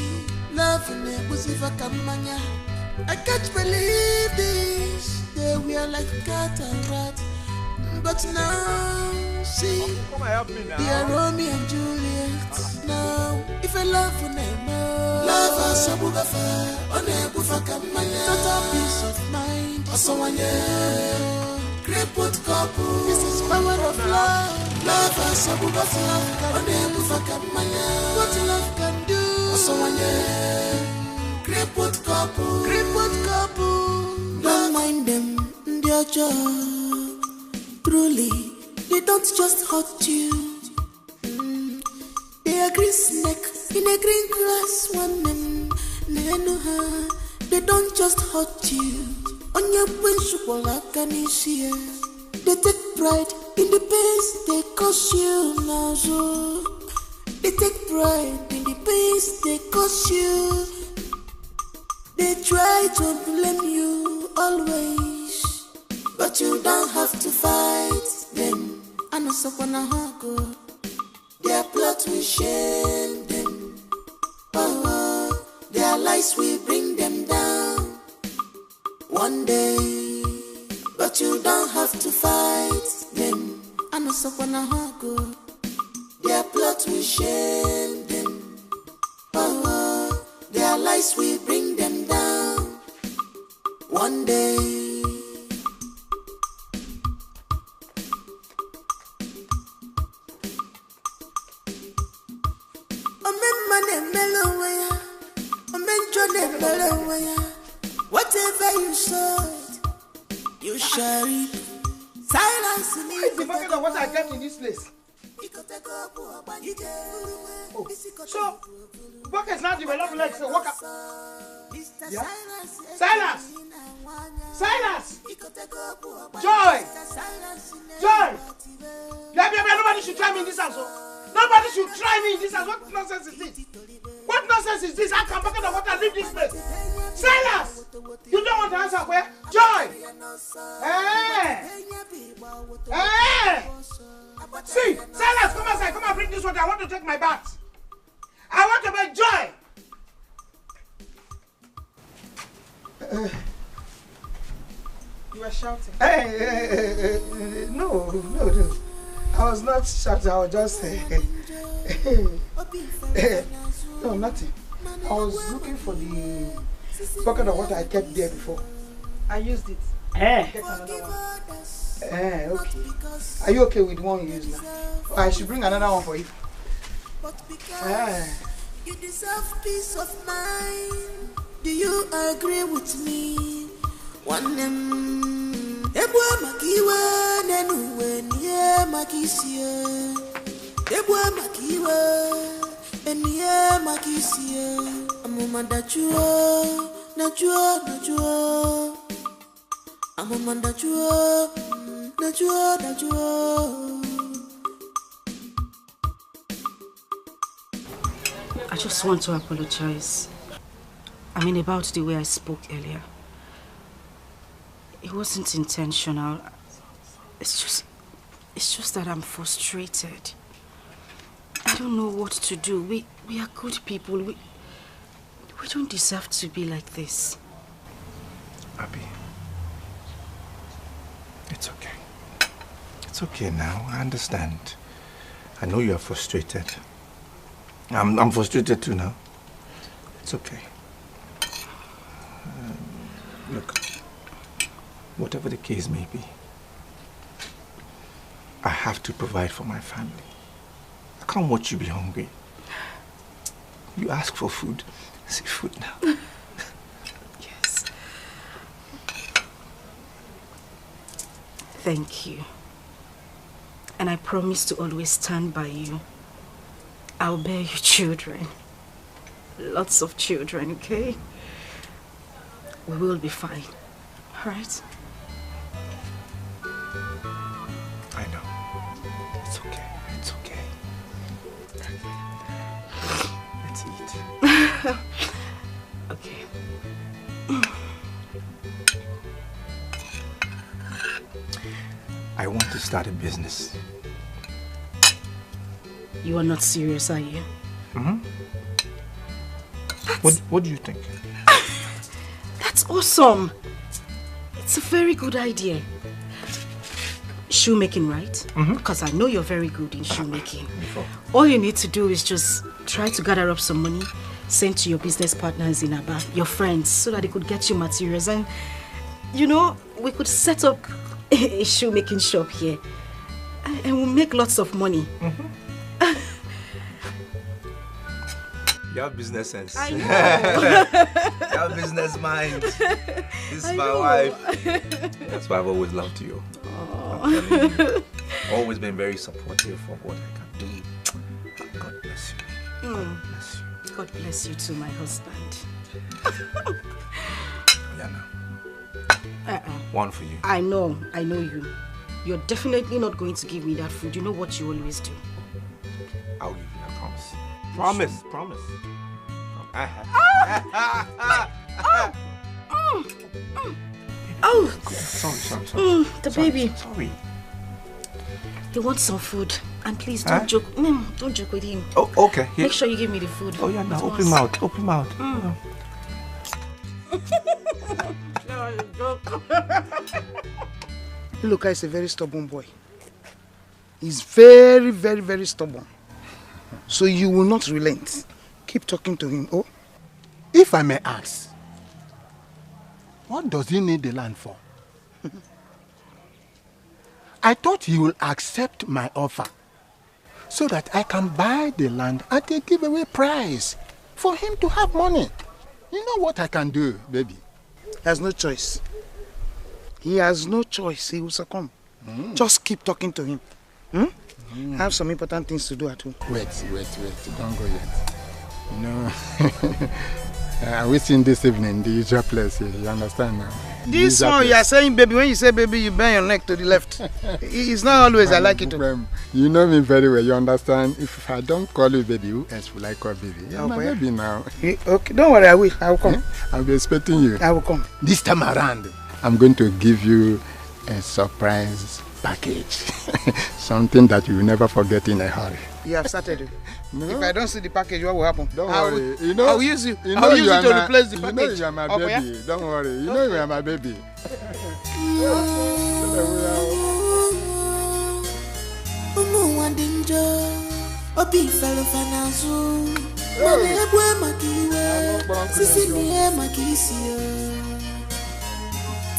loving it was if I can mania. I can't believe this. There we are like cat and rat. But now see, come and help me now. Dear Romeo and Juliet. Now, if I love you now, love us a bugafa, on a bufaka mania. Total peace of mind. Also one year. Crippled couple. This is power of love. Love us a bugafa, on a bufaka mania. What love can do. Also one year. Crippled couple. Don't mind them, their job. Truly, they don't just hurt you. They are green snake in a green grass woman. They know her. They don't just hurt you. On your principle, like an issue. They take pride in the pains they cause you now. So they take pride in the pains they cause you. They try to blame you always, but you don't have to fight them. I know someone go. Their plot will shame them. Oh, their lies will bring them down one day, but you don't have to fight them. I know someone go. Their plot will shame them. Oh, their lies will bring them down one day. Whatever you sow, you shall reap. Silence in Why is the bucket of water I kept in this place? Oh, so bucket's not developing like so walk up. Yeah? Silas! Silas! Joy! Joy! Nobody should try me in this house. Nobody should try me in this house. What nonsense is this? What nonsense is this? I can bucket of water leave this place. Silas! You don't want to answer where? Joy! See, Silas, come outside. Come and bring this water. I want to take my bath. I want to make Joy. You were shouting. No. I was not shouting. I was just no, nothing. I was looking for the bucket of water I kept there before. I used it. Get another one. Okay. Are you okay with the one you use now? I should bring another one for you. You deserve peace of mind. Do you agree with me? One Ebwa makiwa nenuwe niye makisiye. Ebwa makiwa niye makisiye. Amuma najua. Amuma najua. I just want to apologize. I mean, about the way I spoke earlier. It wasn't intentional. It's just that I'm frustrated. I don't know what to do. We are good people. We don't deserve to be like this. Abby, it's okay. It's okay now. I understand. I know you are frustrated. I'm frustrated too now. It's okay. Look, whatever the case may be, I have to provide for my family. I can't watch you be hungry. You ask for food. See food now. Yes. Thank you. And I promise to always stand by you. I'll bear you children. Lots of children, okay? We will be fine. All right? I know. It's okay. It's okay. Let's eat. Okay. I want to start a business. You are not serious, are you? Mm-hmm. What do you think? That's awesome. It's a very good idea. Shoemaking, right? Mm-hmm. Because I know you're very good in shoemaking. All you need to do is just try to gather up some money, send to your business partners in Aba, your friends, so that they could get you materials. And, you know, we could set up a shoemaking shop here. And we'll make lots of money. Mm-hmm. You have business sense. I know. You have business mind. This is my wife. That's why I've always loved you. Always been very supportive of what I can do. God bless you. God bless you. God bless you too, my husband. Yeah, no. One for you. I know you. You're definitely not going to give me that food. You know what you always do. I'll give you, I promise. Promise. Oh! Sorry. The baby. Sorry. He wants some food. And please don't joke. Don't joke with him. Oh, okay. Here. Make sure you give me the food. Oh, yeah, now open mouth. Open mouth. Iloka is a very stubborn boy. He's very, very, very stubborn. So you will not relent. Keep talking to him. Oh, if I may ask, what does he need the land for? I thought he will accept my offer so that I can buy the land at a giveaway price for him to have money. You know what I can do, baby? He has no choice. He has no choice. He will succumb. Just keep talking to him. I have some important things to do at home. Wait. Don't go yet. No. I will see this evening the usual place. You understand now? This one you are saying baby, when you say baby, you bend your neck to the left. It's not always I like it. You know me very well, you understand? If I don't call you baby, who else will I call baby? You're my baby now. Okay, don't worry, I will come. I'll be expecting you. I will come. This time around, I'm going to give you a surprise package. Something that you will never forget in a hurry. You have started. No. If I don't see the package, what will happen? Don't worry. I will use you. I will use you to replace the package. You know you are my baby. Yeah? Don't worry. You know you are my baby.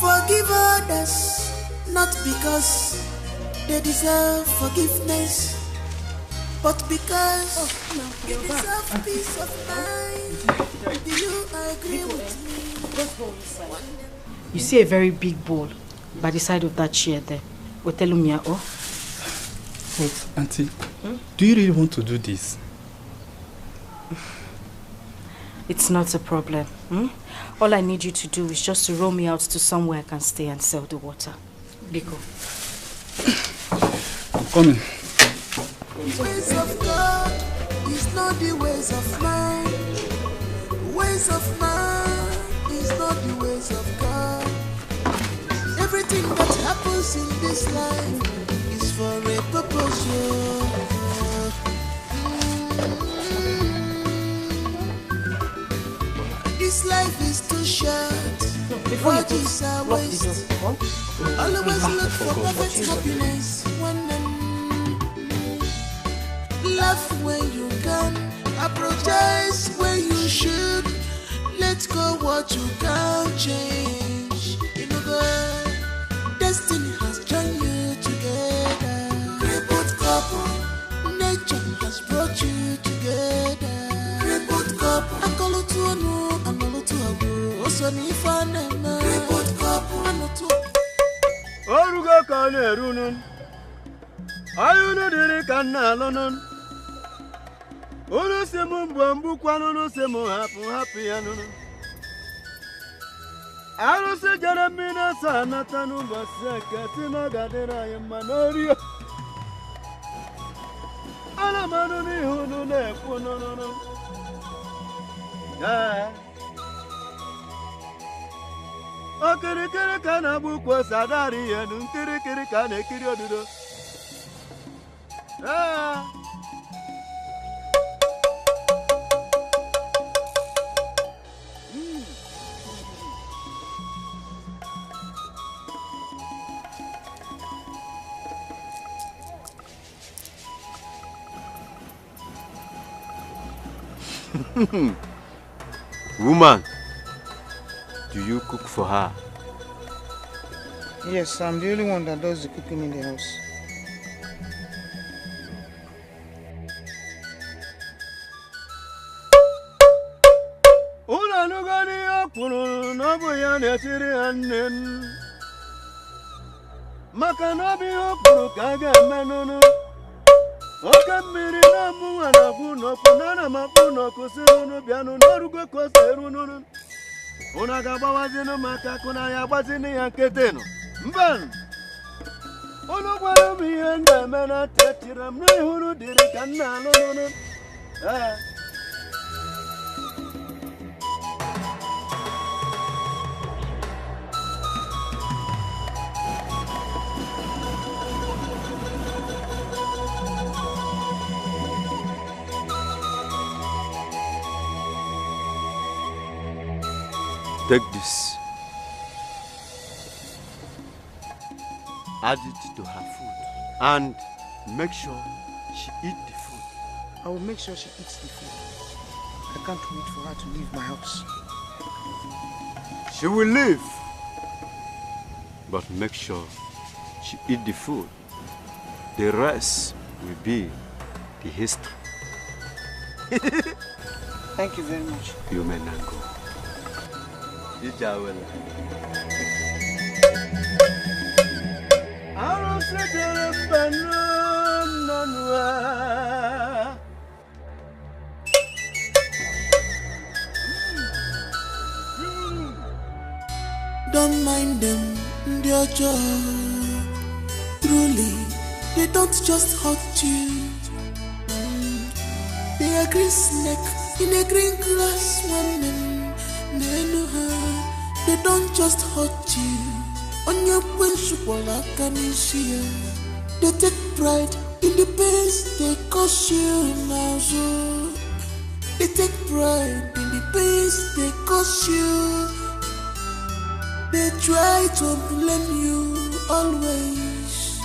Forgive others, not because they deserve forgiveness, but because you deserve peace of mind. Do you agree with me? You see a very big ball by the side of that chair there. But Auntie, do you really want to do this? It's not a problem. All I need you to do is just to row me out to somewhere I can stay and sell the water. Biko. I'm coming. The ways of God is not the ways of man. Ways of man is not the ways of God. Everything that happens in this life is for a purpose. This life is too short. Before you Bodies are waste. Always look for perfect happiness. Laugh when you can, apologize when you should. Let go what you can't change. You know God, destiny has joined you together. Crippled couple, nature has brought you together. Crippled couple, akolo to anu, anolo to abu. Also ni fanema. Crippled couple, anoto. Oruga kane runun, ayunu diri kana lonon. Unu semu mbambu kwanu unu semu happy anunu. Aru se jaramina sana tanu baseke tina gadera yemanorio. Ala manu ni hunu ne kunono. Okirikiri kana bukwa sadari yenu kirikiri kana kiri odudo. Woman, do you cook for her? Yes, I'm the only one that does the cooking in the house. Oka mmiri na mụnwa na agwụ n'ọkụ na ana m akpụ n'ọkụ si unu bịanụ n'ọrụgo ka o si eru n'unu. Unu ga-agbawazinụ maka akụ na ya agbazinu ya nkịtịnụ. Mbanụ. Unu gwara m ihe m na-eme na ntị etiri m n'ihu unu dịrị ka m na-alụ n'unu. Take this. Add it to her food and make sure she eats the food. I will make sure she eats the food. I can't wait for her to leave my house. She will leave. But make sure she eats the food. The rest will be the history. Thank you very much. You may now go. Ijawela. Don't mind them, they're just truly, they don't just hurt you. They are green snake in a green grass woman. They know her, they don't just hurt you. On your principle, I can see. They take pride in the pains they cause you now. So they take pride in the pains they cause you. They try to blame you always,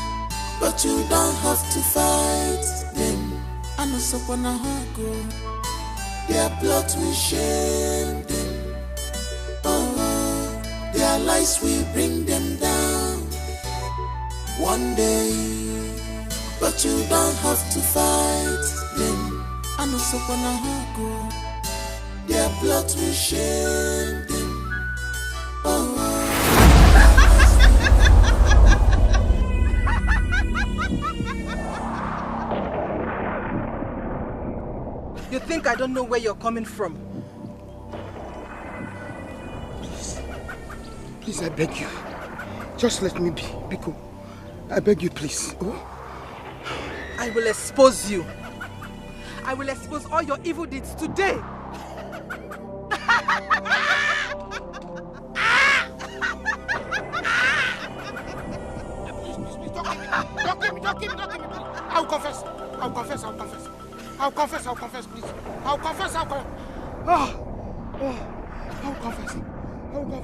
but you don't have to fight them. I know so wanna go. Their plot will shame them. Oh, their lies will bring them down one day, but you don't have to fight them. I know so wanna go. Their plot will shame them. Oh. You think I don't know where you're coming from? Please, I beg you. Just let me be, Biko. I beg you, please. Oh? I will expose you. I will expose all your evil deeds today. Don't give me. I'll confess, please. I'll confess. I'll confess.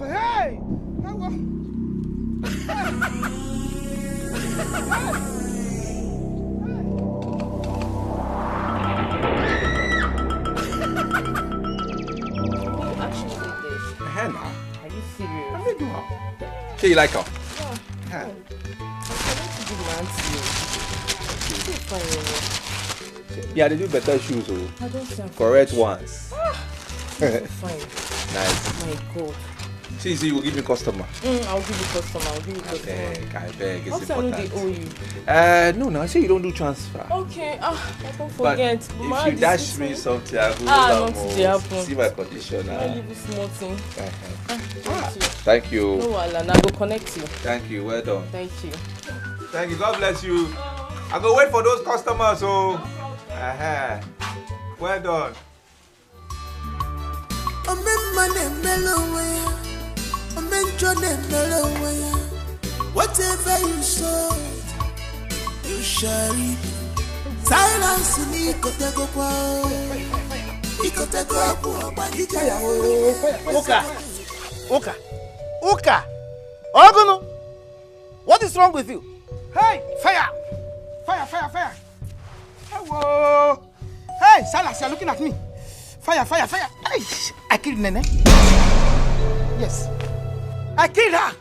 Hey! Hannah, are you serious? Let me do her. Okay, you like her? Yeah. Yeah, they do better shoes, I don't think correct ones. Fine. Nice. My God. See, you will give me customer. I'll give you customer. I beg, it's also, important. I know they owe you. No, I say you don't do transfer. Okay, I don't forget. But if you dash me something, I will not see my condition. I'll give you small thing. Thank you. No, Alan, I will connect you. Thank you, well done. Thank you. Thank you, God bless you. I go wait for those customers, so. Well done. Whatever you sow, you shall reap. Silence me, Uka! Ogono! What is wrong with you? Hey, fire! Fire! Hello! Hey, Silas, you're looking at me. Fire! Hey, I killed Nene. Yes. I killed her.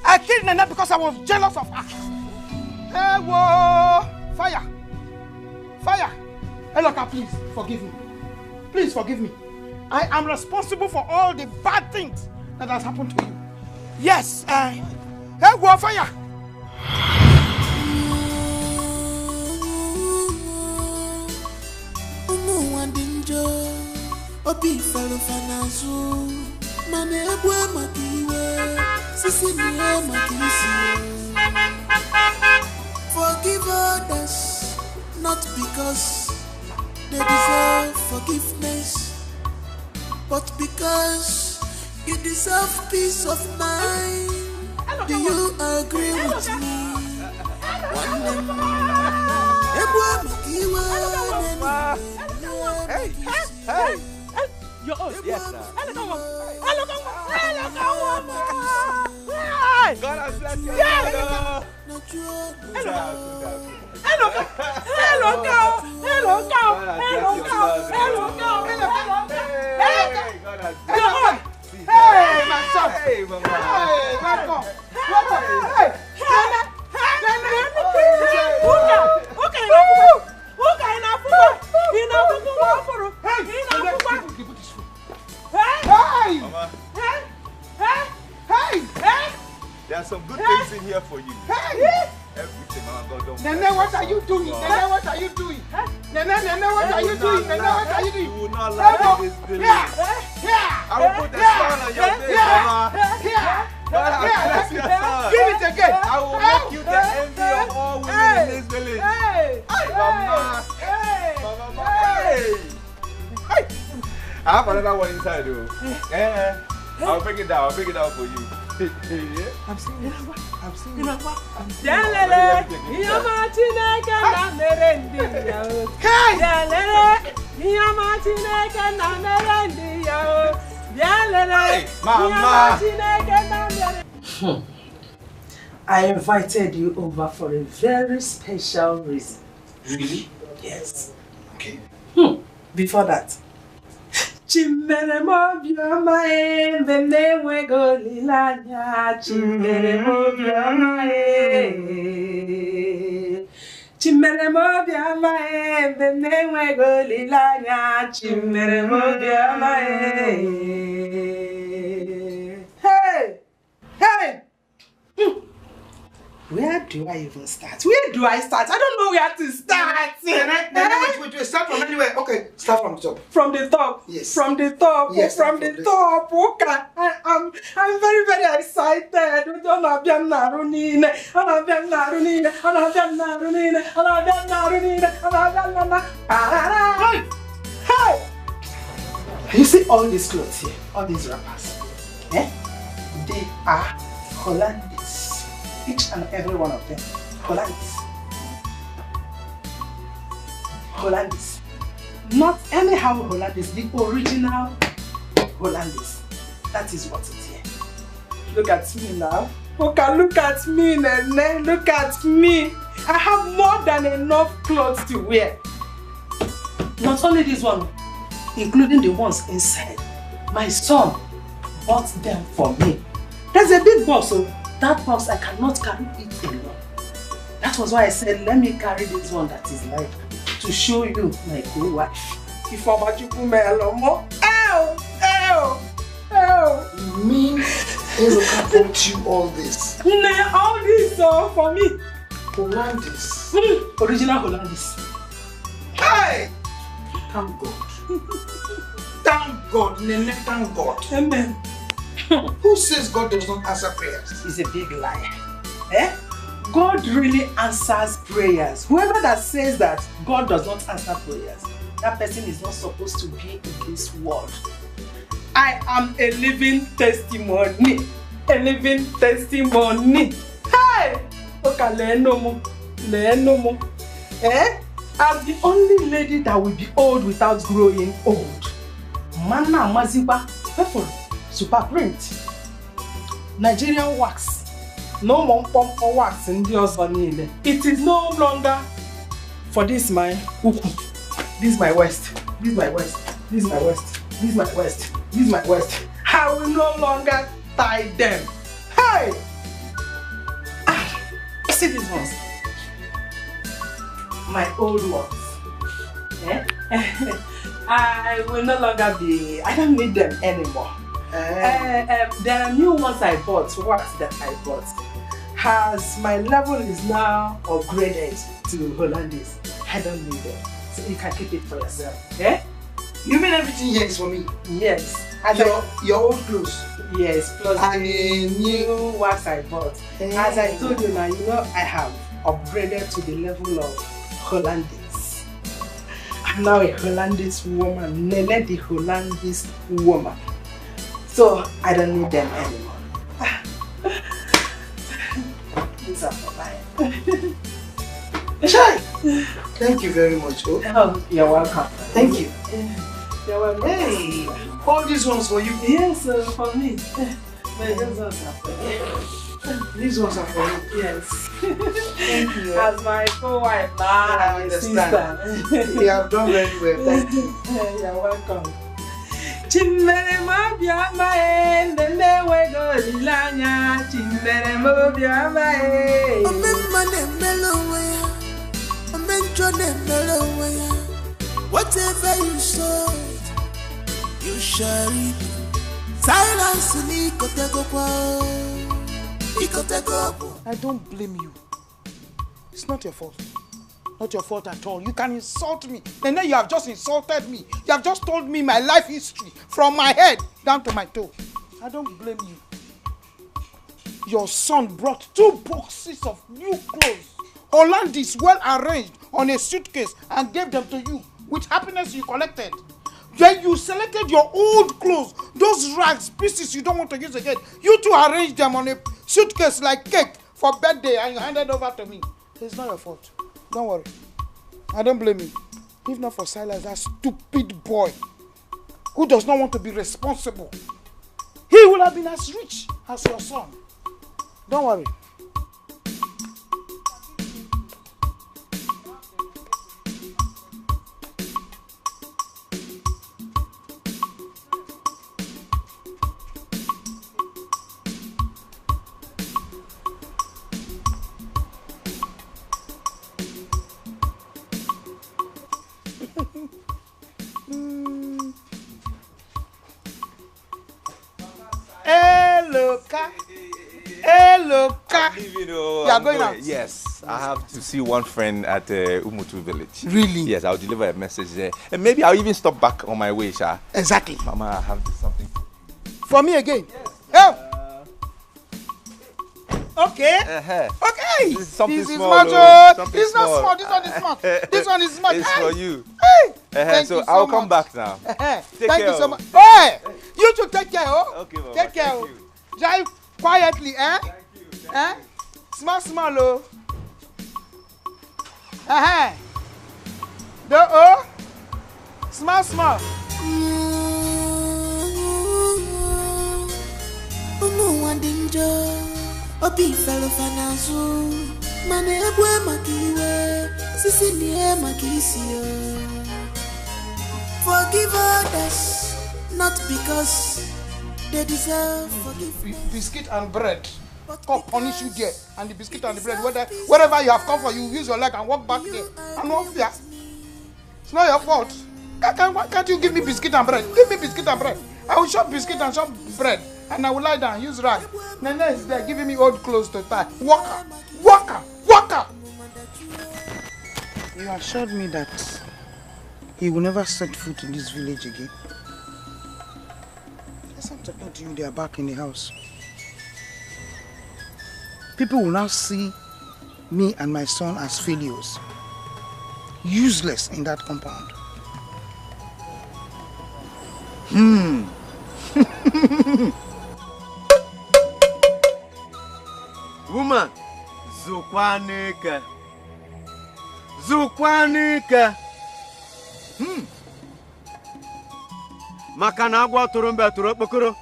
I killed Nene because I was jealous of her. Hello! Fire! Eloka, please forgive me. Please forgive me. I am responsible for all the bad things that has happened to you. Yes, hello, fire! Obi fellow fanazu, mane ebwe makiwe, sisi niye makisi. Forgive others, not because they deserve forgiveness, but because you deserve peace of mind. Do you agree with me? Hey! You're us. Yes, sir. Hello. God has blessed you. Hey, my son. Hey, welcome. Hey. some good things in here for you. Hey! Everything, Mama God, don't Nene, what are you doing? Nene, what are you doing? Nene, what are you doing? Nene, what are you doing? You will not laugh in this village. I will put a smile on your face, Mama. God has blessed your son. Give it again. I will make you the envy of all women in this village. Mama. Mama. Hey. I have another one inside, though. I'll bring it down. I'll bring it down for you. I'm seeing it. I'm seeing it. Jalele, Yamatineke na merendi yao. Jalele, Yamatineke na merendi yao. Jalele, Yamatineke na merendi. I invited you over for a very special reason. Really? Yes. Okay. Before that, Chimere mobioma bene wego lilanya. Chimere mobioma Chimere mobioma bene wego lilanya. Chimere mobioma Hey! Hey! Where do I even start? Where do I start? I don't know where to start. Wait, start from anywhere. Okay, start from the top. From the top? Yes. From the top? Yes, from the top. Okay. I'm very, very excited. Hey! You see all these clothes here? All these wrappers? Eh? They are Hollandese. Each and every one of them. Hollandese. Hollandese. Not anyhow Hollandese, the original Hollandese. That is what it is here. Look at me now. Okay, look at me, Nene. Look at me. I have more than enough clothes to wear. Not only this one, including the ones inside. My son bought them for me. There's a big box, so that box I cannot carry it alone. That was why I said, let me carry this one that is light to show you my co-wife. If I'm a Jukumelomo, You mean Eloka bought you all this? Nah, all this for me. Hollandese. Original Hollandese. Hey! Thank God. Thank God, Nene, thank God. Amen. Who says God does not answer prayers? He's a big liar. Eh? God really answers prayers. Whoever that says that God does not answer prayers, that person is not supposed to be in this world. I am a living testimony. A living testimony. Hey! Okay, no more. Eh? As the only lady that will be old without growing old. Mana Maziba, super print. Nigerian wax. No more pump or wax in the Osvanile. It is no longer for this my uku. This is my west. This is my west. This is my west. This is my west. This is my west. I will no longer tie them. Hey! See these ones. My old ones. Eh? I will no longer be. I don't need them anymore. There are new ones I bought, wax that I bought. As my level is now upgraded to Hollandese, I don't need them. So you can keep it for yourself. Eh? You mean everything here is for me? Yes. And your old clothes? Yes, plus and the new wax I bought. As I told you now, you know I have upgraded to the level of Hollandese. I'm now a Hollandese woman, Nene the Hollandese woman. So I don't need them anymore. These are for mine. Shai! Thank you very much. Oh, you're welcome. Thank you. You're welcome. Hey, all these ones for you? Yes, for me. But those ones are for you. These ones are for me? Yes. Thank you. As my co-wife, I understand. You have done very well. Thank you. You're welcome. Chimere mobiama nene wego lilanya. Chimere mobiama whatever you sow, you shall reap. Silence me kotego kwa. I don't blame you. It's not your fault. Not your fault at all. You can insult me. And then you have just insulted me. You have just told me my life history from my head down to my toe. I don't blame you. Your son brought 2 boxes of new clothes. Hollandis well arranged on a suitcase and gave them to you with happiness you collected. Then you selected your old clothes, those rags, pieces you don't want to use again. You two arranged them on a suitcase like cake for birthday and you handed over to me. It's not your fault. Don't worry. I don't blame you. If not for Silas, that stupid boy who does not want to be responsible, he would have been as rich as your son. Don't worry. You are going out? Yes, I have to see one friend at Umutu village. Really? Yes, I'll deliver a message there. And maybe I'll even stop back on my way, Sha. Exactly. Mama, I have something. For me again? Yes. Okay. Okay. This is something this small. Is something it's not small. This one is small. This one is small. It's for you. Hey. So I'll come back now. Thank you so much. Hey, you should take care. Okay, Mama. Take care. Drive quietly, eh? Eh? Small, oh. Small. Obi fellow fanazu, mane ebwe makiwe, sisi niye makisio. Forgive others, not because they deserve forgiveness. Biscuit and bread. God punish you there, and the biscuit and the bread. Wherever you have come from, you use your leg and walk back there. I'm not fear. It's not your fault. Why can't you give me biscuit and bread? Give me biscuit and bread. I will shop biscuit and shop bread. And I will lie down, use rag. Nene is there giving me old clothes to tie. Walker. You assured me that he will never set foot in this village again. As I'm talking to you, they are back in the house. People will now see me and my son as failures. Useless in that compound. Woman, Zukwanika. Maka na agwa tụrụ mbe tụrụ okpokoro.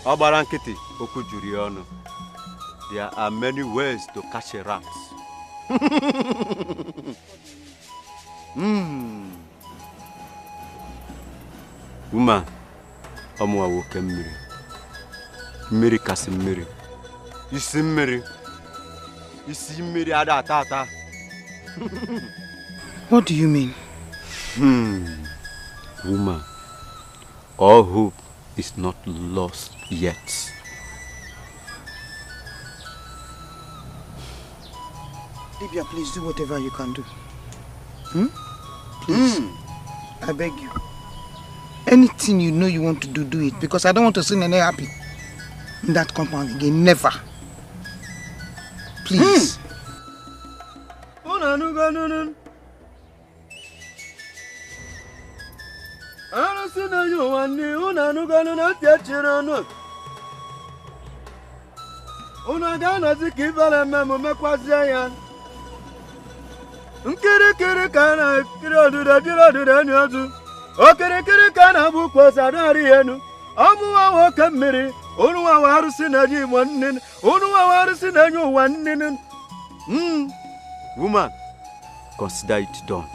Ọ gbara nkịtị, okwu juru ya ọnụ. There are many ways to catch a rat. Woman, ọmụwa nwoke mmiri. Mmiri kasị mmiri. Isi mmiri. Isi mmiri ada ata. What do you mean? Woman, all hope is not lost yet. Libya, please do whatever you can do. Please. I beg you. Anything you know you want to do, do it. Because I don't want to see Nene happy in that compound again. Never. Please. Nkiri kana kiri oduda nyozu. Okiri kana bukwo sadari enu. Omuwa woke mmiri, onuwa warusi na ji mwannin, onuwa warusi na nyu wannin. Woman, consider it done.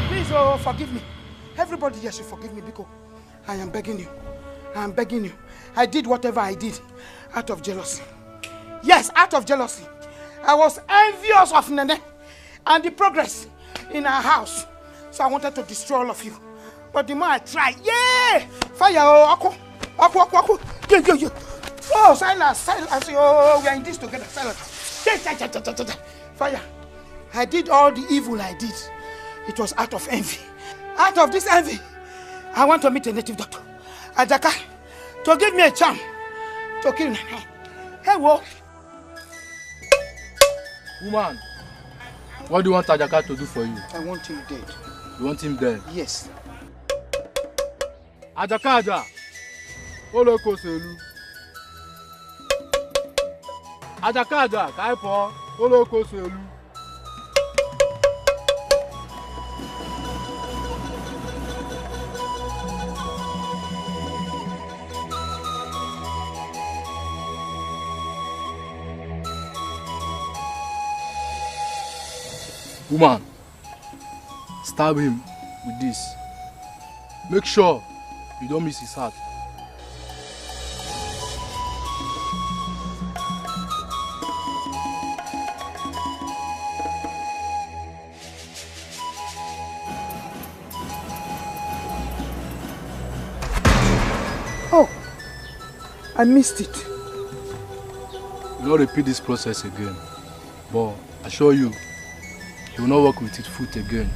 Please, forgive me. Everybody here should forgive me because I am begging you. I am begging you. I did whatever I did out of jealousy. Yes, out of jealousy. I was envious of Nene and the progress in our house. So I wanted to destroy all of you. But the more I tried, yeah! Fire, oh, Aku. Yeah. Oh, Silas, oh, we are in this together, Silas. Fire. I did all the evil I did. It was out of envy. Out of this envy, I want to meet a native doctor, Ajaka, to give me a charm to kill Nene. Hey, whoa. Woman, what do you want Ajaka to do for you? I want him dead. You want him dead? Yes. Ajaka, Oloko Selu. Ajaka, Kaipo, Oloko Selu. Woman, stab him with this. Make sure you don't miss his heart. Oh, I missed it. You don't repeat this process again, but I assure you, you will not work with it foot again.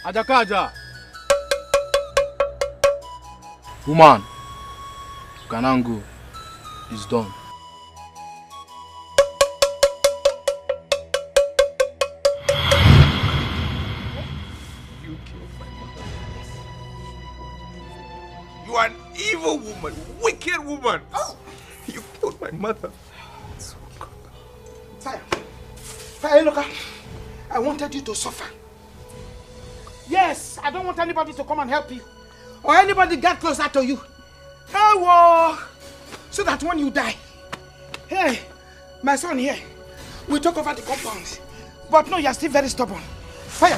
Ajaka. Woman, you can now go. It's done. You killed my mother. You are an evil woman, wicked woman. Oh, you killed my mother. Fire, look, I wanted you to suffer. Yes, I don't want anybody to come and help you. Or anybody get closer to you. Oh, so that when you die, hey, my son here, we took over the compound. But no, you're still very stubborn. Fire.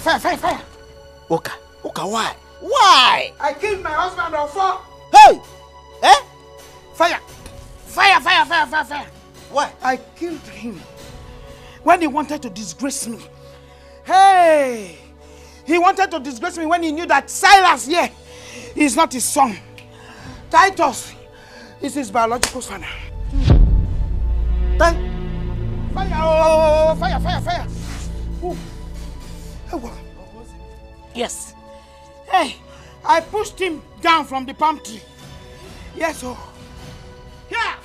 Oka, why? Why? I killed my husband on 4. Hey! Eh? Fire. Why? I killed him when he wanted to disgrace me. Hey! He wanted to disgrace me when he knew that Silas here is not his son. Titus is his biological son. Fire! Ooh. Oh, yes. Hey, I pushed him down from the palm tree. Yes, oh. Yeah.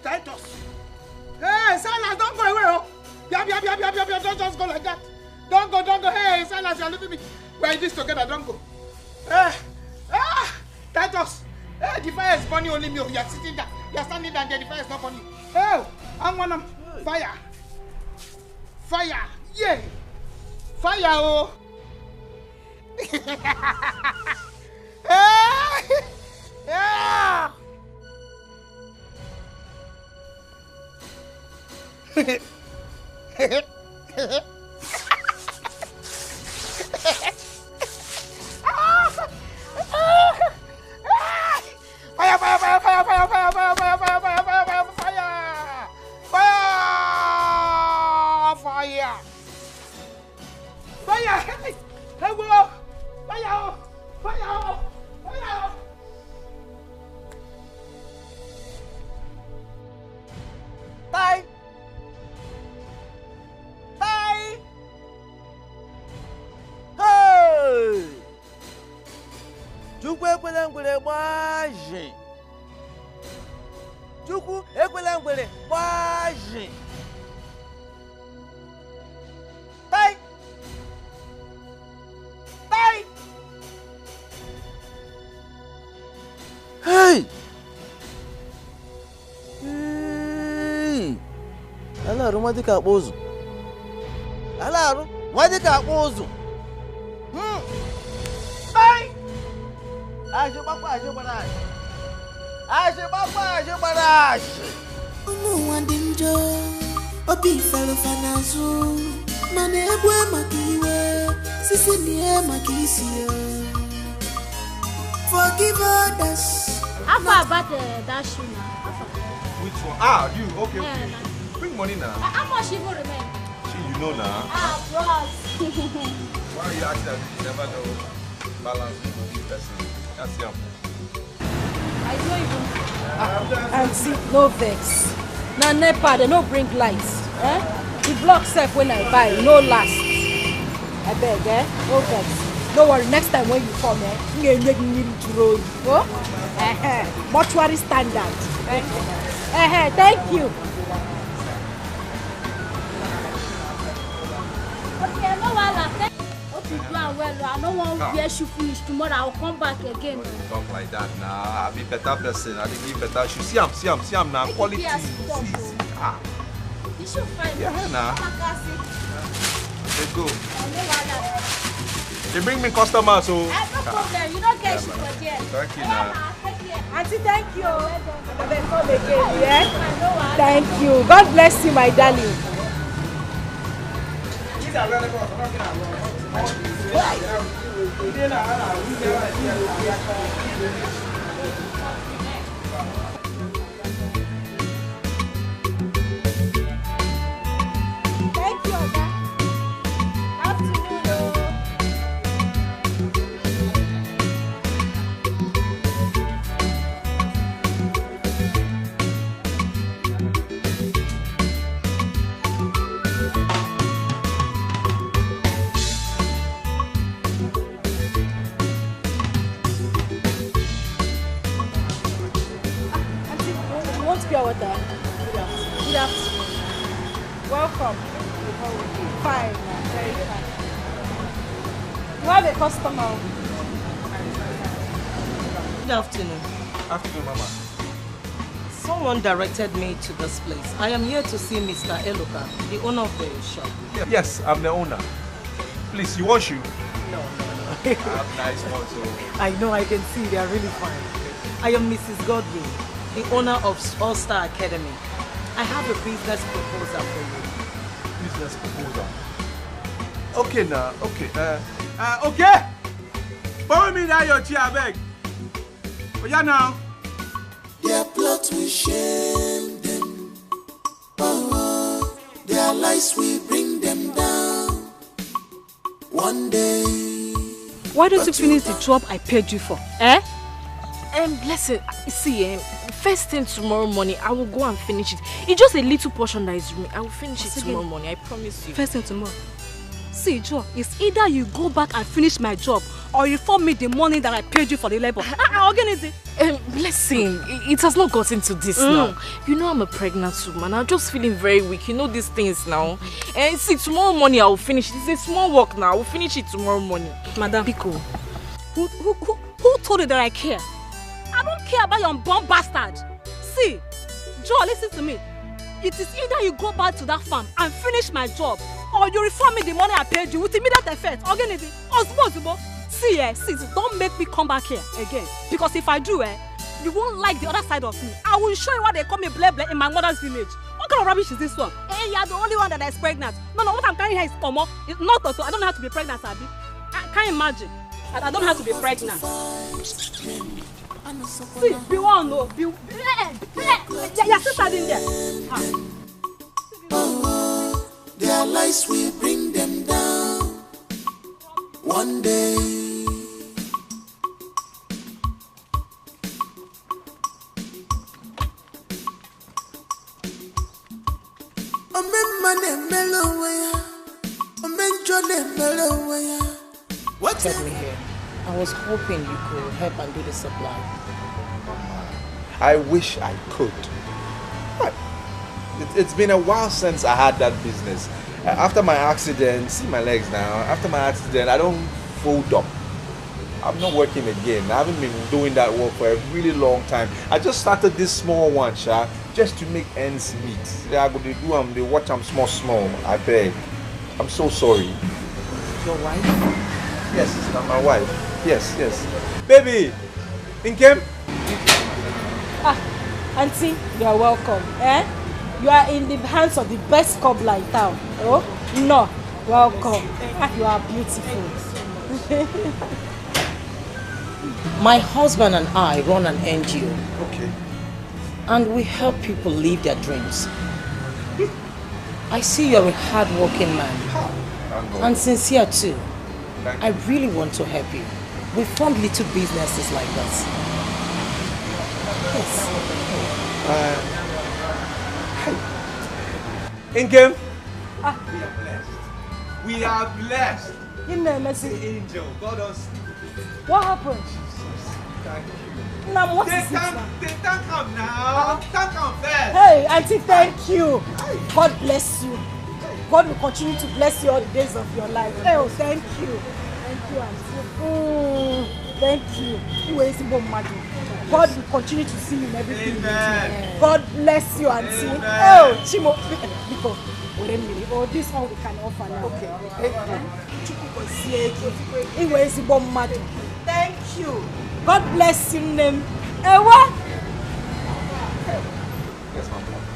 Titus. Hey, Silas, don't go away, oh. Yeah, don't just go like that. Don't go. Hey, Silas, you're leaving me. We're in this together, don't go. Titus. Hey, the fire is burning only me. You're sitting there. You're standing there, the fire is not burning. Hey, I'm one of fire. Yeah. Fire, oh. Yeah. Nwadika akpozu. Alaru, nwadika akpozu. Ai! Aje barash. Umu wandinjo, obi fero fanazu, mane egwe makiwe, Forgive others. How far about that shoe now? Which one? Ah, you. Okay, Yeah, okay. Bring money now. How much even remain? You know now. Bros. Why are you asking that? You never know balance with this person. That's him. I don't even. Auntie, no vex. Now NEPA, they no bring lights. The block self when I buy, no last. I beg, no vex. Don't worry, next time when you come, you need to roll. Oh? Mortuary standard. Thank you. Okay, no wahala. Hope you do well. I don't want to wear shoe finish tomorrow. I'll come back again. Talk like that now. I'll be better person. I'll give better shoes. See him now. Quality. See. Ah. You should find Yeah, now. Let's go. They bring me customers, so. No problem. You don't get shit for there. Thank you now. Auntie, thank you. Thank you. God bless you, my darling. Thank you, Oga. Pure water. Good afternoon. Welcome. Fine, very fine. You have a customer. Good afternoon. Afternoon, Mama. Someone directed me to this place. I am here to see Mr. Eloka, the owner of the shop. Yes, I'm the owner. Please, you want shoe? No. I have nice ones, so. I know, I can see they are really fine. I am Mrs. Godwin, the owner of All Star Academy. I have a business proposal for you. Business proposal? Okay now, okay. Okay! Follow me down your chair, I beg. Oh, yeah now. Their plot will shame them. Oh, their lies will bring them down. One day. Why don't you finish the job I paid you for? Listen, see, first thing tomorrow morning, I will go and finish it. It's just a little portion that is remaining. I will finish it tomorrow morning, I promise you. First thing tomorrow. See, Joe, it's either you go back and finish my job or you inform me the money that I paid you for the labor. Listen, it has not gotten to this now. You know I'm a pregnant woman. I'm just feeling very weak. You know these things now. And see, tomorrow morning I will finish it. It's a small work now. I will finish it tomorrow morning. Madam, Pico. Who told you that I care? I don't care about your bomb bastard. See, Joe, listen to me. It is either you go back to that farm and finish my job, or you refund me the money I paid you with immediate effect. See, don't make me come back here again. Because if I do, you won't like the other side of me. I will show you what they call me bleh bleh in my mother's village. What kind of rubbish is this one? Hey, you're the only one that is pregnant. No, what I'm carrying here is Omo. It's not Toto. I don't have to be pregnant, Abi. I can't imagine. I don't have to be pregnant. See, be one, no. Your sister in there. Oh, their lies will bring them down. One day. Tell me here. I was hoping you could help and do the supply. I wish I could. It's been a while since I had that business. After my accident, see my legs now, after my accident, I don't fold up. I'm not working again. I haven't been doing that work for a really long time. I just started this small one, just to make ends meet. I go to do they watch them small. I beg. I'm so sorry. Your wife? Yes, it's not my wife. Yes. Baby, Inkem? Auntie, you are welcome. You are in the hands of the best cobbler in town. Oh, no. Welcome. You are beautiful. My husband and I run an NGO. Okay. And we help people live their dreams. I see you're a hard-working man. And sincere too. I really want to help you. We fund little businesses like that. Yes. In-game. We are blessed. In there, Messi. Angel, God us. What happened? Thank you. Now, what is it? They can't come now. Can't come first. Hey, Auntie, thank you. God bless you. God will continue to bless you all the days of your life. Oh, thank you. Thank you, Auntie. Thank you. God will continue to see you in everything. Amen. God bless you, Auntie. Amen. Oh, Chimo. Because, wait a minute. Oh, this one we can offer now. Okay. Thank you. God bless you, name. What?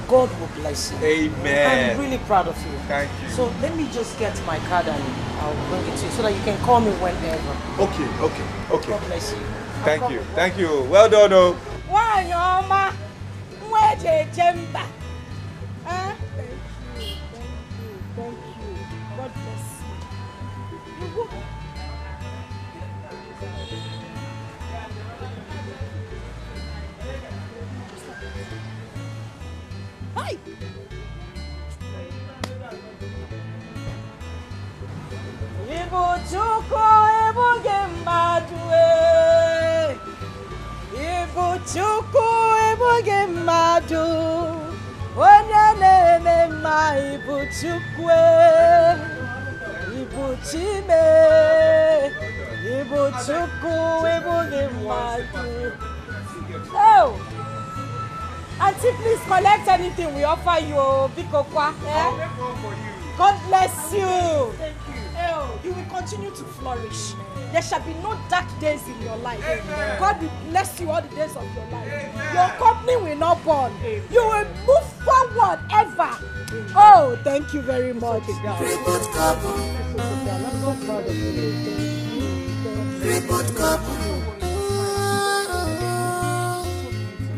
God will bless you. Amen. I'm really proud of you. Thank you. So let me just get my card and I'll bring it to you so that you can call me whenever. Okay. God bless you. Thank you. Thank you. Well done, oh. Why, Mama? Where's your chamber? Huh? Thank you. God bless you. Hi. Ibu chuko ibu gemadue. Ibu chuko ibu gemadu. Onene ma ibu chukwe. Ibu chime. Ibu chuko ibu gemadu. Oh. Auntie, please collect anything we offer you, Bikokwa. God bless you. Thank you. Oh, you will continue to flourish. There shall be no dark days in your life. Amen. God will bless you all the days of your life. Amen. Your company will not burn. Amen. You will move forward ever. Amen. Oh, thank you very much. Report couple. Report couple.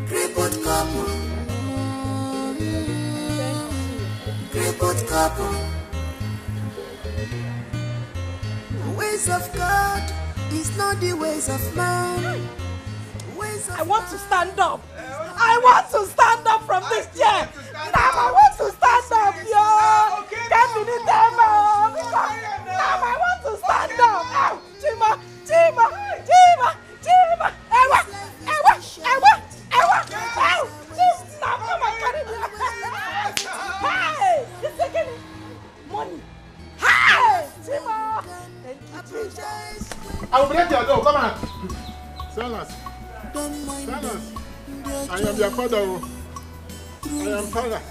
Report couple. Report couple. The ways of God is not the ways of man. I want to stand up. I want to stand up from this chair. Now I want to stand up, yo. Can't be the devil. Now I want to stand up. Ow, Chima. Ewa. Now come and carry me. Hey, it's taking money. Hey, Chima. Thank you, Jesus. I will break your door. Come on. Silas. I am your father. I am father.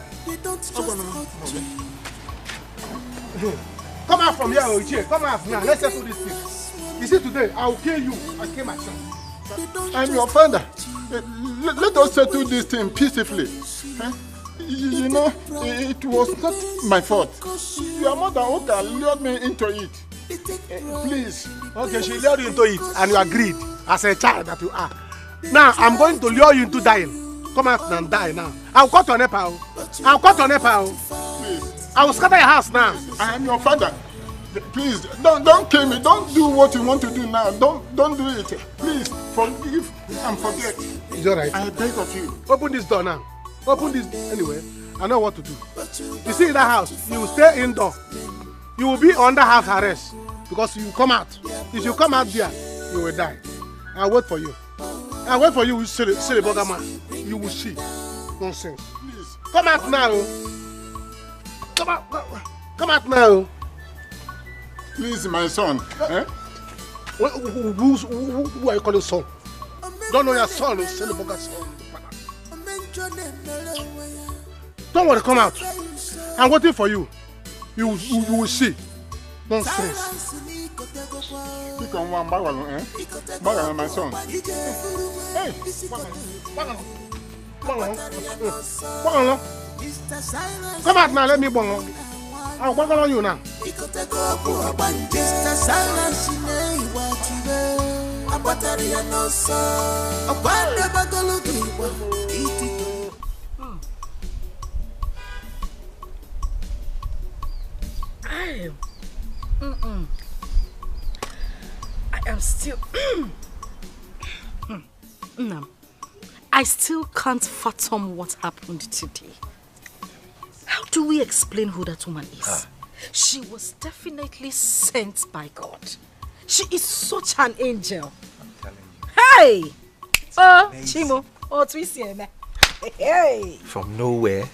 Come out from here, Oiche. Come out now. Let's settle this thing. You see, today I will kill you. I kill myself. I'm your father. Let us settle this thing peacefully. You know, it was not my fault. Your mother lured me into it. Please. Okay, she lured you into it and you agreed as a child that you are. Now, I'm going to lure you into dying. Come out and die now. I'll cut your nepal. Please. I will scatter your house now. I am your father. Please, don't kill me. Don't do what you want to do now. Don't do it. Please, forgive and forget. It's all right. I beg of you. Open this door now. Open this. Anyway, I know what to do. You see, in that house, you will stay indoor. You will be under house arrest because you come out. If you come out there, you will die. I'll wait for you. I'll wait for you. You see the burger man. You will see. Nonsense. Please. Come out now. Come out now. Please, my son. Who are you calling son? Don't know your son. Send the burger son. Don't worry, come out. I'm waiting for you. You will see. Nonsense. Pick on one by one, my son. Hey, come out now, let me bang. I'll work on you now. Mr. Silas, I am still no. I still can't fathom what happened today. How do we explain who that woman is? She was definitely sent by God. She is such an angel. I'm telling you. Hey! Oh, Chimo. Oh, Twisieme. Hey! From nowhere,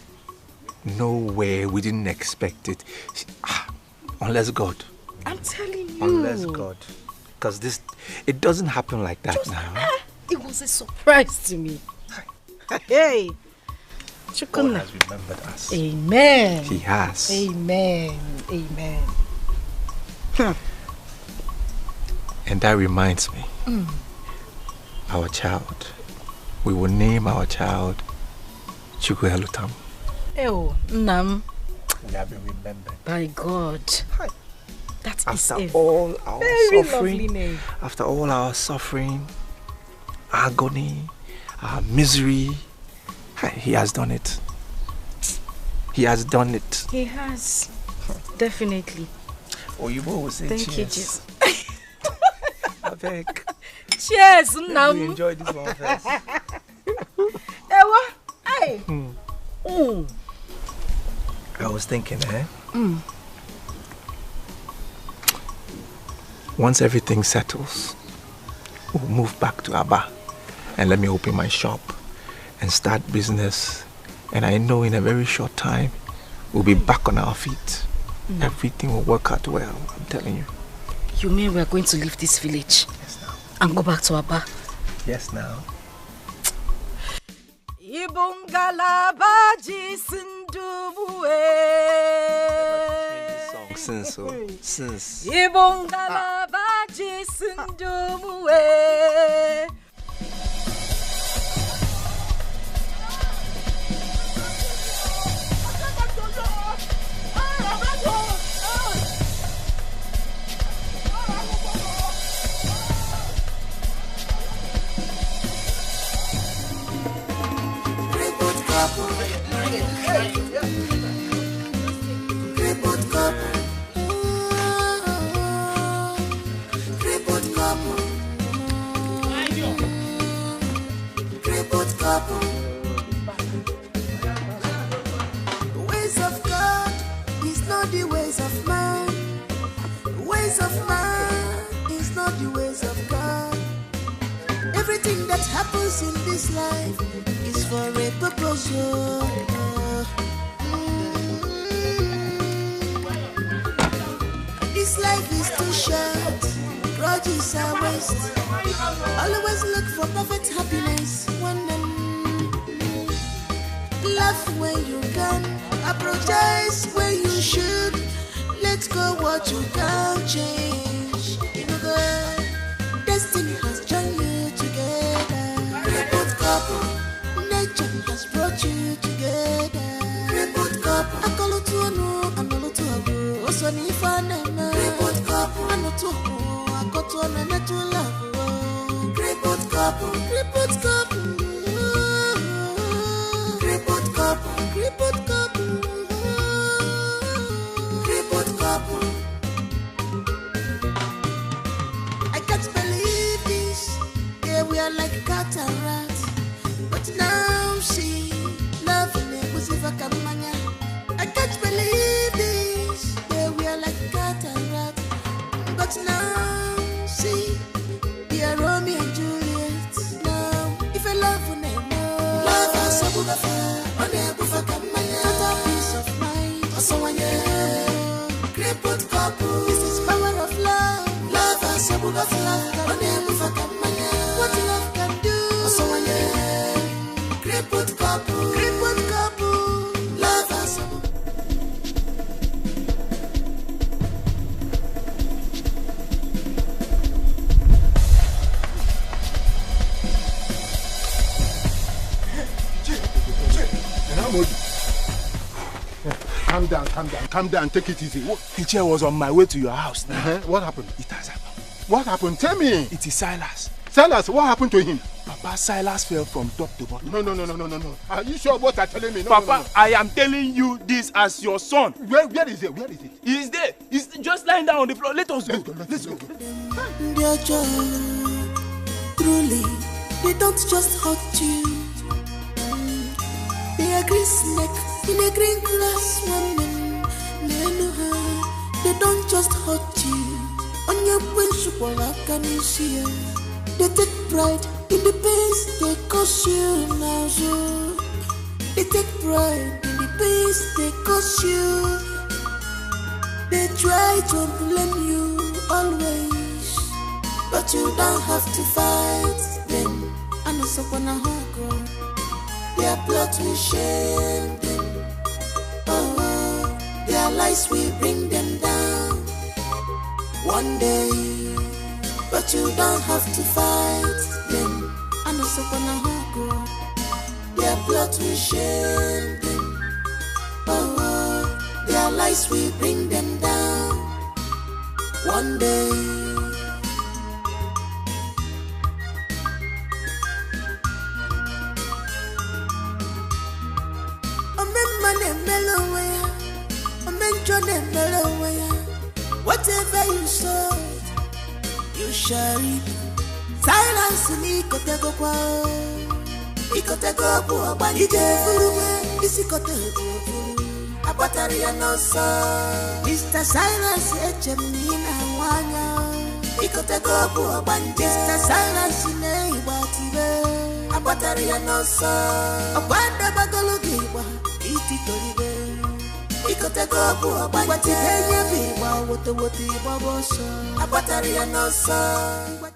we didn't expect it. Unless God. I'm telling you. Unless God. Because it doesn't happen like that now. It was a surprise to me. Hey! God has remembered us. Amen. He has. Amen. Amen. And that reminds me, our child. We will name our child Chukwuelutam. Oh, Nam. We have been remembered. By God. That is after a all our very suffering, lovely name. After all our suffering, agony, our misery, He has done it. He has done it. He has. Definitely. Oh, you will say Thank cheers. you, Jesus. I beg. Cheers, Nam. We enjoy this one first. Ewa, hey. I was thinking, once everything settles, we'll move back to Aba and let me open my shop and start business. And I know in a very short time, we'll be back on our feet. Everything will work out well, I'm telling you. You mean we are going to leave this village? Yes, now. And go back to Aba? Yes, now. Since The ways of God is not the ways of man. The ways of man is not the ways of God. Everything that happens in this life is for a purpose. This life is too short. Grudges are waste. Always look for perfect happiness. Laugh when you can, apologize when you should. Let go what you can't change. You know the destiny has joined you together. Good couple, nature has brought you together. Good couple, I call it to a no, I know to a go. Also, if I never, good couple, I know to go. I got to a net to love. Good couple, good couple. I can't believe this. Yeah, we are like cataracts, but now see, love was if I come. I can't believe this. Yeah, we are like cataracts, but now see, we are Romeo and Juliet. Now, if I love you, love us, peace of mind. This is power of love. Love us, what love can do. Love us. Calm down, take it easy. The chair was on my way to your house now. What happened? It has happened. What happened? Tell me. It is Silas. Silas, what happened to him? Papa, Silas fell from top to bottom. No. Are you sure what you're telling me? Papa, I am telling you this as your son. Where is it? He is there. He's just lying down on the floor. Let us go. Let's go. Dear John, truly, they don't just hurt you. They are green snake in a green glass woman. They don't just hurt you. On your principle, I can see you. They take pride in the pains they cause you now. So they take pride in the pains they cause you. They try to blame you always, but you don't have to fight them. And also gonna hug their plot will shame them. Oh, their lies will bring them down one day. But you don't have to fight them. And also gonna hug their plot will shame them. Oh, their lies will bring them down one day. Whatever you sow, you shall reap. Silence me, Kotego. Ikotego, Abanije, Isikotego, Abataria no son. Mr. Silence, Echemina, Wanya. Ikotego, Abanije, Mr. Silence, Neighbor, Abataria no son. Abanda Bagologiwa, Ititoribe. Ikotego Abanije, Wati Benya Biwa, Wote Wote Babosa, Abataria no son.